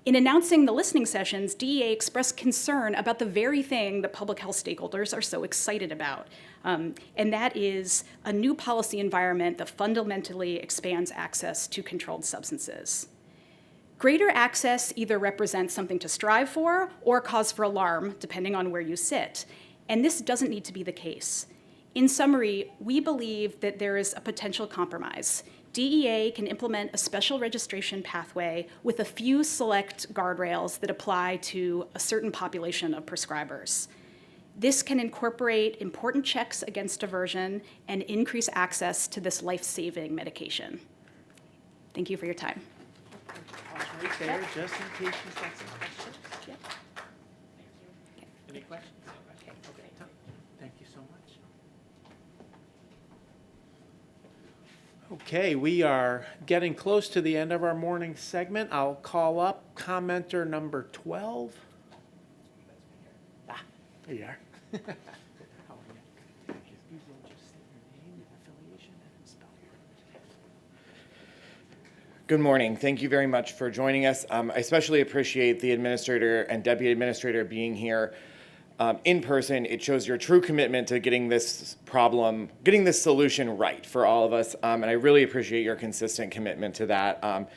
[SPEAKER 16] In announcing the listening sessions, DEA expressed concern about the very thing that public health stakeholders are so excited about, and that is a new policy environment that fundamentally expands access to controlled substances. Greater access either represents something to strive for or cause for alarm, depending on where you sit, and this doesn't need to be the case. In summary, we believe that there is a potential compromise. DEA can implement a special registration pathway with a few select guardrails that apply to a certain population of prescribers. This can incorporate important checks against diversion and increase access to this life-saving medication. Thank you for your time.
[SPEAKER 2] Right there, just in case you've got some questions.
[SPEAKER 16] Yep.
[SPEAKER 2] Any questions? Okay, thank you so much. Okay, we are getting close to the end of our morning segment. I'll call up commenter number 12. Ah, there you are. How are you? Just state your name and affiliation and spell your.
[SPEAKER 17] Good morning. Thank you very much for joining us. I especially appreciate the administrator and deputy administrator being here in person. It shows your true commitment to getting this solution right for all of us. And I really appreciate your consistent commitment to that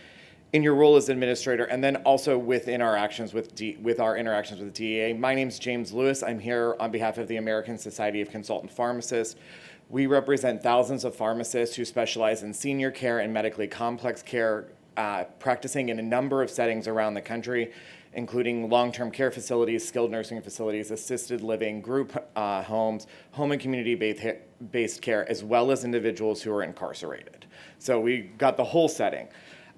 [SPEAKER 17] in your role as administrator, and then also within our actions with our interactions with the DEA. My name's James Lewis. I'm here on behalf of the American Society of Consultant Pharmacists. We represent thousands of pharmacists who specialize in senior care and medically complex care, practicing in a number of settings around the country, including long-term care facilities, skilled nursing facilities, assisted living, group homes, home and community-based care, as well as individuals who are incarcerated. So we got the whole setting.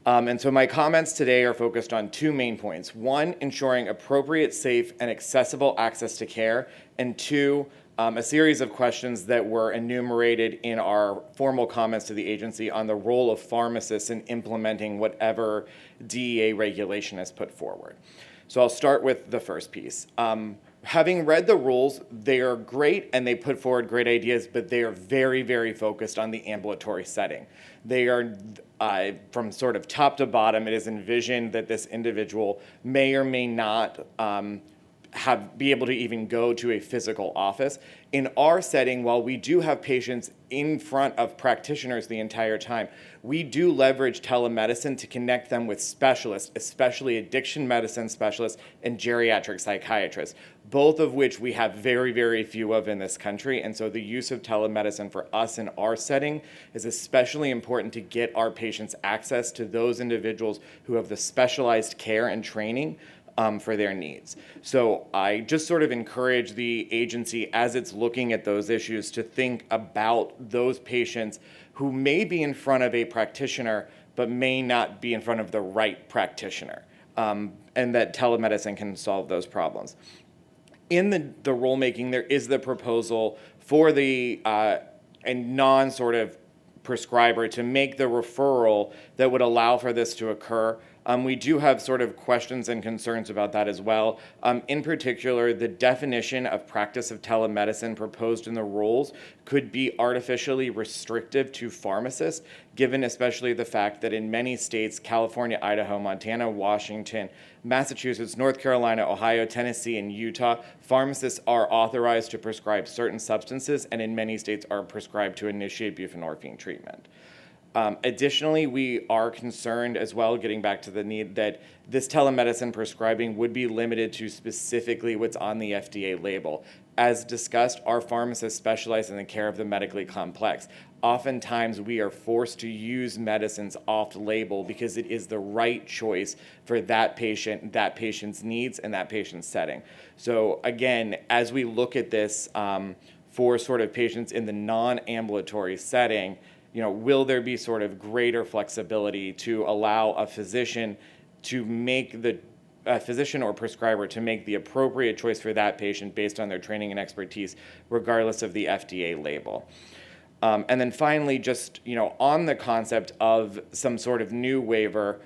[SPEAKER 17] And so my comments today are focused on 2 main points. 1, ensuring appropriate, safe, and accessible access to care, and 2, a series of questions that were enumerated in our formal comments to the agency on the role of pharmacists in implementing whatever DEA regulation is put forward. So I'll start with the first piece. Having read the rules, they are great and they put forward great ideas, but they are very, very focused on the ambulatory setting. They are, from sort of top to bottom, it is envisioned that this individual may or may not be able to even go to a physical office. In our setting, while we do have patients in front of practitioners the entire time, we do leverage telemedicine to connect them with specialists, especially addiction medicine specialists and geriatric psychiatrists, both of which we have very, very few of in this country. And so the use of telemedicine for us in our setting is especially important to get our patients access to those individuals who have the specialized care and training for their needs. So I just sort of encourage the agency, as it's looking at those issues, to think about those patients who may be in front of a practitioner but may not be in front of the right practitioner, and that telemedicine can solve those problems. In the rulemaking, there is the proposal for a non sort of prescriber to make the referral that would allow for this to occur. We do have sort of questions and concerns about that as well. In particular, the definition of practice of telemedicine proposed in the rules could be artificially restrictive to pharmacists, given especially the fact that in many states, California, Idaho, Montana, Washington, Massachusetts, North Carolina, Ohio, Tennessee, and Utah, pharmacists are authorized to prescribe certain substances, and in many states are prescribed to initiate buprenorphine treatment. Additionally, we are concerned as well, getting back to the need, that this telemedicine prescribing would be limited to specifically what's on the FDA label. as discussed, our pharmacists specialize in the care of the medically complex. Oftentimes, we are forced to use medicines off-label because it is the right choice for that patient, that patient's needs, and that patient's setting. So again, as we look at this for sort of patients in the non-ambulatory setting, will there be sort of greater flexibility to allow a physician or prescriber to make the appropriate choice for that patient based on their training and expertise, regardless of the FDA label? And then finally, just on the concept of some sort of new waiver,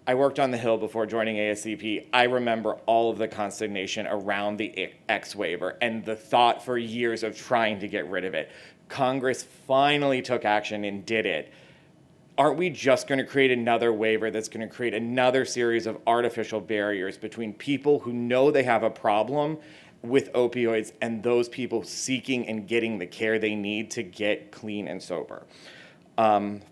[SPEAKER 17] I worked on the Hill before joining ASCP. I remember all of the consternation around the X waiver and the thought for years of trying to get rid of it. Congress finally took action and did it. Aren't we just going to create another waiver that's going to create another series of artificial barriers between people who know they have a problem with opioids and those people seeking and getting the care they need to get clean and sober?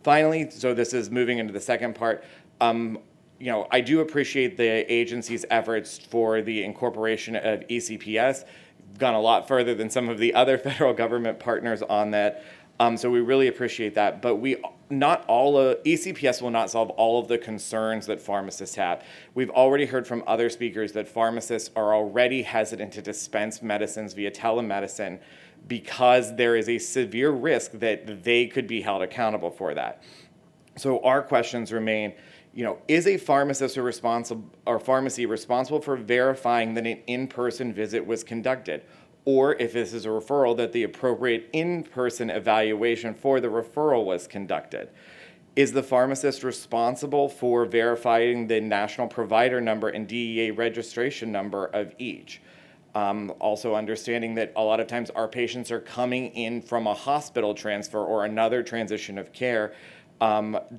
[SPEAKER 17] Finally, so this is moving into the second part, I do appreciate the agency's efforts for the incorporation of ECPS. Gone a lot further than some of the other federal government partners on that. So we really appreciate that, but ECPS will not solve all of the concerns that pharmacists have. We've already heard from other speakers that pharmacists are already hesitant to dispense medicines via telemedicine because there is a severe risk that they could be held accountable for that. So our questions remain, is a pharmacist or pharmacy responsible for verifying that an in-person visit was conducted? Or if this is a referral, that the appropriate in-person evaluation for the referral was conducted? Is the pharmacist responsible for verifying the national provider number and DEA registration number of each? Also understanding that a lot of times our patients are coming in from a hospital transfer or another transition of care.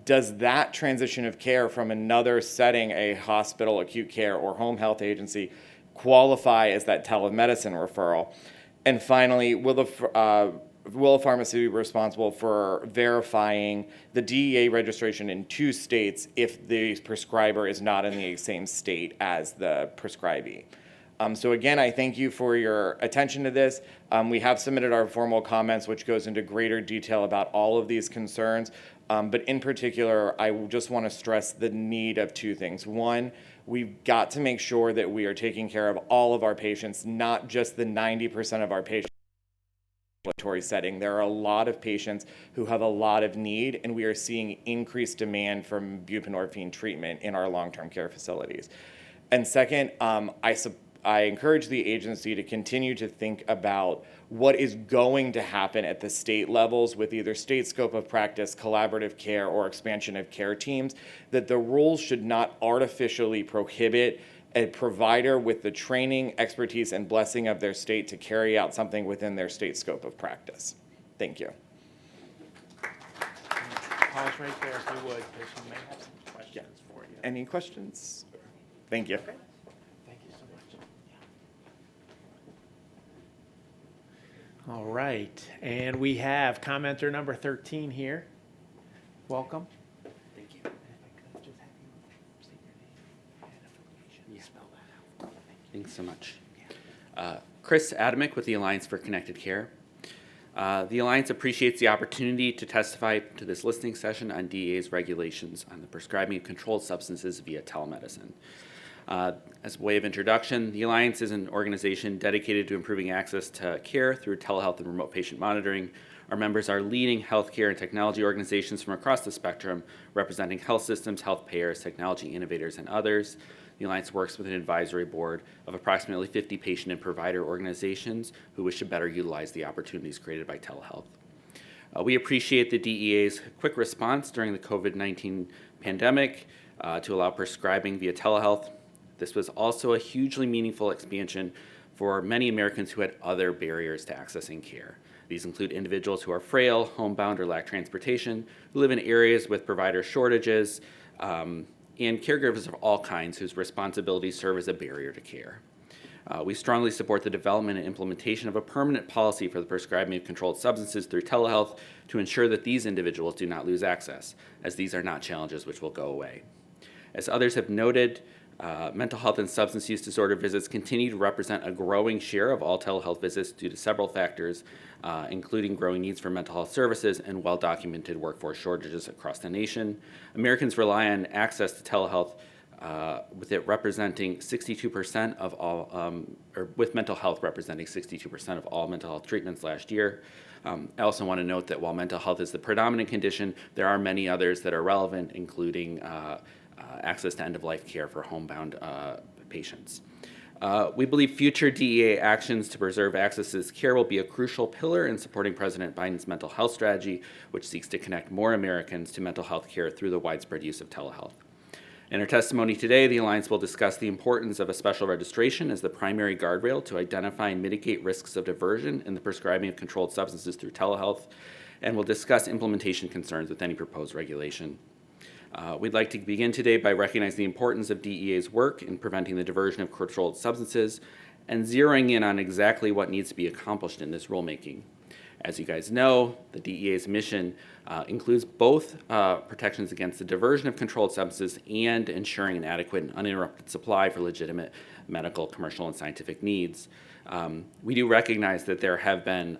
[SPEAKER 17] Does that transition of care from another setting, a hospital, acute care, or home health agency, qualify as that telemedicine referral? And finally, will a pharmacy be responsible for verifying the DEA registration in 2 states if the prescriber is not in the same state as the prescribee? So again, I thank you for your attention to this. We have submitted our formal comments, which goes into greater detail about all of these concerns. But in particular, I just want to stress the need of 2 things. One, we've got to make sure that we are taking care of all of our patients, not just the 90% of our patients in the ambulatory setting. There are a lot of patients who have a lot of need, and we are seeing increased demand for buprenorphine treatment in our long-term care facilities. And second, I encourage the agency to continue to think about what is going to happen at the state levels with either state scope of practice, collaborative care, or expansion of care teams, that the rules should not artificially prohibit a provider with the training, expertise, and blessing of their state to carry out something within their state scope of practice. Thank you.
[SPEAKER 2] Pause right there if you would, because you may have some questions for you.
[SPEAKER 17] Any questions? Thank you.
[SPEAKER 2] Okay. Thank you so much. All right, and we have commenter number 13 here. Welcome.
[SPEAKER 18] Thank you.
[SPEAKER 2] And if I could just have you state your name and affiliation and spell that out.
[SPEAKER 18] Thanks so much. Chris Adamick with the Alliance for Connected Care. The Alliance appreciates the opportunity to testify to this listening session on DEA's regulations on the prescribing of controlled substances via telemedicine. As a way of introduction, the Alliance is an organization dedicated to improving access to care through telehealth and remote patient monitoring. Our members are leading healthcare and technology organizations from across the spectrum, representing health systems, health payers, technology innovators, and others. The Alliance works with an advisory board of approximately 50 patient and provider organizations who wish to better utilize the opportunities created by telehealth. We appreciate the DEA's quick response during the COVID-19 pandemic to allow prescribing via telehealth. This was also a hugely meaningful expansion for many Americans who had other barriers to accessing care. These include individuals who are frail, homebound, or lack transportation, who live in areas with provider shortages, and caregivers of all kinds whose responsibilities serve as a barrier to care. We strongly support the development and implementation of a permanent policy for the prescribing of controlled substances through telehealth to ensure that these individuals do not lose access, as these are not challenges which will go away. As others have noted, Mental health and substance use disorder visits continue to represent a growing share of all telehealth visits due to several factors, including growing needs for mental health services and well-documented workforce shortages across the nation. Americans rely on access to telehealth, with it representing 62% of all, or with mental health representing 62% of all mental health treatments last year. I also want to note that while mental health is the predominant condition, there are many others that are relevant, including access to end-of-life care for homebound patients. We believe future DEA actions to preserve access to this care will be a crucial pillar in supporting President Biden's mental health strategy, which seeks to connect more Americans to mental health care through the widespread use of telehealth. In our testimony today, the Alliance will discuss the importance of a special registration as the primary guardrail to identify and mitigate risks of diversion in the prescribing of controlled substances through telehealth, and will discuss implementation concerns with any proposed regulation. We'd like to begin today by recognizing the importance of DEA's work in preventing the diversion of controlled substances and zeroing in on exactly what needs to be accomplished in this rulemaking. As you guys know, the DEA's mission includes both protections against the diversion of controlled substances and ensuring an adequate and uninterrupted supply for legitimate medical, commercial, and scientific needs. We do recognize that there have been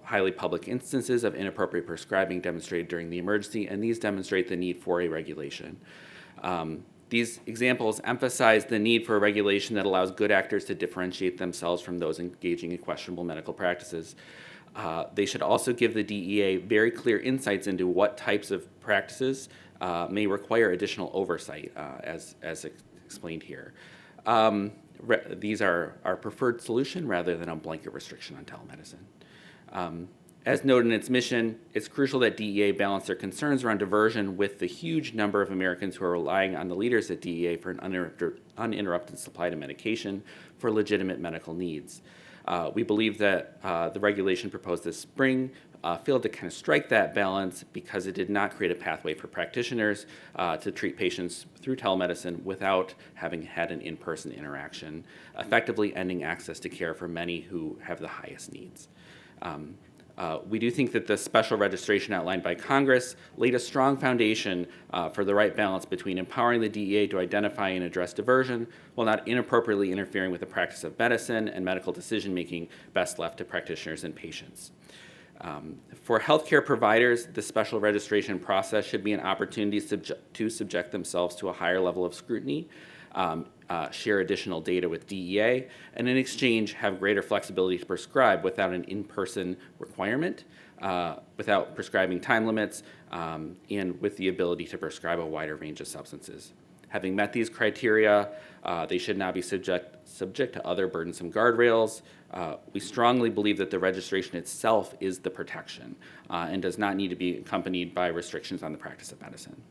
[SPEAKER 18] highly public instances of inappropriate prescribing demonstrated during the emergency, and these demonstrate the need for a regulation. These examples emphasize the need for a regulation that allows good actors to differentiate themselves from those engaging in questionable medical practices. They should also give the DEA very clear insights into what types of practices may require additional oversight, as explained here. These are our preferred solution rather than a blanket restriction on telemedicine. As noted in its mission, it's crucial that DEA balance their concerns around diversion with the huge number of Americans who are relying on the leaders at DEA for an uninterrupted supply to medication for legitimate medical needs. We believe that the regulation proposed this spring failed to kind of strike that balance because it did not create a pathway for practitioners to treat patients through telemedicine without having had an in-person interaction, effectively ending access to care for many who have the highest needs. We do think that the special registration outlined by Congress laid a strong foundation for the right balance between empowering the DEA to identify and address diversion while not inappropriately interfering with the practice of medicine and medical decision-making best left to practitioners and patients. For healthcare providers, the special registration process should be an opportunity to subject themselves to a higher level of scrutiny, share additional data with DEA, and in exchange have greater flexibility to prescribe without an in-person requirement, without prescribing time limits, and with the ability to prescribe a wider range of substances. Having met these criteria, they should not be subject to other burdensome guardrails. We strongly believe that the registration itself is the protection and does not need to be accompanied by restrictions on the practice of medicine.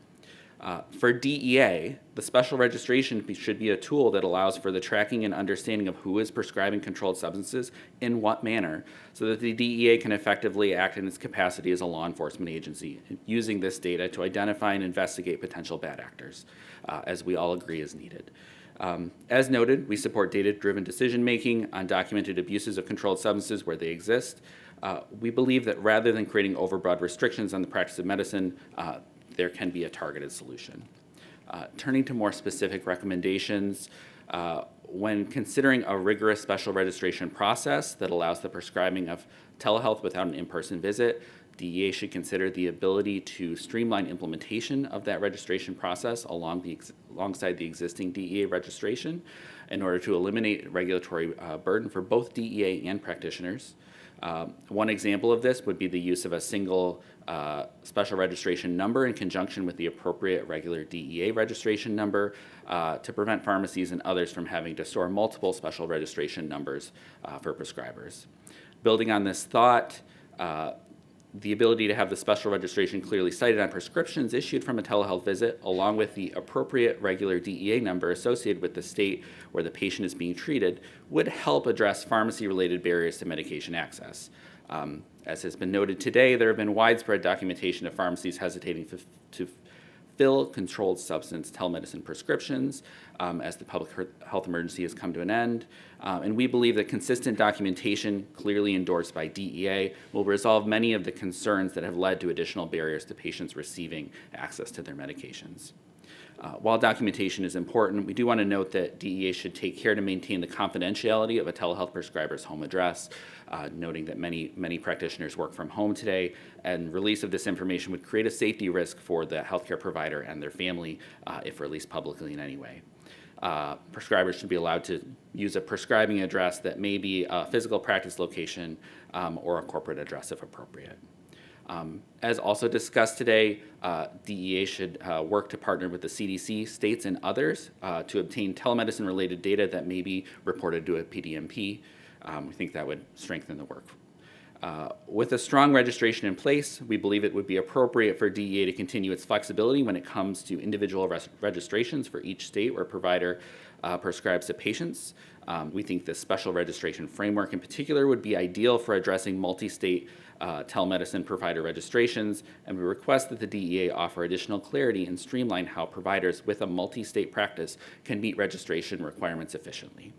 [SPEAKER 18] For DEA, the special registration should be a tool that allows for the tracking and understanding of who is prescribing controlled substances in what manner, so that the DEA can effectively act in its capacity as a law enforcement agency, using this data to identify and investigate potential bad actors, as we all agree is needed. As noted, we support data-driven decision-making on documented abuses of controlled substances where they exist. We believe that rather than creating overbroad restrictions on the practice of medicine, there can be a targeted solution. Turning to more specific recommendations, when considering a rigorous special registration process that allows the prescribing of telehealth without an in-person visit, DEA should consider the ability to streamline implementation of that registration process alongside the existing DEA registration in order to eliminate regulatory burden for both DEA and practitioners. One example of this would be the use of a single special registration number in conjunction with the appropriate regular DEA registration number to prevent pharmacies and others from having to store multiple special registration numbers for prescribers. Building on this thought, the ability to have the special registration clearly cited on prescriptions issued from a telehealth visit, along with the appropriate regular DEA number associated with the state where the patient is being treated, would help address pharmacy-related barriers to medication access. As has been noted today, there have been widespread documentation of pharmacies hesitating to fill controlled substance telemedicine prescriptions as the public health emergency has come to an end. And we believe that consistent documentation, clearly endorsed by DEA, will resolve many of the concerns that have led to additional barriers to patients receiving access to their medications. While documentation is important, we do want to note that DEA should take care to maintain the confidentiality of a telehealth prescriber's home address, noting that many practitioners work from home today, and release of this information would create a safety risk for the healthcare provider and their family if released publicly in any way. Prescribers should be allowed to use a prescribing address that may be a physical practice location or a corporate address if appropriate. As also discussed today, DEA should work to partner with the CDC, states, and others to obtain telemedicine-related data that may be reported to a PDMP. We think that would strengthen the work. With a strong registration in place, we believe it would be appropriate for DEA to continue its flexibility when it comes to individual registrations for each state where a provider prescribes to patients. We think this special registration framework in particular would be ideal for addressing multi-state telemedicine provider registrations, and we request that the DEA offer additional clarity and streamline how providers with a multi-state practice can meet registration requirements efficiently.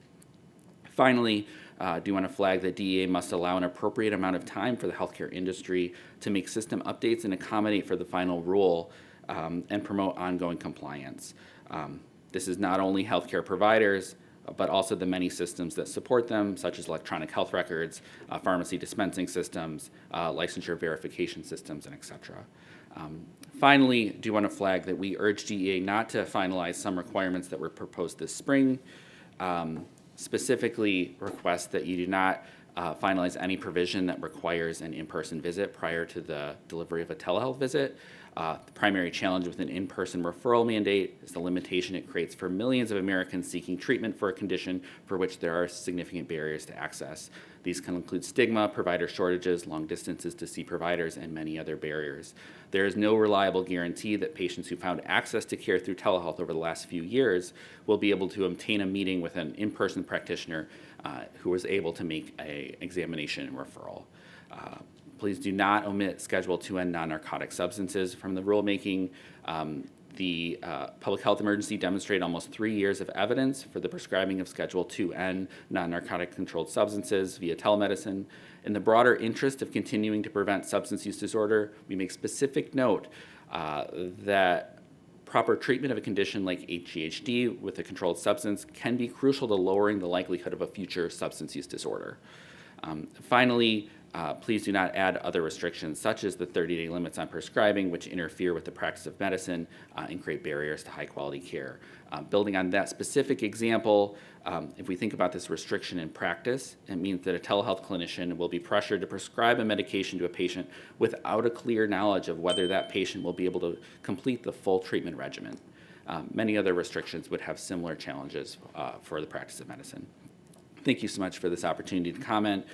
[SPEAKER 18] Finally, I do want to flag that DEA must allow an appropriate amount of time for the healthcare industry to make system updates and accommodate for the final rule and promote ongoing compliance. This is not only healthcare providers, but also the many systems that support them, such as electronic health records, pharmacy dispensing systems, licensure verification systems, and et cetera. Finally, I do want to flag that we urge DEA not to finalize some requirements that were proposed this spring. Specifically request that you do not finalize any provision that requires an in-person visit prior to the delivery of a telehealth visit. The primary challenge with an in-person referral mandate is the limitation it creates for millions of Americans seeking treatment for a condition for which there are significant barriers to access. These can include stigma, provider shortages, long distances to see providers, and many other barriers. There is no reliable guarantee that patients who found access to care through telehealth over the last few years will be able to obtain a meeting with an in-person practitioner who was able to make an examination and referral. Please do not omit Schedule 2N non-narcotic substances from the rulemaking. The public health emergency demonstrated almost 3 years of evidence for the prescribing of Schedule 2N non-narcotic controlled substances via telemedicine. In the broader interest of continuing to prevent substance use disorder, we make specific note that proper treatment of a condition like HGHD with a controlled substance can be crucial to lowering the likelihood of a future substance use disorder. Finally, please do not add other restrictions, such as the 30-day limits on prescribing, which interfere with the practice of medicine and create barriers to high-quality care. Building on that specific example, if we think about this restriction in practice, it means that a telehealth clinician will be pressured to prescribe a medication to a patient without a clear knowledge of whether that patient will be able to complete the full treatment regimen. Many other restrictions would have similar challenges for the practice of medicine. Thank you so much for this opportunity to comment.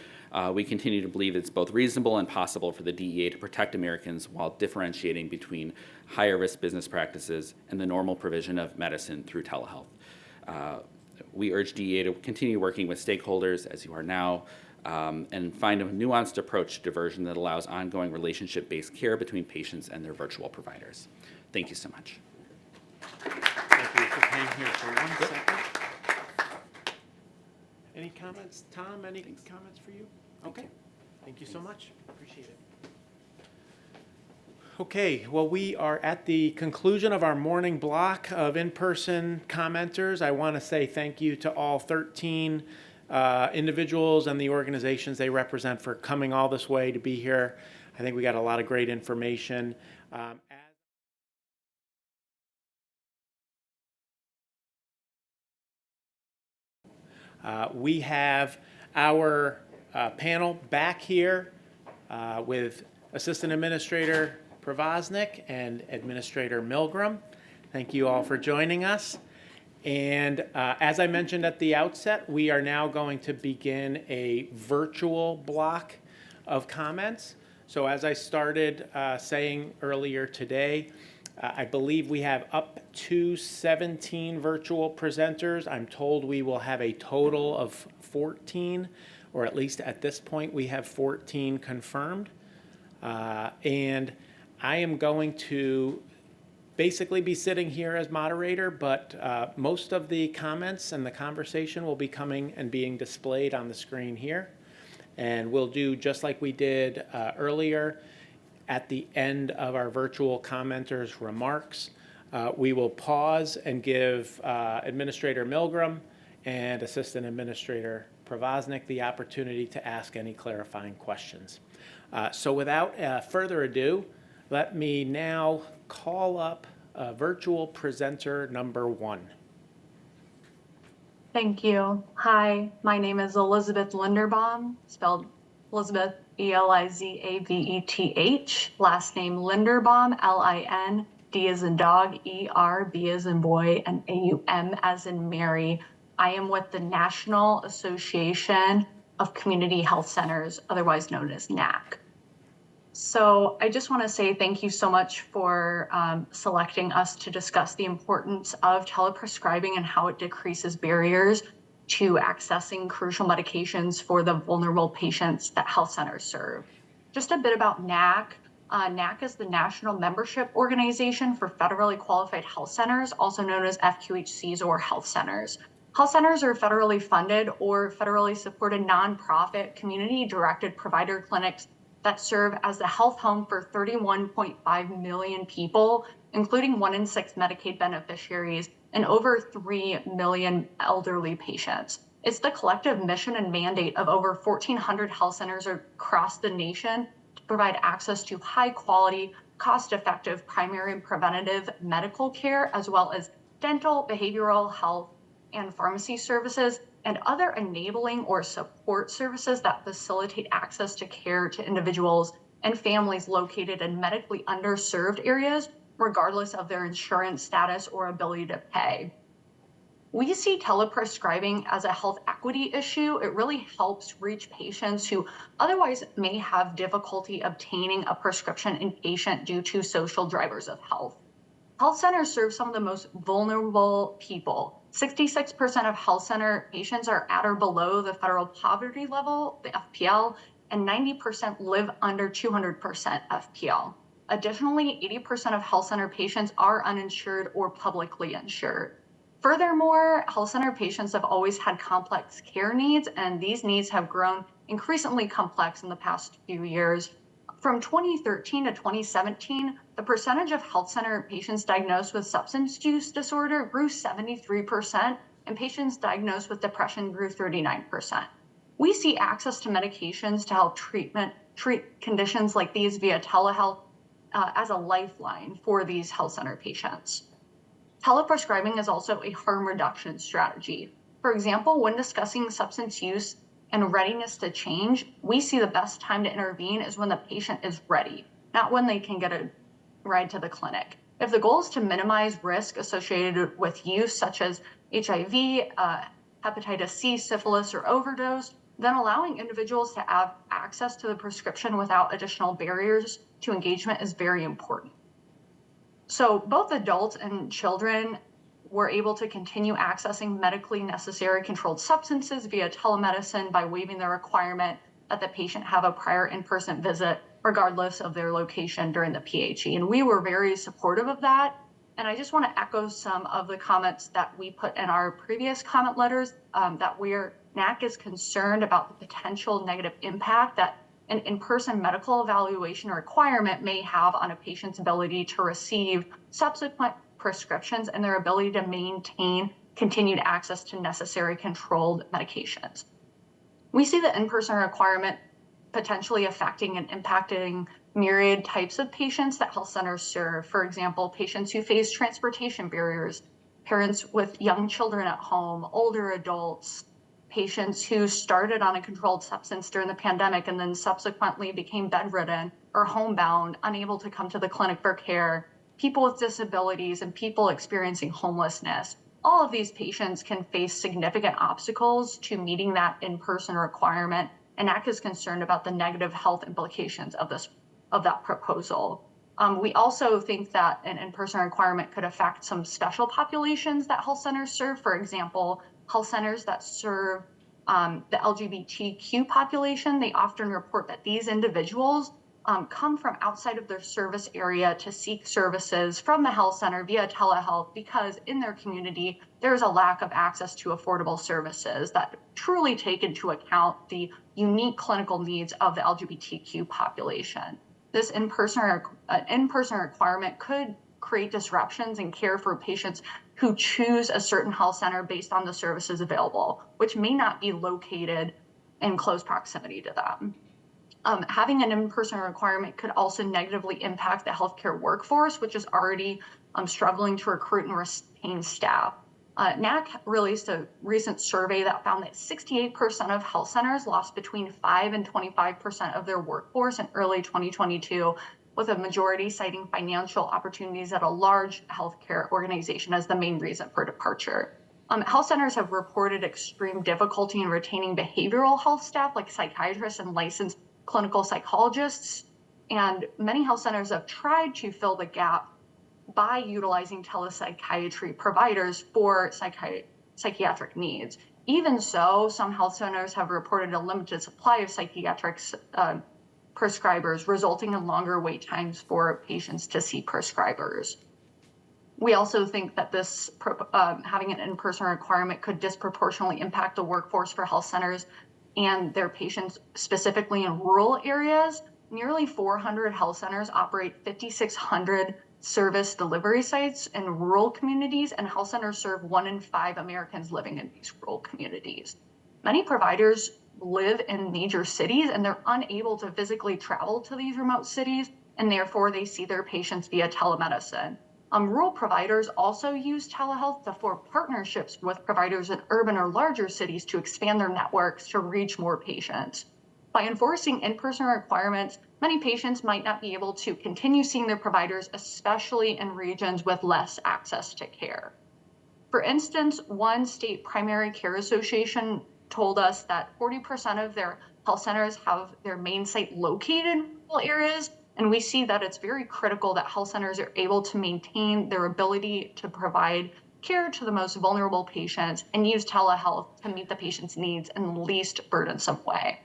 [SPEAKER 18] We continue to believe it's both reasonable and possible for the DEA to protect Americans while differentiating between higher risk business practices and the normal provision of medicine through telehealth. We urge DEA to continue working with stakeholders, as you are now, and find a nuanced approach to diversion that allows ongoing relationship-based care between patients and their virtual providers. Thank you so much.
[SPEAKER 2] Thank you for being here for 1 second. Any comments? Tom, any comments for you? Okay. Thank you so much. Appreciate it. Okay, well, we are at the conclusion of our morning block of in-person commenters. I want to say thank you to all 13 individuals and the organizations they represent for coming all this way to be here. I think we got a lot of great information. We have our panel back here with Assistant Administrator Provoznik and Administrator Milgram. Thank you all for joining us. And as I mentioned at the outset, we are now going to begin a virtual block of comments. So as I started saying earlier today, I believe we have up to 17 virtual presenters. I'm told we will have a total of 14, or at least at this point we have 14 confirmed. And I am going to basically be sitting here as moderator, but most of the comments and the conversation will be coming and being displayed on the screen here. And we'll do just like we did earlier. At the end of our virtual commenters' remarks, We will pause and give Administrator Milgram and Assistant Administrator Provoznik the opportunity to ask any clarifying questions. So without further ado, let me now call up virtual presenter number 1.
[SPEAKER 19] Thank you. Hi, my name is Elizabeth Linderbaum, spelled Elizabeth Elizaveth, last name Linderbaum, Lin, D as in dog, ER, B as in boy, and AUM as in Mary. I am with the National Association of Community Health Centers, otherwise known as NAC. So I just want to say thank you so much for selecting us to discuss the importance of teleprescribing and how it decreases barriers to accessing crucial medications for the vulnerable patients that health centers serve. Just a bit about NAC. NAC is the National Membership Organization for Federally Qualified Health Centers, also known as FQHCs or health centers. Health centers are federally funded or federally supported nonprofit community-directed provider clinics that serve as the health home for 31.5 million people, including 1 in 6 Medicaid beneficiaries and over 3 million elderly patients. It's the collective mission and mandate of over 1,400 health centers across the nation to provide access to high quality, cost-effective primary and preventative medical care, as well as dental, behavioral health, and pharmacy services, and other enabling or support services that facilitate access to care to individuals and families located in medically underserved areas, regardless of their insurance status or ability to pay. We see teleprescribing as a health equity issue. It really helps reach patients who otherwise may have difficulty obtaining a prescription inpatient due to social drivers of health. Health centers serve some of the most vulnerable people. 66% of health center patients are at or below the federal poverty level, the FPL, and 90% live under 200% FPL. Additionally, 80% of health center patients are uninsured or publicly insured. Furthermore, health center patients have always had complex care needs, and these needs have grown increasingly complex in the past few years. From 2013 to 2017, the percentage of health center patients diagnosed with substance use disorder grew 73%, and patients diagnosed with depression grew 39%. We see access to medications to help treat conditions like these via telehealth as a lifeline for these health center patients. Teleprescribing is also a harm reduction strategy. For example, when discussing substance use and readiness to change, we see the best time to intervene is when the patient is ready, not when they can get a ride to the clinic. If the goal is to minimize risk associated with use such as HIV, hepatitis C, syphilis, or overdose, then allowing individuals to have access to the prescription without additional barriers to engagement is very important. So both adults and children were able to continue accessing medically necessary controlled substances via telemedicine by waiving the requirement that the patient have a prior in-person visit, regardless of their location during the PHE. And we were very supportive of that. And I just want to echo some of the comments that we put in our previous comment letters, that NAC is concerned about the potential negative impact that an in-person medical evaluation requirement may have on a patient's ability to receive subsequent prescriptions and their ability to maintain continued access to necessary controlled medications. We see the in-person requirement potentially affecting and impacting myriad types of patients that health centers serve. For example, patients who face transportation barriers, parents with young children at home, older adults, patients who started on a controlled substance during the pandemic and then subsequently became bedridden or homebound, unable to come to the clinic for care, people with disabilities, and people experiencing homelessness. All of these patients can face significant obstacles to meeting that in-person requirement, and NAC is concerned about the negative health implications of that proposal. We also think that an in-person requirement could affect some special populations that health centers serve. For example, health centers that serve the LGBTQ population, they often report that these individuals come from outside of their service area to seek services from the health center via telehealth because in their community, there's a lack of access to affordable services that truly take into account the unique clinical needs of the LGBTQ population. This in-person requirement could create disruptions in care for patients who choose a certain health center based on the services available, which may not be located in close proximity to them. Having an in-person requirement could also negatively impact the healthcare workforce, which is already struggling to recruit and retain staff. NAC released a recent survey that found that 68% of health centers lost between 5 and 25% of their workforce in early 2022, with a majority citing financial opportunities at a large healthcare organization as the main reason for departure. Health centers have reported extreme difficulty in retaining behavioral health staff like psychiatrists and licensed clinical psychologists, and many health centers have tried to fill the gap by utilizing telepsychiatry providers for psychiatric needs. Even so, some health centers have reported a limited supply of psychiatric prescribers, resulting in longer wait times for patients to see prescribers. We also think that this having an in-person requirement could disproportionately impact the workforce for health centers and their patients, specifically in rural areas. Nearly 400 health centers operate 5,600 service delivery sites in rural communities, and health centers serve 1 in 5 Americans living in these rural communities. Many providers live in major cities and they're unable to physically travel to these remote cities, and therefore they see their patients via telemedicine. Rural providers also use telehealth to form partnerships with providers in urban or larger cities to expand their networks to reach more patients. By enforcing in-person requirements, many patients might not be able to continue seeing their providers, especially in regions with less access to care. For instance, one state primary care association told us that 40% of their health centers have their main site located in rural areas, and we see that it's very critical that health centers are able to maintain their ability to provide care to the most vulnerable patients and use telehealth to meet the patient's needs in the least burdensome way.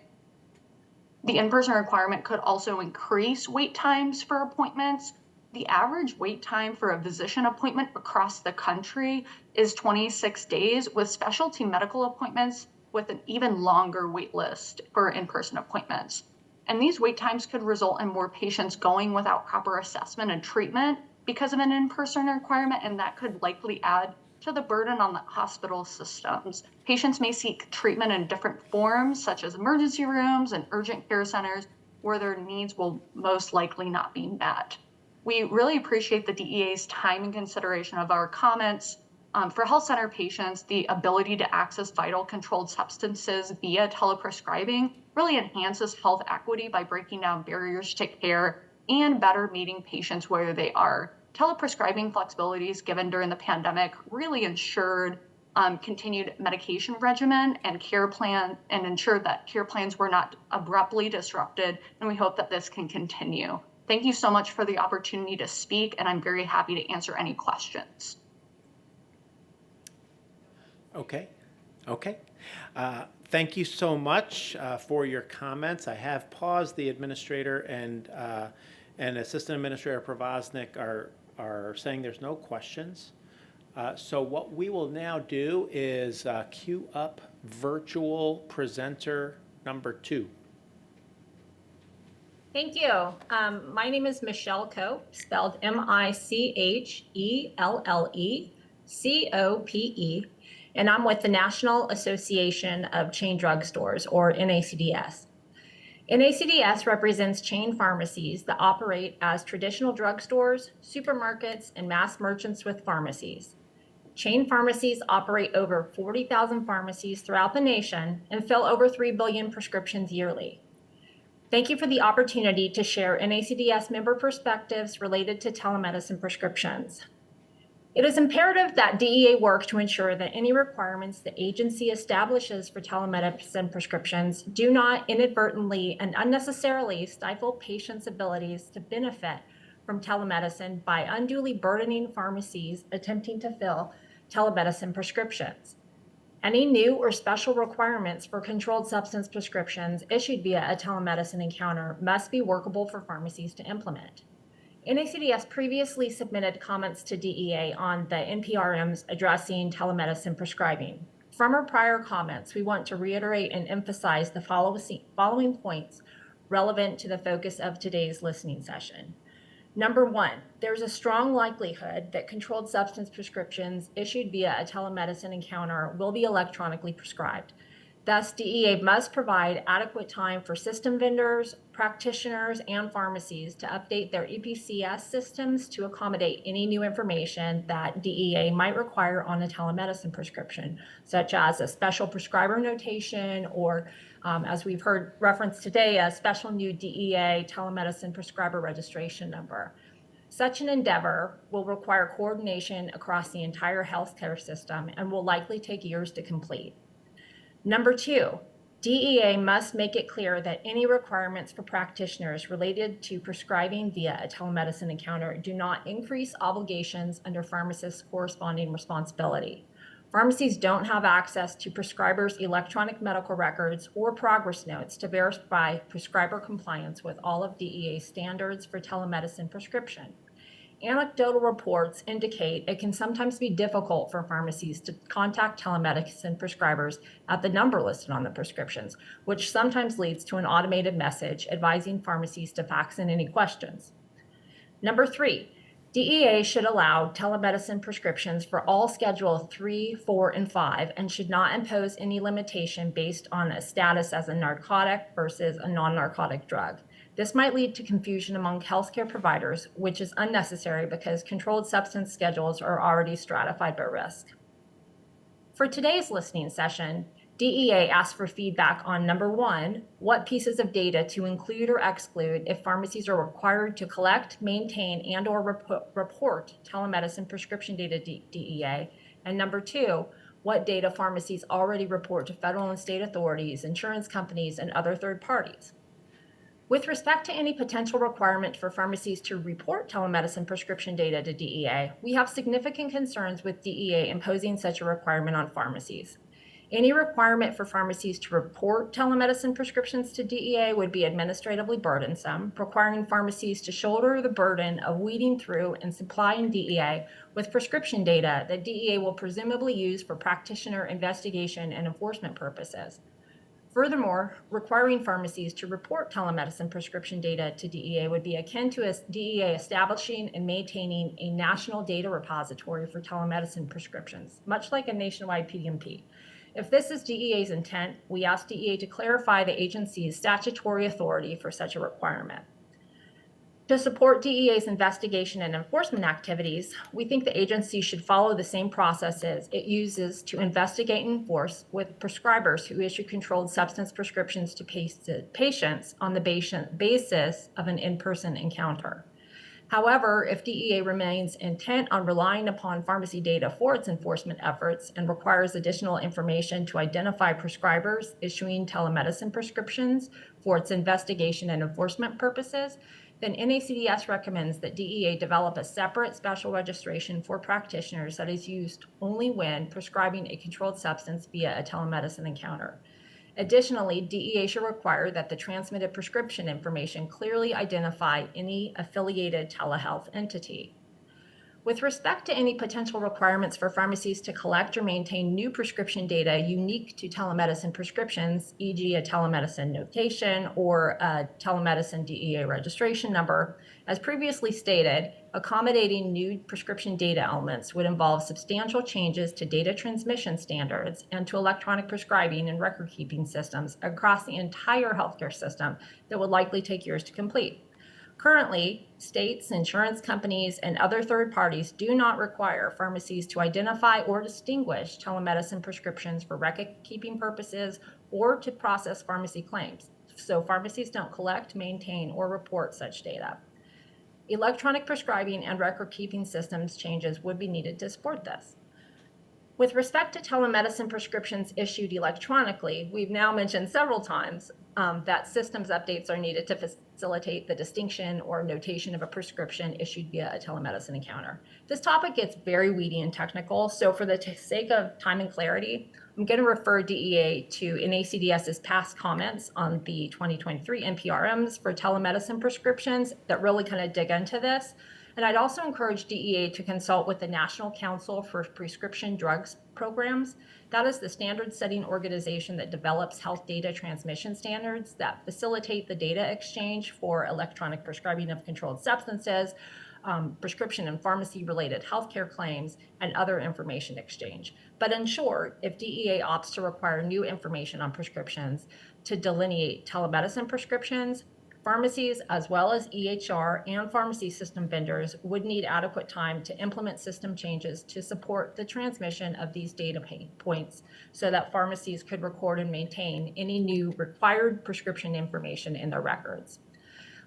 [SPEAKER 19] The in-person requirement could also increase wait times for appointments. The average wait time for a physician appointment across the country is 26 days, with specialty medical appointments with an even longer wait list for in-person appointments. And these wait times could result in more patients going without proper assessment and treatment because of an in-person requirement, and that could likely add to the burden on the hospital systems. Patients may seek treatment in different forms, such as emergency rooms and urgent care centers, where their needs will most likely not be met. We really appreciate the DEA's time and consideration of our comments. For health center patients, the ability to access vital controlled substances via teleprescribing really enhances health equity by breaking down barriers to care and better meeting patients where they are. Teleprescribing flexibilities given during the pandemic really ensured continued medication regimen and care plan, and ensured that care plans were not abruptly disrupted, and we hope that this can continue. Thank you so much for the opportunity to speak, and I'm very happy to answer any questions.
[SPEAKER 2] Okay. Thank you so much for your comments. I have paused. The administrator and Assistant Administrator Provoznik are saying there's no questions. So what we will now do is queue up virtual presenter number 2.
[SPEAKER 20] Thank you. My name is Michelle Cope, spelled MICHELLECOPE, and I'm with the National Association of Chain Drug Stores, or NACDS. NACDS represents chain pharmacies that operate as traditional drugstores, supermarkets, and mass merchants with pharmacies. Chain pharmacies operate over 40,000 pharmacies throughout the nation and fill over 3 billion prescriptions yearly. Thank you for the opportunity to share NACDS member perspectives related to telemedicine prescriptions. It is imperative that DEA work to ensure that any requirements the agency establishes for telemedicine prescriptions do not inadvertently and unnecessarily stifle patients' abilities to benefit from telemedicine by unduly burdening pharmacies attempting to fill telemedicine prescriptions. Any new or special requirements for controlled substance prescriptions issued via a telemedicine encounter must be workable for pharmacies to implement. NACDS previously submitted comments to DEA on the NPRMs addressing telemedicine prescribing. From our prior comments, we want to reiterate and emphasize the following points relevant to the focus of today's listening session. Number one, there's a strong likelihood that controlled substance prescriptions issued via a telemedicine encounter will be electronically prescribed. Thus, DEA must provide adequate time for system vendors, practitioners, and pharmacies to update their EPCS systems to accommodate any new information that DEA might require on a telemedicine prescription, such as a special prescriber notation or, as we've heard referenced today, a special new DEA telemedicine prescriber registration number. Such an endeavor will require coordination across the entire healthcare system and will likely take years to complete. Number two, DEA must make it clear that any requirements for practitioners related to prescribing via a telemedicine encounter do not increase obligations under pharmacists' corresponding responsibility. Pharmacies don't have access to prescribers' electronic medical records or progress notes to verify prescriber compliance with all of DEA's standards for telemedicine prescription. Anecdotal reports indicate it can sometimes be difficult for pharmacies to contact telemedicine prescribers at the number listed on the prescriptions, which sometimes leads to an automated message advising pharmacies to fax in any questions. Number three, DEA should allow telemedicine prescriptions for all Schedule 3, 4, and 5 and should not impose any limitation based on a status as a narcotic versus a non-narcotic drug. This might lead to confusion among healthcare providers, which is unnecessary because controlled substance schedules are already stratified by risk. For today's listening session, DEA asked for feedback on number one, what pieces of data to include or exclude if pharmacies are required to collect, maintain, and or report telemedicine prescription data to DEA, and number two, what data pharmacies already report to federal and state authorities, insurance companies, and other third parties. With respect to any potential requirement for pharmacies to report telemedicine prescription data to DEA, we have significant concerns with DEA imposing such a requirement on pharmacies. Any requirement for pharmacies to report telemedicine prescriptions to DEA would be administratively burdensome, requiring pharmacies to shoulder the burden of weeding through and supplying DEA with prescription data that DEA will presumably use for practitioner investigation and enforcement purposes. Furthermore, requiring pharmacies to report telemedicine prescription data to DEA would be akin to DEA establishing and maintaining a national data repository for telemedicine prescriptions, much like a nationwide PDMP. If this is DEA's intent, we ask DEA to clarify the agency's statutory authority for such a requirement. To support DEA's investigation and enforcement activities, we think the agency should follow the same processes it uses to investigate and enforce with prescribers who issue controlled substance prescriptions to patients on the basis of an in-person encounter. However, if DEA remains intent on relying upon pharmacy data for its enforcement efforts and requires additional information to identify prescribers issuing telemedicine prescriptions for its investigation and enforcement purposes, then NACDS recommends that DEA develop a separate special registration for practitioners that is used only when prescribing a controlled substance via a telemedicine encounter. Additionally, DEA should require that the transmitted prescription information clearly identify any affiliated telehealth entity. With respect to any potential requirements for pharmacies to collect or maintain new prescription data unique to telemedicine prescriptions, e.g. a telemedicine notation or a telemedicine DEA registration number, as previously stated, accommodating new prescription data elements would involve substantial changes to data transmission standards and to electronic prescribing and record-keeping systems across the entire healthcare system that would likely take years to complete. Currently, states, insurance companies, and other third parties do not require pharmacies to identify or distinguish telemedicine prescriptions for record-keeping purposes or to process pharmacy claims, so pharmacies don't collect, maintain, or report such data. Electronic prescribing and record-keeping systems changes would be needed to support this. With respect to telemedicine prescriptions issued electronically, we've now mentioned several times that systems updates are needed to facilitate the distinction or notation of a prescription issued via a telemedicine encounter. This topic gets very weedy and technical, so for the sake of time and clarity, I'm going to refer DEA to NACDS's past comments on the 2023 NPRMs for telemedicine prescriptions that really kind of dig into this. And I'd also encourage DEA to consult with the National Council for Prescription Drugs Programs. That is the standard-setting organization that develops health data transmission standards that facilitate the data exchange for electronic prescribing of controlled substances, prescription and pharmacy-related healthcare claims, and other information exchange. But in short, if DEA opts to require new information on prescriptions to delineate telemedicine prescriptions, pharmacies, as well as EHR and pharmacy system vendors, would need adequate time to implement system changes to support the transmission of these data points so that pharmacies could record and maintain any new required prescription information in their records.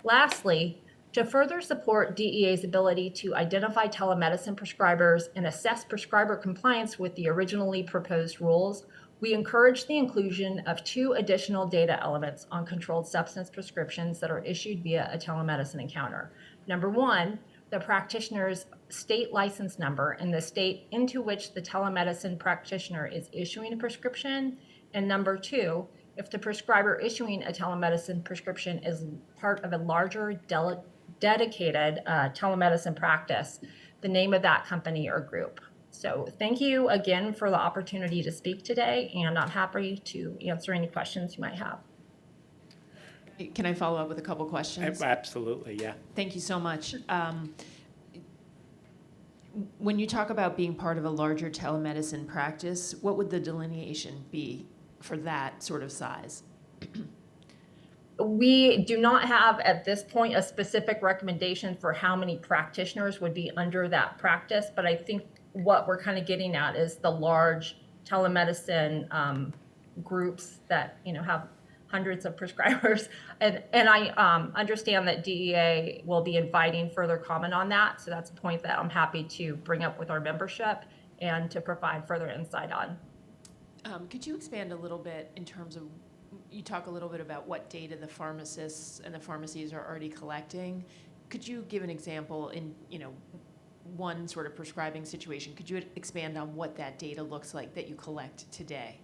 [SPEAKER 20] Lastly, to further support DEA's ability to identify telemedicine prescribers and assess prescriber compliance with the originally proposed rules, we encourage the inclusion of 2 additional data elements on controlled substance prescriptions that are issued via a telemedicine encounter. Number 1, the practitioner's state license number in the state into which the telemedicine practitioner is issuing a prescription. And number 2, if the prescriber issuing a telemedicine prescription is part of a larger dedicated telemedicine practice, the name of that company or group. So thank you again for the opportunity to speak today, and I'm happy to answer any questions you might have.
[SPEAKER 3] Can I follow up with a couple questions?
[SPEAKER 2] Absolutely, yeah.
[SPEAKER 3] Thank you so much. When you talk about being part of a larger telemedicine practice, what would the delineation be for that sort of size?
[SPEAKER 20] We do not have at this point a specific recommendation for how many practitioners would be under that practice, but I think what we're kind of getting at is the large telemedicine groups that have hundreds of prescribers, and I understand that DEA will be inviting further comment on that, so that's a point that I'm happy to bring up with our membership and to provide further insight on.
[SPEAKER 3] Could you expand a little bit in terms of, you talk a little bit about what data the pharmacists and the pharmacies are already collecting. Could you give an example in one sort of prescribing situation? Could you expand on what that data looks like that you collect today?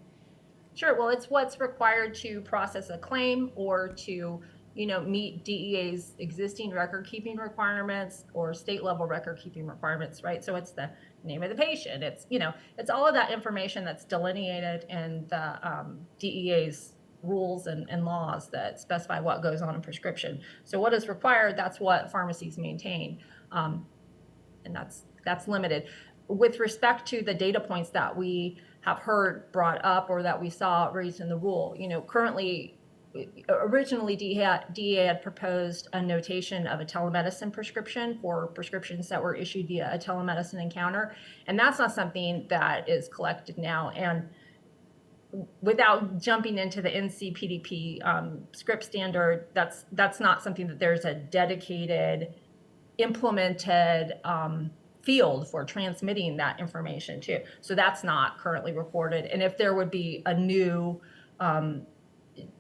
[SPEAKER 20] Sure. Well, it's what's required to process a claim or to, meet DEA's existing record-keeping requirements or state-level record-keeping requirements, right? So it's the name of the patient. It's, it's all of that information that's delineated in the DEA's rules and laws that specify what goes on in prescription. So what is required, that's what pharmacies maintain. And that's limited. With respect to the data points that we have heard brought up or that we saw raised in the rule, currently, originally DEA had proposed a notation of a telemedicine prescription for prescriptions that were issued via a telemedicine encounter, and that's not something that is collected now. And without jumping into the NCPDP script standard, that's not something that there's a dedicated, implemented field for transmitting that information to. So that's not currently recorded. And if there would be a new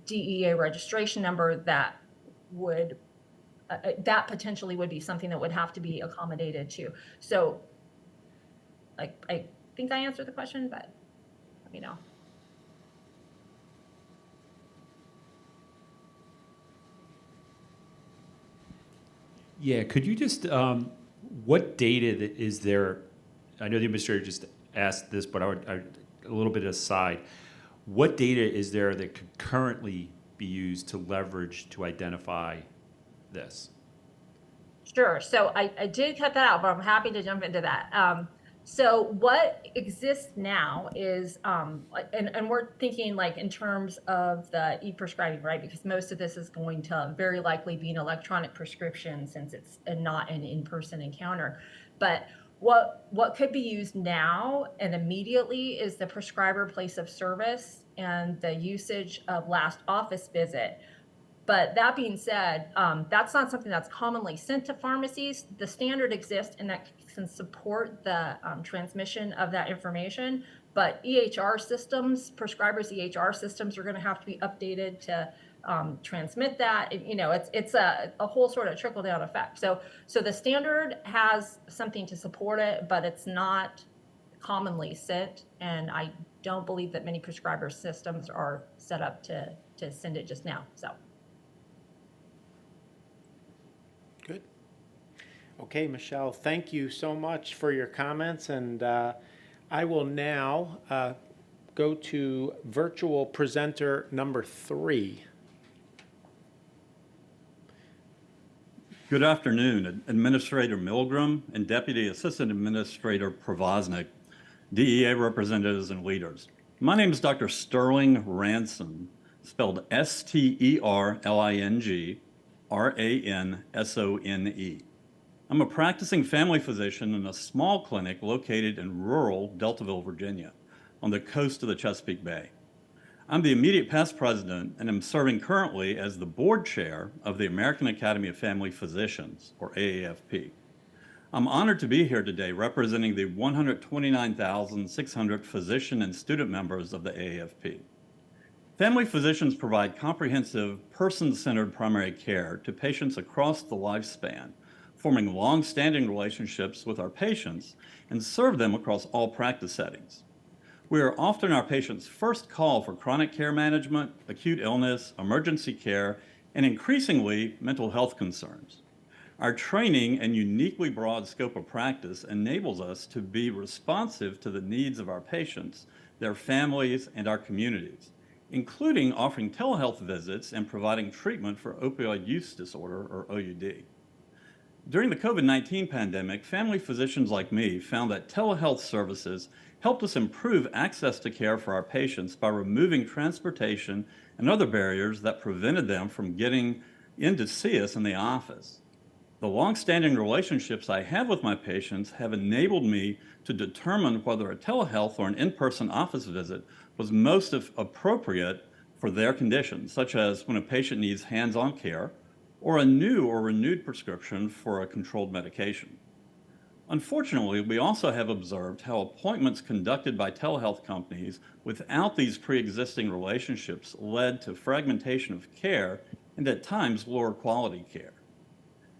[SPEAKER 20] DEA registration number, that would that potentially would be something that would have to be accommodated to. So, I think I answered the question, but let me know.
[SPEAKER 7] Yeah, could you just, what data is there? I know the administrator just asked this, but a little bit aside, what data is there that could currently be used to leverage to identify this?
[SPEAKER 20] Sure. So I did cut that out, but I'm happy to jump into that. So what exists now is, and we're thinking like in terms of the e-prescribing, right? Because most of this is going to very likely be an electronic prescription since it's not an in-person encounter. But what could be used now and immediately is the prescriber place of service and the usage of last office visit. But that being said, that's not something that's commonly sent to pharmacies. The standard exists and that can support the transmission of that information. But EHR systems, prescribers' EHR systems are going to have to be updated to transmit that. It's a whole sort of trickle down effect. So the standard has something to support it, but it's not commonly sent. And I don't believe that many prescriber systems are set up to send it just now. So.
[SPEAKER 2] Okay, Michelle, thank you so much for your comments, and I will now go to virtual presenter number 3.
[SPEAKER 21] Good afternoon, Administrator Milgram and Deputy Assistant Administrator Provoznik, DEA representatives and leaders. My name is Dr. Sterling Ranson, spelled S-T-E-R-L-I-N-G-R-A-N-S-O-N-E. I'm a practicing family physician in a small clinic located in rural Deltaville, Virginia, on the coast of the Chesapeake Bay. I'm the immediate past president and am serving currently as the board chair of the American Academy of Family Physicians, or AAFP. I'm honored to be here today representing the 129,600 physician and student members of the AAFP. Family physicians provide comprehensive, person-centered primary care to patients across the lifespan, forming long-standing relationships with our patients and serve them across all practice settings. We are often our patients' first call for chronic care management, acute illness, emergency care, and increasingly mental health concerns. Our training and uniquely broad scope of practice enables us to be responsive to the needs of our patients, their families, and our communities, including offering telehealth visits and providing treatment for opioid use disorder, or OUD. During the COVID-19 pandemic, family physicians like me found that telehealth services helped us improve access to care for our patients by removing transportation and other barriers that prevented them from getting in to see us in the office. The long-standing relationships I have with my patients have enabled me to determine whether a telehealth or an in-person office visit was most appropriate for their conditions, such as when a patient needs hands-on care, or a new or renewed prescription for a controlled medication. Unfortunately, we also have observed how appointments conducted by telehealth companies without these pre-existing relationships led to fragmentation of care and at times lower quality care.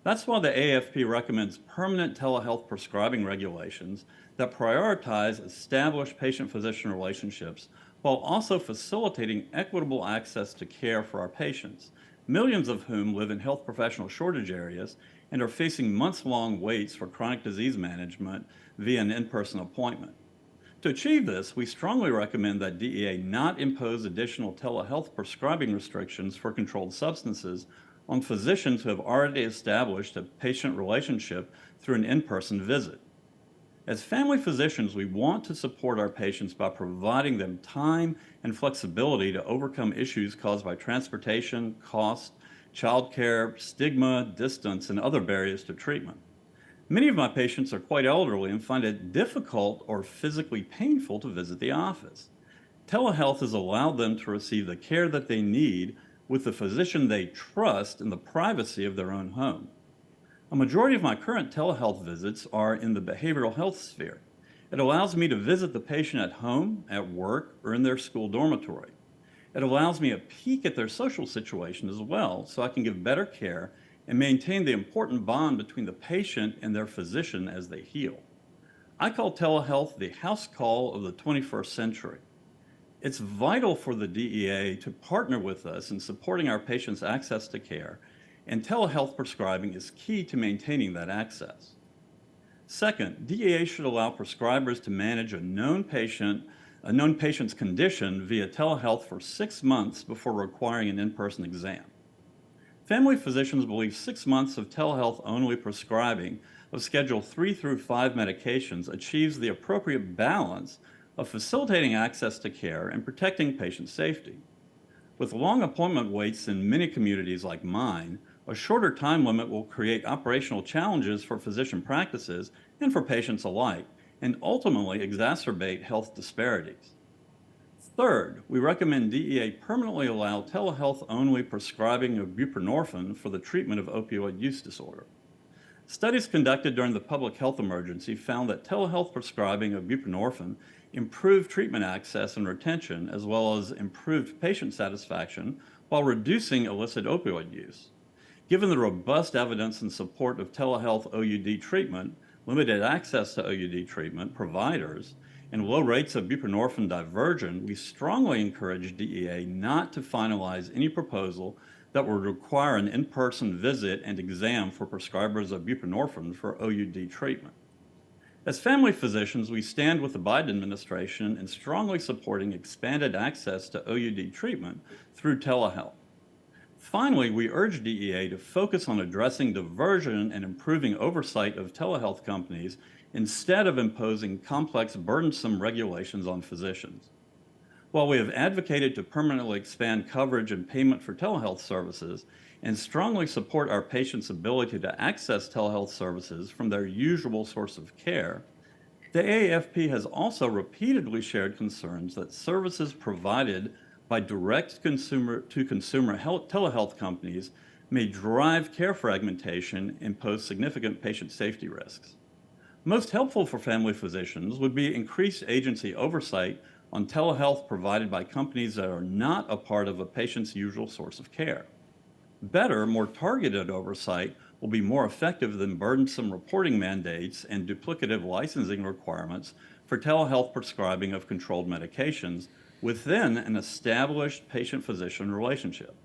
[SPEAKER 21] That's why the AAFP recommends permanent telehealth prescribing regulations that prioritize established patient-physician relationships while also facilitating equitable access to care for our patients, millions of whom live in health professional shortage areas and are facing months-long waits for chronic disease management via an in-person appointment. To achieve this, we strongly recommend that DEA not impose additional telehealth prescribing restrictions for controlled substances on physicians who have already established a patient relationship through an in-person visit. As family physicians, we want to support our patients by providing them time and flexibility to overcome issues caused by transportation, cost, childcare, stigma, distance, and other barriers to treatment. Many of my patients are quite elderly and find it difficult or physically painful to visit the office. Telehealth has allowed them to receive the care that they need with the physician they trust in the privacy of their own home. A majority of my current telehealth visits are in the behavioral health sphere. It allows me to visit the patient at home, at work, or in their school dormitory. It allows me a peek at their social situation as well, so I can give better care and maintain the important bond between the patient and their physician as they heal. I call telehealth the house call of the 21st century. It's vital for the DEA to partner with us in supporting our patients' access to care, and telehealth prescribing is key to maintaining that access. Second, DEA should allow prescribers to manage a known patient's condition via telehealth for 6 months before requiring an in-person exam. Family physicians believe 6 months of telehealth-only prescribing of Schedule 3 through 5 medications achieves the appropriate balance of facilitating access to care and protecting patient safety. With long appointment waits in many communities like mine, a shorter time limit will create operational challenges for physician practices and for patients alike, and ultimately exacerbate health disparities. Third, we recommend DEA permanently allow telehealth-only prescribing of buprenorphine for the treatment of opioid use disorder. Studies conducted during the public health emergency found that telehealth prescribing of buprenorphine improved treatment access and retention, as well as improved patient satisfaction while reducing illicit opioid use. Given the robust evidence in support of telehealth OUD treatment, limited access to OUD treatment providers, and low rates of buprenorphine diversion, we strongly encourage DEA not to finalize any proposal that would require an in-person visit and exam for prescribers of buprenorphine for OUD treatment. As family physicians, we stand with the Biden administration in strongly supporting expanded access to OUD treatment through telehealth. Finally, we urge DEA to focus on addressing diversion and improving oversight of telehealth companies instead of imposing complex, burdensome regulations on physicians. While we have advocated to permanently expand coverage and payment for telehealth services and strongly support our patients' ability to access telehealth services from their usual source of care, the AAFP has also repeatedly shared concerns that services provided by direct-to-consumer telehealth companies may drive care fragmentation and pose significant patient safety risks. Most helpful for family physicians would be increased agency oversight on telehealth provided by companies that are not a part of a patient's usual source of care. Better, more targeted oversight will be more effective than burdensome reporting mandates and duplicative licensing requirements for telehealth prescribing of controlled medications within an established patient-physician relationship.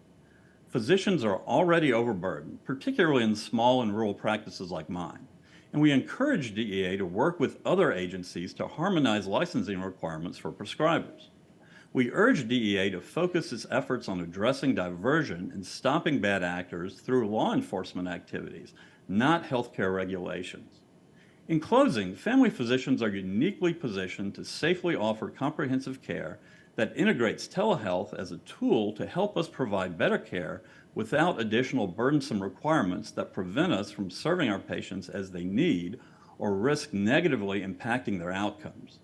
[SPEAKER 21] Physicians are already overburdened, particularly in small and rural practices like mine, and we encourage DEA to work with other agencies to harmonize licensing requirements for prescribers. We urge DEA to focus its efforts on addressing diversion and stopping bad actors through law enforcement activities, not healthcare regulations. In closing, family physicians are uniquely positioned to safely offer comprehensive care that integrates telehealth as a tool to help us provide better care without additional burdensome requirements that prevent us from serving our patients as they need or risk negatively impacting their outcomes.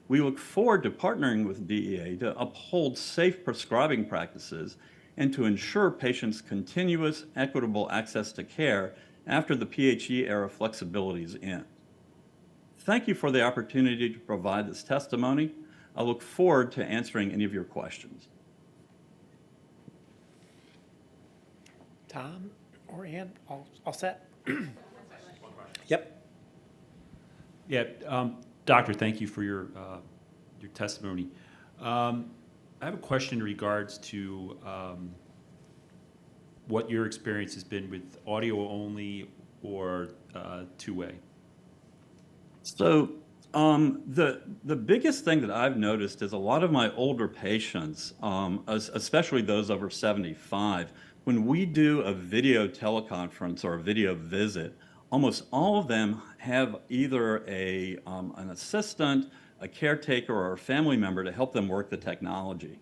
[SPEAKER 21] We look forward to partnering with DEA to uphold safe prescribing practices and to ensure patients' continuous, equitable access to care after the PHE era flexibilities end. Thank you for the opportunity to provide this testimony. I look forward to answering any of your questions.
[SPEAKER 2] Tom or Ann, all set? Yep.
[SPEAKER 7] Yeah, Doctor, thank you for your testimony. I have a question in regards to what your experience has been with audio only or two-way.
[SPEAKER 21] So the biggest thing that I've noticed is a lot of my older patients, especially those over 75, when we do a video teleconference or a video visit, almost all of them have either an assistant, a caretaker, or a family member to help them work the technology.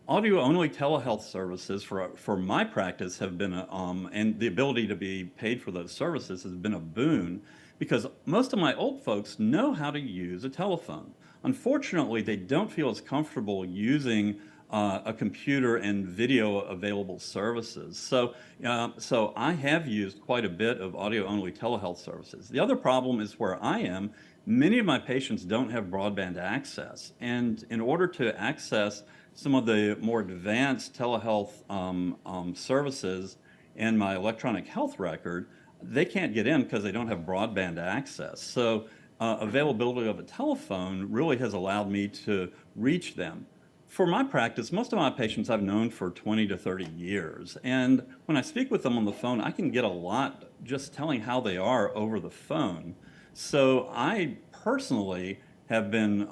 [SPEAKER 21] Audio-only telehealth services for my practice have been, and the ability to be paid for those services has been a boon because most of my old folks know how to use a telephone. Unfortunately, they don't feel as comfortable using a computer and video available services. So I have used quite a bit of audio-only telehealth services. The other problem is where I am, many of my patients don't have broadband access. And in order to access some of the more advanced telehealth services and my electronic health record, they can't get in because they don't have broadband access. So availability of a telephone really has allowed me to reach them. For my practice, most of my patients I've known for 20 to 30 years. And when I speak with them on the phone, I can get a lot just telling how they are over the phone. So I personally have been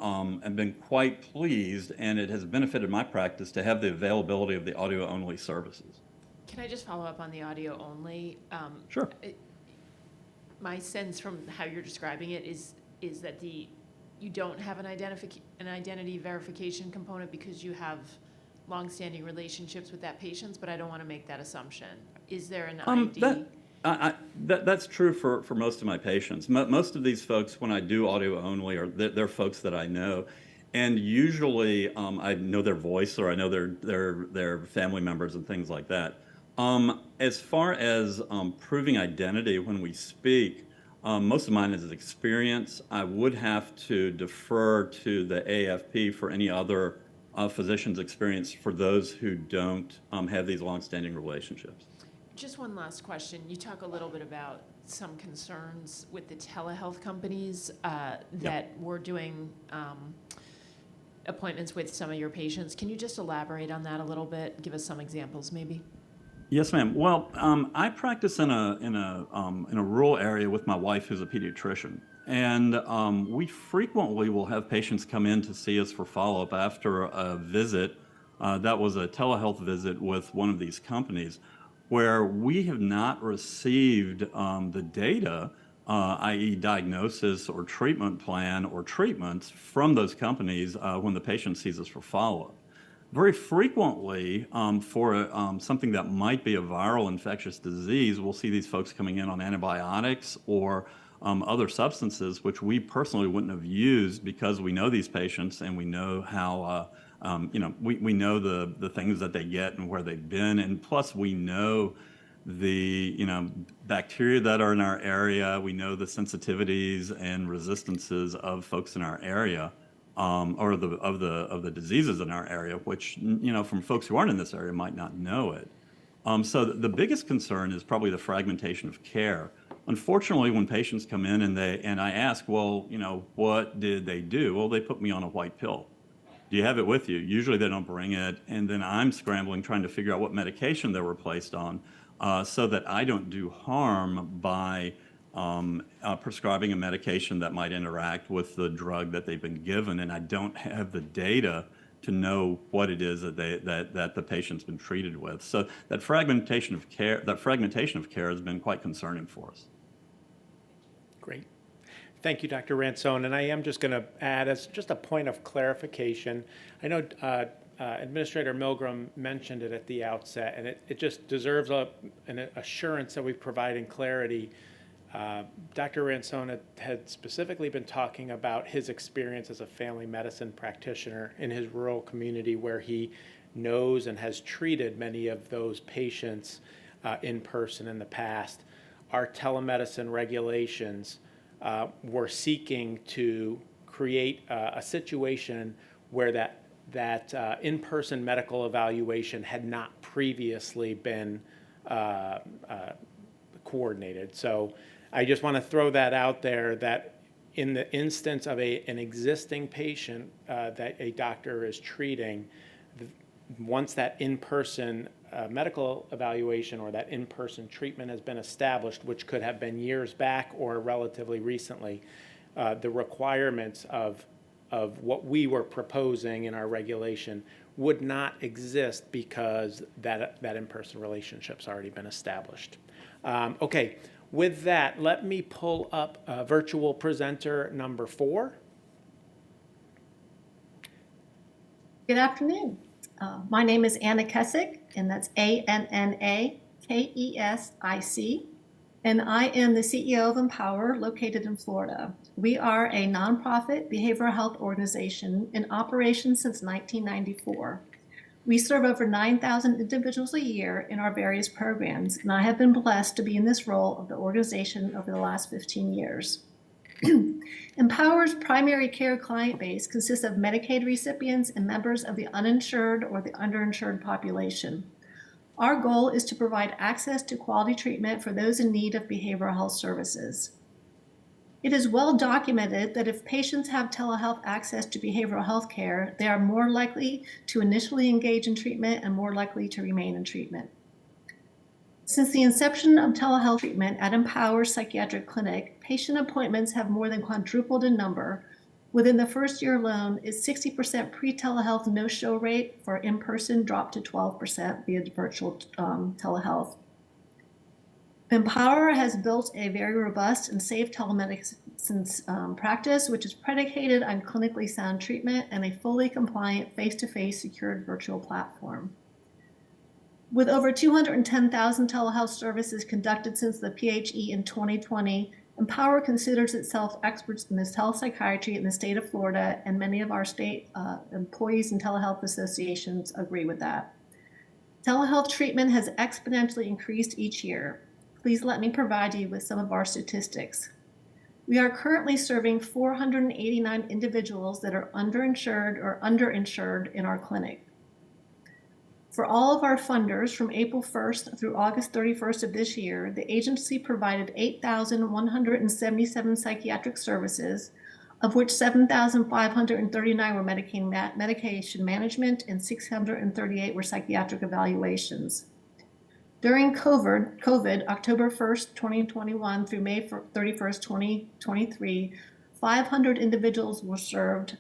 [SPEAKER 21] quite pleased, and it has benefited my practice to have the availability of the audio-only services.
[SPEAKER 3] Can I just follow up on the audio only?
[SPEAKER 21] Sure.
[SPEAKER 3] My sense from how you're describing it is that you don't have an identity verification component because you have longstanding relationships with that patient, but I don't want to make that assumption. Is there an ID?
[SPEAKER 21] That's true for most of my patients. Most of these folks, when I do audio only, they're folks that I know, and usually I know their voice or I know their family members and things like that. As far as proving identity when we speak, most of mine is experience. I would have to defer to the AFP for any other physician's experience for those who don't have these longstanding relationships.
[SPEAKER 3] Just one last question. You talk a little bit about some concerns with the telehealth companies that were doing appointments with some of your patients. Can you just elaborate on that a little bit? Give us some examples, maybe?
[SPEAKER 21] Yes, ma'am. Well, I practice in a rural area with my wife, who's a pediatrician, and we frequently will have patients come in to see us for follow-up after a visit. That was a telehealth visit with one of these companies, where we have not received the data, i.e., diagnosis or treatment plan or treatments from those companies when the patient sees us for follow-up. Very frequently, for something that might be a viral infectious disease, we'll see these folks coming in on antibiotics or other substances, which we personally wouldn't have used because we know these patients and we know how, we know the things that they get and where they've been. And plus, we know the bacteria that are in our area. We know the sensitivities and resistances of folks in our area. Or of the diseases in our area, which from folks who aren't in this area might not know it. So the biggest concern is probably the fragmentation of care. Unfortunately, when patients come in and I ask, well, what did they do? Well, they put me on a white pill. Do you have it with you? Usually they don't bring it, and then I'm scrambling trying to figure out what medication they were placed on, so that I don't do harm by prescribing a medication that might interact with the drug that they've been given, and I don't have the data to know what it is that the patient's been treated with. So that fragmentation of care has been quite concerning for us.
[SPEAKER 2] Great. Thank you, Dr. Ransone. And I am just going to add, as just a point of clarification, I know Administrator Milgram mentioned it at the outset, and it just deserves an assurance that we provide in clarity. Dr. Ransone had specifically been talking about his experience as a family medicine practitioner in his rural community, where he knows and has treated many of those patients in person in the past. Our telemedicine regulations were seeking to create a situation where that in-person medical evaluation had not previously been coordinated. So I just want to throw that out there, that in the instance of an existing patient that a doctor is treating, once that in-person medical evaluation or that in-person treatment has been established, which could have been years back or relatively recently, the requirements of what we were proposing in our regulation would not exist because that in-person relationship's already been established. Okay. With that, let me pull up virtual presenter number 4.
[SPEAKER 1] Good afternoon. My name is Anna Kesick, and that's ANNAKESIC, and I am the CEO of Empower, located in Florida. We are a nonprofit behavioral health organization in operation since 1994. We serve over 9,000 individuals a year in our various programs, and I have been blessed to be in this role of the organization over the last 15 years. Empower's primary care client base consists of Medicaid recipients and members of the uninsured or the underinsured population. Our goal is to provide access to quality treatment for those in need of behavioral health services. It is well documented that if patients have telehealth access to behavioral health care, they are more likely to initially engage in treatment and more likely to remain in treatment. Since the inception of telehealth treatment at Empower Psychiatric Clinic, patient appointments have more than quadrupled in number. Within the first year alone, its 60% pre-telehealth no-show rate for in-person dropped to 12% via virtual telehealth. Empower has built a very robust and safe telemedicine practice, which is predicated on clinically sound treatment and a fully compliant face-to-face secured virtual platform. With over 210,000 telehealth services conducted since the PHE in 2020, Empower considers itself experts in this health psychiatry in the state of Florida, and many of our state employees and telehealth associations agree with that. Telehealth treatment has exponentially increased each year. Please let me provide you with some of our statistics. We are currently serving 489 individuals that are underinsured or underinsured in our clinic. For all of our funders from April 1st through August 31st of this year, the agency provided 8,177 psychiatric services, of which 7,539 were medication management and 638 were psychiatric evaluations. During COVID, October 1st, 2021 through May 31st, 2023, 500 individuals were served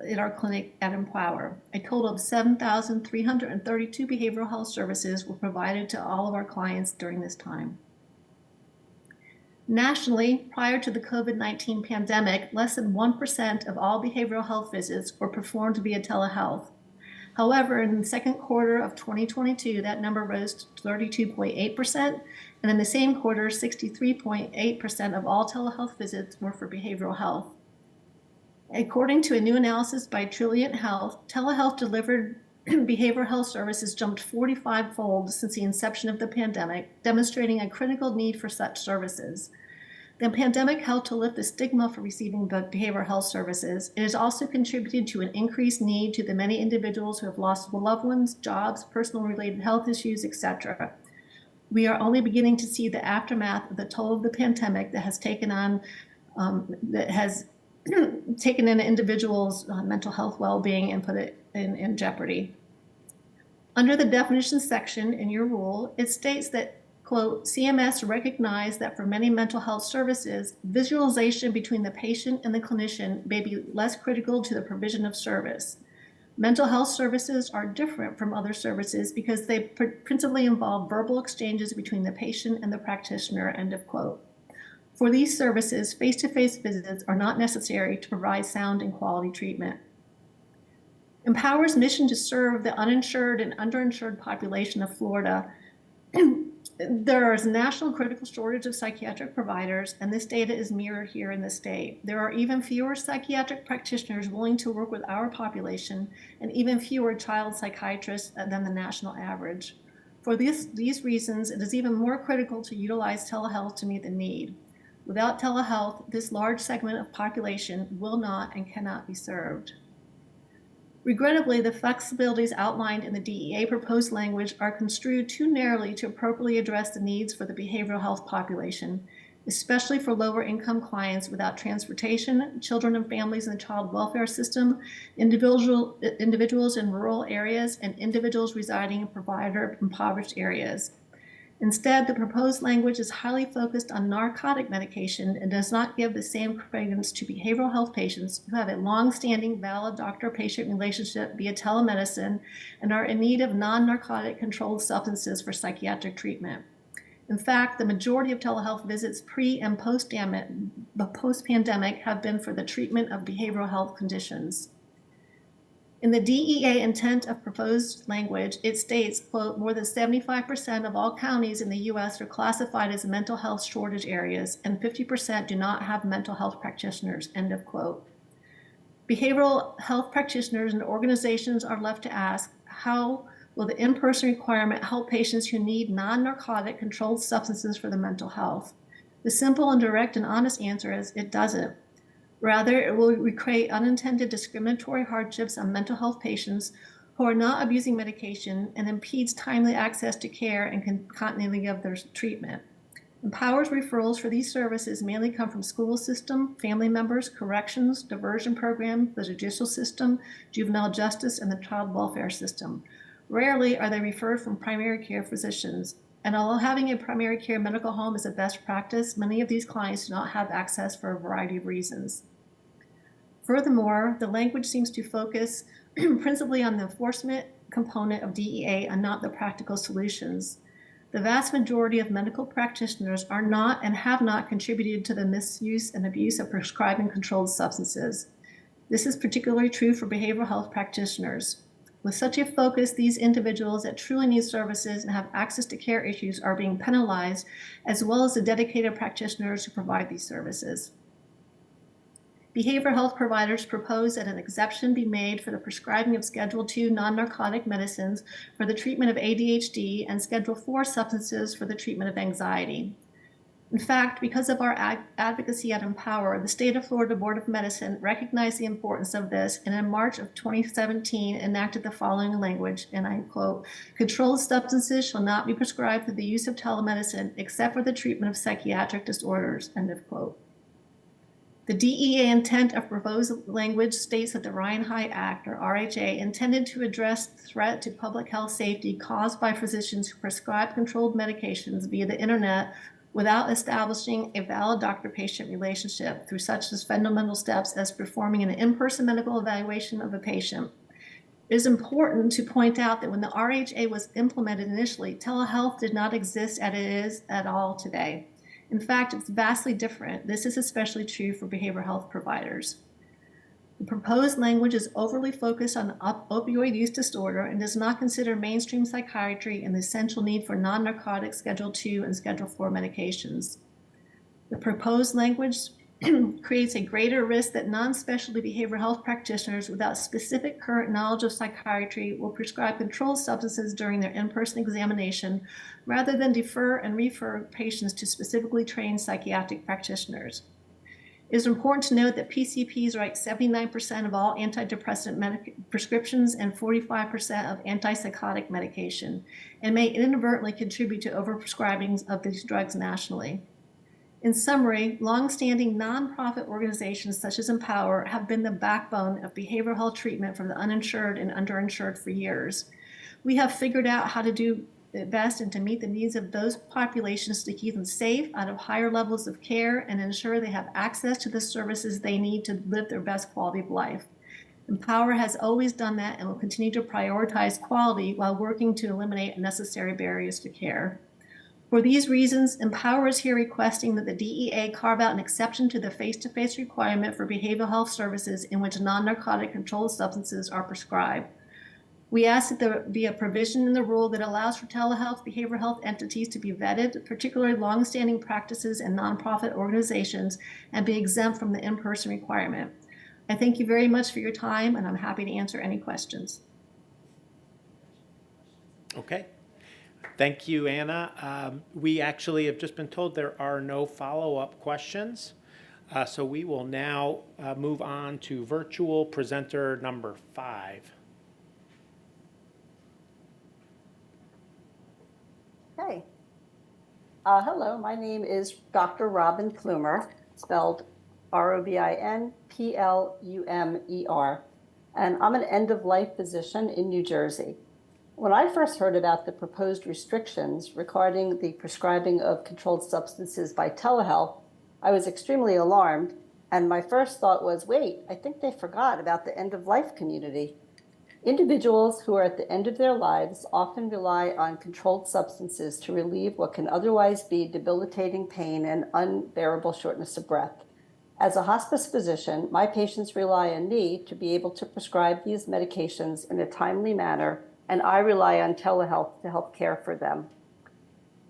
[SPEAKER 1] in our clinic at Empower. A total of 7,332 behavioral health services were provided to all of our clients during this time. Nationally, prior to the COVID-19 pandemic, less than 1% of all behavioral health visits were performed via telehealth. However, in the second quarter of 2022, that number rose to 32.8%, and in the same quarter, 63.8% of all telehealth visits were for behavioral health. According to a new analysis by Trilliant Health, telehealth delivered behavioral health services jumped 45-fold since the inception of the pandemic, demonstrating a critical need for such services. The pandemic helped to lift the stigma for receiving behavioral health services. It has also contributed to an increased need to the many individuals who have lost loved ones, jobs, personal related health issues, etc. We are only beginning to see the aftermath of the toll of the pandemic that has taken on, taken an individual's mental health well-being and put it in jeopardy. Under the definitions section in your rule, it states that, quote, CMS recognized that for many mental health services, visualization between the patient and the clinician may be less critical to the provision of service. Mental health services are different from other services because they principally involve verbal exchanges between the patient and the practitioner, end of quote. For these services, face-to-face visits are not necessary to provide sound and quality treatment. Empower's mission to serve the uninsured and underinsured population of Florida. There is a national critical shortage of psychiatric providers, and this data is mirrored here in the state. There are even fewer psychiatric practitioners willing to work with our population, and even fewer child psychiatrists than the national average. For these reasons, it is even more critical to utilize telehealth to meet the need. Without telehealth, this large segment of population will not and cannot be served. Regrettably, the flexibilities outlined in the DEA proposed language are construed too narrowly to appropriately address the needs for the behavioral health population, especially for lower income clients without transportation, children and families in the child welfare system, individuals in rural areas, and individuals residing in provider impoverished areas. Instead, the proposed language is highly focused on narcotic medication and does not give the same credence to behavioral health patients who have a long-standing valid doctor-patient relationship via telemedicine and are in need of non-narcotic controlled substances for psychiatric treatment. In fact, the majority of telehealth visits pre- and post-pandemic have been for the treatment of behavioral health conditions. In the DEA intent of proposed language, it states, quote, more than 75% of all counties in the U.S. are classified as mental health shortage areas, and 50% do not have mental health practitioners, end of quote. Behavioral health practitioners and organizations are left to ask, how will the in-person requirement help patients who need non-narcotic controlled substances for their mental health? The simple and direct and honest answer is it doesn't. Rather, it will create unintended discriminatory hardships on mental health patients who are not abusing medication and impedes timely access to care and continuity of their treatment. Empower's referrals for these services mainly come from school system, family members, corrections, diversion program, the judicial system, juvenile justice, and the child welfare system. Rarely are they referred from primary care physicians. And although having a primary care medical home is a best practice, many of these clients do not have access for a variety of reasons. Furthermore, the language seems to focus principally on the enforcement component of DEA and not the practical solutions. The vast majority of medical practitioners are not and have not contributed to the misuse and abuse of prescribing controlled substances. This is particularly true for behavioral health practitioners. With such a focus, these individuals that truly need services and have access to care issues are being penalized, as well as the dedicated practitioners who provide these services. Behavioral health providers propose that an exception be made for the prescribing of Schedule II non-narcotic medicines for the treatment of ADHD and Schedule IV substances for the treatment of anxiety. In fact, because of our advocacy at Empower, the State of Florida Board of Medicine recognized the importance of this and in March of 2017 enacted the following language, and I quote, controlled substances shall not be prescribed for the use of telemedicine except for the treatment of psychiatric disorders, end of quote. The DEA intent of proposed language states that the Ryan-High Act, or RHA, intended to address the threat to public health safety caused by physicians who prescribe controlled medications via the internet without establishing a valid doctor-patient relationship through such as fundamental steps as performing an in-person medical evaluation of a patient. It is important to point out that when the RHA was implemented initially, telehealth did not exist as it is at all today. In fact, it's vastly different. This is especially true for behavioral health providers. The proposed language is overly focused on opioid use disorder and does not consider mainstream psychiatry and the essential need for non-narcotic Schedule II and Schedule IV medications. The proposed language creates a greater risk that non-specialty behavioral health practitioners without specific current knowledge of psychiatry will prescribe controlled substances during their in-person examination rather than defer and refer patients to specifically trained psychiatric practitioners. It is important to note that PCPs write 79% of all antidepressant prescriptions and 45% of antipsychotic medication, and may inadvertently contribute to overprescribing of these drugs nationally. In summary, longstanding nonprofit organizations such as Empower have been the backbone of behavioral health treatment for the uninsured and underinsured for years. We have figured out how to do it best and to meet the needs of those populations to keep them safe out of higher levels of care and ensure they have access to the services they need to live their best quality of life. Empower has always done that and will continue to prioritize quality while working to eliminate unnecessary barriers to care. For these reasons, Empower is here requesting that the DEA carve out an exception to the face-to-face requirement for behavioral health services in which non-narcotic controlled substances are prescribed. We ask that there be a provision in the rule that allows for telehealth behavioral health entities to be vetted, particularly longstanding practices and nonprofit organizations, and be exempt from the in-person requirement. I thank you very much for your time, and I'm happy to answer any questions.
[SPEAKER 2] Okay. Thank you, Anna. We actually have just been told there are no follow-up questions. So we will now move on to virtual presenter number 5.
[SPEAKER 4] Okay. Hello, my name is Dr. Robin Plumer, spelled R-O-B-I-N-P-L-U-M-E-R, and I'm an end-of-life physician in New Jersey. When I first heard about the proposed restrictions regarding the prescribing of controlled substances by telehealth, I was extremely alarmed, and my first thought was, wait, I think they forgot about the end-of-life community. Individuals who are at the end of their lives often rely on controlled substances to relieve what can otherwise be debilitating pain and unbearable shortness of breath. As a hospice physician, my patients rely on me to be able to prescribe these medications in a timely manner, and I rely on telehealth to help care for them.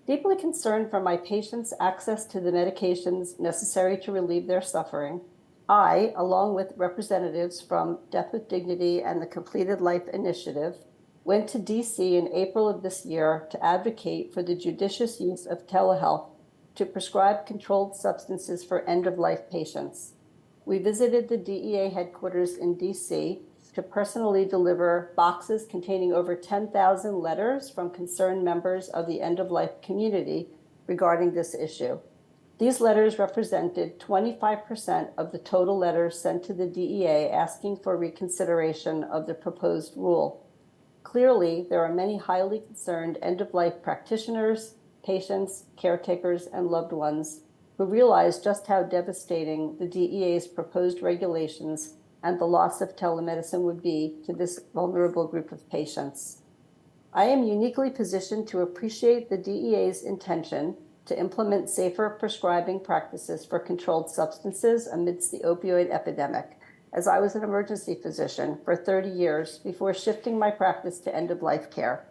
[SPEAKER 4] Deeply concerned for my patients' access to the medications necessary to relieve their suffering, I, along with representatives from Death with Dignity and the Completed Life Initiative, went to DC in April of this year to advocate for the judicious use of telehealth to prescribe controlled substances for end-of-life patients. We visited the DEA headquarters in DC to personally deliver boxes containing over 10,000 letters from concerned members of the end-of-life community regarding this issue. These letters represented 25% of the total letters sent to the DEA asking for reconsideration of the proposed rule. Clearly, there are many highly concerned end-of-life practitioners, patients, caretakers, and loved ones who realize just how devastating the DEA's proposed regulations and the loss of telemedicine would be to this vulnerable group of patients. I am uniquely positioned to appreciate the DEA's intention to implement safer prescribing practices for controlled substances amidst the opioid epidemic, as I was an emergency physician for 30 years before shifting my practice to end-of-life care.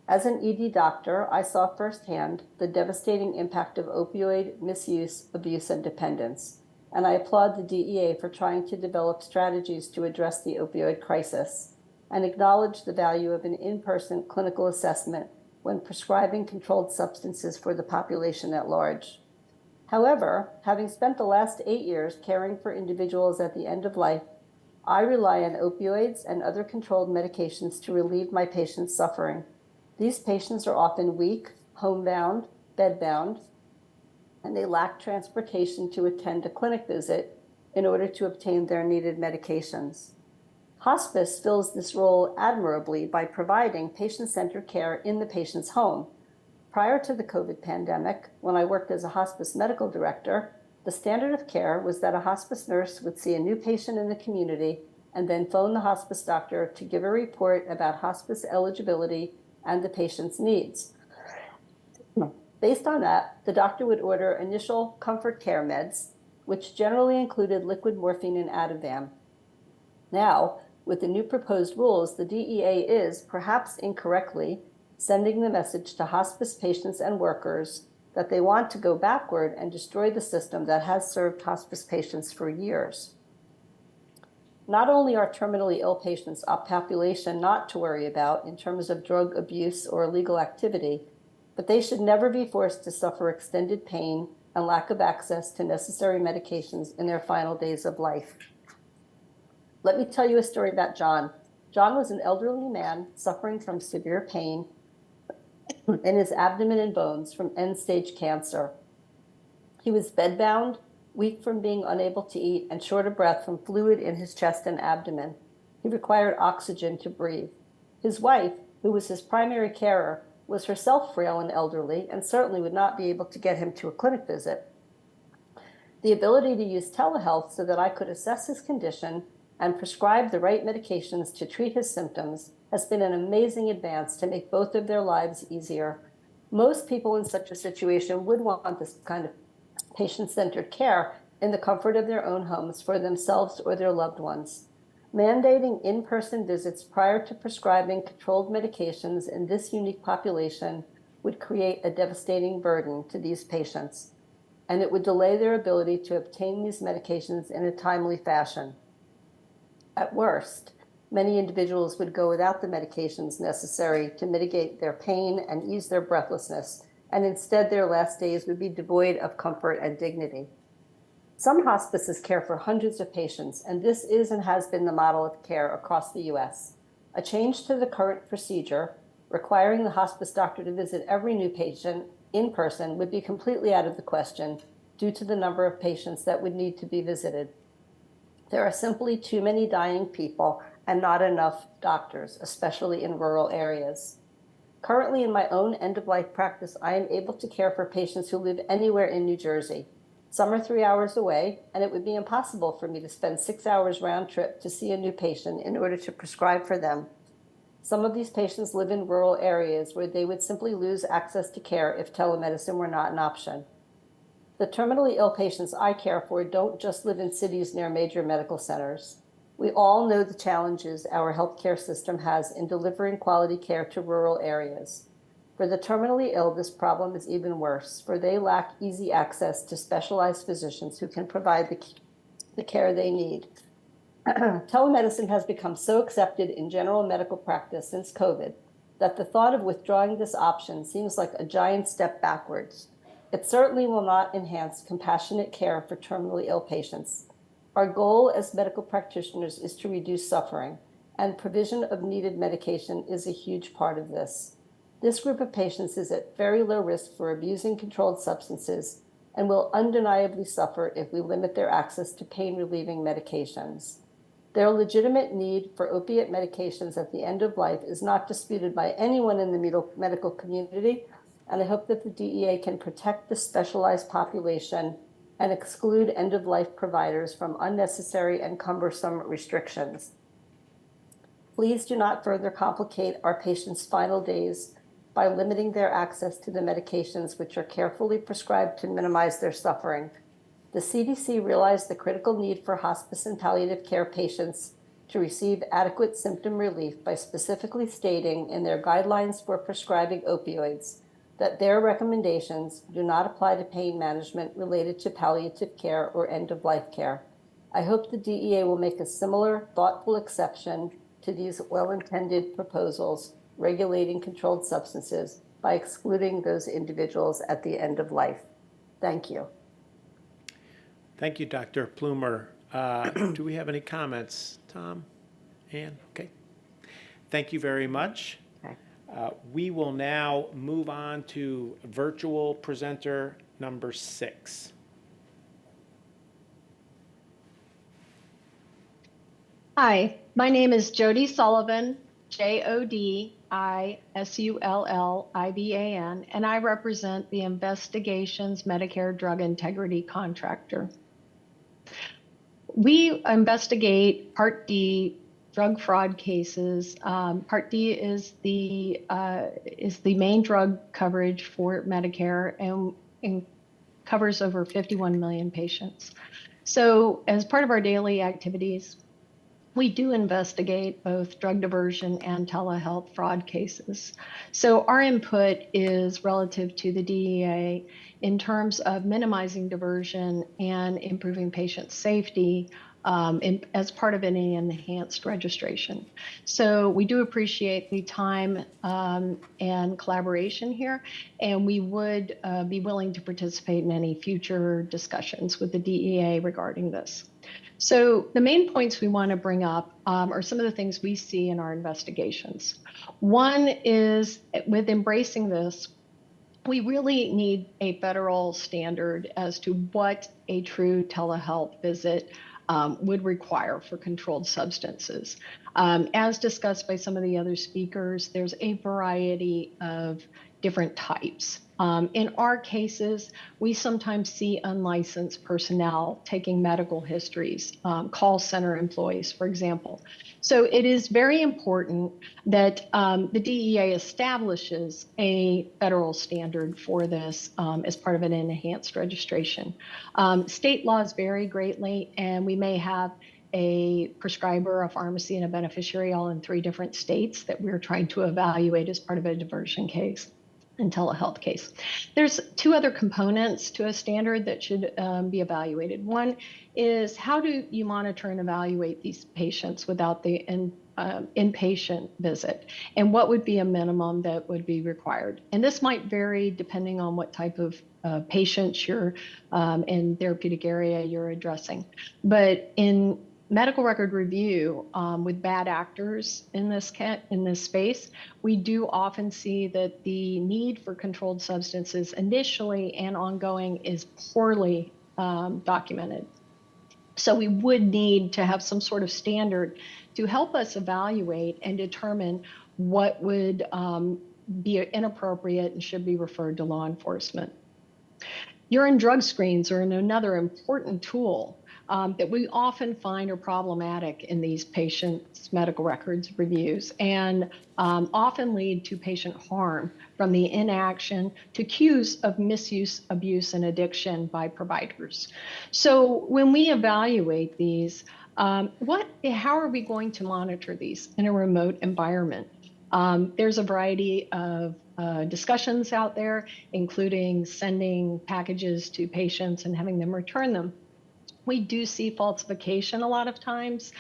[SPEAKER 4] As an ED doctor, I saw firsthand the devastating impact of opioid misuse, abuse, and dependence, and I applaud the DEA for trying to develop strategies to address the opioid crisis and acknowledge the value of an in-person clinical assessment when prescribing controlled substances for the population at large. However, having spent the last 8 years caring for individuals at the end of life, I rely on opioids and other controlled medications to relieve my patients' suffering. These patients are often weak, homebound, bedbound, and they lack transportation to attend a clinic visit in order to obtain their needed medications. Hospice fills this role admirably by providing patient-centered care in the patient's home. Prior to the COVID pandemic, when I worked as a hospice medical director, the standard of care was that a hospice nurse would see a new patient in the community and then phone the hospice doctor to give a report about hospice eligibility and the patient's needs. Based on that, the doctor would order initial comfort care meds, which generally included liquid morphine and Ativan. Now, with the new proposed rules, the DEA is, perhaps incorrectly, sending the message to hospice patients and workers that they want to go backward and destroy the system that has served hospice patients for years. Not only are terminally ill patients a population not to worry about in terms of drug abuse or illegal activity, but they should never be forced to suffer extended pain and lack of access to necessary medications in their final days of life. Let me tell you a story about John. John was an elderly man suffering from severe pain in his abdomen and bones from end-stage cancer. He was bedbound, weak from being unable to eat, and short of breath from fluid in his chest and abdomen. He required oxygen to breathe. His wife, who was his primary carer, was herself frail and elderly and certainly would not be able to get him to a clinic visit. The ability to use telehealth so that I could assess his condition and prescribe the right medications to treat his symptoms has been an amazing advance to make both of their lives easier. Most people in such a situation would want this kind of patient-centered care in the comfort of their own homes for themselves or their loved ones. Mandating in-person visits prior to prescribing controlled medications in this unique population would create a devastating burden to these patients, and it would delay their ability to obtain these medications in a timely fashion. At worst, many individuals would go without the medications necessary to mitigate their pain and ease their breathlessness, and instead their last days would be devoid of comfort and dignity. Some hospices care for hundreds of patients, and this is and has been the model of care across the U.S. A change to the current procedure, requiring the hospice doctor to visit every new patient in person, would be completely out of the question due to the number of patients that would need to be visited. There are simply too many dying people and not enough doctors, especially in rural areas. Currently, in my own end-of-life practice, I am able to care for patients who live anywhere in New Jersey. Some are 3 hours away, and it would be impossible for me to spend 6 hours round trip to see a new patient in order to prescribe for them. Some of these patients live in rural areas where they would simply lose access to care if telemedicine were not an option. The terminally ill patients I care for don't just live in cities near major medical centers. We all know the challenges our healthcare system has in delivering quality care to rural areas. For the terminally ill, this problem is even worse, for they lack easy access to specialized physicians who can provide the care they need. Telemedicine has become so accepted in general medical practice since COVID that the thought of withdrawing this option seems like a giant step backwards. It certainly will not enhance compassionate care for terminally ill patients. Our goal as medical practitioners is to reduce suffering, and provision of needed medication is a huge part of this. This group of patients is at very low risk for abusing controlled substances and will undeniably suffer if we limit their access to pain-relieving medications. Their legitimate need for opiate medications at the end of life is not disputed by anyone in the medical community, and I hope that the DEA can protect this specialized population and exclude end-of-life providers from unnecessary and cumbersome restrictions. Please do not further complicate our patients' final days by limiting their access to the medications which are carefully prescribed to minimize their suffering. The CDC realized the critical need for hospice and palliative care patients to receive adequate symptom relief by specifically stating in their guidelines for prescribing opioids that their recommendations do not apply to pain management related to palliative care or end-of-life care. I hope the DEA will make a similar thoughtful exception to these well-intended proposals regulating controlled substances by excluding those individuals at the end of life. Thank you.
[SPEAKER 2] Thank you, Dr. Plumer. Do we have any comments? Tom? Ann? Okay. Thank you very much. We will now move on to virtual presenter number 6.
[SPEAKER 1] Hi, my name is Jody Sullivan, JODISULLIVAN, and I represent the Investigations Medicare Drug Integrity Contractor. We investigate Part D drug fraud cases. Part D is the main drug coverage for Medicare and covers over 51 million patients. So as part of our daily activities, we do investigate both drug diversion and telehealth fraud cases. So our input is relative to the DEA in terms of minimizing diversion and improving patient safety as part of any enhanced registration. So we do appreciate the time and collaboration here, and we would be willing to participate in any future discussions with the DEA regarding this. So the main points we want to bring up are some of the things we see in our investigations. One is with embracing this, we really need a federal standard as to what a true telehealth visit would require for controlled substances. As discussed by some of the other speakers, there's a variety of different types. In our cases, we sometimes see unlicensed personnel taking medical histories, call center employees, for example. So it is very important that the DEA establishes a federal standard for this as part of an enhanced registration. State laws vary greatly, and we may have a prescriber, a pharmacy, and a beneficiary all in 3 different states that we're trying to evaluate as part of a diversion case and telehealth case. There's 2 other components to a standard that should be evaluated. One is, how do you monitor and evaluate these patients without the inpatient visit? And what would be a minimum that would be required? And this might vary depending on what type of patients you're in therapeutic area you're addressing. But in medical record review with bad actors in this space, we do often see that the need for controlled substances initially and ongoing is poorly documented. So we would need to have some sort of standard to help us evaluate and determine what would be inappropriate and should be referred to law enforcement. Urine drug screens are another important tool that we often find are problematic in these patients' medical records reviews and often lead to patient harm from the inaction to cues of misuse, abuse, and addiction by providers. So when we evaluate these, how are we going to monitor these in a remote environment? There's a variety of discussions out there, including sending packages to patients and having them return them. We do see falsification a lot of times,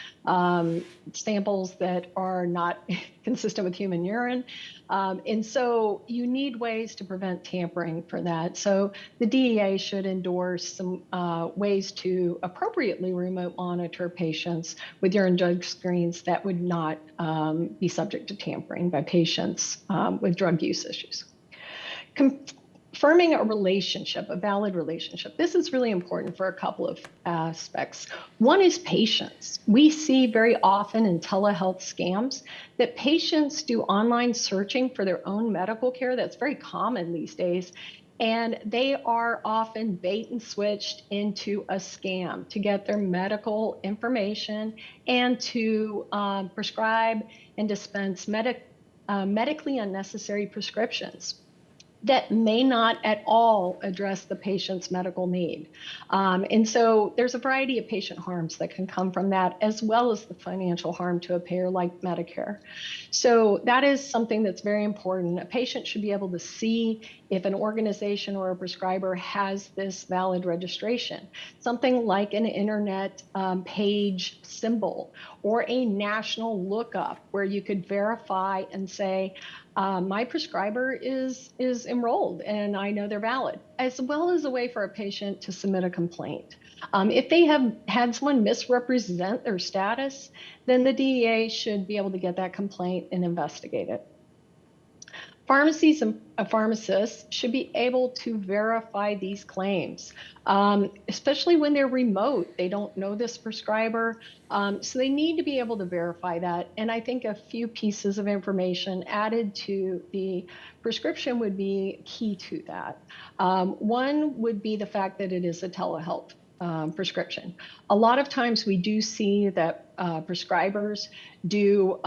[SPEAKER 1] samples that are not consistent with human urine. And so you need ways to prevent tampering for that. So the DEA should endorse some ways to appropriately remote monitor patients with urine drug screens that would not be subject to tampering by patients with drug use issues. Confirming a relationship, a valid relationship. This is really important for a couple of aspects. One is patience. We see very often in telehealth scams that patients do online searching for their own medical care. That's very common these days. And they are often bait and switched into a scam to get their medical information and to prescribe and dispense medically unnecessary prescriptions that may not at all address the patient's medical need. And so there's a variety of patient harms that can come from that, as well as the financial harm to a payer like Medicare. So that is something that's very important. A patient should be able to see if an organization or a prescriber has this valid registration. Something like an internet page symbol or a national lookup where you could verify and say, my prescriber is enrolled and I know they're valid, as well as a way for a patient to submit a complaint. If they have had someone misrepresent their status, then the DEA should be able to get that complaint and investigate it.
[SPEAKER 5] Pharmacies and pharmacists should be able to verify these claims, especially when they're remote. They don't know this prescriber, so they need to be able to verify that. And I think a few pieces of information added to the prescription would be key to that. One would be the fact that it is a telehealth prescription. A lot of times we do see that prescribers do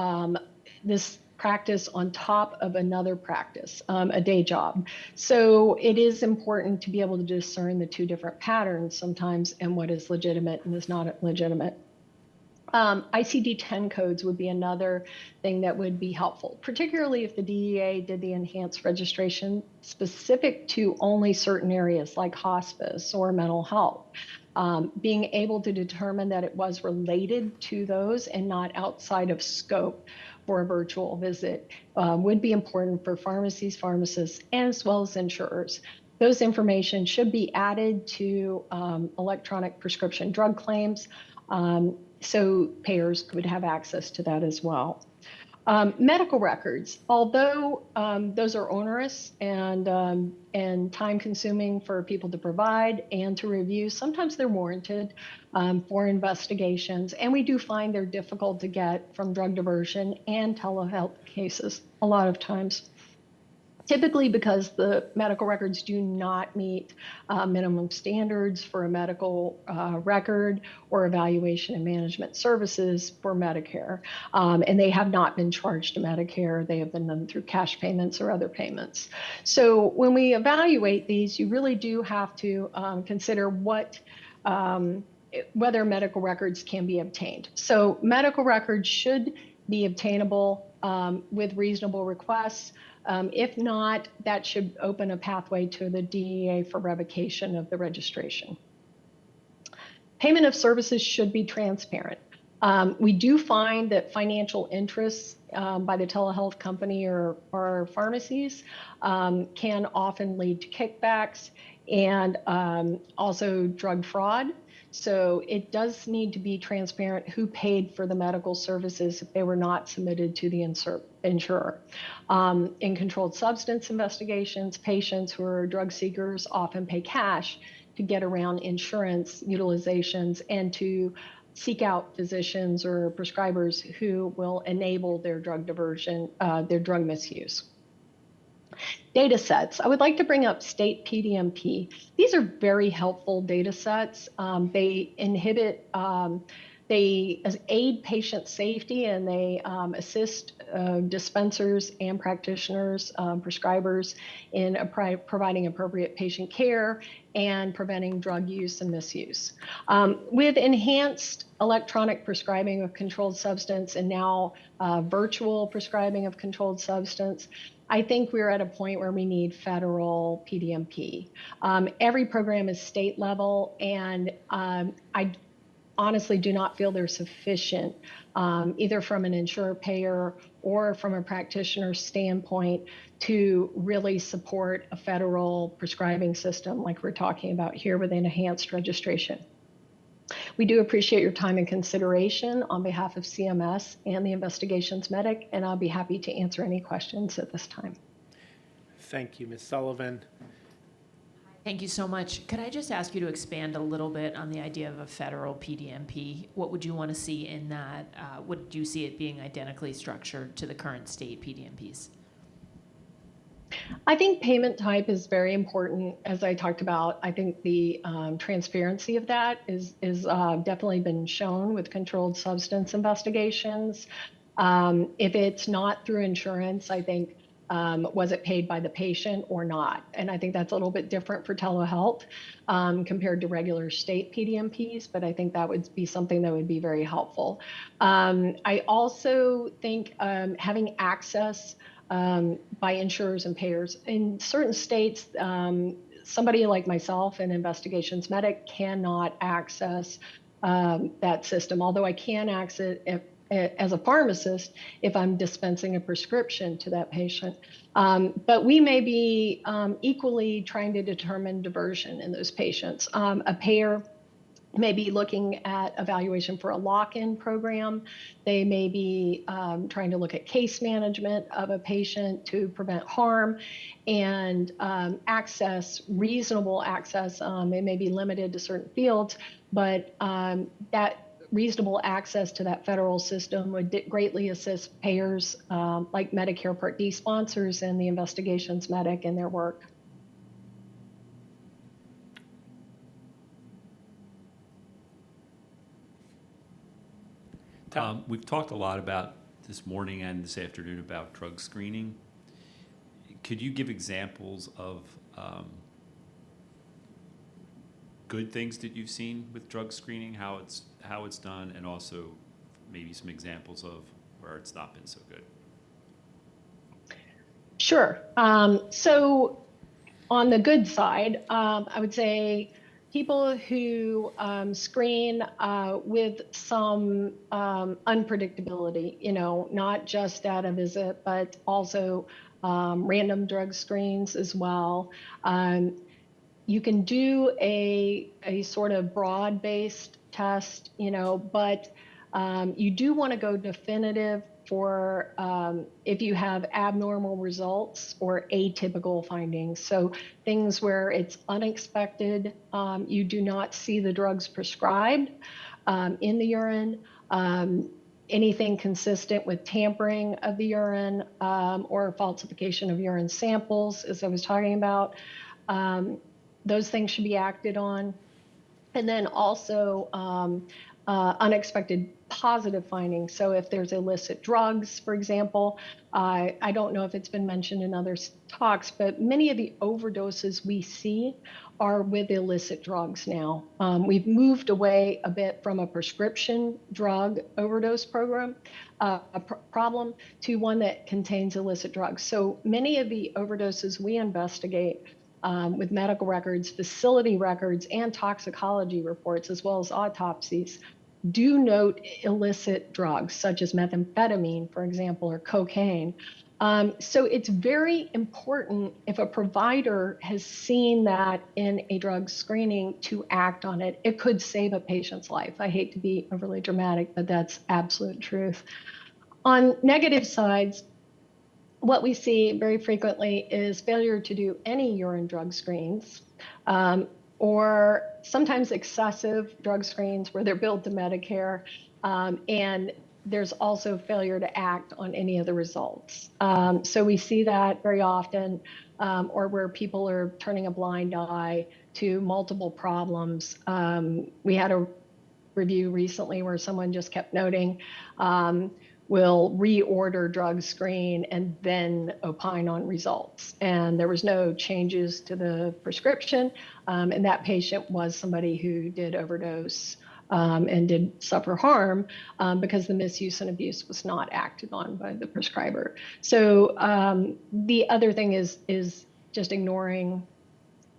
[SPEAKER 5] this practice on top of another practice, a day job. So it is important to be able to discern the two different patterns sometimes and what is legitimate and is not legitimate. ICD-10 codes would be another thing that would be helpful, particularly if the DEA did the enhanced registration specific to only certain areas like hospice or mental health. Being able to determine that it was related to those and not outside of scope for a virtual visit would be important for pharmacies, pharmacists, as well as insurers. Those information should be added to electronic prescription drug claims, so payers could have access to that as well. Medical records, although those are onerous and time-consuming for people to provide and to review, sometimes they're warranted for investigations, and we do find they're difficult to get from drug diversion and telehealth cases a lot of times. Typically because the medical records do not meet minimum standards for a medical record or evaluation and management services for Medicare. And they have not been charged to Medicare. They have been done through cash payments or other payments. So when we evaluate these, you really do have to consider whether medical records can be obtained. So medical records should be obtainable with reasonable requests. If not, that should open a pathway to the DEA for revocation of the registration. Payment of services should be transparent. We do find that financial interests by the telehealth company or pharmacies can often lead to kickbacks and also drug fraud. So it does need to be transparent who paid for the medical services if they were not submitted to the insurer. In controlled substance investigations, patients who are drug seekers often pay cash to get around insurance utilizations and to seek out physicians or prescribers who will enable their drug diversion, their drug misuse. Data sets. I would like to bring up state PDMP. These are very helpful data sets. They aid patient safety and they assist dispensers and practitioners, prescribers in providing appropriate patient care and preventing drug use and misuse. With enhanced electronic prescribing of controlled substance and now virtual prescribing of controlled substance, I think we're at a point where we need federal PDMP. Every program is state level, and I honestly do not feel they're sufficient, either from an insurer payer or from a practitioner standpoint, to really support a federal prescribing system like we're talking about here with enhanced registration. We do appreciate your time and consideration on behalf of CMS and the investigations medic, and I'll be happy to answer any questions at this time.
[SPEAKER 2] Thank you, Ms. Sullivan.
[SPEAKER 3] Thank you so much. Could I just ask you to expand a little bit on the idea of a federal PDMP? What would you want to see in that? Would you see it being identically structured to the current state PDMPs?
[SPEAKER 5] I think payment type is very important. As I talked about, I think the transparency of that is definitely been shown with controlled substance investigations. If it's not through insurance, I think, was it paid by the patient or not? And I think that's a little bit different for telehealth compared to regular state PDMPs, but I think that would be something that would be very helpful. I also think having access by insurers and payers. In certain states, somebody like myself, an investigations medic, cannot access that system, although I can access it as a pharmacist if I'm dispensing a prescription to that patient. But we may be equally trying to determine diversion in those patients. A payer may be looking at evaluation for a lock-in program. They may be trying to look at case management of a patient to prevent harm, and access, reasonable access. It may be limited to certain fields, but that reasonable access to that federal system would greatly assist payers like Medicare Part D sponsors and the investigations medic in their work.
[SPEAKER 7] We've talked a lot about this morning and this afternoon about drug screening. Could you give examples of good things that you've seen with drug screening, how it's done, and also maybe some examples of where it's not been so good?
[SPEAKER 5] Sure. So on the good side, I would say people who screen with some unpredictability, not just at a visit, but also random drug screens as well. You can do a sort of broad-based test, but you do want to go definitive for if you have abnormal results or atypical findings. So things where it's unexpected, you do not see the drugs prescribed in the urine, anything consistent with tampering of the urine or falsification of urine samples, as I was talking about. Those things should be acted on. And then also unexpected positive findings. So if there's illicit drugs, for example, I don't know if it's been mentioned in other talks, but many of the overdoses we see are with illicit drugs now. We've moved away a bit from a prescription drug overdose problem to one that contains illicit drugs. So many of the overdoses we investigate with medical records, facility records, and toxicology reports, as well as autopsies, do note illicit drugs such as methamphetamine, for example, or cocaine. So it's very important if a provider has seen that in a drug screening to act on it. It could save a patient's life. I hate to be overly dramatic, but that's absolute truth. On negative sides, what we see very frequently is failure to do any urine drug screens, or sometimes excessive drug screens where they're billed to Medicare, and there's also failure to act on any of the results. So we see that very often, or where people are turning a blind eye to multiple problems. We had a review recently where someone just kept noting, will reorder drug screen and then opine on results. And there was no changes to the prescription. And that patient was somebody who did overdose and did suffer harm because the misuse and abuse was not acted on by the prescriber. So the other thing is just ignoring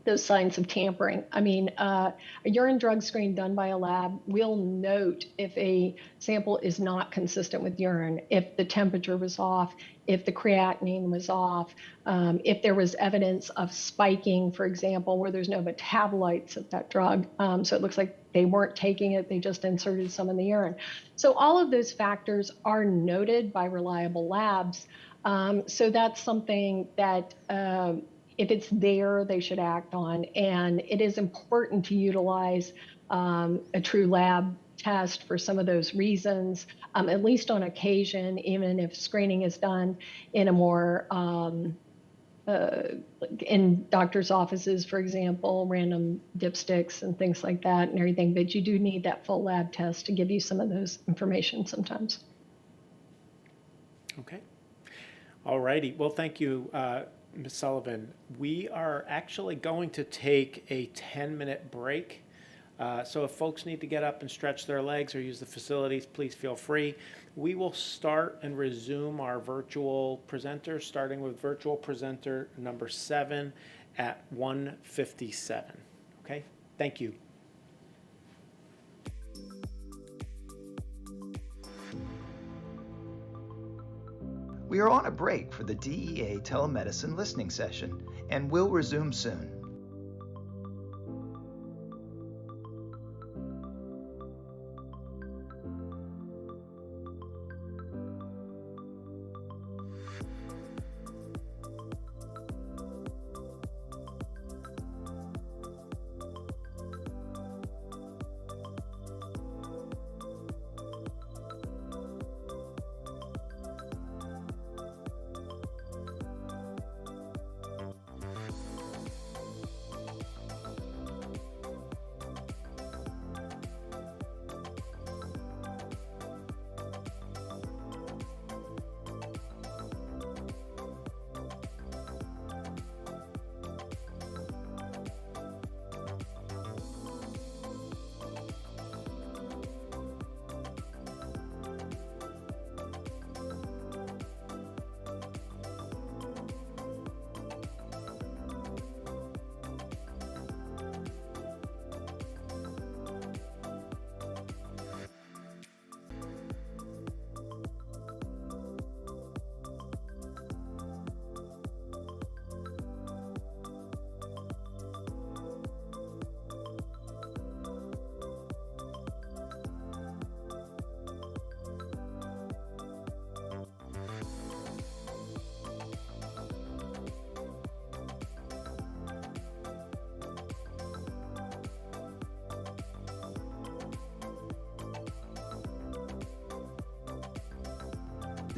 [SPEAKER 5] those signs of tampering. I mean, a urine drug screen done by a lab will note if a sample is not consistent with urine, if the temperature was off, if the creatinine was off, if there was evidence of spiking, for example, where there's no metabolites of that drug. So it looks like they weren't taking it, they just inserted some in the urine. So all of those factors are noted by reliable labs. So that's something that if it's there, they should act on. And it is important to utilize a true lab test for some of those reasons, at least on occasion, even if screening is done in a more, in doctor's offices, for example, random dipsticks and things like that and everything. But you do need that full lab test to give you some of those information sometimes.
[SPEAKER 2] Okay. All righty. Well, thank you, Ms. Sullivan. We are actually going to take a 10-minute break. So if folks need to get up and stretch their legs or use the facilities, please feel free. We will start and resume our virtual presenters, starting with virtual presenter number 7 at 1:57. Okay? Thank you.
[SPEAKER 6] We are on a break for the DEA telemedicine listening session and will resume soon.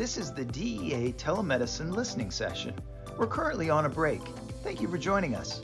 [SPEAKER 6] This is the DEA Telemedicine listening session. We're currently on a break. Thank you for joining us.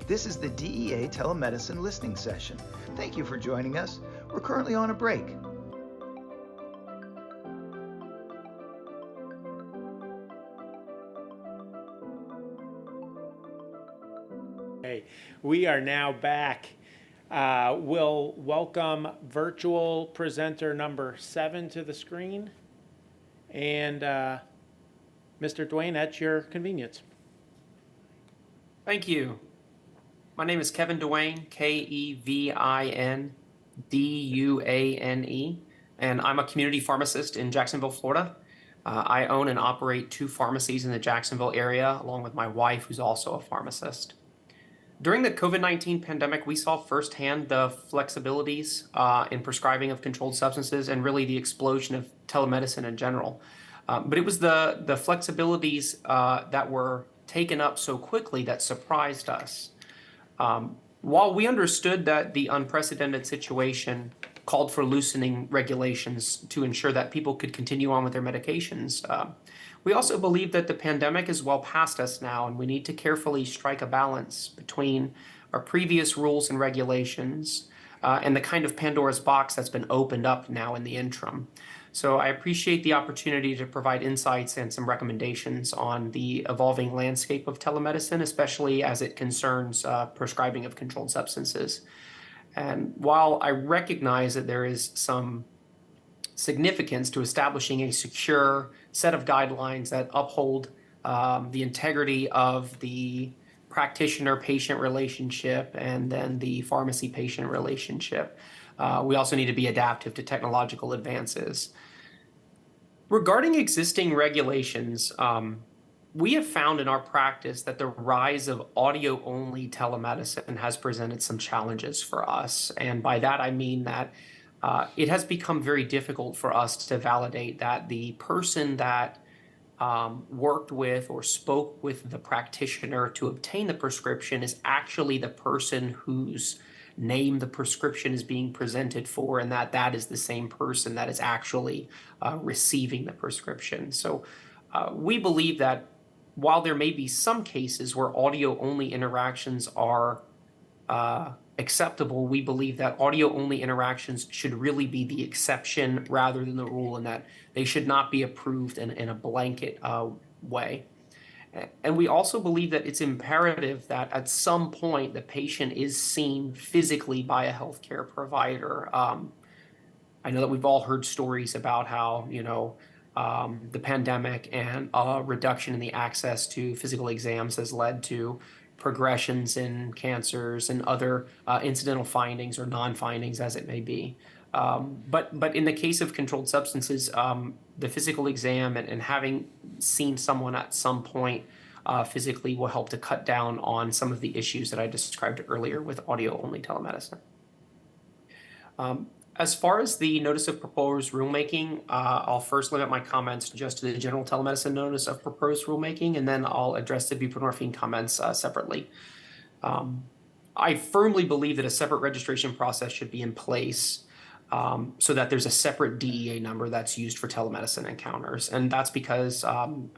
[SPEAKER 6] This is the DEA Telemedicine listening session. Thank you for joining us. We're currently on a break.
[SPEAKER 2] Okay, we are now back. We'll welcome virtual presenter number 7 to the screen. And Mr. Duane, at your convenience.
[SPEAKER 9] Thank you. My name is Kevin Duane, Kevinduane, and I'm a community pharmacist in Jacksonville, Florida. I own and operate 2 pharmacies in the Jacksonville area, along with my wife, who's also a pharmacist. During the COVID-19 pandemic, we saw firsthand the flexibilities in prescribing of controlled substances and really the explosion of telemedicine in general. But it was the flexibilities that were taken up so quickly that surprised us. While we understood that the unprecedented situation called for loosening regulations to ensure that people could continue on with their medications, we also believe that the pandemic is well past us now, and we need to carefully strike a balance between our previous rules and regulations and the kind of Pandora's box that's been opened up now in the interim. So I appreciate the opportunity to provide insights and some recommendations on the evolving landscape of telemedicine, especially as it concerns prescribing of controlled substances. And while I recognize that there is some significance to establishing a secure set of guidelines that uphold the integrity of the practitioner-patient relationship and then the pharmacy-patient relationship, we also need to be adaptive to technological advances. Regarding existing regulations, we have found in our practice that the rise of audio-only telemedicine has presented some challenges for us. And by that, I mean that it has become very difficult for us to validate that the person that worked with or spoke with the practitioner to obtain the prescription is actually the person whose name the prescription is being presented for, and that is the same person that is actually receiving the prescription. So we believe that while there may be some cases where audio-only interactions are acceptable, we believe that audio-only interactions should really be the exception rather than the rule, and that they should not be approved in a blanket way. And we also believe that it's imperative that at some point the patient is seen physically by a healthcare provider. I know that we've all heard stories about how, the pandemic and a reduction in the access to physical exams has led to progressions in cancers and other incidental findings or non-findings as it may be. But in the case of controlled substances, the physical exam and having seen someone at some point physically will help to cut down on some of the issues that I described earlier with audio-only telemedicine. As far as the notice of proposed rulemaking, I'll first limit my comments just to the general telemedicine notice of proposed rulemaking, and then I'll address the buprenorphine comments separately. I firmly believe that a separate registration process should be in place so that there's a separate DEA number that's used for telemedicine encounters. And that's because,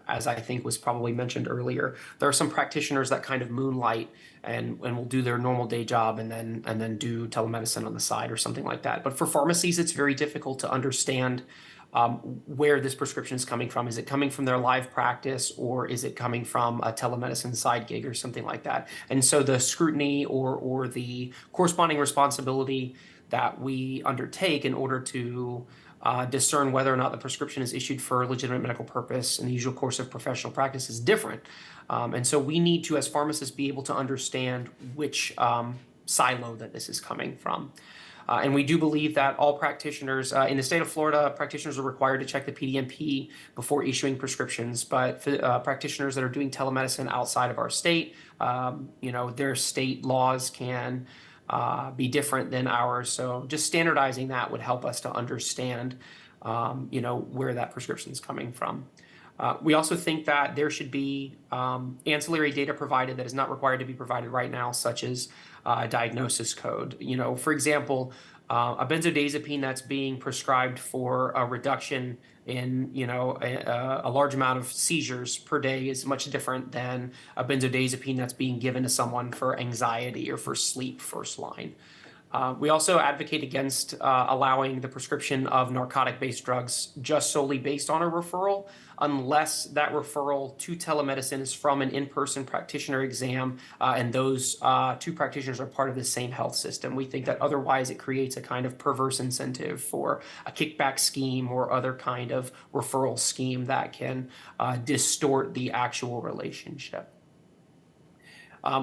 [SPEAKER 9] as I think was probably mentioned earlier, there are some practitioners that kind of moonlight and will do their normal day job and then do telemedicine on the side or something like that. But for pharmacies, it's very difficult to understand where this prescription is coming from. Is it coming from their live practice, or is it coming from a telemedicine side gig or something like that? And so the scrutiny or the corresponding responsibility that we undertake in order to discern whether or not the prescription is issued for a legitimate medical purpose in the usual course of professional practice is different. And so we need to, as pharmacists, be able to understand which silo that this is coming from. And we do believe that all practitioners in the state of Florida, practitioners are required to check the PDMP before issuing prescriptions. But practitioners that are doing telemedicine outside of our state, their state laws can be different than ours. So just standardizing that would help us to understand, where that prescription is coming from. We also think that there should be ancillary data provided that is not required to be provided right now, such as a diagnosis code. For example, a benzodiazepine that's being prescribed for a reduction in, a large amount of seizures per day is much different than a benzodiazepine that's being given to someone for anxiety or for sleep first line. We also advocate against allowing the prescription of narcotic-based drugs just solely based on a referral, unless that referral to telemedicine is from an in-person practitioner exam, and those two practitioners are part of the same health system. We think that otherwise it creates a kind of perverse incentive for a kickback scheme or other kind of referral scheme that can distort the actual relationship.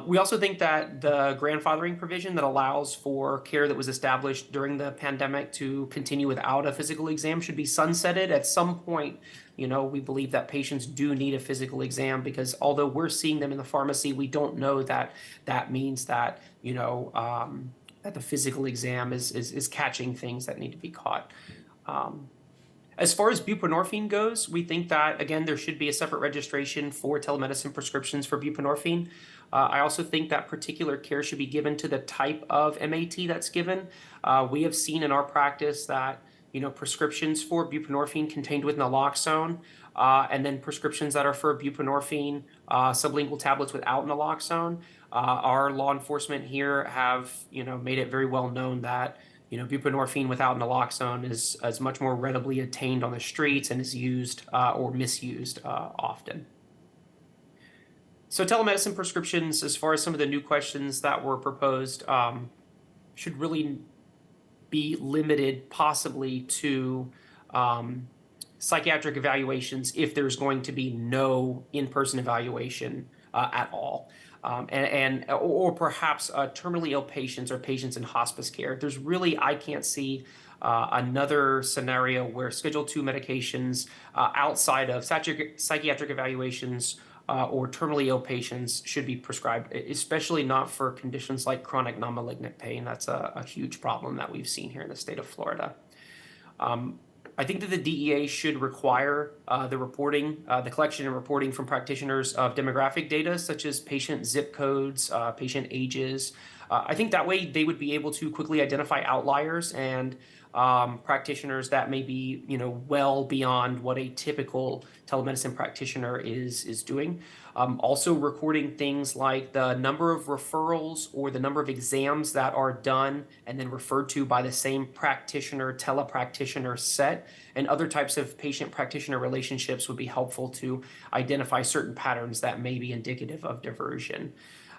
[SPEAKER 9] We also think that the grandfathering provision that allows for care that was established during the pandemic to continue without a physical exam should be sunsetted. At some point, we believe that patients do need a physical exam, because although we're seeing them in the pharmacy, we don't know that that means that, that the physical exam is catching things that need to be caught. As far as buprenorphine goes, we think that, again, there should be a separate registration for telemedicine prescriptions for buprenorphine. I also think that particular care should be given to the type of MAT that's given. We have seen in our practice that, prescriptions for buprenorphine contained with naloxone, and then prescriptions that are for buprenorphine sublingual tablets without naloxone. Our law enforcement here have, made it very well known that buprenorphine without naloxone is much more readily attained on the streets and is used or misused often. So telemedicine prescriptions, as far as some of the new questions that were proposed, should really be limited possibly to psychiatric evaluations if there's going to be no in-person evaluation at all. Or perhaps terminally ill patients or patients in hospice care. There's really, I can't see another scenario where Schedule II medications outside of psychiatric evaluations or terminally ill patients should be prescribed, especially not for conditions like chronic non-malignant pain. That's a huge problem that we've seen here in the state of Florida. I think that the DEA should require the collection and reporting from practitioners of demographic data, such as patient zip codes, patient ages. I think that way they would be able to quickly identify outliers and practitioners that may be, well beyond what a typical telemedicine practitioner is doing. Also recording things like the number of referrals or the number of exams that are done and then referred to by the same practitioner, telepractitioner set, and other types of patient-practitioner relationships would be helpful to identify certain patterns that may be indicative of diversion.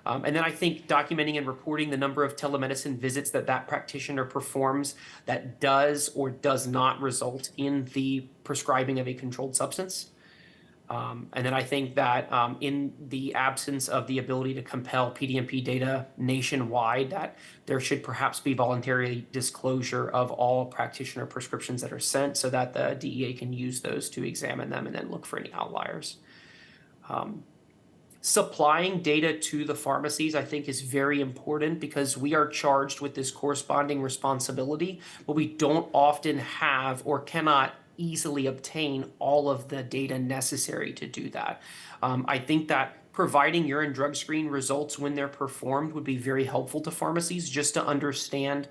[SPEAKER 9] And then I think documenting and reporting the number of telemedicine visits that practitioner performs that does or does not result in the prescribing of a controlled substance. And then I think that in the absence of the ability to compel PDMP data nationwide, that there should perhaps be voluntary disclosure of all practitioner prescriptions that are sent so that the DEA can use those to examine them and then look for any outliers. Supplying data to the pharmacies, I think, is very important because we are charged with this corresponding responsibility, but we don't often have or cannot easily obtain all of the data necessary to do that. I think that providing urine drug screen results when they're performed would be very helpful to pharmacies just to understand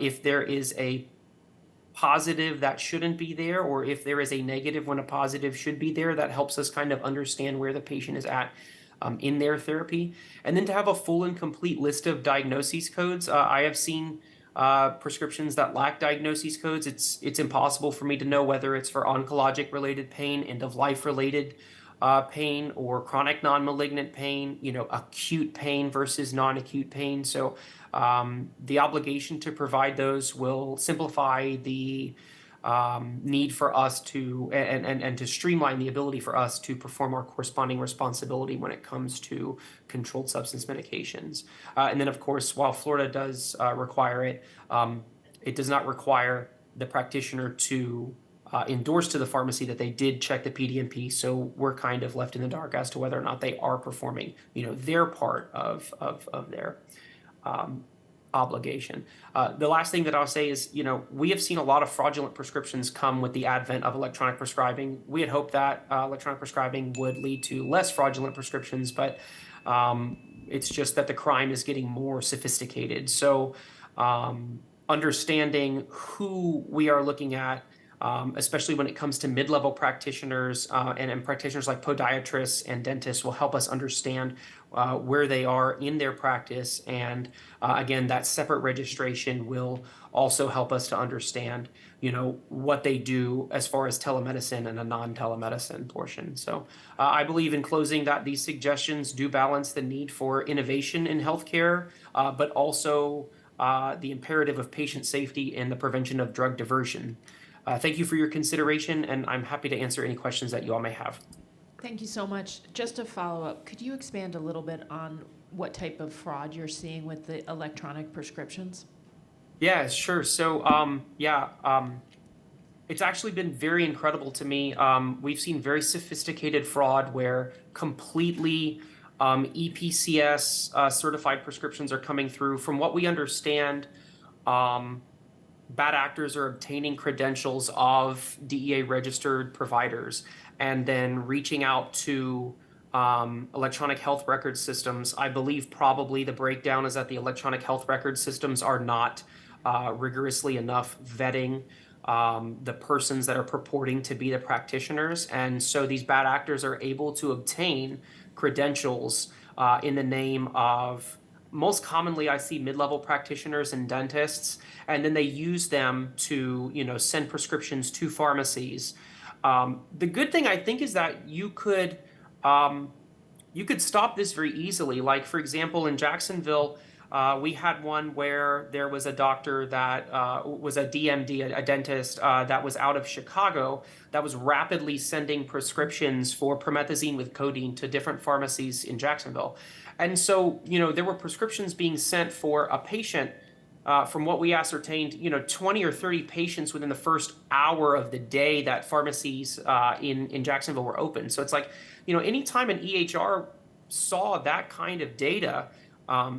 [SPEAKER 9] if there is a positive that shouldn't be there, or if there is a negative when a positive should be there. That helps us kind of understand where the patient is at in their therapy. And then to have a full and complete list of diagnoses codes. I have seen prescriptions that lack diagnoses codes. It's impossible for me to know whether it's for oncologic related pain, end of life related pain, or chronic non-malignant pain, acute pain versus non-acute pain. So the obligation to provide those will simplify the need for us to, and to streamline the ability for us to perform our corresponding responsibility when it comes to controlled substance medications. And then, of course, while Florida does require it, it does not require the practitioner to endorse to the pharmacy that they did check the PDMP. So we're kind of left in the dark as to whether or not they are performing, their part of their obligation. The last thing that I'll say is, we have seen a lot of fraudulent prescriptions come with the advent of electronic prescribing. We had hoped that electronic prescribing would lead to less fraudulent prescriptions, but it's just that the crime is getting more sophisticated. So understanding who we are looking at, especially when it comes to mid-level practitioners and practitioners like podiatrists and dentists, will help us understand where they are in their practice. And again, that separate registration will also help us to understand, what they do as far as telemedicine and a non-telemedicine portion. So I believe in closing that these suggestions do balance the need for innovation in healthcare, but also the imperative of patient safety and the prevention of drug diversion. Thank you for your consideration, and I'm happy to answer any questions that you all may have.
[SPEAKER 3] Thank you so much. Just to follow up, could you expand a little bit on what type of fraud you're seeing with the electronic prescriptions?
[SPEAKER 9] Yeah, sure. So, it's actually been very incredible to me. We've seen very sophisticated fraud where completely EPCS certified prescriptions are coming through. From what we understand, bad actors are obtaining credentials of DEA registered providers and then reaching out to electronic health record systems. I believe probably the breakdown is that the electronic health record systems are not rigorously enough vetting the persons that are purporting to be the practitioners. And so these bad actors are able to obtain credentials in the name of, most commonly I see mid-level practitioners and dentists, and then they use them to, send prescriptions to pharmacies. The good thing I think is that you could stop this very easily. Like, for example, in Jacksonville, we had one where there was a doctor that was a DMD, a dentist that was out of Chicago, that was rapidly sending prescriptions for promethazine with codeine to different pharmacies in Jacksonville. And so, there were prescriptions being sent for a patient. From what we ascertained, 20 or 30 patients within the first hour of the day that pharmacies in Jacksonville were open. So it's like, anytime an EHR saw that kind of data,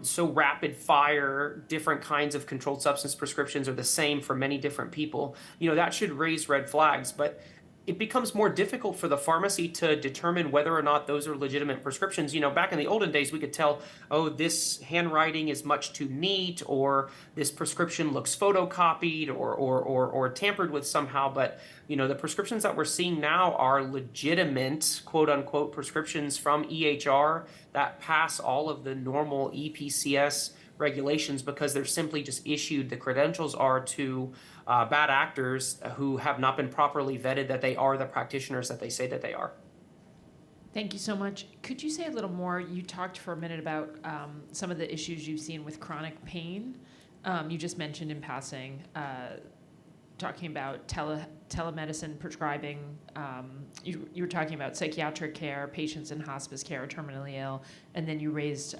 [SPEAKER 9] so rapid fire, different kinds of controlled substance prescriptions are the same for many different people, that should raise red flags. But it becomes more difficult for the pharmacy to determine whether or not those are legitimate prescriptions. Back in the olden days, we could tell, oh, this handwriting is much too neat, or this prescription looks photocopied or tampered with somehow. But, the prescriptions that we're seeing now are legitimate, quote unquote, prescriptions from EHR that pass all of the normal EPCS regulations because they're simply just issued. The credentials are to bad actors who have not been properly vetted that they are the practitioners that they say that they are.
[SPEAKER 3] Thank you so much. Could you say a little more? You talked for a minute about some of the issues you've seen with chronic pain. You just mentioned in passing talking about telemedicine prescribing. You were talking about psychiatric care, patients in hospice care, terminally ill, and then you raised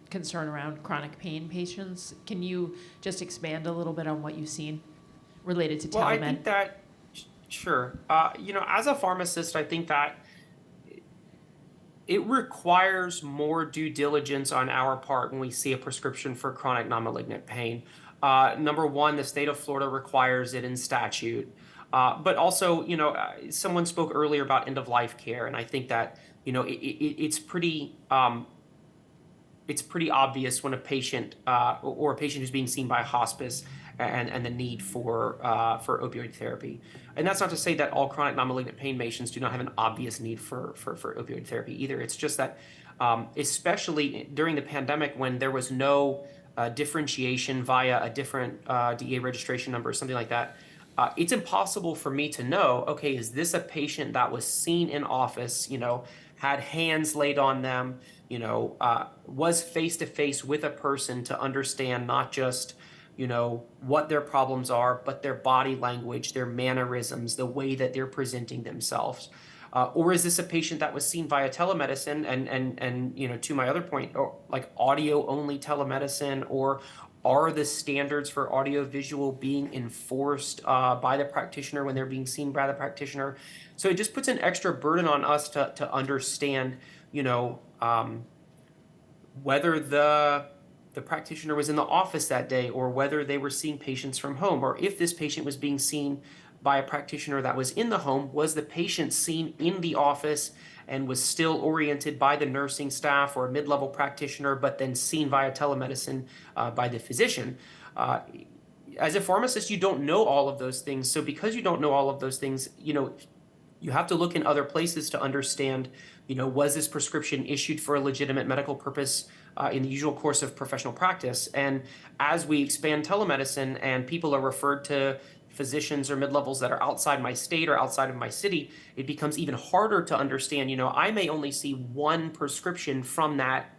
[SPEAKER 3] concern around chronic pain patients. Can you just expand a little bit on what you've seen related to telemed?
[SPEAKER 9] Well, I think that, sure. As a pharmacist, I think that it requires more due diligence on our part when we see a prescription for chronic non-malignant pain. Number one, the state of Florida requires it in statute. But also, someone spoke earlier about end-of-life care, and I think that, it's pretty obvious when a patient or a patient who's being seen by a hospice and the need for opioid therapy. And that's not to say that all chronic non-malignant pain patients do not have an obvious need for opioid therapy either. It's just that, especially during the pandemic when there was no differentiation via a different DEA registration number or something like that, it's impossible for me to know, okay, is this a patient that was seen in office, had hands laid on them, was face-to-face with a person to understand not just, what their problems are, but their body language, their mannerisms, the way that they're presenting themselves. Or is this a patient that was seen via telemedicine and to my other point, or like audio-only telemedicine, or are the standards for audio-visual being enforced by the practitioner when they're being seen by the practitioner? So it just puts an extra burden on us to understand, whether the practitioner was in the office that day, or whether they were seeing patients from home, or if this patient was being seen by a practitioner that was in the home, was the patient seen in the office and was still oriented by the nursing staff or a mid-level practitioner, but then seen via telemedicine by the physician. As a pharmacist, you don't know all of those things. So because you don't know all of those things, you have to look in other places to understand, was this prescription issued for a legitimate medical purpose in the usual course of professional practice? And as we expand telemedicine and people are referred to physicians or mid-levels that are outside my state or outside of my city, it becomes even harder to understand, I may only see one prescription from that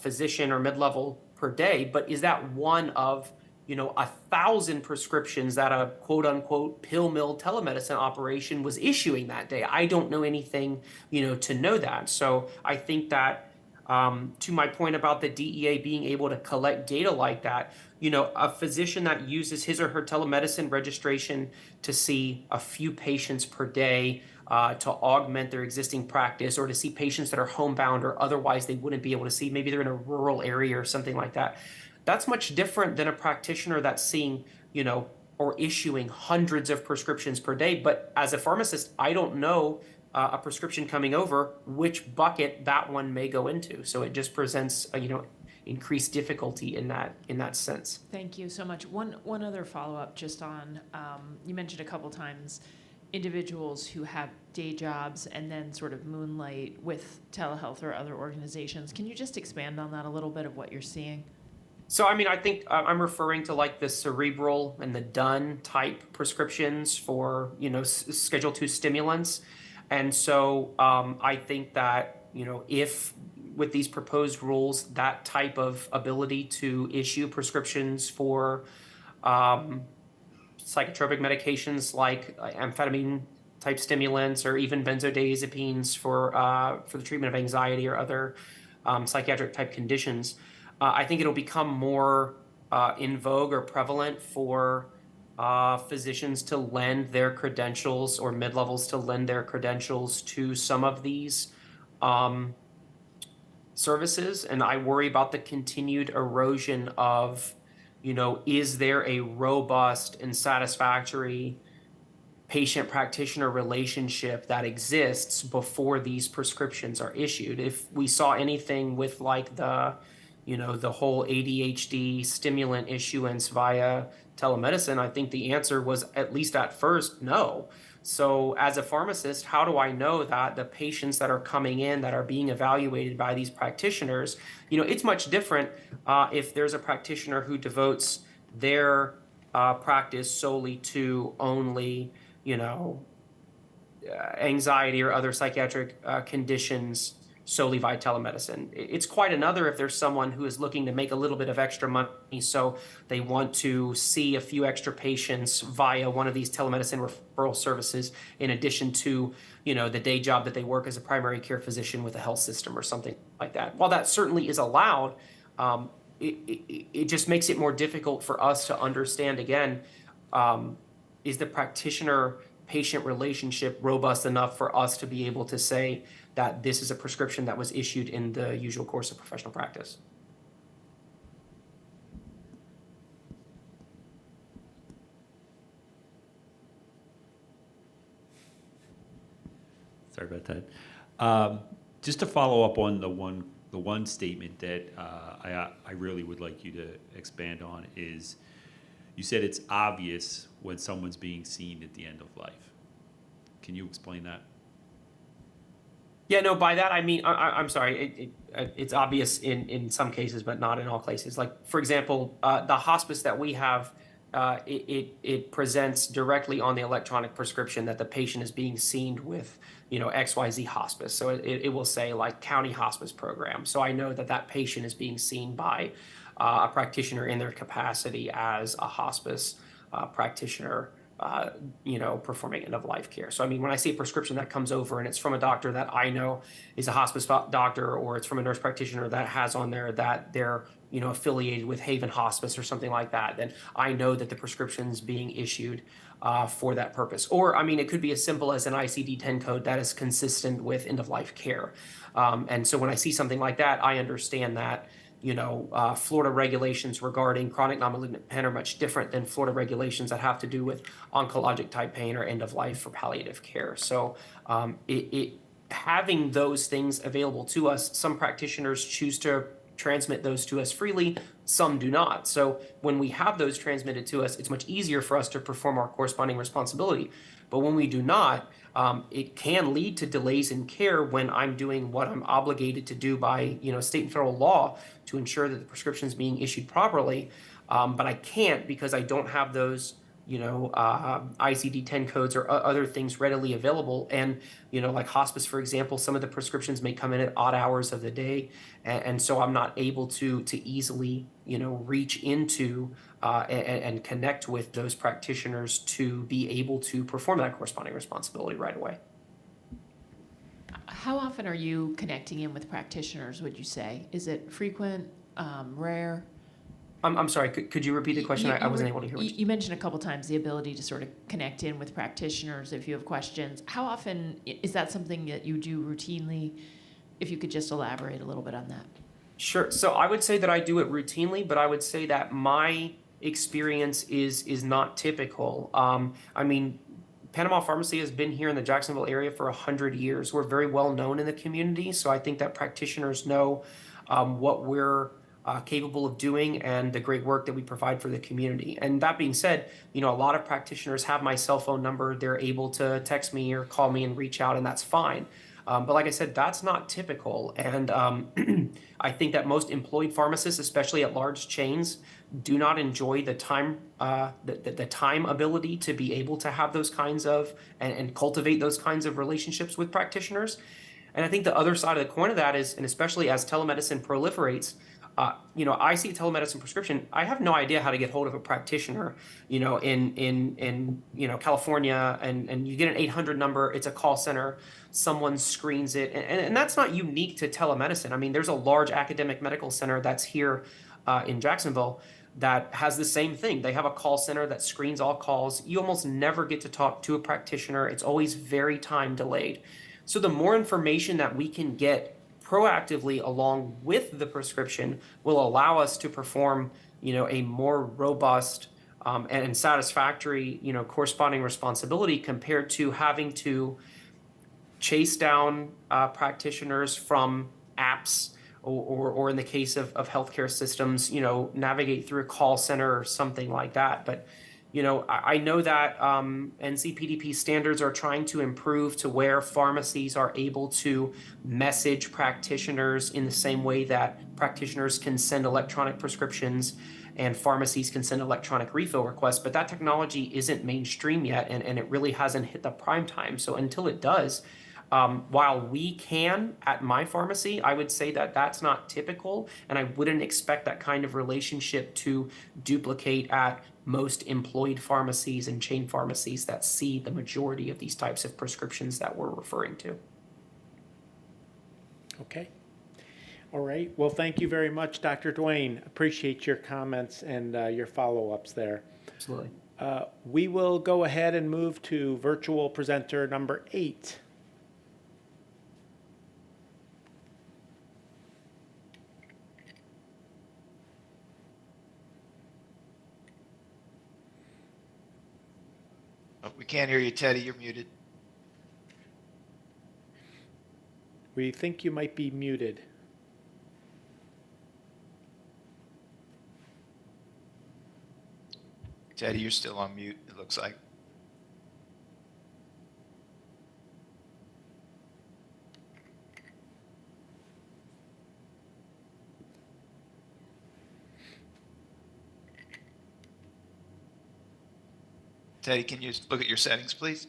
[SPEAKER 9] physician or mid-level per day, but is that one of 1,000 prescriptions that a quote unquote pill mill telemedicine operation was issuing that day? I don't know anything, to know that. So I think that, to my point about the DEA being able to collect data like that, a physician that uses his or her telemedicine registration to see a few patients per day to augment their existing practice, or to see patients that are homebound or otherwise they wouldn't be able to see, maybe they're in a rural area or something like that. That's much different than a practitioner that's seeing, or issuing hundreds of prescriptions per day. But as a pharmacist, I don't know a prescription coming over which bucket that one may go into. So it just presents, increased difficulty in that sense.
[SPEAKER 3] Thank you so much. One other follow-up just on, you mentioned a couple times individuals who have day jobs and then sort of moonlight with telehealth or other organizations. Can you just expand on that a little bit of what you're seeing?
[SPEAKER 9] So, I think I'm referring to like the cerebral and the done type prescriptions for, Schedule II stimulants. And so I think that, if with these proposed rules, that type of ability to issue prescriptions for psychotropic medications like amphetamine type stimulants, or even benzodiazepines for the treatment of anxiety or other psychiatric type conditions, I think it'll become more in vogue or prevalent for physicians to lend their credentials, or mid-levels to lend their credentials to some of these services. And I worry about the continued erosion of, is there a robust and satisfactory patient-practitioner relationship that exists before these prescriptions are issued? If we saw anything with like the whole ADHD stimulant issuance via telemedicine, I think the answer was, at least at first, no. So as a pharmacist, how do I know that the patients that are coming in that are being evaluated by these practitioners, it's much different if there's a practitioner who devotes their practice solely to only, anxiety or other psychiatric conditions solely via telemedicine. It's quite another if there's someone who is looking to make a little bit of extra money, so they want to see a few extra patients via one of these telemedicine referral services in addition to, the day job that they work as a primary care physician with a health system or something like that. While that certainly is allowed, it just makes it more difficult for us to understand, again, is the practitioner-patient relationship robust enough for us to be able to say that this is a prescription that was issued in the usual course of professional practice.
[SPEAKER 7] Sorry about that. Just to follow up on the one statement that I really would like you to expand on is, you said it's obvious when someone's being seen at the end of life. Can you explain that?
[SPEAKER 9] Yeah, no, by that I mean, I'm sorry, it's obvious in some cases, but not in all cases. Like, for example, the hospice that we have, it presents directly on the electronic prescription that the patient is being seen with, XYZ hospice. So it will say like county hospice program. So I know that that patient is being seen by a practitioner in their capacity as a hospice practitioner, performing end-of-life care. So, I mean, when I see a prescription that comes over and it's from a doctor that I know is a hospice doctor, or it's from a nurse practitioner that has on there that they're, affiliated with Haven Hospice or something like that, then I know that the prescription's being issued for that purpose. Or, I mean, it could be as simple as an ICD-10 code that is consistent with end-of-life care. And so when I see something like that, I understand that, Florida regulations regarding chronic non-malignant pain are much different than Florida regulations that have to do with oncologic type pain or end of life for palliative care. So having those things available to us, some practitioners choose to transmit those to us freely, some do not. So when we have those transmitted to us, it's much easier for us to perform our corresponding responsibility. But when we do not, it can lead to delays in care when I'm doing what I'm obligated to do by, state and federal law to ensure that the prescription is being issued properly. But I can't because I don't have those, ICD-10 codes or other things readily available. And, like hospice, for example, some of the prescriptions may come in at odd hours of the day. And so I'm not able to easily, reach into and connect with those practitioners to be able to perform that corresponding responsibility right away.
[SPEAKER 3] How often are you connecting in with practitioners, would you say? Is it frequent, rare?
[SPEAKER 9] I'm sorry, could you repeat the question? I wasn't able to hear what
[SPEAKER 3] you mentioned a couple times the ability to sort of connect in with practitioners if you have questions. How often is that something that you do routinely? If you could just elaborate a little bit on that.
[SPEAKER 9] Sure. So I would say that I do it routinely, but I would say that my experience is not typical. I mean, Panama Pharmacy has been here in the Jacksonville area for 100 years. We're very well known in the community, so I think that practitioners know what we're capable of doing and the great work that we provide for the community. And that being said, a lot of practitioners have my cell phone number. They're able to text me or call me and reach out, and that's fine. But like I said, that's not typical. And I think that most employed pharmacists, especially at large chains, do not enjoy the time the time ability to be able to have those kinds of and cultivate those kinds of relationships with practitioners. And I think the other side of the coin of that is, and especially as telemedicine proliferates, I see a telemedicine prescription. I have no idea how to get hold of a practitioner, in California, and you get an 800 number. It's a call center. Someone screens it, and that's not unique to telemedicine. I mean, there's a large academic medical center that's here in Jacksonville that has the same thing. They have a call center that screens all calls. You almost never get to talk to a practitioner. It's always very time delayed. So the more information that we can get proactively along with the prescription will allow us to perform, a more robust and satisfactory, corresponding responsibility compared to having to chase down practitioners from apps or in the case of healthcare systems, navigate through a call center or something like that. But I know that NCPDP standards are trying to improve to where pharmacies are able to message practitioners in the same way that practitioners can send electronic prescriptions and pharmacies can send electronic refill requests. But that technology isn't mainstream yet, and it really hasn't hit the prime time. So until it does, While we can at my pharmacy, I would say that that's not typical, and I wouldn't expect that kind of relationship to duplicate at most employed pharmacies and chain pharmacies that see the majority of these types of prescriptions that we're referring to.
[SPEAKER 2] Okay. All right. Well, thank you very much, Dr. Duane. Appreciate your comments and your follow-ups there.
[SPEAKER 9] Absolutely.
[SPEAKER 2] We will go ahead and move to virtual presenter number 8.
[SPEAKER 6] Oh, we can't hear you, Teddy. You're muted.
[SPEAKER 2] We think you might be muted.
[SPEAKER 6] Teddy, you're still on mute, it looks like. Teddy, can you look at your settings, please?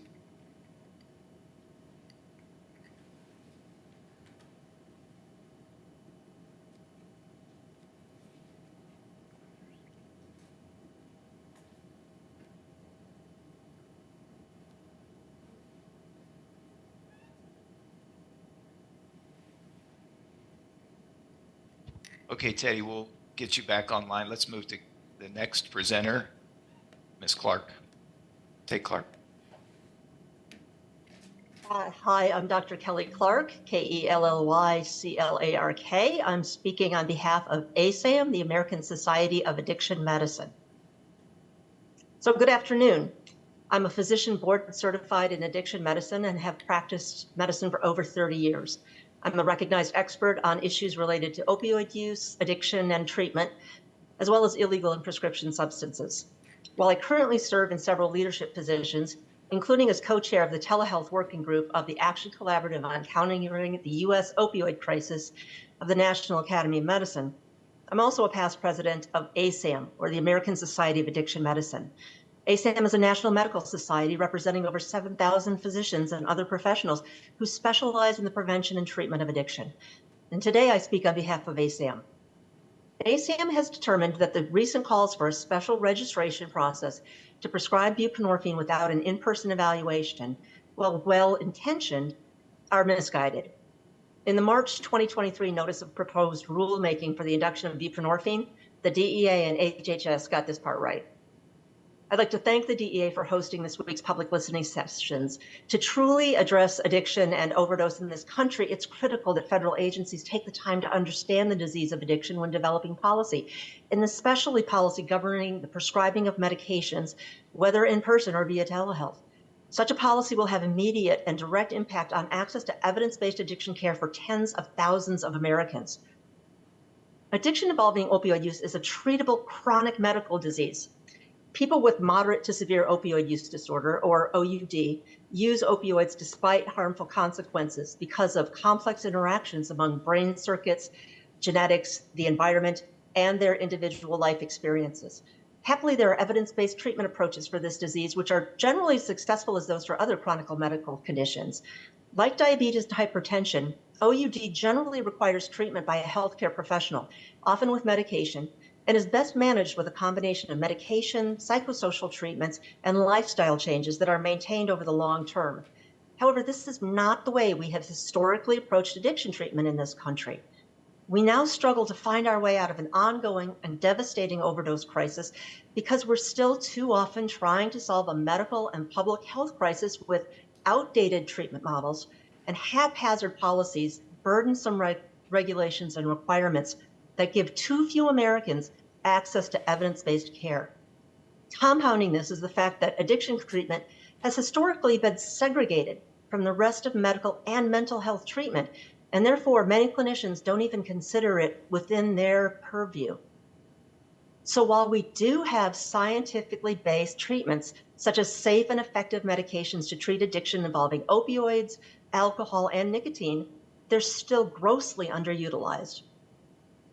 [SPEAKER 6] Okay, Teddy, we'll get you back online. Let's move to the next presenter, Ms. Clark. Take Clark.
[SPEAKER 10] Hi, I'm Dr. Kelly Clark, Kellyllyclark. I'm speaking on behalf of ASAM, the American Society of Addiction Medicine. So good afternoon. I'm a physician board certified in addiction medicine and have practiced medicine for over 30 years. I'm a recognized expert on issues related to opioid use, addiction, and treatment, as well as illegal and prescription substances. While I currently serve in several leadership positions, including as co-chair of the telehealth working group of the Action Collaborative on Countering the U.S. Opioid Crisis of the National Academy of Medicine, I'm also a past president of ASAM, or the American Society of Addiction Medicine. ASAM is a national medical society representing over 7,000 physicians and other professionals who specialize in the prevention and treatment of addiction. And today I speak on behalf of ASAM. ASAM has determined that the recent calls for a special registration process to prescribe buprenorphine without an in-person evaluation, while well-intentioned, are misguided. In the March 2023 Notice of Proposed Rulemaking for the Induction of Buprenorphine, the DEA and HHS got this part right. I'd like to thank the DEA for hosting this week's public listening sessions. To truly address addiction and overdose in this country, it's critical that federal agencies take the time to understand the disease of addiction when developing policy, and especially policy governing the prescribing of medications, whether in person or via telehealth. Such a policy will have immediate and direct impact on access to evidence-based addiction care for tens of thousands of Americans. Addiction involving opioid use is a treatable chronic medical disease. People with moderate to severe opioid use disorder, or OUD, use opioids despite harmful consequences because of complex interactions among brain circuits, genetics, the environment, and their individual life experiences. Happily, there are evidence-based treatment approaches for this disease, which are generally as successful as those for other chronic medical conditions. Like diabetes and hypertension, OUD generally requires treatment by a healthcare professional, often with medication, and is best managed with a combination of medication, psychosocial treatments, and lifestyle changes that are maintained over the long term. However, this is not the way we have historically approached addiction treatment in this country. We now struggle to find our way out of an ongoing and devastating overdose crisis because we're still too often trying to solve a medical and public health crisis with outdated treatment models and haphazard policies, burdensome regulations, and requirements that give too few Americans access to evidence-based care. Compounding this is the fact that addiction treatment has historically been segregated from the rest of medical and mental health treatment, and therefore many clinicians don't even consider it within their purview. So while we do have scientifically based treatments, such as safe and effective medications to treat addiction involving opioids, alcohol, and nicotine, they're still grossly underutilized.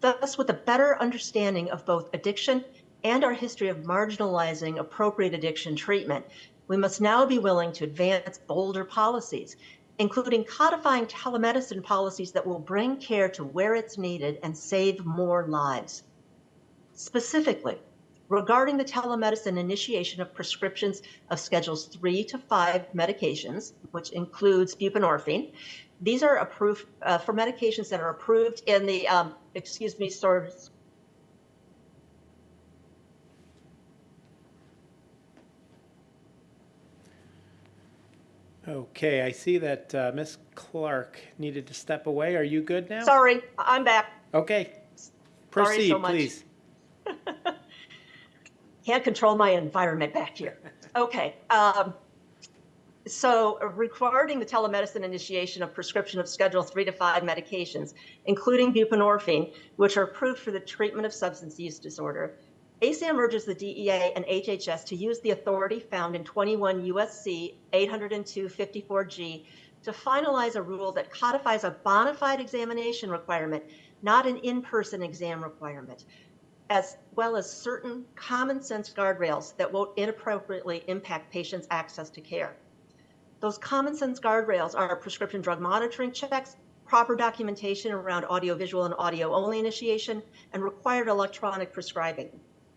[SPEAKER 10] Thus, with a better understanding of both addiction and our history of marginalizing appropriate addiction treatment, we must now be willing to advance bolder policies including codifying telemedicine policies that will bring care to where it's needed and save more lives. Specifically, regarding the telemedicine initiation of prescriptions of Schedules 3 to 5 medications, which includes buprenorphine, these are approved for medications that are approved in the,
[SPEAKER 2] Okay, I see that Ms. Clark needed to step away. Are you good now?
[SPEAKER 10] Sorry, I'm back.
[SPEAKER 2] Okay.
[SPEAKER 10] Sorry
[SPEAKER 2] Proceed,
[SPEAKER 10] so much.
[SPEAKER 2] please.
[SPEAKER 10] Can't control my environment back here. Okay. So regarding the telemedicine initiation of prescription of Schedule 3 to 5 medications, including buprenorphine, which are approved for the treatment of substance use disorder, ASAM urges the DEA and HHS to use the authority found in 21 U.S.C. 802-54G to finalize a rule that codifies a bona fide examination requirement, not an in-person exam requirement, as well as certain common sense guardrails that won't inappropriately impact patients' access to care. Those common sense guardrails are prescription drug monitoring checks, proper documentation around audiovisual and audio-only initiation, and required electronic prescribing.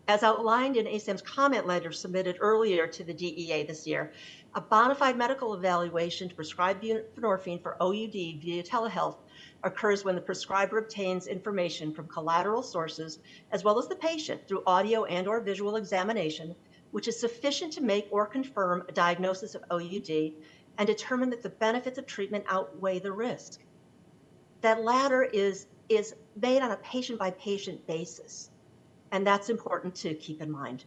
[SPEAKER 10] As outlined in ASAM's comment letter submitted earlier to the DEA this year, a bona fide medical evaluation to prescribe buprenorphine for OUD via telehealth occurs when the prescriber obtains information from collateral sources, as well as the patient through audio and/or visual examination, which is sufficient to make or confirm a diagnosis of OUD and determine that the benefits of treatment outweigh the risk. That latter is made on a patient-by-patient basis, and that's important to keep in mind.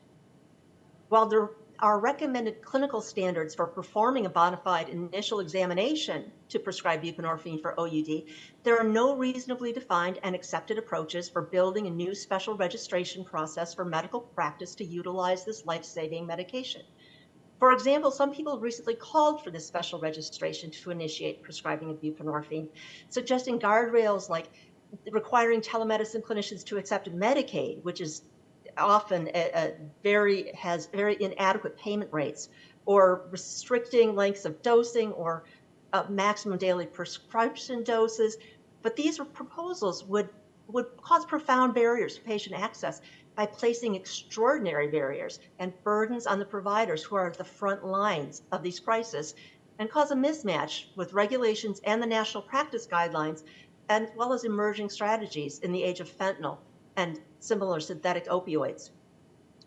[SPEAKER 10] While there are recommended clinical standards for performing a bona fide initial examination to prescribe buprenorphine for OUD, there are no reasonably defined and accepted approaches for building a new special registration process for medical practice to utilize this life-saving medication. For example, some people have recently called for this special registration to initiate prescribing of buprenorphine, suggesting guardrails like requiring telemedicine clinicians to accept Medicaid, which is often has very inadequate payment rates, or restricting lengths of dosing or maximum daily prescription doses. But these proposals would cause profound barriers to patient access by placing extraordinary barriers and burdens on the providers who are at the front lines of these crises, and cause a mismatch with regulations and the national practice guidelines, as well as emerging strategies in the age of fentanyl and similar synthetic opioids.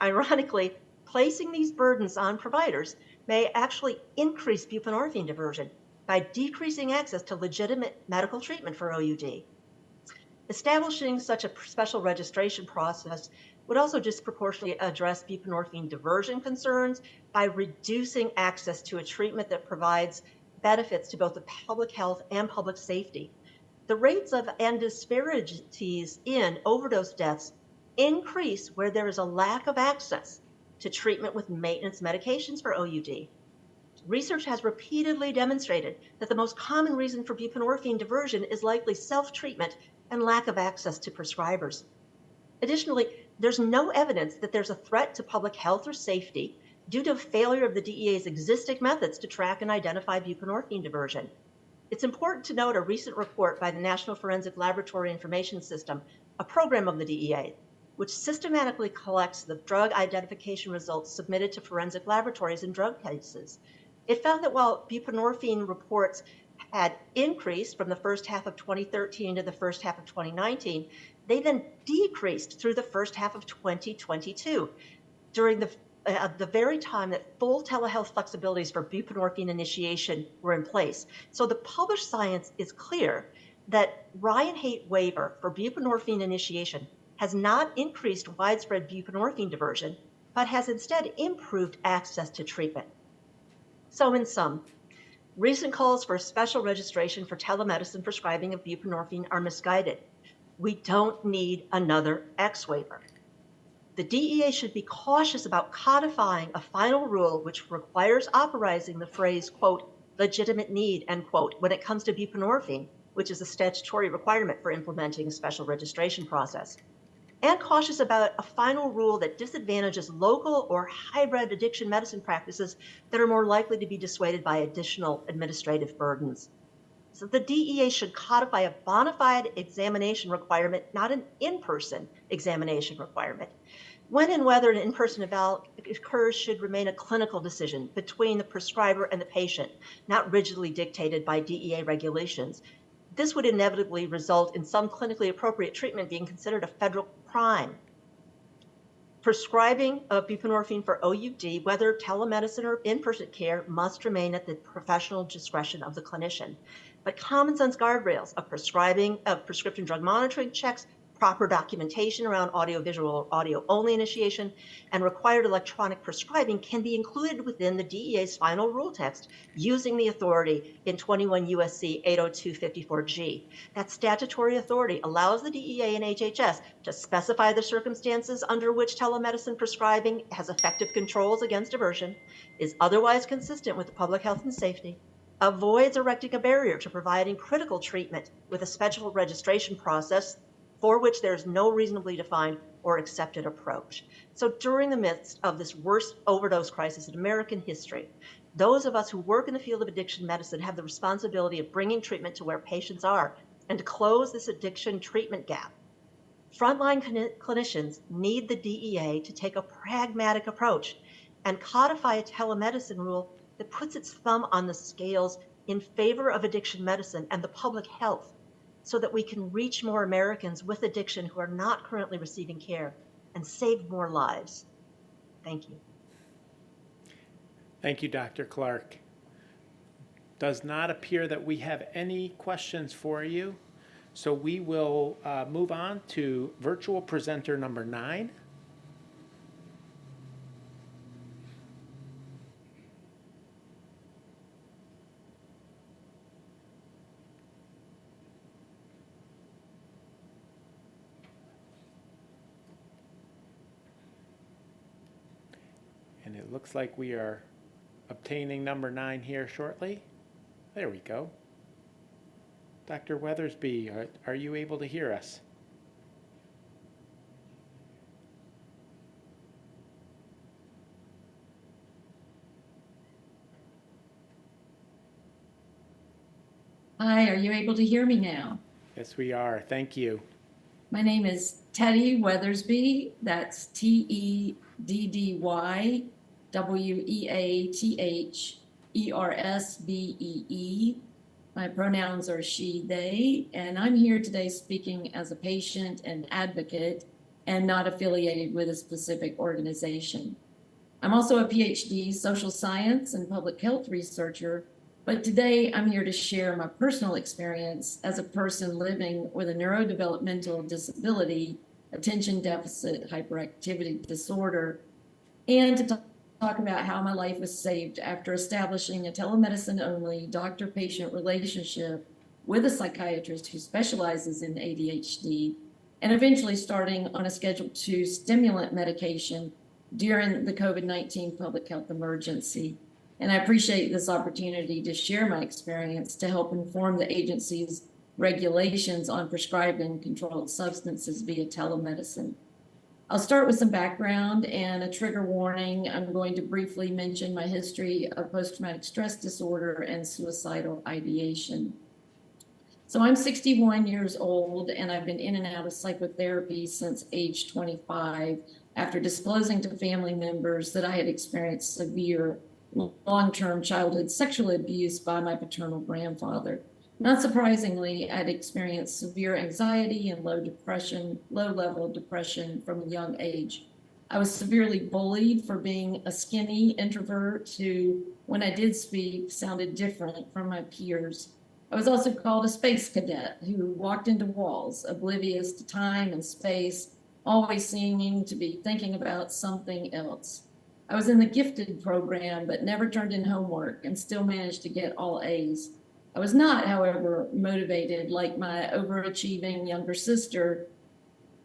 [SPEAKER 10] Ironically, placing these burdens on providers may actually increase buprenorphine diversion by decreasing access to legitimate medical treatment for OUD. Establishing such a special registration process would also disproportionately address buprenorphine diversion concerns by reducing access to a treatment that provides benefits to both the public health and public safety. The rates of and disparities in overdose deaths increase where there is a lack of access to treatment with maintenance medications for OUD. Research has repeatedly demonstrated that the most common reason for buprenorphine diversion is likely self-treatment and lack of access to prescribers. Additionally, there's no evidence that there's a threat to public health or safety due to a failure of the DEA's existing methods to track and identify buprenorphine diversion. It's important to note a recent report by the National Forensic Laboratory Information System, a program of the DEA, which systematically collects the drug identification results submitted to forensic laboratories in drug cases. It found that while buprenorphine reports had increased from the first half of 2013 to the first half of 2019, they then decreased through the first half of 2022, during the very time that full telehealth flexibilities for buprenorphine initiation were in place. So the published science is clear that Ryan Haight waiver for buprenorphine initiation has not increased widespread buprenorphine diversion, but has instead improved access to treatment. So in sum, recent calls for a special registration for telemedicine prescribing of buprenorphine are misguided. We don't need another X waiver. The DEA should be cautious about codifying a final rule which requires authorizing the phrase, quote, legitimate need, end quote, when it comes to buprenorphine, which is a statutory requirement for implementing a special registration process. And cautious about a final rule that disadvantages local or hybrid addiction medicine practices that are more likely to be dissuaded by additional administrative burdens. So the DEA should codify a bona fide examination requirement, not an in-person examination requirement. When and whether an in-person eval occurs should remain a clinical decision between the prescriber and the patient, not rigidly dictated by DEA regulations. This would inevitably result in some clinically appropriate treatment being considered a federal crime. Prescribing of buprenorphine for OUD, whether telemedicine or in-person care, must remain at the professional discretion of the clinician. But common sense guardrails of prescribing, of prescription drug monitoring checks, proper documentation around audiovisual or audio-only initiation, and required electronic prescribing can be included within the DEA's final rule text using the authority in 21 U.S.C. 802-54G. That statutory authority allows the DEA and HHS to specify the circumstances under which telemedicine prescribing has effective controls against diversion, is otherwise consistent with the public health and safety, avoids erecting a barrier to providing critical treatment with a special registration process for which there is no reasonably defined or accepted approach. So during the midst of this worst overdose crisis in American history, those of us who work in the field of addiction medicine have the responsibility of bringing treatment to where patients are and to close this addiction treatment gap. Frontline clinicians need the DEA to take a pragmatic approach and codify a telemedicine rule that puts its thumb on the scales in favor of addiction medicine and the public health, so that we can reach more Americans with addiction who are not currently receiving care and save more lives. Thank you.
[SPEAKER 2] Thank you, Dr. Clark. Does not appear that we have any questions for you, so we will move on to virtual presenter number 9. And it looks like we are obtaining number 9 here shortly. There we go. Dr. Weathersby, are you able to hear us?
[SPEAKER 12] Hi, are you able to hear me now?
[SPEAKER 2] Yes, we are. Thank you.
[SPEAKER 12] My name is Teddy Weathersby. That's TEDDYWEATHERSBEE. My pronouns are she, they, and I'm here today speaking as a patient and advocate and not affiliated with a specific organization. I'm also a PhD social science and public health researcher, but today I'm here to share my personal experience as a person living with a neurodevelopmental disability, attention deficit hyperactivity disorder, and to talk about how my life was saved after establishing a telemedicine-only doctor-patient relationship with a psychiatrist who specializes in ADHD, and eventually starting on a Schedule II stimulant medication during the COVID-19 public health emergency. And I appreciate this opportunity to share my experience to help inform the agency's regulations on prescribing controlled substances via telemedicine. I'll start with some background and a trigger warning. I'm going to briefly mention my history of post-traumatic stress disorder and suicidal ideation. So I'm 61 years old, and I've been in and out of psychotherapy since age 25 after disclosing to family members that I had experienced severe long-term childhood sexual abuse by my paternal grandfather. Not surprisingly, I'd experienced severe anxiety and low-level depression from a young age. I was severely bullied for being a skinny introvert who, when I did speak, sounded different from my peers. I was also called a space cadet who walked into walls, oblivious to time and space, always seeming to be thinking about something else. I was in the gifted program, but never turned in homework and still managed to get all A's. I was not, however, motivated like my overachieving younger sister,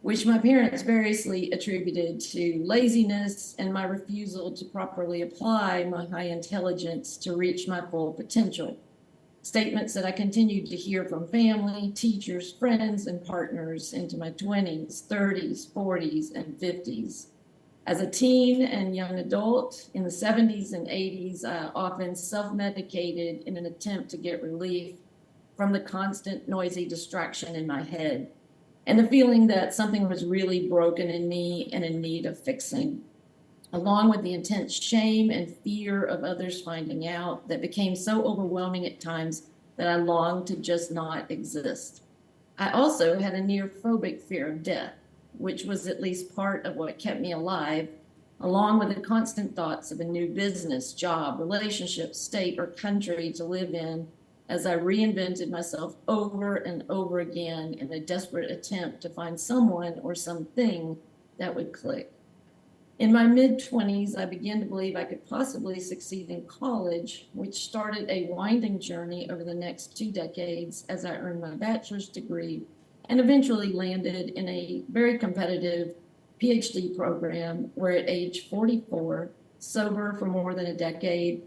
[SPEAKER 12] which my parents variously attributed to laziness and my refusal to properly apply my high intelligence to reach my full potential. Statements that I continued to hear from family, teachers, friends, and partners into my 20s, 30s, 40s, and 50s. As a teen and young adult in the 70s and 80s, I often self-medicated in an attempt to get relief from the constant noisy distraction in my head and the feeling that something was really broken in me and in need of fixing, along with the intense shame and fear of others finding out that became so overwhelming at times that I longed to just not exist. I also had a near phobic fear of death, which was at least part of what kept me alive, along with the constant thoughts of a new business, job, relationship, state, or country to live in as I reinvented myself over and over again in a desperate attempt to find someone or something that would click. In my mid-20s, I began to believe I could possibly succeed in college, which started a winding journey over the next 2 decades as I earned my bachelor's degree and eventually landed in a very competitive PhD program where at age 44, sober for more than a decade,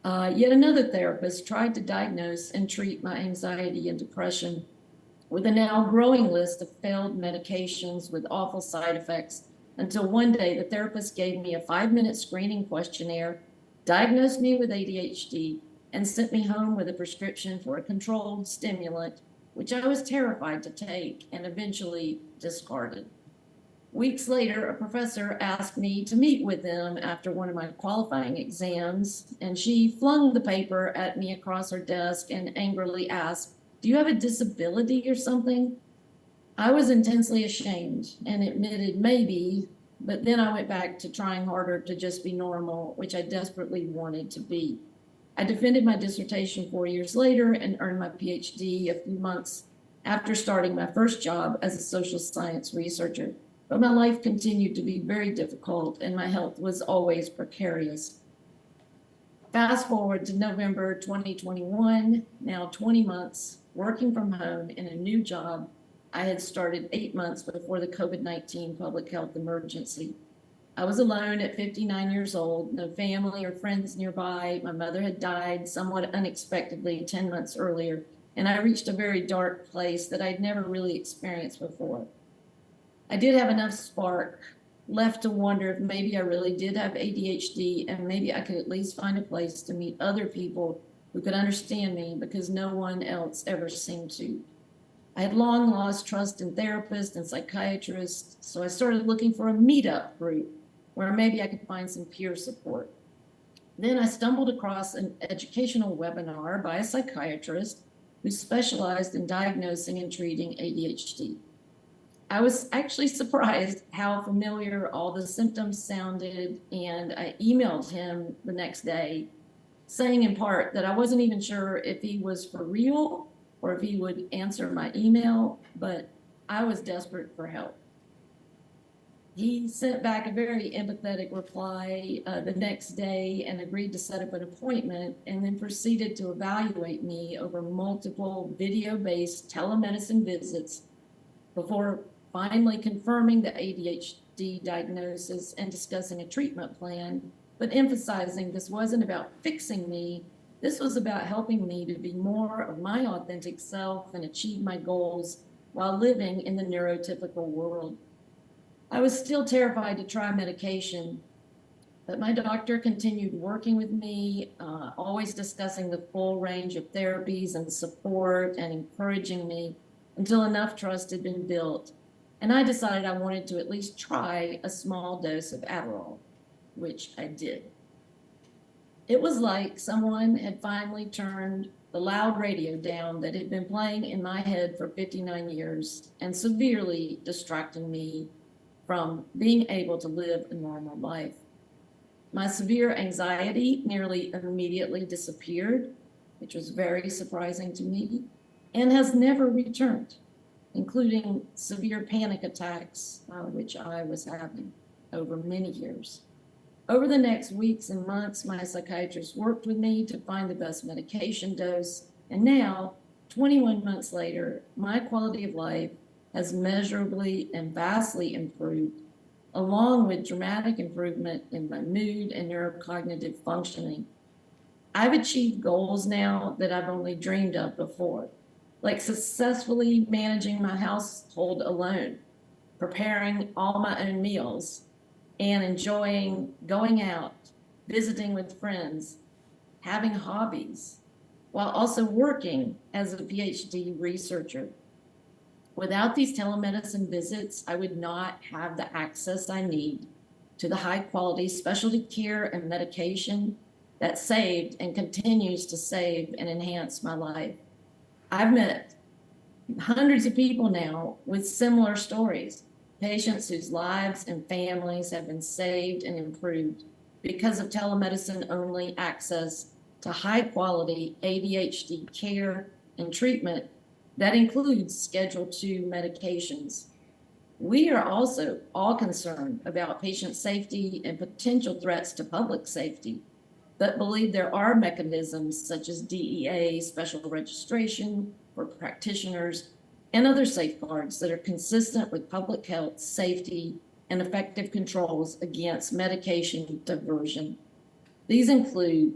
[SPEAKER 12] yet another therapist tried to diagnose and treat my anxiety and depression with a now growing list of failed medications with awful side effects until one day the therapist gave me a 5-minute screening questionnaire, diagnosed me with ADHD, and sent me home with a prescription for a controlled stimulant, which I was terrified to take and eventually discarded. Weeks later, a professor asked me to meet with them after one of my qualifying exams, and she flung the paper at me across her desk and angrily asked, "Do you have a disability or something?" I was intensely ashamed and admitted maybe, but then I went back to trying harder to just be normal, which I desperately wanted to be. I defended my dissertation 4 years later and earned my PhD a few months after starting my first job as a social science researcher. But my life continued to be very difficult and my health was always precarious. Fast forward to November 2021, now 20 months, working from home in a new job I had started 8 months before the COVID-19 public health emergency. I was alone at 59 years old, no family or friends nearby. My mother had died somewhat unexpectedly 10 months earlier, and I reached a very dark place that I'd never really experienced before. I did have enough spark left to wonder if maybe I really did have ADHD and maybe I could at least find a place to meet other people who could understand me because no one else ever seemed to. I had long lost trust in therapists and psychiatrists, so I started looking for a meetup group where maybe I could find some peer support. Then I stumbled across an educational webinar by a psychiatrist who specialized in diagnosing and treating ADHD. I was actually surprised how familiar all the symptoms sounded, and I emailed him the next day saying in part that I wasn't even sure if he was for real or if he would answer my email, but I was desperate for help. He sent back a very empathetic reply the next day and agreed to set up an appointment and then proceeded to evaluate me over multiple video-based telemedicine visits before finally confirming the ADHD diagnosis and discussing a treatment plan, but emphasizing this wasn't about fixing me. This was about helping me to be more of my authentic self and achieve my goals while living in the neurotypical world. I was still terrified to try medication, but my doctor continued working with me, always discussing the full range of therapies and support and encouraging me until enough trust had been built. And I decided I wanted to at least try a small dose of Adderall, which I did. It was like someone had finally turned the loud radio down that had been playing in my head for 59 years and severely distracting me from being able to live a normal life. My severe anxiety nearly immediately disappeared, which was very surprising to me, and has never returned, including severe panic attacks, which I was having over many years. Over the next weeks and months, my psychiatrist worked with me to find the best medication dose, and now, 21 months later, my quality of life has measurably and vastly improved, along with dramatic improvement in my mood and neurocognitive functioning. I've achieved goals now that I've only dreamed of before, like successfully managing my household alone, preparing all my own meals, and enjoying going out, visiting with friends, having hobbies, while also working as a PhD researcher. Without these telemedicine visits, I would not have the access I need to the high quality specialty care and medication that saved and continues to save and enhance my life. I've met hundreds of people now with similar stories, patients whose lives and families have been saved and improved because of telemedicine only access to high quality ADHD care and treatment that includes Schedule II medications. We are also all concerned about patient safety and potential threats to public safety, but believe there are mechanisms such as DEA special registration for practitioners and other safeguards that are consistent with public health, safety, and effective controls against medication diversion. These include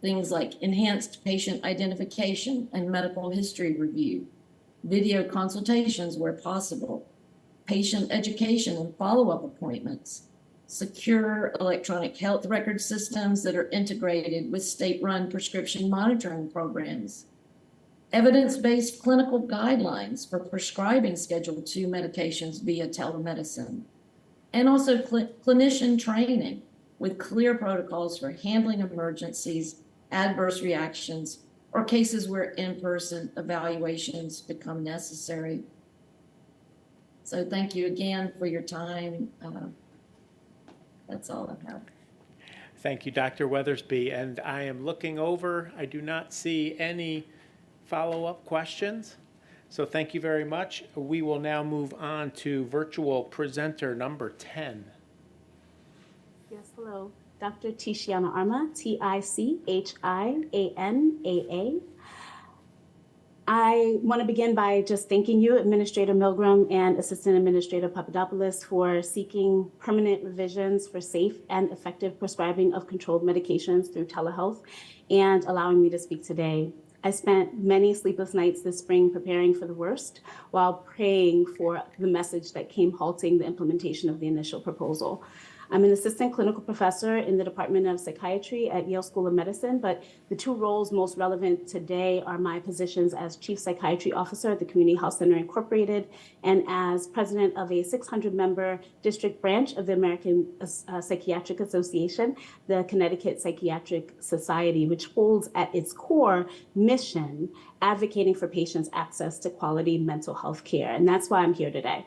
[SPEAKER 12] things like enhanced patient identification and medical history review, video consultations where possible, patient education and follow-up appointments, secure electronic health record systems that are integrated with state-run prescription monitoring programs, evidence-based clinical guidelines for prescribing Schedule II medications via telemedicine, and also clinician training with clear protocols for handling emergencies, adverse reactions, or cases where in-person evaluations become necessary. So thank you again for your time. That's all I have.
[SPEAKER 2] Thank you, Dr. Weathersby. And I am looking over. I do not see any follow-up questions. So thank you very much. We will now move on to virtual presenter number 10.
[SPEAKER 8] Yes, hello. Dr. Tishiana Arma, T-I-C-H-I-A-N-A-A. I want to begin by just thanking you, Administrator Milgram and Assistant Administrator Papadopoulos, for seeking permanent revisions for safe and effective prescribing of controlled medications through telehealth and allowing me to speak today. I spent many sleepless nights this spring preparing for the worst while praying for the message that came halting the implementation of the initial proposal. I'm an assistant clinical professor in the Department of Psychiatry at Yale School of Medicine, but the two roles most relevant today are my positions as Chief Psychiatry Officer at the Community Health Center Incorporated and as president of a 600-member district branch of the American Psychiatric Association, the Connecticut Psychiatric Society, which holds at its core mission advocating for patients' access to quality mental health care. And that's why I'm here today.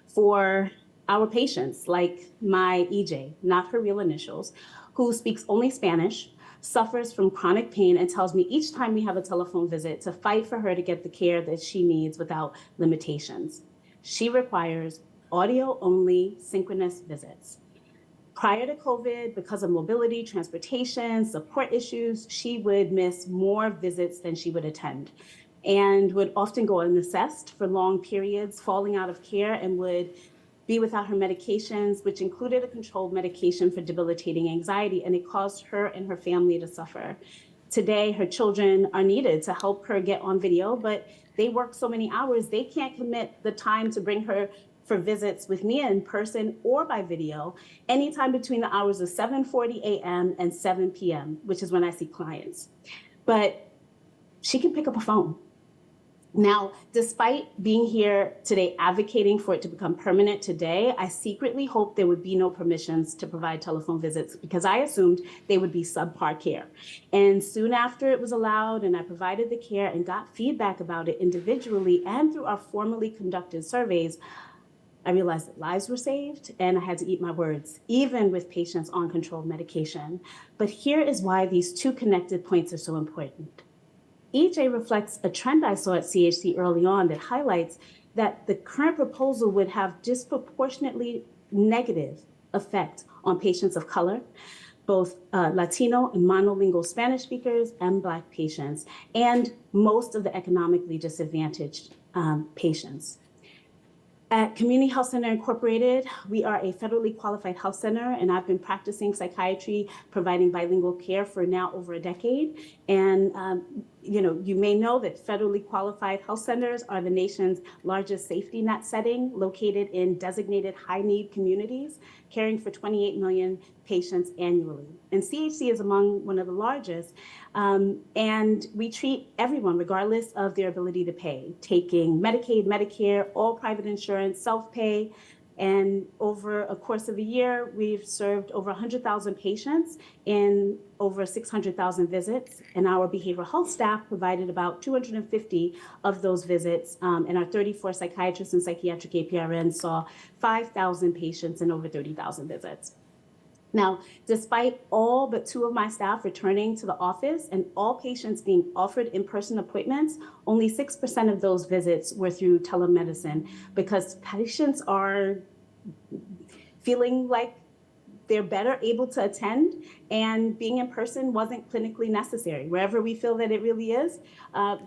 [SPEAKER 8] For our patients, like my EJ, not her real initials, who speaks only Spanish, suffers from chronic pain, and tells me each time we have a telephone visit to fight for her to get the care that she needs without limitations. She requires audio-only synchronous visits. Prior to COVID, because of mobility, transportation, support issues, she would miss more visits than she would attend and would often go unassessed for long periods, falling out of care, and would be without her medications, which included a controlled medication for debilitating anxiety, and it caused her and her family to suffer. Today, her children are needed to help her get on video, but they work so many hours, they can't commit the time to bring her for visits with me in person or by video, anytime between the hours of 7:40 a.m. and 7 p.m., which is when I see clients. But she can pick up a phone. Now, despite being here today advocating for it to become permanent today, I secretly hoped there would be no permissions to provide telephone visits because I assumed they would be subpar care. And soon after it was allowed and I provided the care and got feedback about it individually and through our formally conducted surveys, I realized that lives were saved and I had to eat my words, even with patients on controlled medication. But here is why these two connected points are so important. EJ reflects a trend I saw at CHC early on that highlights that the current proposal would have disproportionately negative effect on patients of color, both Latino and monolingual Spanish speakers and Black patients, and most of the economically disadvantaged patients. At Community Health Center Incorporated, we are a federally qualified health center, and I've been practicing psychiatry, providing bilingual care for now over a decade. And you may know that federally qualified health centers are the nation's largest safety net setting, located in designated high-need communities, caring for 28 million patients annually. And CHC is among one of the largest, and we treat everyone regardless of their ability to pay, taking Medicaid, Medicare, all private insurance, self-pay. And over a course of a year, we've served over 100,000 patients in over 600,000 visits. And our behavioral health staff provided about 250 of those visits. And our 34 psychiatrists and psychiatric APRNs saw 5,000 patients and over 30,000 visits. Now, despite all but 2 of my staff returning to the office and all patients being offered in-person appointments, only 6% of those visits were through telemedicine, because patients are feeling like they're better able to attend, and being in person wasn't clinically necessary. Wherever we feel that it really is,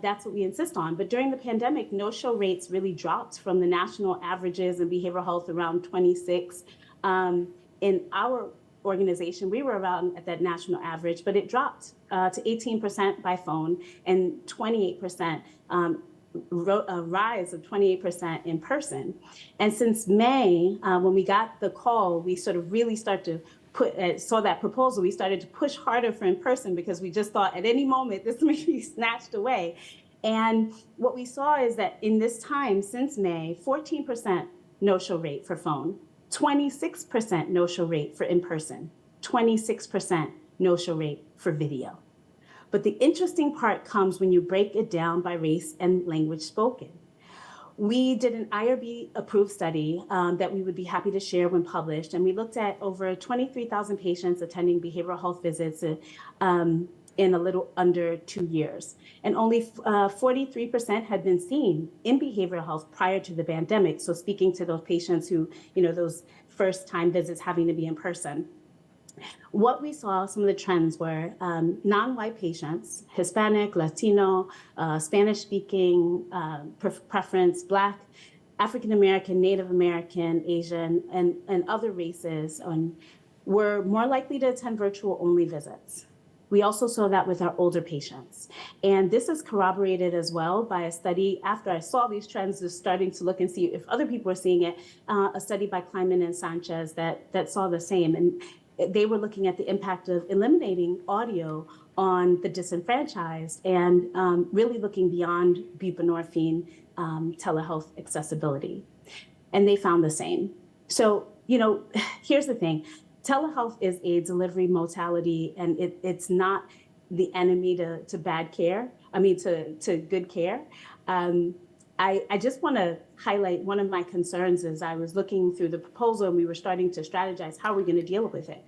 [SPEAKER 8] that's what we insist on. But during the pandemic, no-show rates really dropped from the national averages in behavioral health around 26. In our organization, we were around at that national average, but it dropped to 18% by phone and 28%, a rise of 28% in person. And since May, when we got the call, we sort of really started to saw that proposal, we started to push harder for in person, because we just thought at any moment this may be snatched away. And what we saw is that in this time since May, 14% no-show rate for phone, 26% no-show rate for in-person, 26% no-show rate for video. But the interesting part comes when you break it down by race and language spoken. We did an IRB-approved study that we would be happy to share when published, and we looked at over 23,000 patients attending behavioral health visits in a little under 2 years. And only 43% had been seen in behavioral health prior to the pandemic. So speaking to those patients who, those first time visits having to be in person. What we saw, some of the trends were non-white patients, Hispanic, Latino, Spanish-speaking preference, Black, African-American, Native American, Asian, and other races were more likely to attend virtual-only visits. We also saw that with our older patients. And this is corroborated as well by a study, after I saw these trends, just starting to look and see if other people are seeing it, a study by Kleiman and Sanchez that saw the same. And they were looking at the impact of eliminating audio on the disenfranchised and really looking beyond buprenorphine telehealth accessibility. And they found the same. So, here's the thing. Telehealth is a delivery modality, and it's not the enemy to bad care, to good care. I just want to highlight one of my concerns as I was looking through the proposal and we were starting to strategize how we're going to deal with it.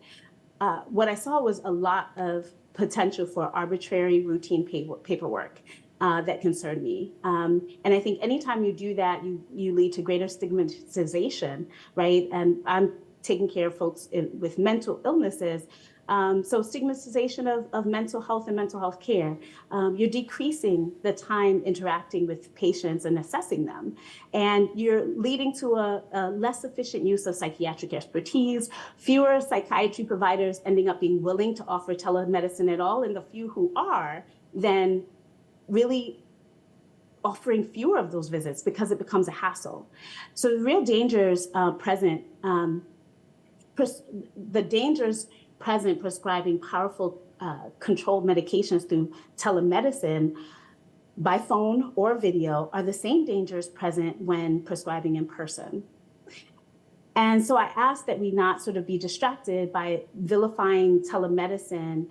[SPEAKER 8] What I saw was a lot of potential for arbitrary routine paperwork that concerned me. And I think anytime you do that, you lead to greater stigmatization, right? And I'm taking care of folks with mental illnesses. So stigmatization of mental health and mental health care. You're decreasing the time interacting with patients and assessing them. And you're leading to a less efficient use of psychiatric expertise, fewer psychiatry providers ending up being willing to offer telemedicine at all, and the few who are, then really offering fewer of those visits because it becomes a hassle. So the real dangers present, prescribing powerful controlled medications through telemedicine by phone or video are the same dangers present when prescribing in person. And so I ask that we not sort of be distracted by vilifying telemedicine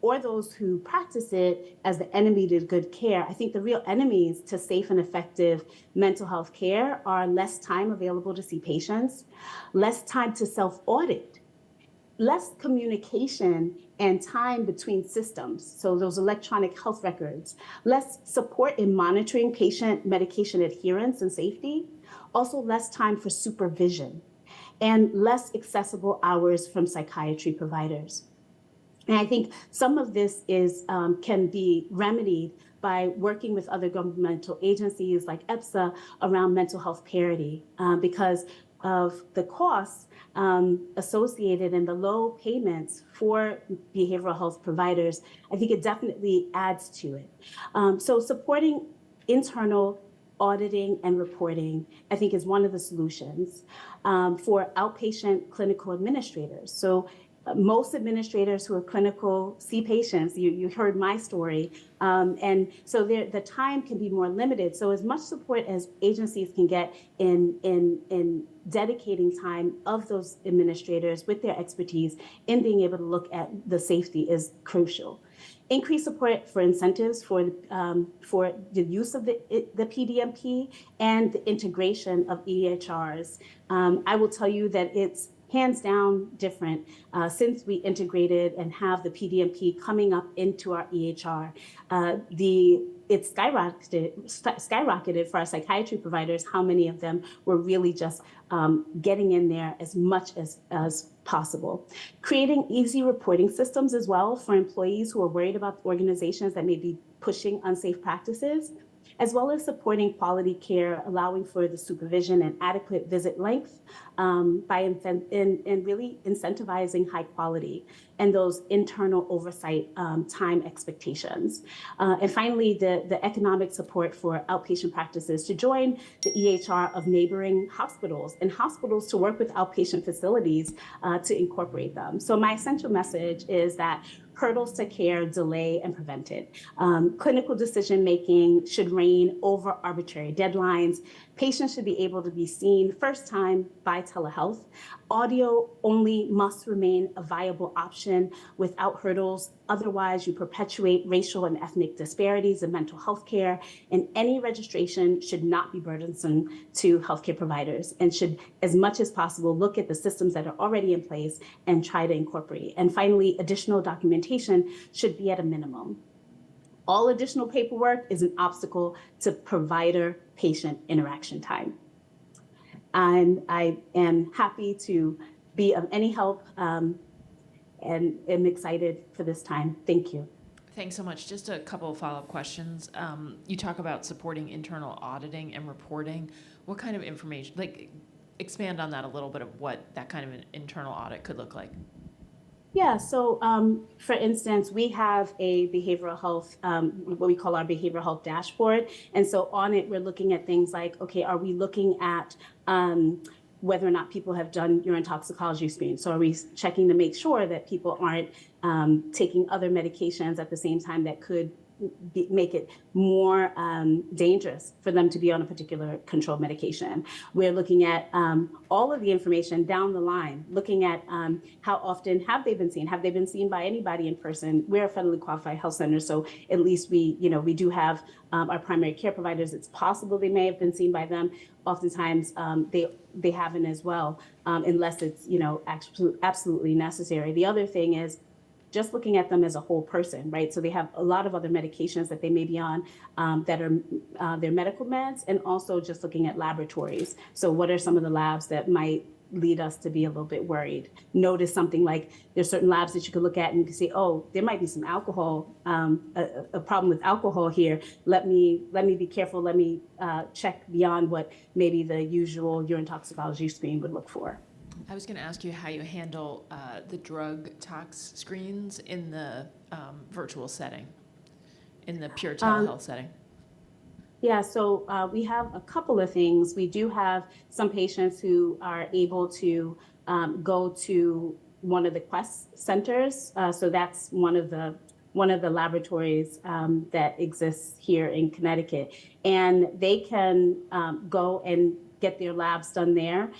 [SPEAKER 8] or those who practice it as the enemy to good care. I think the real enemies to safe and effective mental health care are less time available to see patients, less time to self-audit, less communication and time between systems, so those electronic health records, less support in monitoring patient medication adherence and safety, also less time for supervision, and less accessible hours from psychiatry providers. And I think some of this can be remedied by working with other governmental agencies like EPSA around mental health parity, because of the costs associated and the low payments for behavioral health providers, I think it definitely adds to it. So supporting internal auditing and reporting, I think, is one of the solutions for outpatient clinical administrators. So most administrators who are clinical see patients. You heard my story, and so the time can be more limited. So as much support as agencies can get in dedicating time of those administrators with their expertise in being able to look at the safety is crucial. Increased support for incentives for the use of the PDMP and the integration of EHRs. I will tell you that it's hands down different since we integrated and have the PDMP coming up into our EHR. It's skyrocketed for our psychiatry providers, how many of them were really just getting in there as much as possible. Creating easy reporting systems as well for employees who are worried about organizations that may be pushing unsafe practices, as well as supporting quality care, allowing for the supervision and adequate visit length by really incentivizing high quality and those internal oversight time expectations. And finally, the economic support for outpatient practices to join the EHR of neighboring hospitals and hospitals to work with outpatient facilities to incorporate them. So my essential message is that hurdles to care delay and prevent it. Clinical decision-making should reign over arbitrary deadlines. Patients should be able to be seen first time by telehealth. Audio only must remain a viable option without hurdles. Otherwise, you perpetuate racial and ethnic disparities in mental health care, and any registration should not be burdensome to healthcare providers and should, as much as possible, look at the systems that are already in place and try to incorporate. And finally, additional documentation should be at a minimum. All additional paperwork is an obstacle to provider-patient interaction time. And I am happy to be of any help and am excited for this time. Thank you.
[SPEAKER 3] Thanks so much. Just a couple of follow-up questions. You talk about supporting internal auditing and reporting. What kind of information, expand on that a little bit of what that kind of an internal audit could look like?
[SPEAKER 8] Yeah, so for instance, we have a behavioral health, what we call our behavioral health dashboard. And so on it, we're looking at things like, okay, are we looking at whether or not people have done urine toxicology screens? So are we checking to make sure that people aren't taking other medications at the same time that could make it more dangerous for them to be on a particular controlled medication? We're looking at all of the information down the line, looking at how often have they been seen? Have they been seen by anybody in person? We're a federally qualified health center, so at least we do have our primary care providers. It's possible they may have been seen by them. Oftentimes they haven't as well, unless it's absolutely necessary. The other thing is just looking at them as a whole person, right? So they have a lot of other medications that they may be on that are their medical meds, and also just looking at laboratories. So what are some of the labs that might lead us to be a little bit worried? Notice something like there's certain labs that you can look at and you can say, oh, there might be some alcohol, a problem with alcohol here. Let me be careful. Let me check beyond what maybe the usual urine toxicology screen would look for.
[SPEAKER 3] I was going to ask you how you handle the drug tox screens in the virtual setting, in the pure telehealth setting.
[SPEAKER 8] Yeah, so we have a couple of things. We do have some patients who are able to go to one of the Quest centers. So that's one of the laboratories that exists here in Connecticut, and they can go and get their labs done there,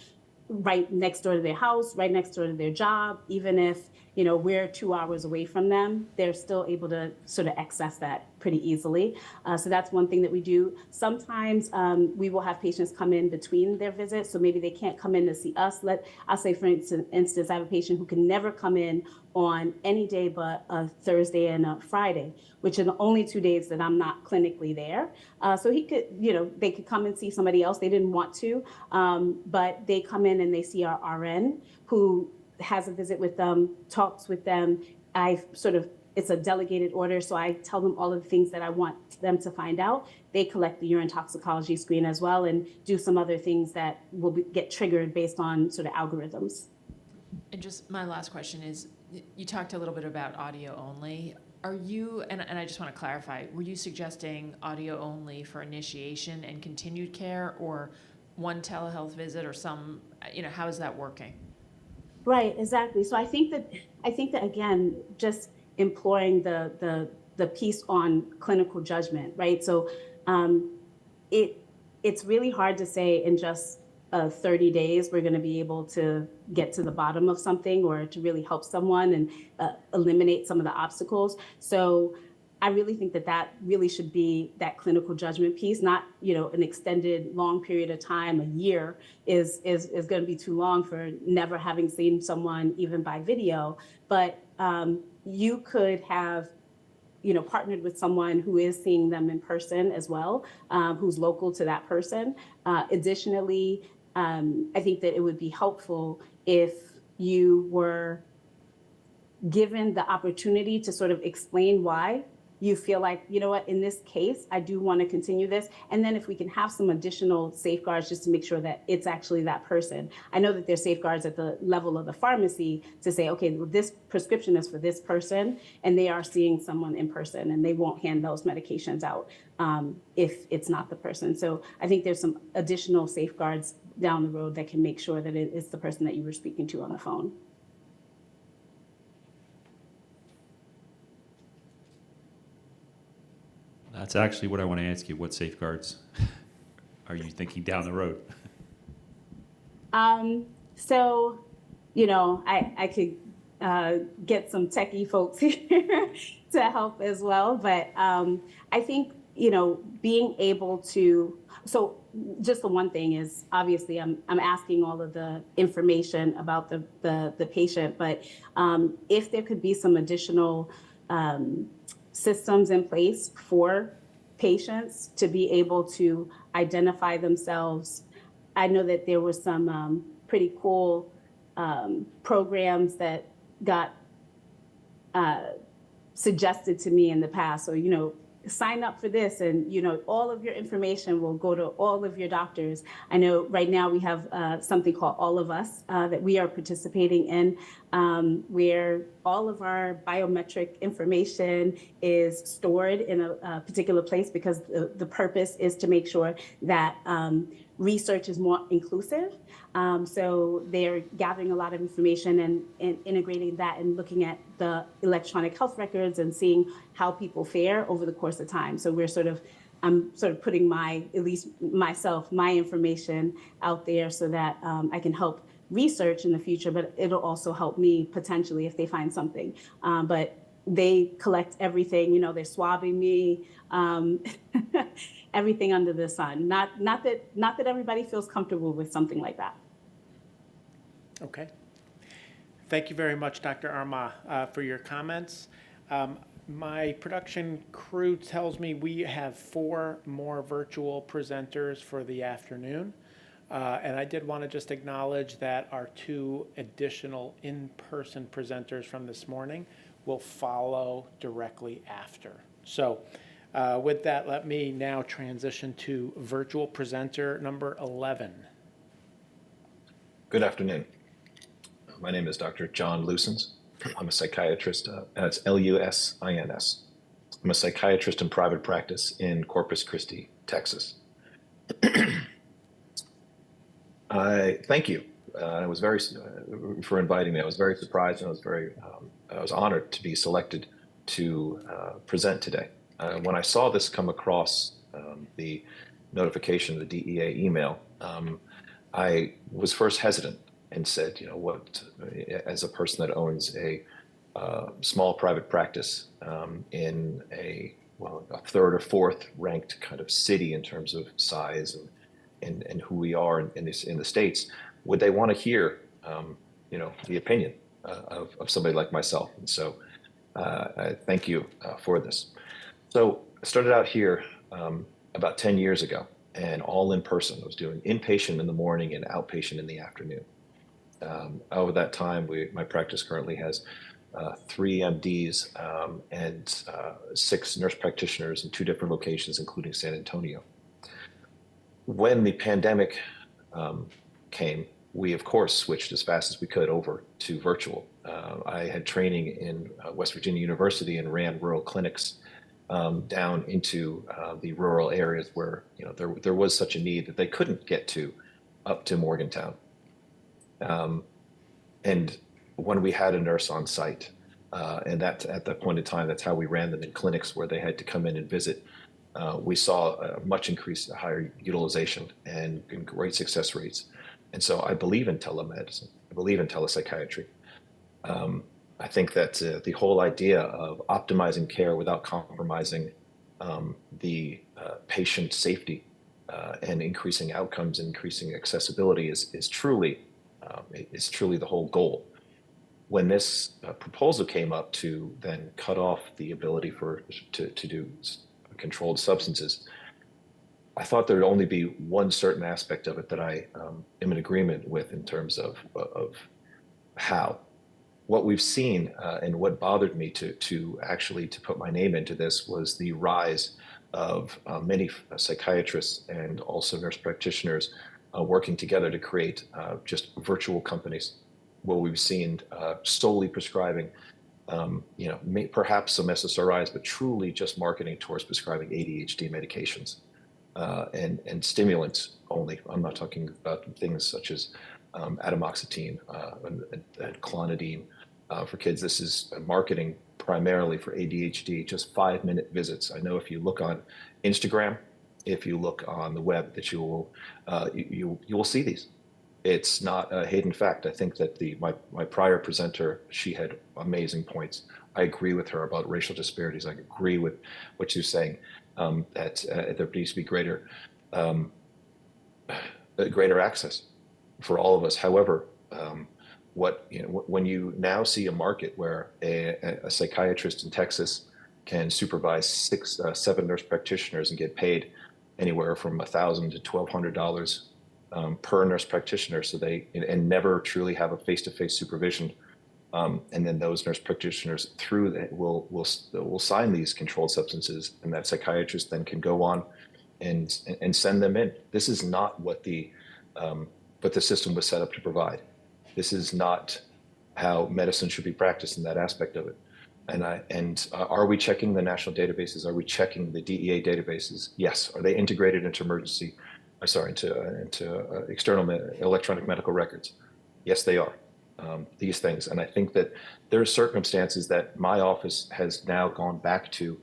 [SPEAKER 8] right next door to their house, right next door to their job. Even if we're 2 hours away from them, they're still able to sort of access that pretty easily. So that's one thing that we do. Sometimes we will have patients come in between their visits, so maybe they can't come in to see us. I'll say, for instance, I have a patient who can never come in on any day but a Thursday and a Friday, which are the only 2 days that I'm not clinically there. So he could, they could come and see somebody else. They didn't want to, but they come in and they see our RN who has a visit with them, talks with them. I've sort of it's a delegated order, so I tell them all of the things that I want them to find out. They collect the urine toxicology screen as well and do some other things that will get triggered based on sort of algorithms.
[SPEAKER 3] And just my last question is, you talked a little bit about audio only. Are you, and I just want to clarify, were you suggesting audio only for initiation and continued care, or one telehealth visit, or some, how is that working? Right,
[SPEAKER 8] exactly. So I think that again, just employing the piece on clinical judgment, right? So it's really hard to say in just 30 days we're going to be able to get to the bottom of something or to really help someone and eliminate some of the obstacles. So I really think that really should be that clinical judgment piece, not an extended long period of time. A year is going to be too long for never having seen someone even by video. But you could have partnered with someone who is seeing them in person as well, who's local to that person. Additionally, I think that it would be helpful if you were given the opportunity to sort of explain why you feel like, in this case, I do want to continue this. And then if we can have some additional safeguards just to make sure that it's actually that person. I know that there's safeguards at the level of the pharmacy to say, okay, well, this prescription is for this person and they are seeing someone in person and they won't hand those medications out if it's not the person. So I think there's some additional safeguards down the road that can make sure that it is the person that you were speaking to on the phone.
[SPEAKER 7] That's actually what I want to ask you. What safeguards are you thinking down the road?
[SPEAKER 8] So, I could get some techie folks here to help as well. But I think, being able to, so just the one thing is, obviously, I'm asking all of the information about the patient, but if there could be some additional systems in place for patients to be able to identify themselves. I know that there were some pretty cool programs that got suggested to me in the past. So, sign up for this and, all of your information will go to all of your doctors. I know right now we have something called All of Us that we are participating in, where all of our biometric information is stored in a particular place because the purpose is to make sure that research is more inclusive. So they're gathering a lot of information and integrating that and looking at the electronic health records and seeing how people fare over the course of time. So I'm sort of putting my information out there so that I can help research in the future, but it'll also help me potentially if they find something. But they collect everything, they're swabbing me, everything under the sun. Not that everybody feels comfortable with something like that.
[SPEAKER 2] Okay. Thank you very much, Dr. Arma, for your comments. My production crew tells me we have 4 more virtual presenters for the afternoon. And I did want to just acknowledge that our 2 additional in-person presenters from this morning will follow directly after. So with that, let me now transition to virtual presenter number 11.
[SPEAKER 11] Good afternoon. My name is Dr. John Lusins. I'm a psychiatrist, and it's Lusins. I'm a psychiatrist in private practice in Corpus Christi, Texas. I thank you. I was for inviting me. I was very surprised, and I was honored to be selected to present today. When I saw this come across the notification, the DEA email, I was first hesitant and said, as a person that owns a small private practice in a 3rd or 4th ranked kind of city in terms of size and who we are in the States, would they want to hear, the opinion of somebody like myself? And so I thank you for this. So I started out here about 10 years ago and all in person. I was doing inpatient in the morning and outpatient in the afternoon. Over that time, my practice currently has 3 MDs, and 6 nurse practitioners in 2 different locations, including San Antonio. When the pandemic came, we of course switched as fast as we could over to virtual. I had training in West Virginia University and ran rural clinics down into the rural areas where there was such a need that they couldn't get to up to Morgantown. And when we had a nurse on site, and that at that point in time, that's how we ran them in clinics where they had to come in and visit. We saw a much increased higher utilization and great success rates. And so I believe in telemedicine. I believe in telepsychiatry. I think that the whole idea of optimizing care without compromising the patient safety and increasing outcomes, increasing accessibility is truly the whole goal. When this proposal came up to then cut off the ability to do controlled substances, I thought there would only be one certain aspect of it that I am in agreement with in terms of how. What we've seen and what bothered me to actually put my name into this was the rise of many psychiatrists and also nurse practitioners working together to create just virtual companies where we've seen solely prescribing, perhaps some SSRIs, but truly just marketing towards prescribing ADHD medications and stimulants only. I'm not talking about things such as atomoxetine and clonidine for kids. This is marketing primarily for ADHD, just 5-minute visits. I know if you look on Instagram, if you look on the web, that you will see these. It's not a hidden fact. I think that my prior presenter, she had amazing points. I agree with her about racial disparities. I agree with what she was saying, that there needs to be greater access for all of us. However, when you now see a market where a psychiatrist in Texas can supervise 7 nurse practitioners and get paid anywhere from $1,000 to $1,200 per nurse practitioner, and never truly have a face-to-face supervision, and then those nurse practitioners through that will sign these controlled substances, and that psychiatrist then can go on and send them in. This is not what the system was set up to provide. This is not how medicine should be practiced in that aspect of it. And are we checking the national databases? Are we checking the DEA databases? Yes. Are they integrated into into external electronic medical records? Yes, they are. These things. And I think that there are circumstances that my office has now gone back to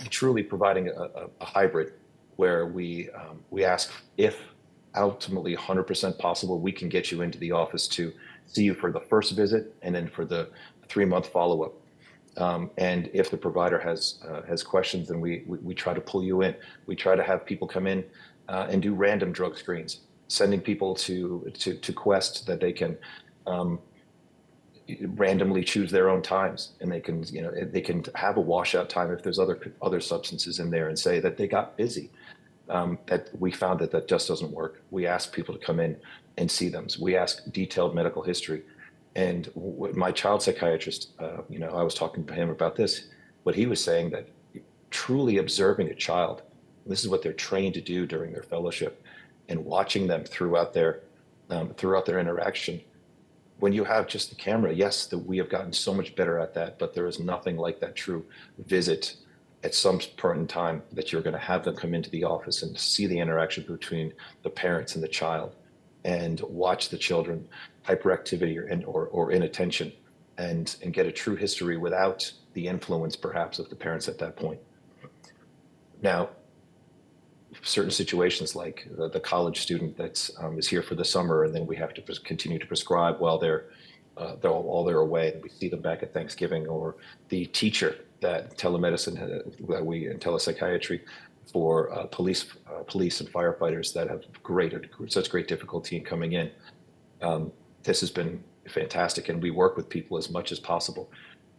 [SPEAKER 11] truly providing a hybrid where we ask if ultimately 100% possible, we can get you into the office to see you for the first visit and then for the 3-month follow-up. And if the provider has questions, then we try to pull you in. We try to have people come in and do random drug screens, sending people to Quest that they can randomly choose their own times, and they can have a washout time if there's other substances in there, and say that they got busy. That we found that just doesn't work. We ask people to come in and see them. So we ask detailed medical history. And my child psychiatrist, I was talking to him about this, what he was saying, that truly observing a child, this is what they're trained to do during their fellowship, and watching them throughout their interaction. When you have just the camera, yes, that we have gotten so much better at that, but there is nothing like that true visit at some point in time that you're going to have them come into the office and see the interaction between the parents and the child, and watch the children hyperactivity or inattention, and get a true history without the influence perhaps of the parents at that point. Now, certain situations like the college student that is here for the summer, and then we have to continue to prescribe while they're away, and we see them back at Thanksgiving, or the teacher that telemedicine in telepsychiatry for police and firefighters that have such great difficulty in coming in. This has been fantastic, and we work with people as much as possible.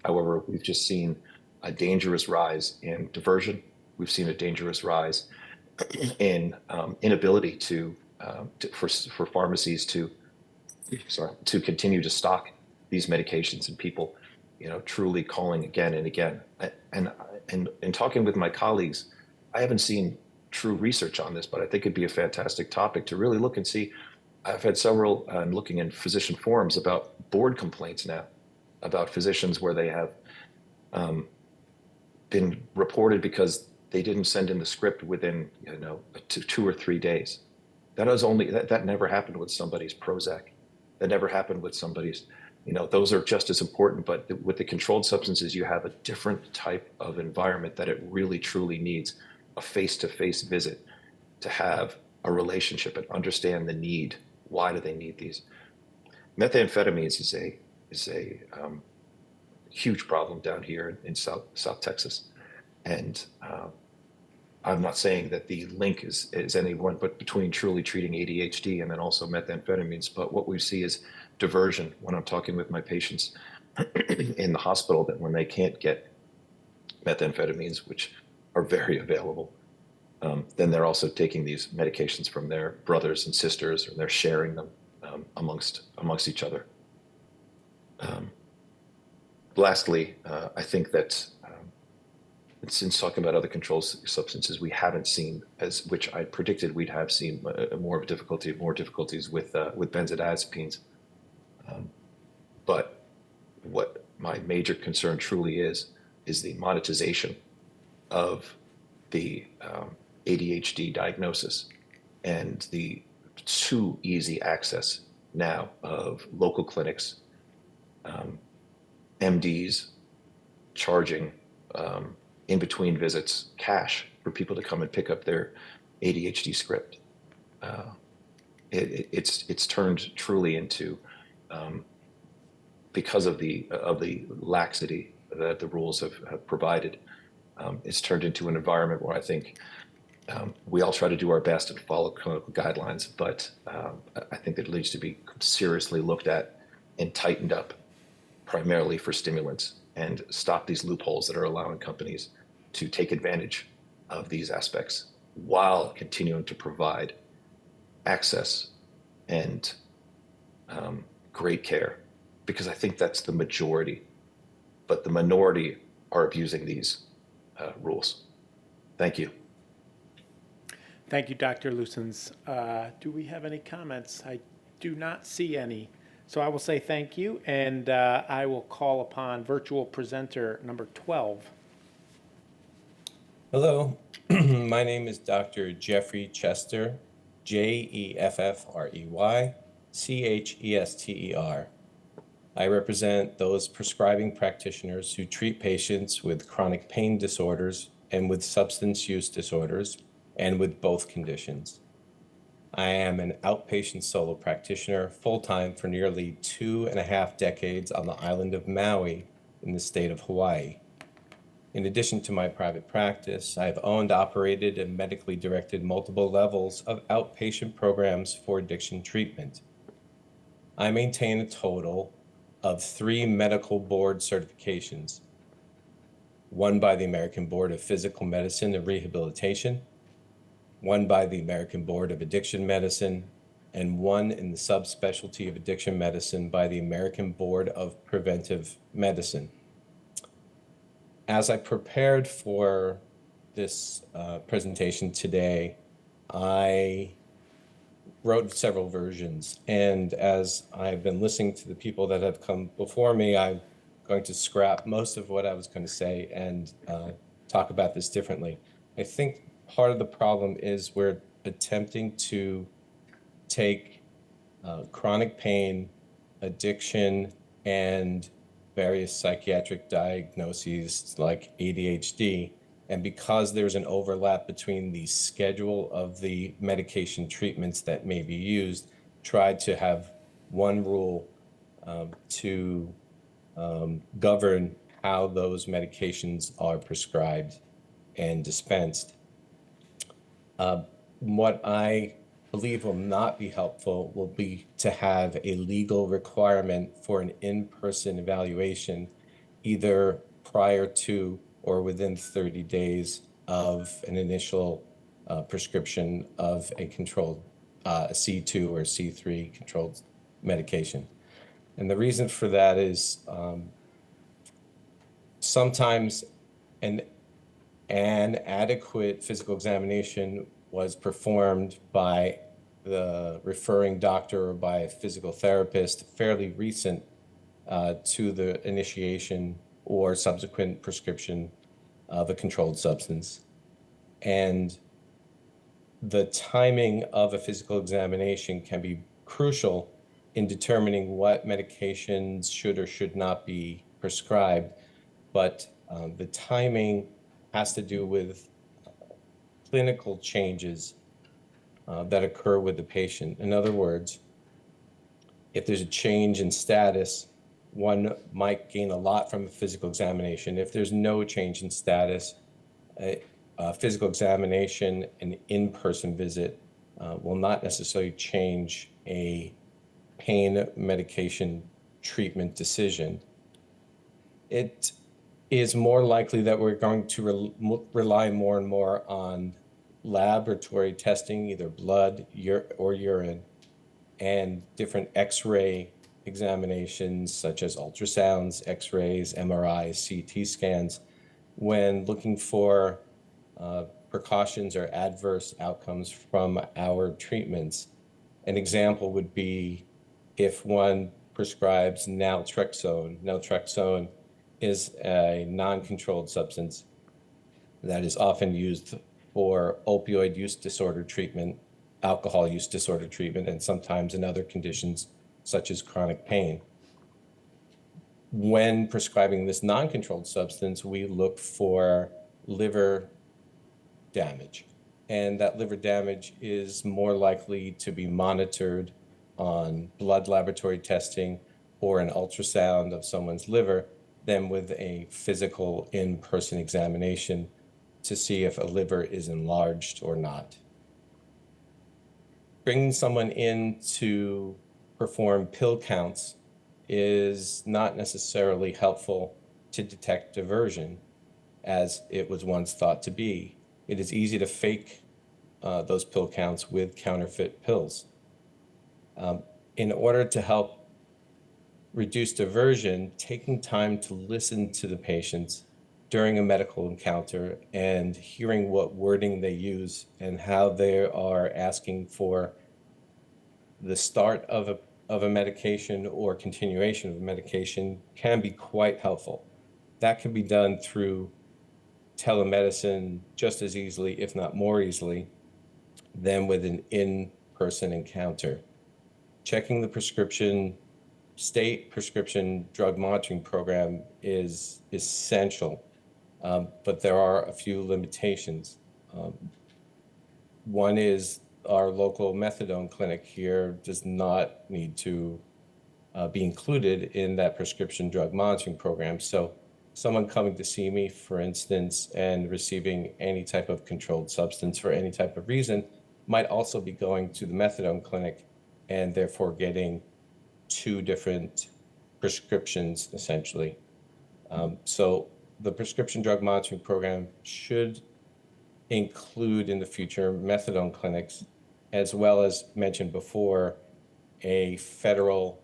[SPEAKER 11] However, we've just seen a dangerous rise in diversion. We've seen a dangerous rise in inability for pharmacies to to continue to stock these medications, and people, truly calling again and again. And in talking with my colleagues, I haven't seen true research on this, but I think it'd be a fantastic topic to really look and see. I've had several, I'm looking in physician forums about board complaints now about physicians where they have been reported because they didn't send in the script within, 2 or 3 days. That never happened with somebody's Prozac. That never happened with somebody's, those are just as important, but with the controlled substances, you have a different type of environment that it really truly needs a face-to-face visit to have a relationship and understand the need. Why do they need these? Methamphetamines is a huge problem down here in South Texas, and I'm not saying that the link is anyone but between truly treating ADHD and then also methamphetamines, but what we see is diversion when I'm talking with my patients in the hospital, that when they can't get methamphetamines, which are very available, then they're also taking these medications from their brothers and sisters, or they're sharing them amongst each other. Lastly, I think that since talking about other controlled substances, we haven't seen, which I predicted we'd have seen, more difficulties with benzodiazepines. But what my major concern truly is the monetization of the ADHD diagnosis and the too easy access now of local clinics, MDs charging in between visits cash for people to come and pick up their ADHD script. It's turned truly into, because of the laxity that the rules have provided, it's turned into an environment where I think we all try to do our best and follow clinical guidelines, but I think that it needs to be seriously looked at and tightened up, primarily for stimulants, and stop these loopholes that are allowing companies to take advantage of these aspects while continuing to provide access and great care, because I think that's the majority, but the minority are abusing these rules. Thank you.
[SPEAKER 2] Thank you, Dr. Lucens. Do we have any comments? I do not see any. So I will say thank you, and I will call upon virtual presenter number 12.
[SPEAKER 13] Hello, my name is Dr. Jeffrey Chester, Jeffrey Chester. I represent those prescribing practitioners who treat patients with chronic pain disorders and with substance use disorders, and with both conditions. I am an outpatient solo practitioner, full-time for nearly 2.5 decades on the island of Maui in the state of Hawaii. In addition to my private practice, I have owned, operated, and medically directed multiple levels of outpatient programs for addiction treatment. I maintain a total of 3 medical board certifications, one by the American Board of Physical Medicine and Rehabilitation, one by the American Board of Addiction Medicine, and one in the subspecialty of addiction medicine by the American Board of Preventive Medicine. As I prepared for this presentation today, I wrote several versions, and as I've been listening to the people that have come before me, I'm going to scrap most of what I was going to say and talk about this differently. I think part of the problem is we're attempting to take chronic pain, addiction, and various psychiatric diagnoses like ADHD, and because there's an overlap between the schedule of the medication treatments that may be used, tried to have one rule to govern how those medications are prescribed and dispensed. What I believe will not be helpful will be to have a legal requirement for an in-person evaluation, either prior to or within 30 days of an initial prescription of a controlled C2 or C3 controlled medication. And the reason for that is sometimes an adequate physical examination was performed by the referring doctor or by a physical therapist fairly recent to the initiation or subsequent prescription of a controlled substance. And the timing of a physical examination can be crucial in determining what medications should or should not be prescribed, but the timing has to do with clinical changes that occur with the patient. In other words, if there's a change in status, one might gain a lot from a physical examination. If there's no change in status, a physical examination, an in-person visit will not necessarily change a pain medication treatment decision. It is more likely that we're going to rely more and more on laboratory testing, either blood or urine, and different X-ray examinations such as ultrasounds, X-rays, MRIs, CT scans, when looking for precautions or adverse outcomes from our treatments. An example would be if one prescribes naltrexone. Naltrexone is a non-controlled substance that is often used for opioid use disorder treatment, alcohol use disorder treatment, and sometimes in other conditions such as chronic pain. When prescribing this non-controlled substance, we look for liver damage. And that liver damage is more likely to be monitored on blood laboratory testing or an ultrasound of someone's liver than with a physical in-person examination to see if a liver is enlarged or not. Bringing someone in to perform pill counts is not necessarily helpful to detect diversion as it was once thought to be. It is easy to fake those pill counts with counterfeit pills. In order to help reduce diversion, taking time to listen to the patients during a medical encounter and hearing what wording they use and how they are asking for the start of a medication or continuation of a medication can be quite helpful. That can be done through telemedicine just as easily, if not more easily, than with an in-person encounter. Checking the state prescription drug monitoring program is essential, but there are a few limitations. One is our local methadone clinic here does not need to be included in that prescription drug monitoring program. So someone coming to see me, for instance, and receiving any type of controlled substance for any type of reason might also be going to the methadone clinic and therefore getting two different prescriptions, essentially. So the prescription drug monitoring program should include in the future methadone clinics, as well as mentioned before, a federal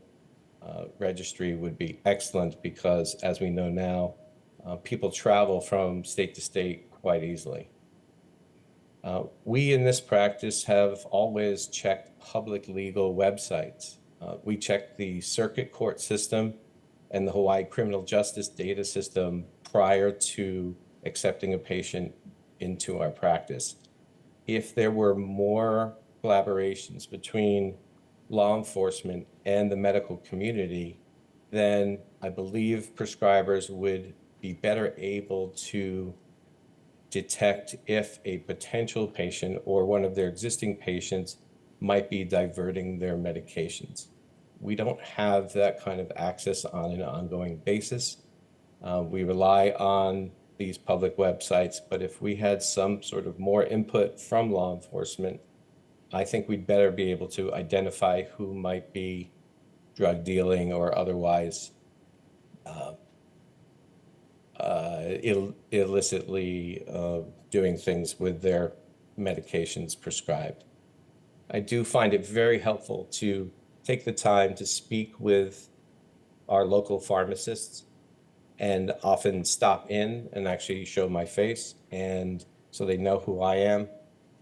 [SPEAKER 13] registry would be excellent because, as we know now, people travel from state to state quite easily. We in this practice have always checked public legal websites. We check the circuit court system and the Hawaii criminal justice data system prior to accepting a patient into our practice. If there were more collaborations between law enforcement and the medical community, then I believe prescribers would be better able to detect if a potential patient or one of their existing patients might be diverting their medications. We don't have that kind of access on an ongoing basis. We rely on these public websites, but if we had some sort of more input from law enforcement, I think we'd better be able to identify who might be drug dealing or otherwise illicitly doing things with their medications prescribed. I do find it very helpful to take the time to speak with our local pharmacists and often stop in and actually show my face, and so they know who I am.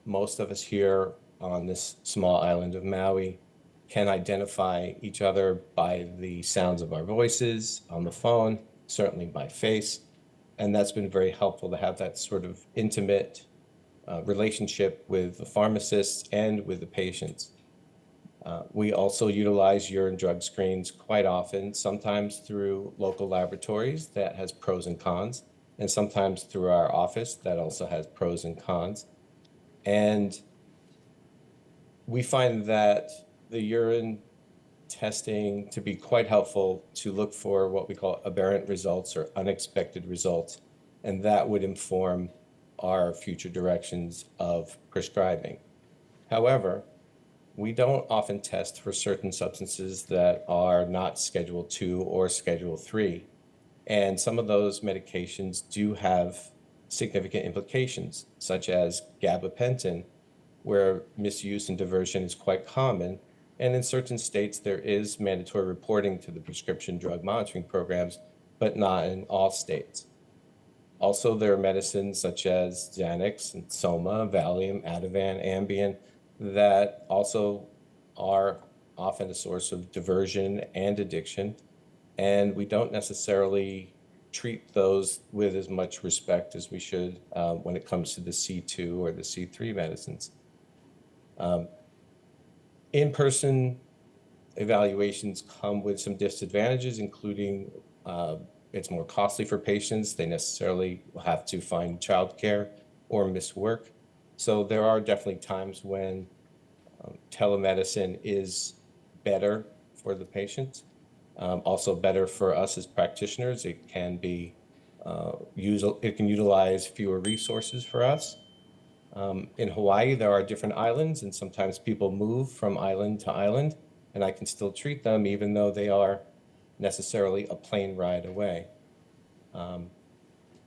[SPEAKER 13] Most of us here on this small island of Maui can identify each other by the sounds of our voices on the phone, certainly by face. And that's been very helpful to have that sort of intimate relationship with the pharmacists and with the patients. We also utilize urine drug screens quite often, sometimes through local laboratories that has pros and cons, and sometimes through our office that also has pros and cons. And we find that the urine testing to be quite helpful to look for what we call aberrant results or unexpected results, and that would inform our future directions of prescribing. However, we don't often test for certain substances that are not Schedule 2 or Schedule 3. And some of those medications do have significant implications, such as gabapentin, where misuse and diversion is quite common. And in certain states, there is mandatory reporting to the prescription drug monitoring programs, but not in all states. Also, there are medicines such as Xanax and Soma, Valium, Ativan, Ambien, that also are often a source of diversion and addiction. And we don't necessarily treat those with as much respect as we should when it comes to the C2 or the C3 medicines. In-person evaluations come with some disadvantages, including it's more costly for patients. They necessarily will have to find childcare or miss work. So there are definitely times when telemedicine is better for the patient, also better for us as practitioners. It can be it can utilize fewer resources for us. In Hawaii, there are different islands, and sometimes people move from island to island, and I can still treat them even though they are necessarily a plane ride away.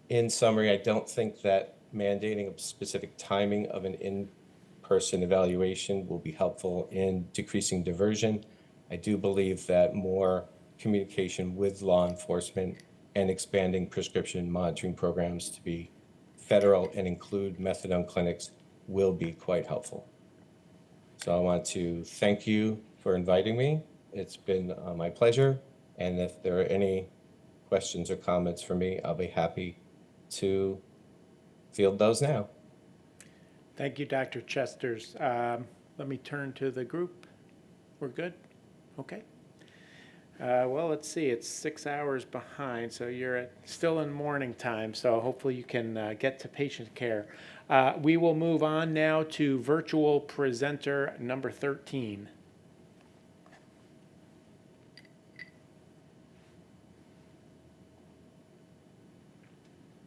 [SPEAKER 13] In summary, I don't think that mandating a specific timing of an in-person evaluation will be helpful in decreasing diversion. I do believe that more communication with law enforcement and expanding prescription monitoring programs to be federal and include methadone clinics will be quite helpful. So I want to thank you for inviting me. It's been my pleasure. And if there are any questions or comments for me, I'll be happy to field those now.
[SPEAKER 2] Thank you, Dr. Chesters. Let me turn to the group. We're good? Okay. Well, let's see. It's 6 hours behind, so you're still in morning time, so hopefully you can get to patient care. We will move on now to virtual presenter number 13.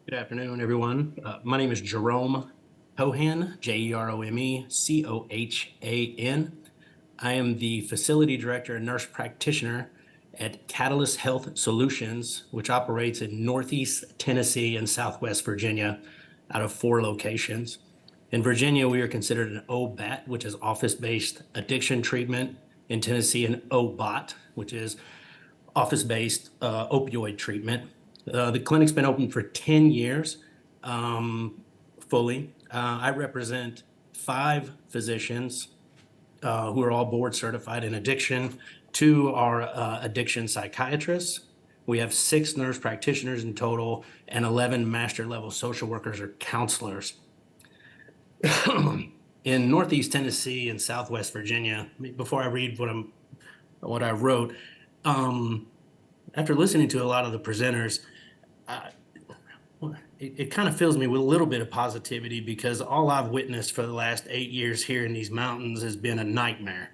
[SPEAKER 14] Good afternoon, everyone. My name is Jerome Cohan, Jerome Cohan. I am the facility director and nurse practitioner at Catalyst Health Solutions, which operates in Northeast Tennessee and Southwest Virginia out of 4 locations. In Virginia, we are considered an OBAT, which is office-based addiction treatment. In Tennessee, an OBOT, which is office-based opioid treatment. The clinic's been open for 10 years fully. I represent 5 physicians who are all board certified in addiction. 2 are addiction psychiatrists. We have 6 nurse practitioners in total and 11 master level social workers or counselors. In Northeast Tennessee and Southwest Virginia, before I read what I wrote, after listening to a lot of the presenters, it kind of fills me with a little bit of positivity because all I've witnessed for the last 8 years here in these mountains has been a nightmare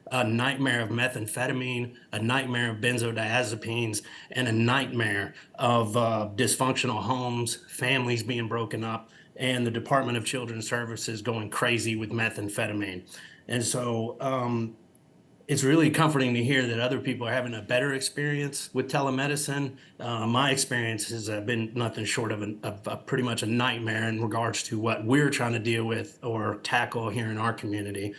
[SPEAKER 14] of methamphetamine, a nightmare of benzodiazepines, and a nightmare of dysfunctional homes, families being broken up, and the Department of Children's Services going crazy with methamphetamine. And so it's really comforting to hear that other people are having a better experience with telemedicine. My experience has been nothing short of pretty much a nightmare in regards to what we're trying to deal with or tackle here in our community.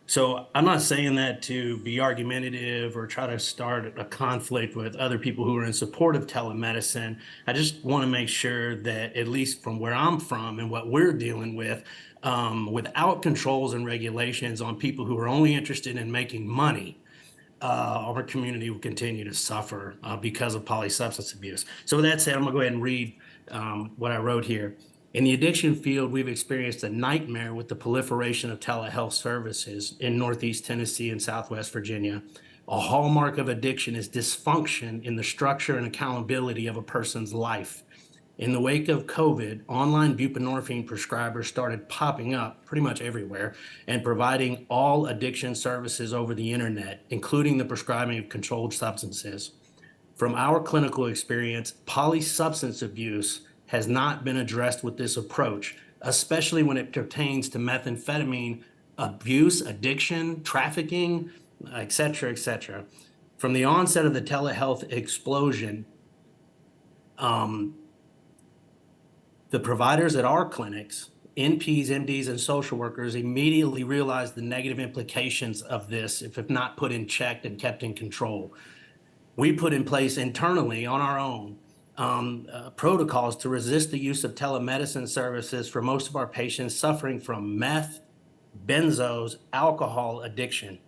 [SPEAKER 14] So I'm not saying that to be argumentative or try to start a conflict with other people who are in support of telemedicine. I just want to make sure that, at least from where I'm from and what we're dealing with, without controls and regulations on people who are only interested in making money, our community will continue to suffer because of polysubstance abuse. So with that said, I'm gonna go ahead and read what I wrote here. In the addiction field, we've experienced a nightmare with the proliferation of telehealth services in Northeast Tennessee and Southwest Virginia. A hallmark of addiction is dysfunction in the structure and accountability of a person's life. In the wake of COVID, online buprenorphine prescribers started popping up pretty much everywhere and providing all addiction services over the internet, including the prescribing of controlled substances. From our clinical experience, polysubstance abuse has not been addressed with this approach, especially when it pertains to methamphetamine abuse, addiction, trafficking, et cetera, et cetera. From the onset of the telehealth explosion, the providers at our clinics, NPs, MDs, and social workers immediately realized the negative implications of this if not put in check and kept in control. We put in place internally on our own protocols to resist the use of telemedicine services for most of our patients suffering from meth, benzos, alcohol addiction.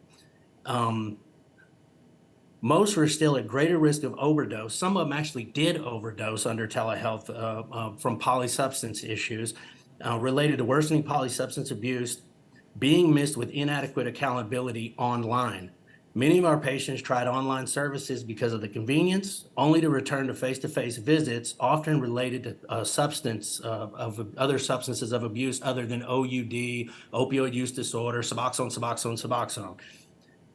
[SPEAKER 14] Most were still at greater risk of overdose. Some of them actually did overdose under telehealth from polysubstance issues related to worsening polysubstance abuse, being missed with inadequate accountability online. Many of our patients tried online services because of the convenience, only to return to face-to-face visits, often related to other substances of abuse other than OUD, opioid use disorder, Suboxone.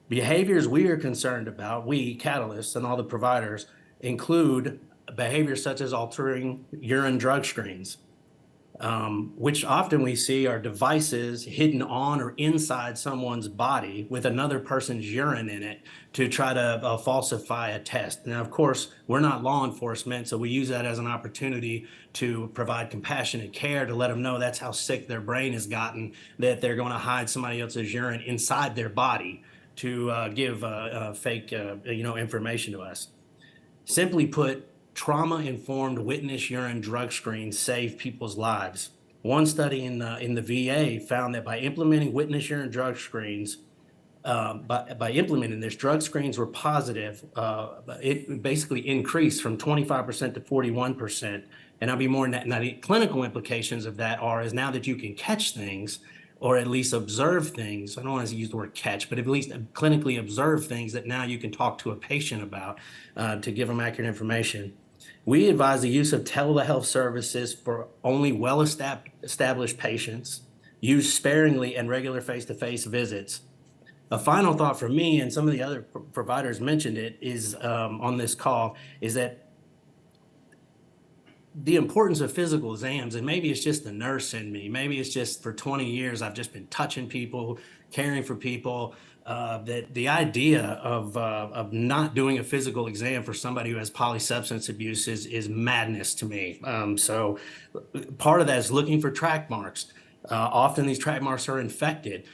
[SPEAKER 14] Behaviors we are concerned about, we, Catalysts, and all the providers, include behaviors such as altering urine drug screens, which often we see are devices hidden on or inside someone's body with another person's urine in it to try to falsify a test. Now, of course, we're not law enforcement, so we use that as an opportunity to provide compassionate care, to let them know that's how sick their brain has gotten, that they're going to hide somebody else's urine inside their body to give fake information to us. Simply put, trauma-informed witness urine drug screens save people's lives. One study in the VA found that by implementing witness urine drug screens, by implementing this, drug screens were positive. It basically increased from 25% to 41%. And I'll be more than that. Now, the clinical implications of that is now that you can catch things, or at least observe things. I don't want to use the word catch, but at least clinically observe things that now you can talk to a patient about to give them accurate information. We advise the use of telehealth services for only well-established patients, used sparingly and regular face-to-face visits. A final thought for me, and some of the other providers mentioned it, is on this call, is that the importance of physical exams, and maybe it's just the nurse in me, maybe it's just for 20 years I've just been touching people, caring for people, that the idea of not doing a physical exam for somebody who has polysubstance abuse is madness to me. So part of that is looking for track marks. Often these track marks are infected.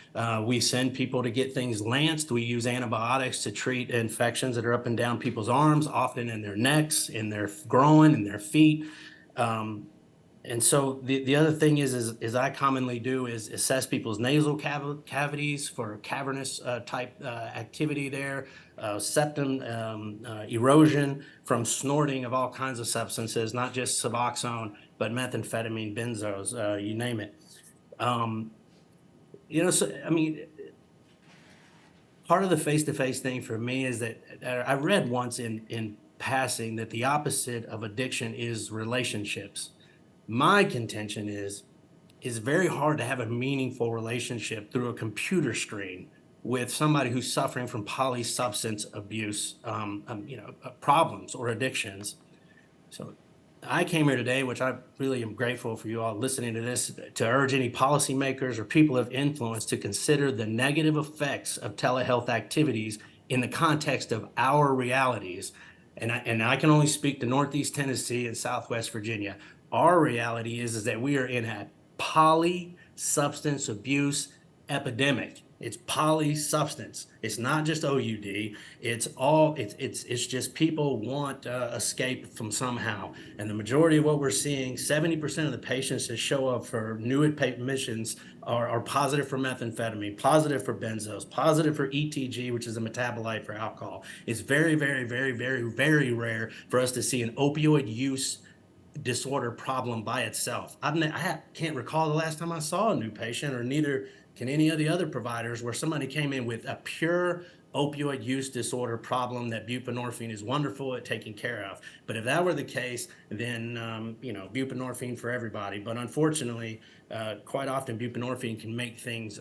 [SPEAKER 14] We send people to get things lanced. We use antibiotics to treat infections that are up and down people's arms, often in their necks, in their groin, in their feet. And so the other thing is I commonly do is assess people's nasal cavities for cavernous type activity there, septum erosion from snorting of all kinds of substances, not just Suboxone, but methamphetamine, benzos, you name it. Part of the face-to-face thing for me is that I read once in passing that the opposite of addiction is relationships. My contention is very hard to have a meaningful relationship through a computer screen with somebody who's suffering from polysubstance abuse, problems or addictions. So I came here today, which I really am grateful for you all listening to this, to urge any policymakers or people of influence to consider the negative effects of telehealth activities in the context of our realities. And I can only speak to Northeast Tennessee and Southwest Virginia. Our reality is that we are in a polysubstance abuse epidemic. It's polysubstance. It's not just OUD. It's just people want escape from somehow. And the majority of what we're seeing, 70% of the patients that show up for new admissions are positive for methamphetamine, positive for benzos, positive for ETG, which is a metabolite for alcohol. It's very, very, very, very, very rare for us to see an opioid use disorder problem by itself. Can't recall the last time I saw a new patient, or neither can any of the other providers, where somebody came in with a pure opioid use disorder problem that buprenorphine is wonderful at taking care of. But if that were the case, then buprenorphine for everybody. But unfortunately, quite often buprenorphine can make things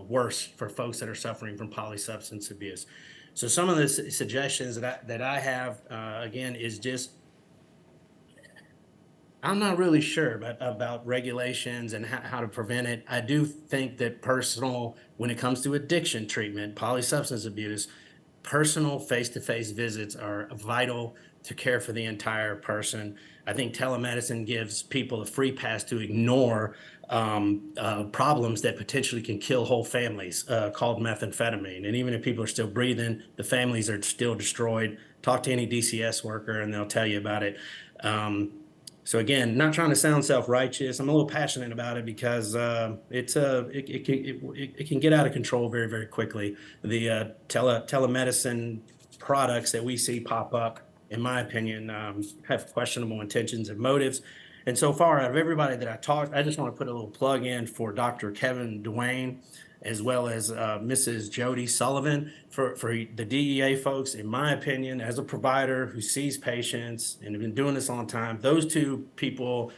[SPEAKER 14] worse for folks that are suffering from polysubstance abuse. So some of the suggestions that I have, again, is just, I'm not really sure about regulations and how to prevent it. I do think that when it comes to addiction treatment, polysubstance abuse, personal face-to-face visits are vital to care for the entire person. I think telemedicine gives people a free pass to ignore problems that potentially can kill whole families, called methamphetamine. And even if people are still breathing, the families are still destroyed. Talk to any DCS worker and they'll tell you about it. So again, not trying to sound self-righteous. I'm a little passionate about it because it can get out of control very, very quickly. The telemedicine products that we see pop up, in my opinion, have questionable intentions and motives. And so far, out of everybody that I talked, I just want to put a little plug in for Dr. Kevin Duane, as well as Mrs. Jody Sullivan, for the DEA folks. In my opinion, as a provider who sees patients and have been doing this a long time, those two people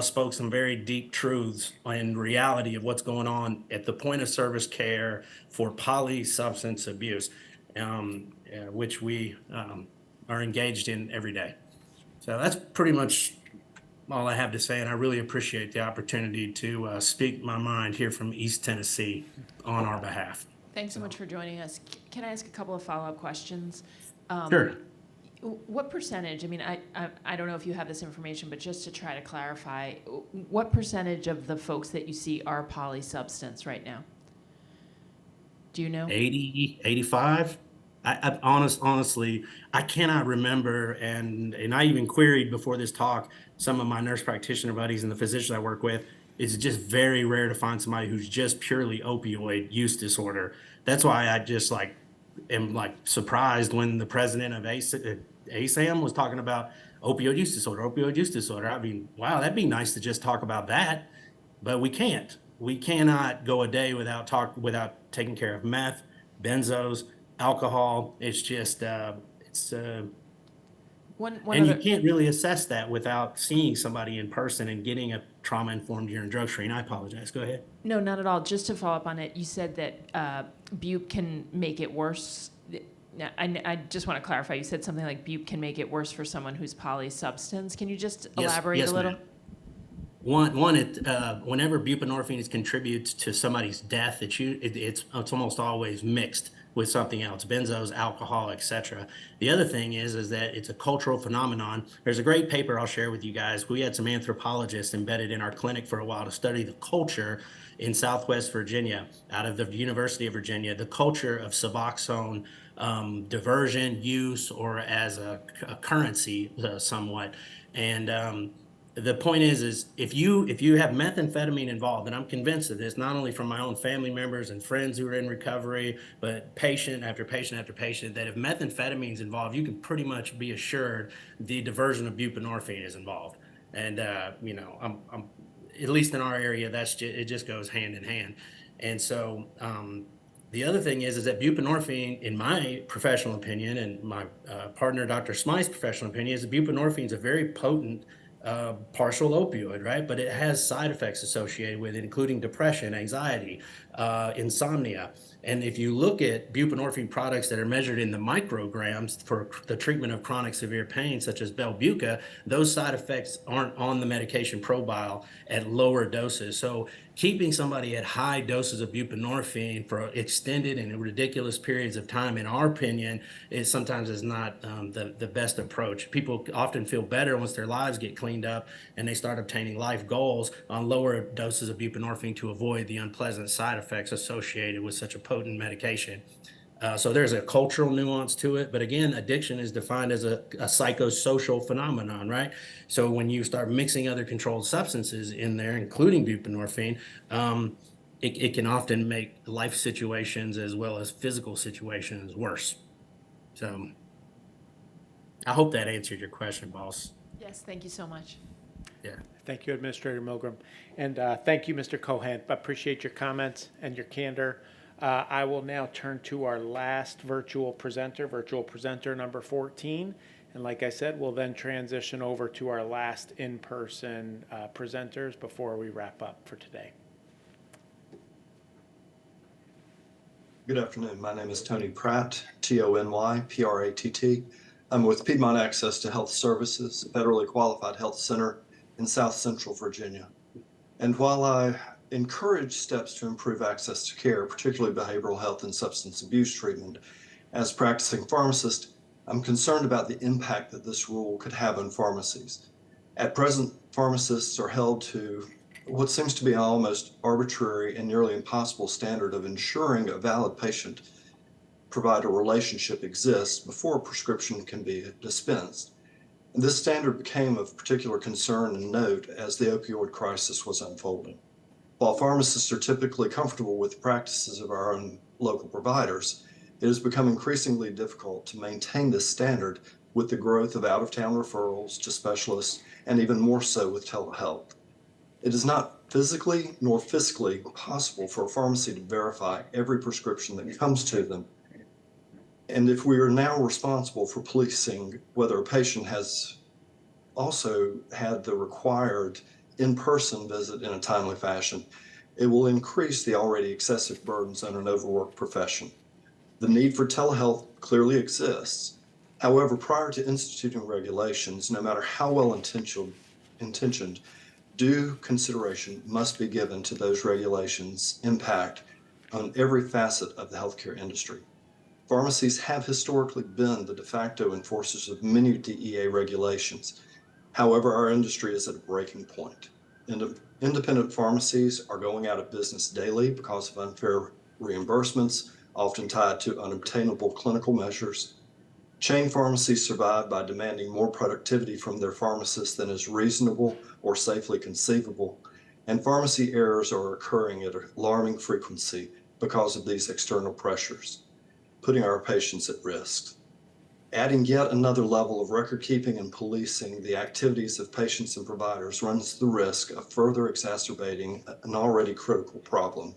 [SPEAKER 14] spoke some very deep truths in reality of what's going on at the point of service care for polysubstance abuse, which we are engaged in every day. So that's pretty much all I have to say, and I really appreciate the opportunity to speak my mind here from East Tennessee on our behalf.
[SPEAKER 3] Thanks so much for joining us. Can I ask a couple of follow-up questions?
[SPEAKER 14] Sure.
[SPEAKER 3] What percentage, I mean, I don't know if you have this information, but just to try to clarify, what percentage of the folks that you see are polysubstance right now? Do you know?
[SPEAKER 14] 80, 85? Honestly, I cannot remember, and I even queried before this talk some of my nurse practitioner buddies and the physicians I work with. It's just very rare to find somebody who's just purely opioid use disorder. That's why I just am surprised when the president of ASAM was talking about opioid use disorder. I mean, wow, that'd be nice to just talk about that, but we can't. We cannot go a day without taking care of meth, benzos, alcohol. It's just and you can't really assess that without seeing somebody in person and getting a trauma-informed urine drug screen. I apologize. Go ahead.
[SPEAKER 3] No, not at all. Just to follow up on it, you said that bupe can make it worse. Now, I just want to clarify. You said something like bupe can make it worse for someone who's polysubstance. Can you just elaborate a little?
[SPEAKER 14] Ma'am. Whenever buprenorphine contributes to somebody's death, it's almost always mixed with something else, benzos, alcohol, etc. The other thing is that it's a cultural phenomenon. There's a great paper I'll share with you guys. We had some anthropologists embedded in our clinic for a while to study the culture in Southwest Virginia, out of the University of Virginia, the culture of Suboxone diversion, use, or as a currency somewhat. And the point is if you have methamphetamine involved, and I'm convinced of this, not only from my own family members and friends who are in recovery, but patient after patient after patient, that if methamphetamine is involved, you can pretty much be assured the diversion of buprenorphine is involved. And I'm at least in our area, it just goes hand in hand. And so the other thing is that buprenorphine, in my professional opinion, and my partner Dr. Smythe's professional opinion, is that buprenorphine is a very potent partial opioid, right? But it has side effects associated with it, including depression, anxiety, insomnia. And if you look at buprenorphine products that are measured in the micrograms for the treatment of chronic severe pain, such as Belbuca, those side effects aren't on the medication profile at lower doses. So keeping somebody at high doses of buprenorphine for extended and ridiculous periods of time, in our opinion, sometimes is not the best approach. People often feel better once their lives get cleaned cleaned up and they start obtaining life goals on lower doses of buprenorphine to avoid the unpleasant side effects associated with such a potent medication. So there's a cultural nuance to it. But again, addiction is defined as a psychosocial phenomenon, right? So when you start mixing other controlled substances in there, including buprenorphine, it can often make life situations as well as physical situations worse. So I hope that answered your question, boss.
[SPEAKER 3] Yes, thank you so much.
[SPEAKER 14] Yeah.
[SPEAKER 2] Thank you, Administrator Milgram. And thank you, Mr. Cohen. I appreciate your comments and your candor. I will now turn to our last virtual presenter number 14. And like I said, we'll then transition over to our last in-person presenters before we wrap up for today.
[SPEAKER 15] Good afternoon. My name is Tony Pratt, Tony Pratt. I'm with Piedmont Access to Health Services, a federally qualified health center in South Central Virginia. And while I encourage steps to improve access to care, particularly behavioral health and substance abuse treatment, as a practicing pharmacist, I'm concerned about the impact that this rule could have on pharmacies. At present, pharmacists are held to what seems to be an almost arbitrary and nearly impossible standard of ensuring a valid patient-provider relationship exists before a prescription can be dispensed. This standard became of particular concern and note as the opioid crisis was unfolding. While pharmacists are typically comfortable with the practices of our own local providers, it has become increasingly difficult to maintain this standard with the growth of out-of-town referrals to specialists and even more so with telehealth. It is not physically nor fiscally possible for a pharmacy to verify every prescription that comes to them. And if we are now responsible for policing whether a patient has also had the required in-person visit in a timely fashion, it will increase the already excessive burdens on an overworked profession. The need for telehealth clearly exists. However, prior to instituting regulations, no matter how well intentioned, due consideration must be given to those regulations' impact on every facet of the healthcare industry. Pharmacies have historically been the de facto enforcers of many DEA regulations. However, our industry is at a breaking point. Independent pharmacies are going out of business daily because of unfair reimbursements, often tied to unobtainable clinical measures. Chain pharmacies survive by demanding more productivity from their pharmacists than is reasonable or safely conceivable, and pharmacy errors are occurring at alarming frequency because of these external pressures, putting our patients at risk. Adding yet another level of record keeping and policing the activities of patients and providers runs the risk of further exacerbating an already critical problem.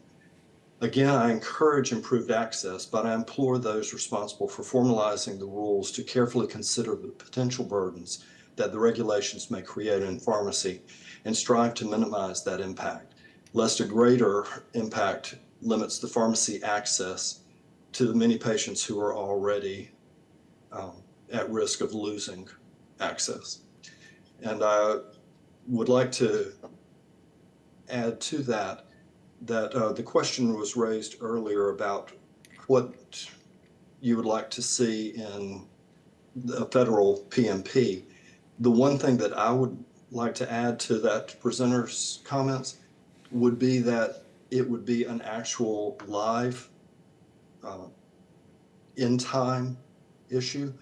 [SPEAKER 15] Again, I encourage improved access, but I implore those responsible for formalizing the rules to carefully consider the potential burdens that the regulations may create in pharmacy and strive to minimize that impact, lest a greater impact limits the pharmacy access to the many patients who are already at risk of losing access. And I would like to add to that the question was raised earlier about what you would like to see in the federal PMP. The one thing that I would like to add to that presenter's comments would be that it would be an actual live in-time issue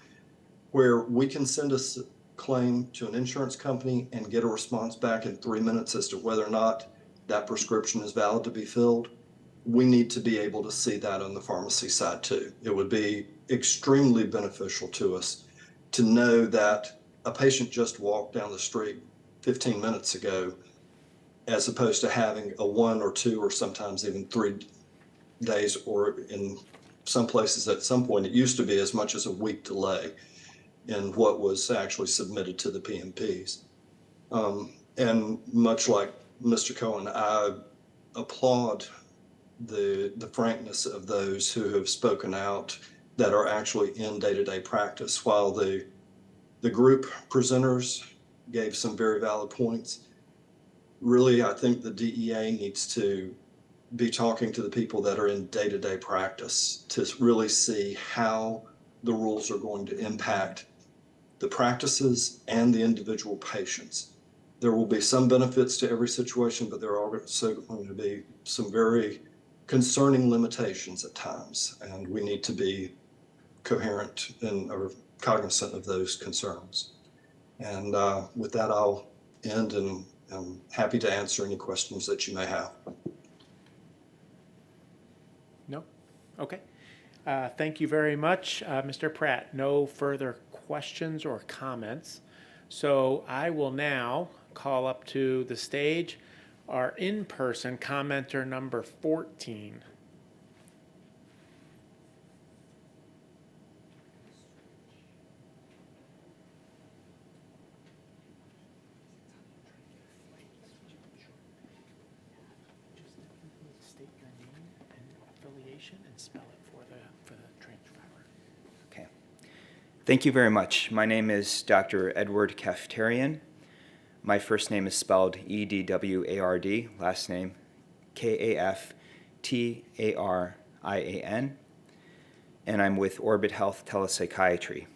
[SPEAKER 15] where we can send a claim to an insurance company and get a response back in 3 minutes as to whether or not that prescription is valid to be filled. We need to be able to see that on the pharmacy side too. It would be extremely beneficial to us to know that a patient just walked down the street 15 minutes ago, as opposed to having a 1 or 2 or sometimes even 3 days, or in some places at some point, it used to be as much as a week delay in what was actually submitted to the PMPs. And much like Mr. Cohen, I applaud the frankness of those who have spoken out that are actually in day-to-day practice. While the group presenters gave some very valid points, really, I think the DEA needs to be talking to the people that are in day-to-day practice to really see how the rules are going to impact the practices and the individual patients. There will be some benefits to every situation, but there are also going to be some very concerning limitations at times, and we need to be coherent and or cognizant of those concerns. And with that, I'll end, and I'm happy to answer any questions that you may have.
[SPEAKER 2] No? Okay. Thank you very much, Mr. Pratt. No further questions or comments. So I will now call up to the stage our in-person commenter number 14. State your name and affiliation and spell it for the transcriber.
[SPEAKER 16] Okay. Thank you very much. My name is Dr. Edward Kaftarian. My first name is spelled Edward, last name Kaftarian, and I'm with Orbit Health Telepsychiatry.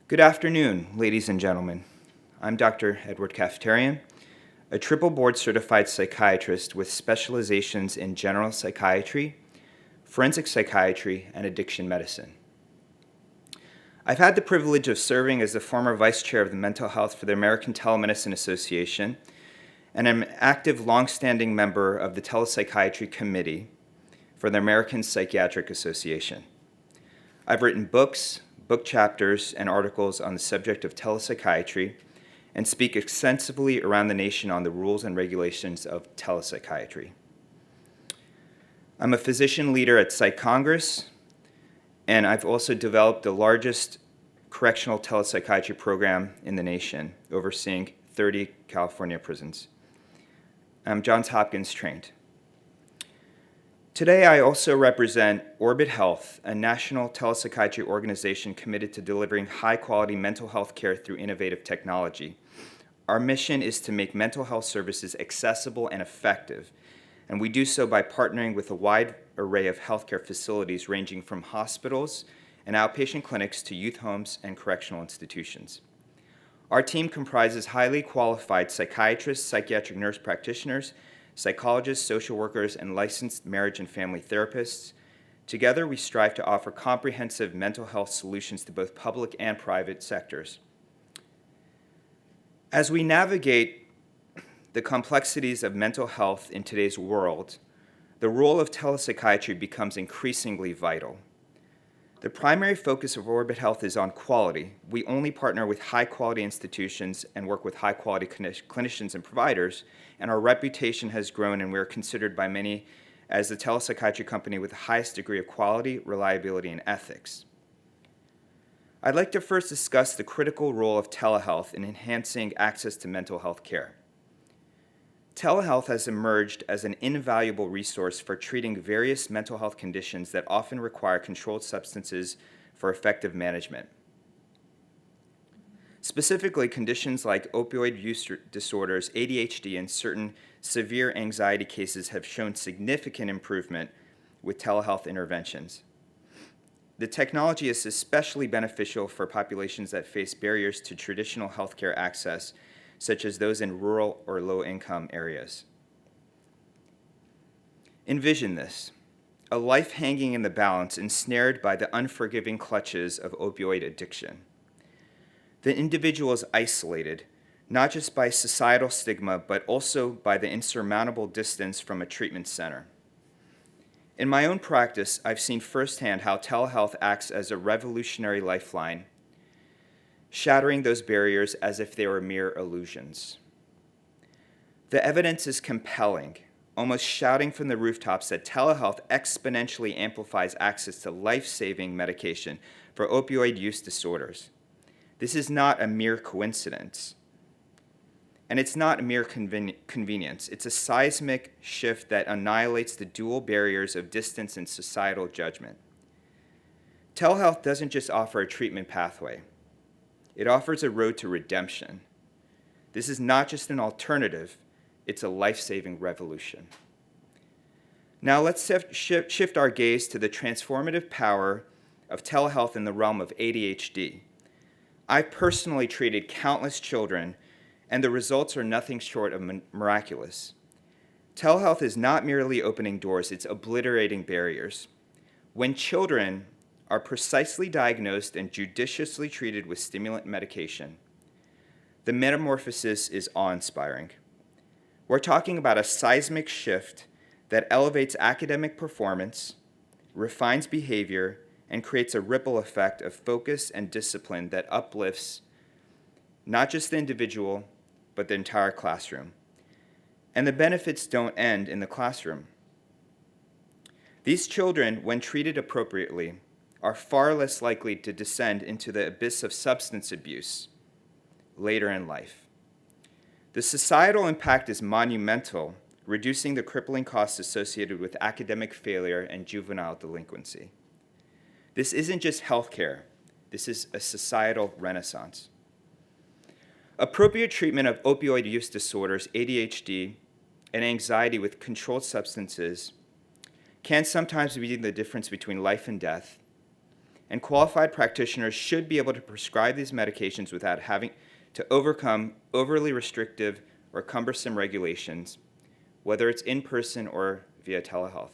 [SPEAKER 16] Good afternoon, ladies and gentlemen. I'm Dr. Edward Kaftarian, a triple board certified psychiatrist with specializations in general psychiatry, forensic psychiatry, and addiction medicine. I've had the privilege of serving as the former vice chair of the Mental Health for the American Telemedicine Association, and I'm an active, long-standing member of the Telepsychiatry Committee for the American Psychiatric Association. I've written books, book chapters, and articles on the subject of telepsychiatry, and speak extensively around the nation on the rules and regulations of telepsychiatry. I'm a physician leader at Psych Congress, and I've also developed the largest correctional telepsychiatry program in the nation, overseeing 30 California prisons. I'm Johns Hopkins trained. Today, I also represent Orbit Health, a national telepsychiatry organization committed to delivering high-quality mental health care through innovative technology. Our mission is to make mental health services accessible and effective, and we do so by partnering with a wide array of healthcare facilities ranging from hospitals and outpatient clinics to youth homes and correctional institutions. Our team comprises highly qualified psychiatrists, psychiatric nurse practitioners, psychologists, social workers, and licensed marriage and family therapists. Together, we strive to offer comprehensive mental health solutions to both public and private sectors. As we navigate the complexities of mental health in today's world, the role of telepsychiatry becomes increasingly vital. The primary focus of Orbit Health is on quality. We only partner with high-quality institutions and work with high-quality clinicians and providers, and our reputation has grown, and we are considered by many as the telepsychiatry company with the highest degree of quality, reliability, and ethics. I'd like to first discuss the critical role of telehealth in enhancing access to mental health care. Telehealth has emerged as an invaluable resource for treating various mental health conditions that often require controlled substances for effective management. Specifically, conditions like opioid use disorders, ADHD, and certain severe anxiety cases have shown significant improvement with telehealth interventions. The technology is especially beneficial for populations that face barriers to traditional healthcare access, such as those in rural or low-income areas. Envision this: a life hanging in the balance, ensnared by the unforgiving clutches of opioid addiction. The individual is isolated, not just by societal stigma, but also by the insurmountable distance from a treatment center. In my own practice, I've seen firsthand how telehealth acts as a revolutionary lifeline, shattering those barriers as if they were mere illusions. The evidence is compelling, almost shouting from the rooftops that telehealth exponentially amplifies access to life-saving medication for opioid use disorders. This is not a mere coincidence, and it's not a mere convenience. It's a seismic shift that annihilates the dual barriers of distance and societal judgment. Telehealth doesn't just offer a treatment pathway. It offers a road to redemption. This is not just an alternative, it's a life-saving revolution. Now let's shift our gaze to the transformative power of telehealth in the realm of ADHD. I've personally treated countless children, and the results are nothing short of miraculous. Telehealth is not merely opening doors, it's obliterating barriers. When children are precisely diagnosed and judiciously treated with stimulant medication, the metamorphosis is awe-inspiring. We're talking about a seismic shift that elevates academic performance, refines behavior, and creates a ripple effect of focus and discipline that uplifts not just the individual, but the entire classroom. And the benefits don't end in the classroom. These children, when treated appropriately, are far less likely to descend into the abyss of substance abuse later in life. The societal impact is monumental, reducing the crippling costs associated with academic failure and juvenile delinquency. This isn't just healthcare, this is a societal renaissance. Appropriate treatment of opioid use disorders, ADHD, and anxiety with controlled substances can sometimes be the difference between life and death, and qualified practitioners should be able to prescribe these medications without having to overcome overly restrictive or cumbersome regulations, whether it's in person or via telehealth.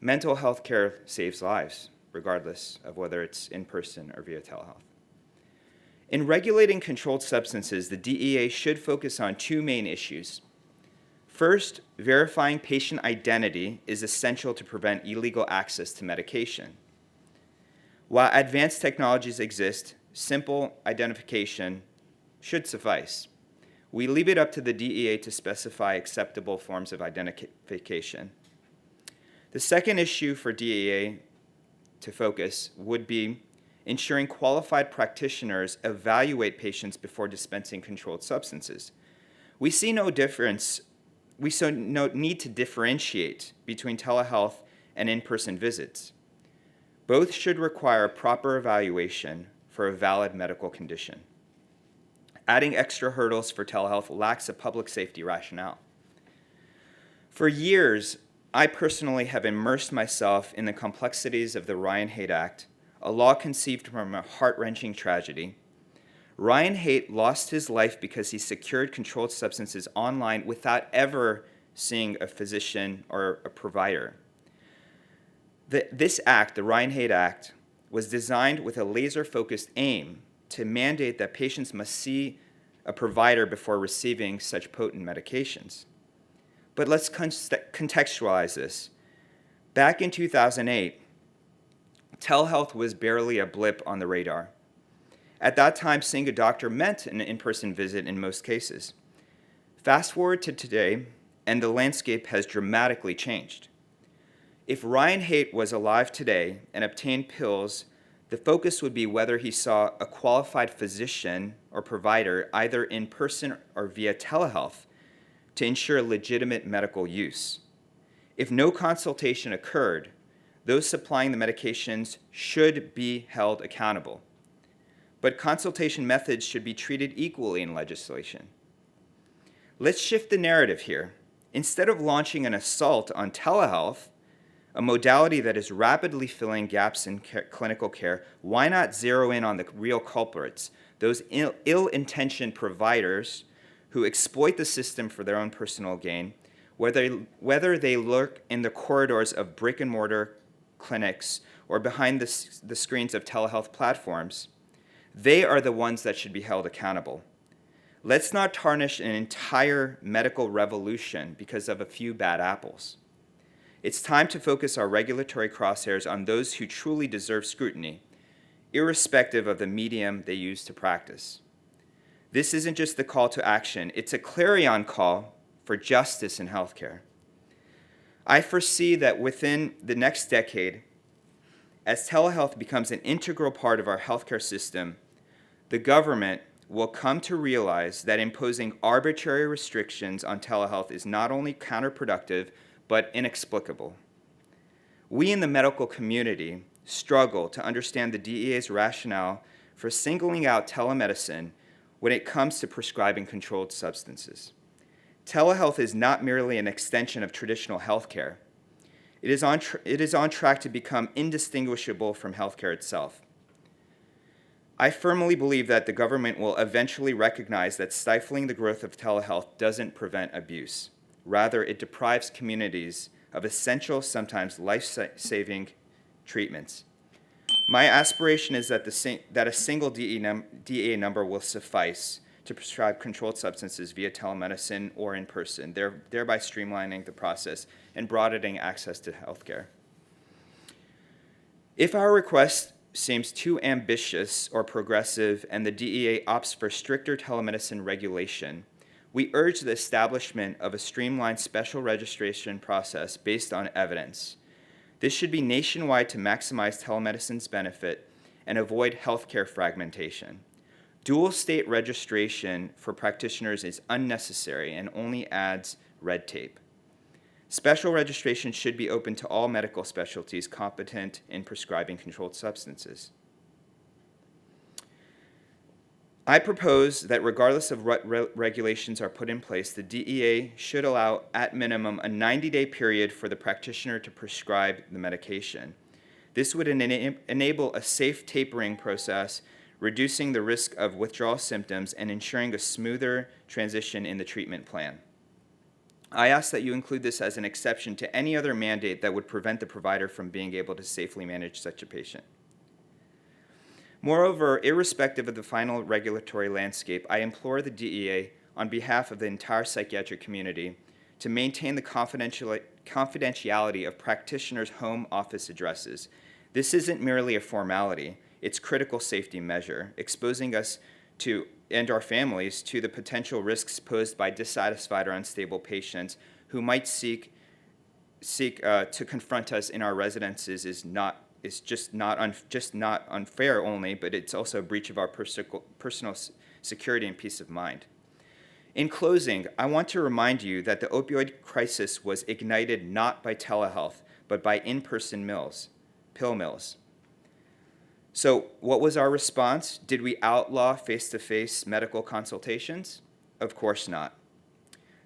[SPEAKER 16] Mental health care saves lives, regardless of whether it's in person or via telehealth. In regulating controlled substances, the DEA should focus on two main issues. First, verifying patient identity is essential to prevent illegal access to medication. While advanced technologies exist, simple identification should suffice. We leave it up to the DEA to specify acceptable forms of identification. The second issue for DEA to focus would be ensuring qualified practitioners evaluate patients before dispensing controlled substances. We see no difference, we so no need to differentiate between telehealth and in-person visits. Both should require proper evaluation for a valid medical condition. Adding extra hurdles for telehealth lacks a public safety rationale. For years, I personally have immersed myself in the complexities of the Ryan-Haight Act, a law conceived from a heart-wrenching tragedy. Ryan Haight lost his life because he secured controlled substances online without ever seeing a physician or a provider. This act, the Ryan-Haight Act, was designed with a laser-focused aim to mandate that patients must see a provider before receiving such potent medications. But let's contextualize this. Back in 2008, telehealth was barely a blip on the radar. At that time, seeing a doctor meant an in-person visit in most cases. Fast forward to today, and the landscape has dramatically changed. If Ryan Haight was alive today and obtained pills, the focus would be whether he saw a qualified physician or provider, either in person or via telehealth, to ensure legitimate medical use. If no consultation occurred, those supplying the medications should be held accountable. But consultation methods should be treated equally in legislation. Let's shift the narrative here. Instead of launching an assault on telehealth, a modality that is rapidly filling gaps in clinical care, why not zero in on the real culprits, those ill-intentioned providers who exploit the system for their own personal gain, whether they lurk in the corridors of brick-and-mortar clinics or behind the screens of telehealth platforms? They are the ones that should be held accountable. Let's not tarnish an entire medical revolution because of a few bad apples. It's time to focus our regulatory crosshairs on those who truly deserve scrutiny, irrespective of the medium they use to practice. This isn't just the call to action, it's a clarion call for justice in healthcare. I foresee that within the next decade, as telehealth becomes an integral part of our healthcare system, the government will come to realize that imposing arbitrary restrictions on telehealth is not only counterproductive, but inexplicable. We in the medical community struggle to understand the DEA's rationale for singling out telemedicine when it comes to prescribing controlled substances. Telehealth is not merely an extension of traditional healthcare. It is on track to become indistinguishable from healthcare itself. I firmly believe that the government will eventually recognize that stifling the growth of telehealth doesn't prevent abuse. Rather, it deprives communities of essential, sometimes life-saving treatments. My aspiration is that a single DEA number will suffice to prescribe controlled substances via telemedicine or in person, thereby streamlining the process and broadening access to healthcare. If our request seems too ambitious or progressive and the DEA opts for stricter telemedicine regulation, we urge the establishment of a streamlined special registration process based on evidence. This should be nationwide to maximize telemedicine's benefit and avoid healthcare fragmentation. Dual state registration for practitioners is unnecessary and only adds red tape. Special registration should be open to all medical specialties competent in prescribing controlled substances. I propose that regardless of what regulations are put in place, the DEA should allow, at minimum, a 90-day period for the practitioner to prescribe the medication. This would enable a safe tapering process, reducing the risk of withdrawal symptoms and ensuring a smoother transition in the treatment plan. I ask that you include this as an exception to any other mandate that would prevent the provider from being able to safely manage such a patient. Moreover, irrespective of the final regulatory landscape, I implore the DEA, on behalf of the entire psychiatric community, to maintain the confidentiality of practitioners' home office addresses. This isn't merely a formality, it's critical safety measure, exposing us to and our families to the potential risks posed by dissatisfied or unstable patients who might seek to confront us in our residences is just not unfair only, but it's also a breach of our personal security and peace of mind. In closing, I want to remind you that the opioid crisis was ignited not by telehealth, but by in-person pill mills. So what was our response? Did we outlaw face-to-face medical consultations? Of course not.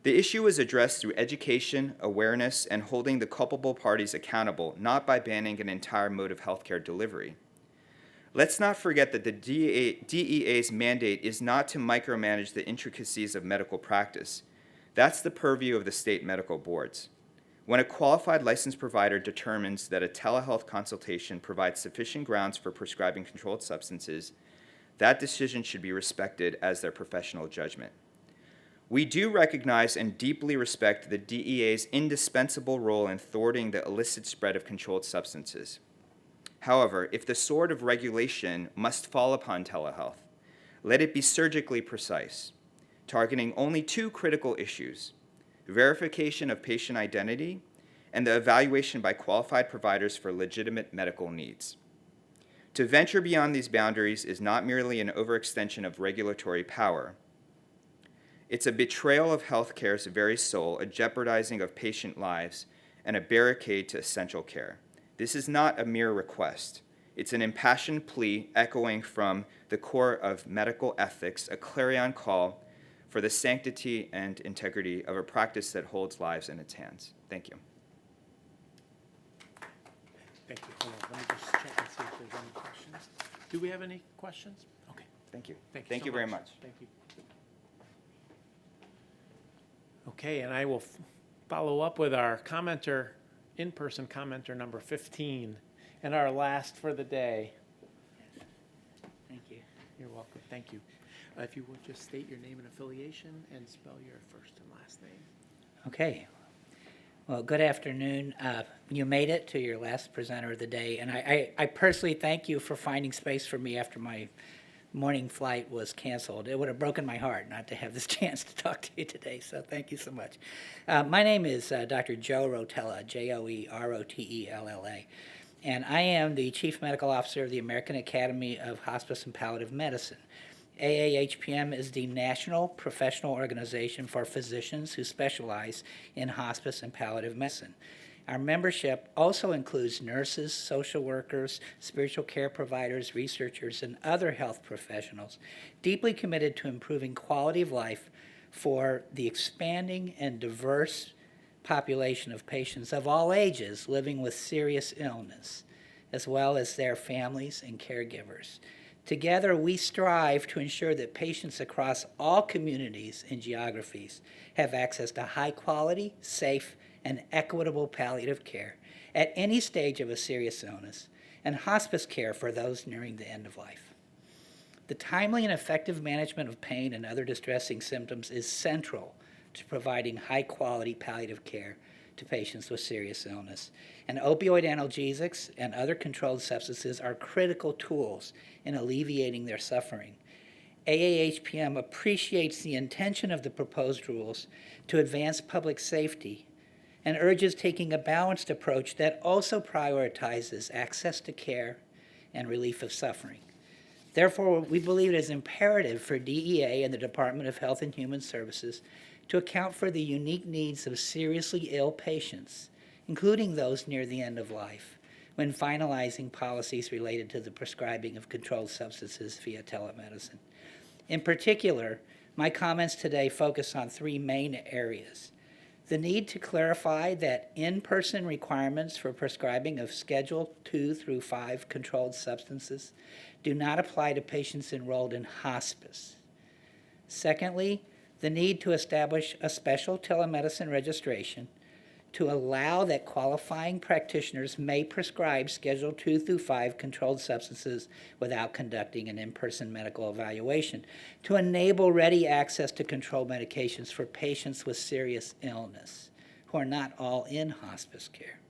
[SPEAKER 16] The issue was addressed through education, awareness, and holding the culpable parties accountable, not by banning an entire mode of healthcare delivery. Let's not forget that the DEA's mandate is not to micromanage the intricacies of medical practice. That's the purview of the state medical boards. When a qualified licensed provider determines that a telehealth consultation provides sufficient grounds for prescribing controlled substances, that decision should be respected as their professional judgment. We do recognize and deeply respect the DEA's indispensable role in thwarting the illicit spread of controlled substances. However, if the sword of regulation must fall upon telehealth, let it be surgically precise, targeting only two critical issues: verification of patient identity and the evaluation by qualified providers for legitimate medical needs. To venture beyond these boundaries is not merely an overextension of regulatory power. It's a betrayal of healthcare's very soul, a jeopardizing of patient lives, and a barricade to essential care. This is not a mere request. It's an impassioned plea echoing from the core of medical ethics, a clarion call for the sanctity and integrity of a practice that holds lives in its hands. Thank you.
[SPEAKER 2] Thank you. Hold on, let me just check and see if there's any questions. Do we have any questions? Okay.
[SPEAKER 16] Thank you.
[SPEAKER 2] Thank you
[SPEAKER 16] very much.
[SPEAKER 2] Thank you. Okay, and I will follow up with our commenter, in-person commenter number 15, and our last for the day.
[SPEAKER 17] Thank you.
[SPEAKER 2] You're welcome. Thank you. If you would just state your name and affiliation and spell your first and last name.
[SPEAKER 17] Okay. Well, good afternoon. You made it to your last presenter of the day, and I personally thank you for finding space for me after my morning flight was canceled. It would have broken my heart not to have this chance to talk to you today, so thank you so much. My name is Dr. Joe Rotella, Joerotella, and I am the Chief Medical Officer of the American Academy of Hospice and Palliative Medicine. AAHPM is the national professional organization for physicians who specialize in hospice and palliative medicine. Our membership also includes nurses, social workers, spiritual care providers, researchers, and other health professionals deeply committed to improving quality of life for the expanding and diverse population of patients of all ages living with serious illness, as well as their families and caregivers. Together, we strive to ensure that patients across all communities and geographies have access to high-quality, safe, and equitable palliative care at any stage of a serious illness, and hospice care for those nearing the end of life. The timely and effective management of pain and other distressing symptoms is central to providing high-quality palliative care to patients with serious illness. And opioid analgesics and other controlled substances are critical tools in alleviating their suffering. AAHPM appreciates the intention of the proposed rules to advance public safety and urges taking a balanced approach that also prioritizes access to care and relief of suffering. Therefore, we believe it is imperative for DEA and the Department of Health and Human Services to account for the unique needs of seriously ill patients, including those near the end of life, when finalizing policies related to the prescribing of controlled substances via telemedicine. In particular, my comments today focus on three main areas: the need to clarify that in-person requirements for prescribing of Schedule 2 through 5 controlled substances do not apply to patients enrolled in hospice. Secondly, the need to establish a special telemedicine registration to allow that qualifying practitioners may prescribe Schedule 2 through 5 controlled substances without conducting an in-person medical evaluation, to enable ready access to controlled medications for patients with serious illness who are not all in hospice care.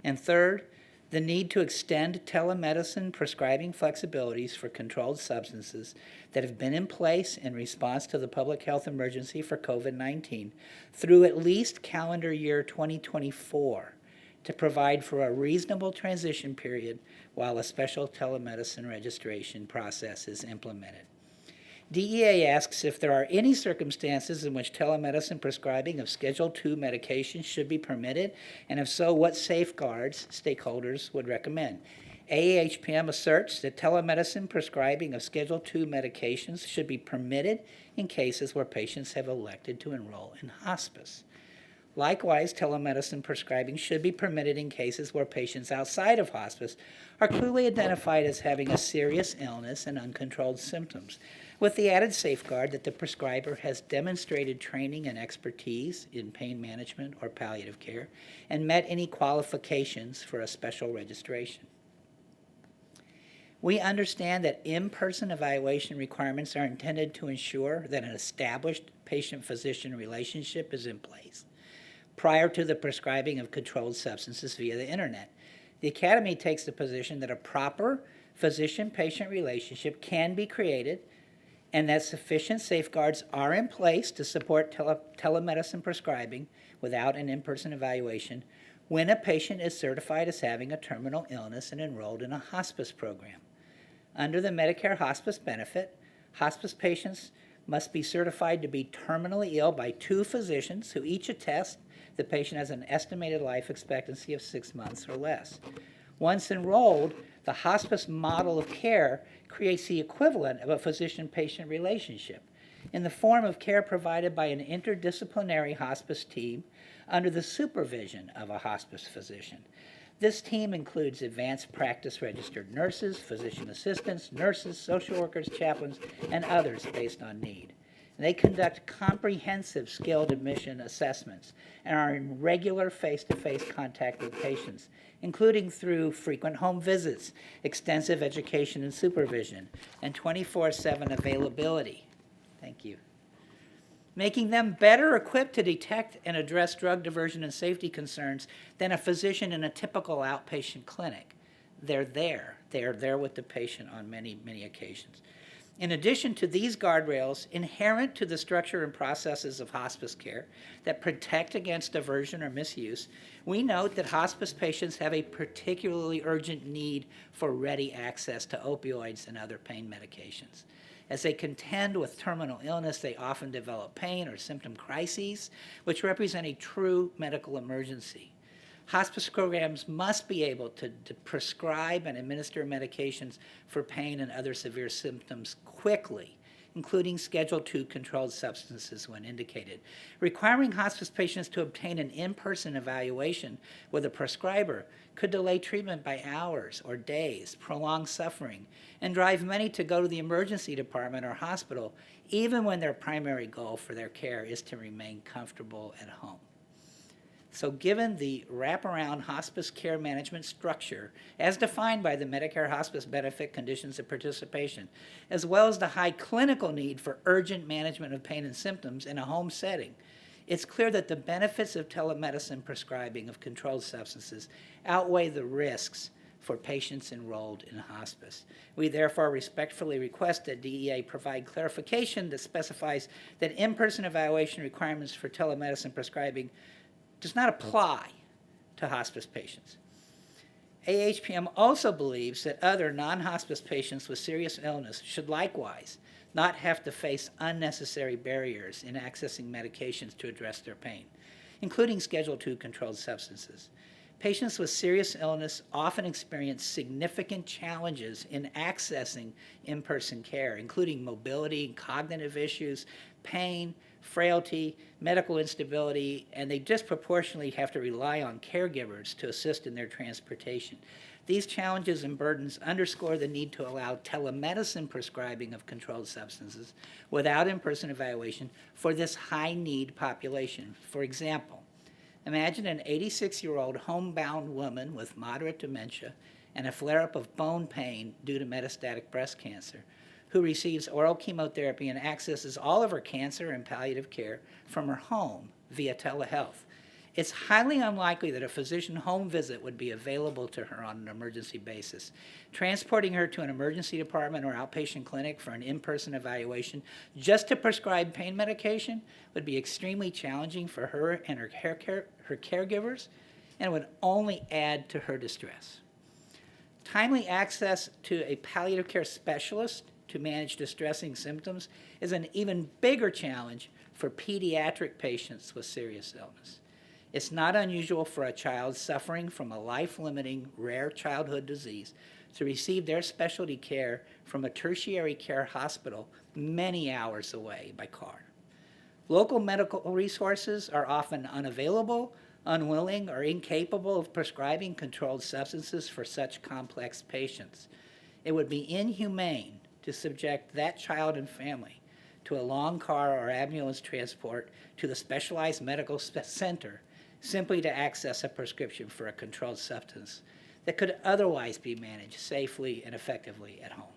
[SPEAKER 17] And third, the need to extend telemedicine prescribing flexibilities for controlled substances that have been in place in response to the public health emergency for COVID-19 through at least calendar year 2024 to provide for a reasonable transition period while a special telemedicine registration process is implemented. DEA asks if there are any circumstances in which telemedicine prescribing of Schedule II medications should be permitted, and if so, what safeguards stakeholders would recommend. AAHPM asserts that telemedicine prescribing of Schedule II medications should be permitted in cases where patients have elected to enroll in hospice. Likewise, telemedicine prescribing should be permitted in cases where patients outside of hospice are clearly identified as having a serious illness and uncontrolled symptoms, with the added safeguard that the prescriber has demonstrated training and expertise in pain management or palliative care and met any qualifications for a special registration. We understand that in-person evaluation requirements are intended to ensure that an established patient-physician relationship is in place prior to the prescribing of controlled substances via the internet. The Academy takes the position that a proper physician-patient relationship can be created and that sufficient safeguards are in place to support telemedicine prescribing without an in-person evaluation when a patient is certified as having a terminal illness and enrolled in a hospice program. Under the Medicare hospice benefit, hospice patients must be certified to be terminally ill by 2 physicians who each attest the patient has an estimated life expectancy of 6 months or less. Once enrolled, the hospice model of care creates the equivalent of a physician-patient relationship in the form of care provided by an interdisciplinary hospice team under the supervision of a hospice physician. This team includes advanced practice registered nurses, physician assistants, nurses, social workers, chaplains, and others based on need. They conduct comprehensive skilled admission assessments and are in regular face-to-face contact with patients, including through frequent home visits, extensive education and supervision, and 24/7 availability. Thank you. Making them better equipped to detect and address drug diversion and safety concerns than a physician in a typical outpatient clinic. They're there. They are there with the patient on many, many occasions. In addition to these guardrails inherent to the structure and processes of hospice care that protect against diversion or misuse, we note that hospice patients have a particularly urgent need for ready access to opioids and other pain medications. As they contend with terminal illness, they often develop pain or symptom crises, which represent a true medical emergency. Hospice programs must be able to prescribe and administer medications for pain and other severe symptoms quickly including Schedule II controlled substances when indicated. Requiring hospice patients to obtain an in-person evaluation with a prescriber could delay treatment by hours or days, prolong suffering, and drive many to go to the emergency department or hospital, even when their primary goal for their care is to remain comfortable at home. So given the wraparound hospice care management structure as defined by the Medicare Hospice Benefit Conditions of Participation, as well as the high clinical need for urgent management of pain and symptoms in a home setting, it's clear that the benefits of telemedicine prescribing of controlled substances outweigh the risks for patients enrolled in hospice. We therefore respectfully request that DEA provide clarification that specifies that in-person evaluation requirements for telemedicine prescribing does not apply to hospice patients. AHPM also believes that other non-hospice patients with serious illness should likewise not have to face unnecessary barriers in accessing medications to address their pain, including Schedule II controlled substances. Patients with serious illness often experience significant challenges in accessing in-person care, including mobility, cognitive issues, pain, frailty, medical instability, and they disproportionately have to rely on caregivers to assist in their transportation. These challenges and burdens underscore the need to allow telemedicine prescribing of controlled substances without in-person evaluation for this high-need population. For example, imagine an 86-year-old homebound woman with moderate dementia and a flare-up of bone pain due to metastatic breast cancer, who receives oral chemotherapy and accesses all of her cancer and palliative care from her home via telehealth. It's highly unlikely that a physician home visit would be available to her on an emergency basis. Transporting her to an emergency department or outpatient clinic for an in-person evaluation just to prescribe pain medication would be extremely challenging for her and her caregivers, and would only add to her distress. Timely access to a palliative care specialist to manage distressing symptoms is an even bigger challenge for pediatric patients with serious illness. It's not unusual for a child suffering from a life-limiting rare childhood disease to receive their specialty care from a tertiary care hospital many hours away by car. Local medical resources are often unavailable, unwilling, or incapable of prescribing controlled substances for such complex patients. It would be inhumane to subject that child and family to a long car or ambulance transport to the specialized medical center simply to access a prescription for a controlled substance that could otherwise be managed safely and effectively at home.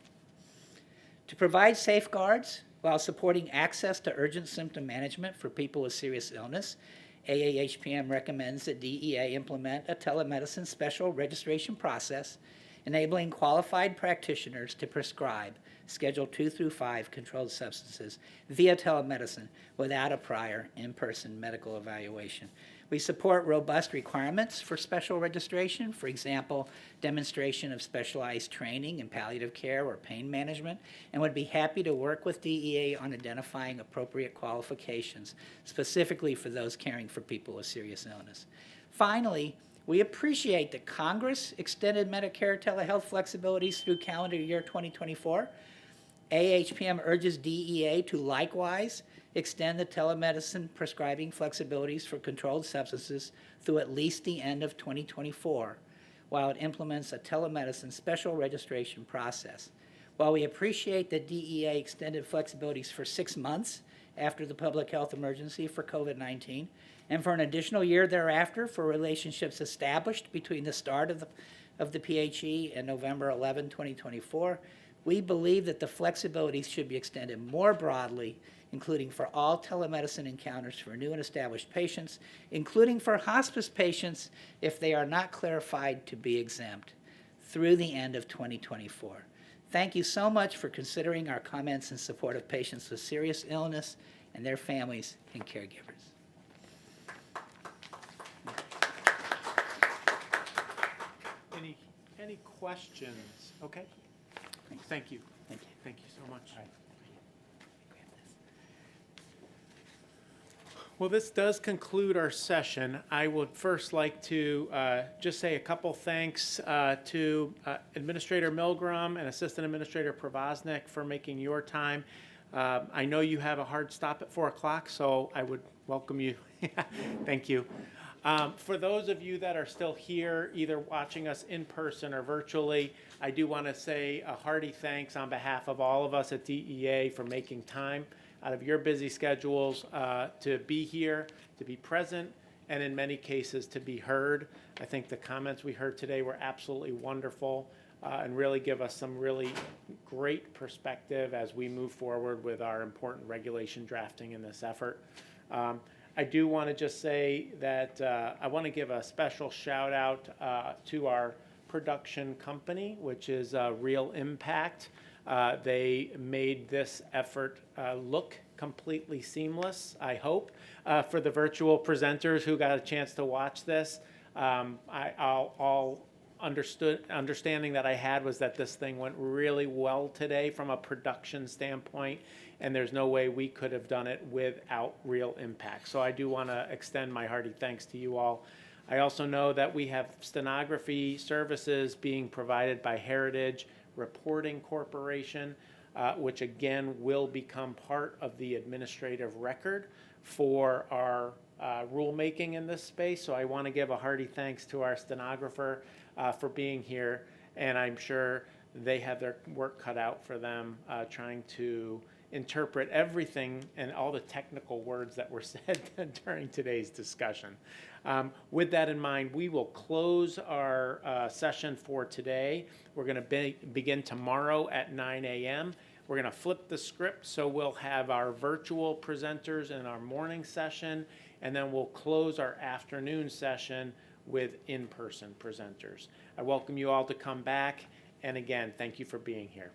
[SPEAKER 17] To provide safeguards while supporting access to urgent symptom management for people with serious illness, AAHPM recommends that DEA implement a telemedicine special registration process enabling qualified practitioners to prescribe Schedule II through V controlled substances via telemedicine without a prior in-person medical evaluation. We support robust requirements for special registration, for example, demonstration of specialized training in palliative care or pain management, and would be happy to work with DEA on identifying appropriate qualifications, specifically for those caring for people with serious illness. Finally, we appreciate that Congress extended Medicare telehealth flexibilities through calendar year 2024. AHPM urges DEA to likewise extend the telemedicine prescribing flexibilities for controlled substances through at least the end of 2024, while it implements a telemedicine special registration process. While we appreciate that DEA extended flexibilities for 6 months after the public health emergency for COVID-19, and for an additional year thereafter for relationships established between the start of the PHE and November 11, 2024, we believe that the flexibilities should be extended more broadly, including for all telemedicine encounters for new and established patients, including for hospice patients if they are not clarified to be exempt, through the end of 2024. Thank you so much for considering our comments in support of patients with serious illness and their families and caregivers.
[SPEAKER 2] Any questions? Okay. Thank you.
[SPEAKER 17] Thank you.
[SPEAKER 2] Thank you so much.
[SPEAKER 17] All right.
[SPEAKER 2] Well, this does conclude our session. I would first like to just say a couple thanks to Administrator Milgram and Assistant Administrator Pravosnik for making your time I know you have a hard stop at 4 o'clock, so I would welcome you. Thank you. For those of you that are still here, either watching us in person or virtually, I do want to say a hearty thanks on behalf of all of us at DEA for making time out of your busy schedules to be here, to be present, and in many cases to be heard. I think the comments we heard today were absolutely wonderful and really give us some really great perspective as we move forward with our important regulation drafting in this effort. I do want to just say that I want to give a special shout out to our production company, which is Real Impact. They made this effort look completely seamless, I hope, for the virtual presenters who got a chance to watch this. Understanding that I had was that this thing went really well today from a production standpoint, and there's no way we could have done it without Real Impact. So I do want to extend my hearty thanks to you all. I also know that we have stenography services being provided by Heritage Reporting Corporation, which again will become part of the administrative record for our rulemaking in this space. So I want to give a hearty thanks to our stenographer for being here, and I'm sure they have their work cut out for them trying to interpret everything and all the technical words that were said during today's discussion. With that in mind, we will close our session for today. We're going to begin tomorrow at 9 a.m. We're going to flip the script, so we'll have our virtual presenters in our morning session, and then we'll close our afternoon session with in-person presenters. I welcome you all to come back, and again, thank you for being here.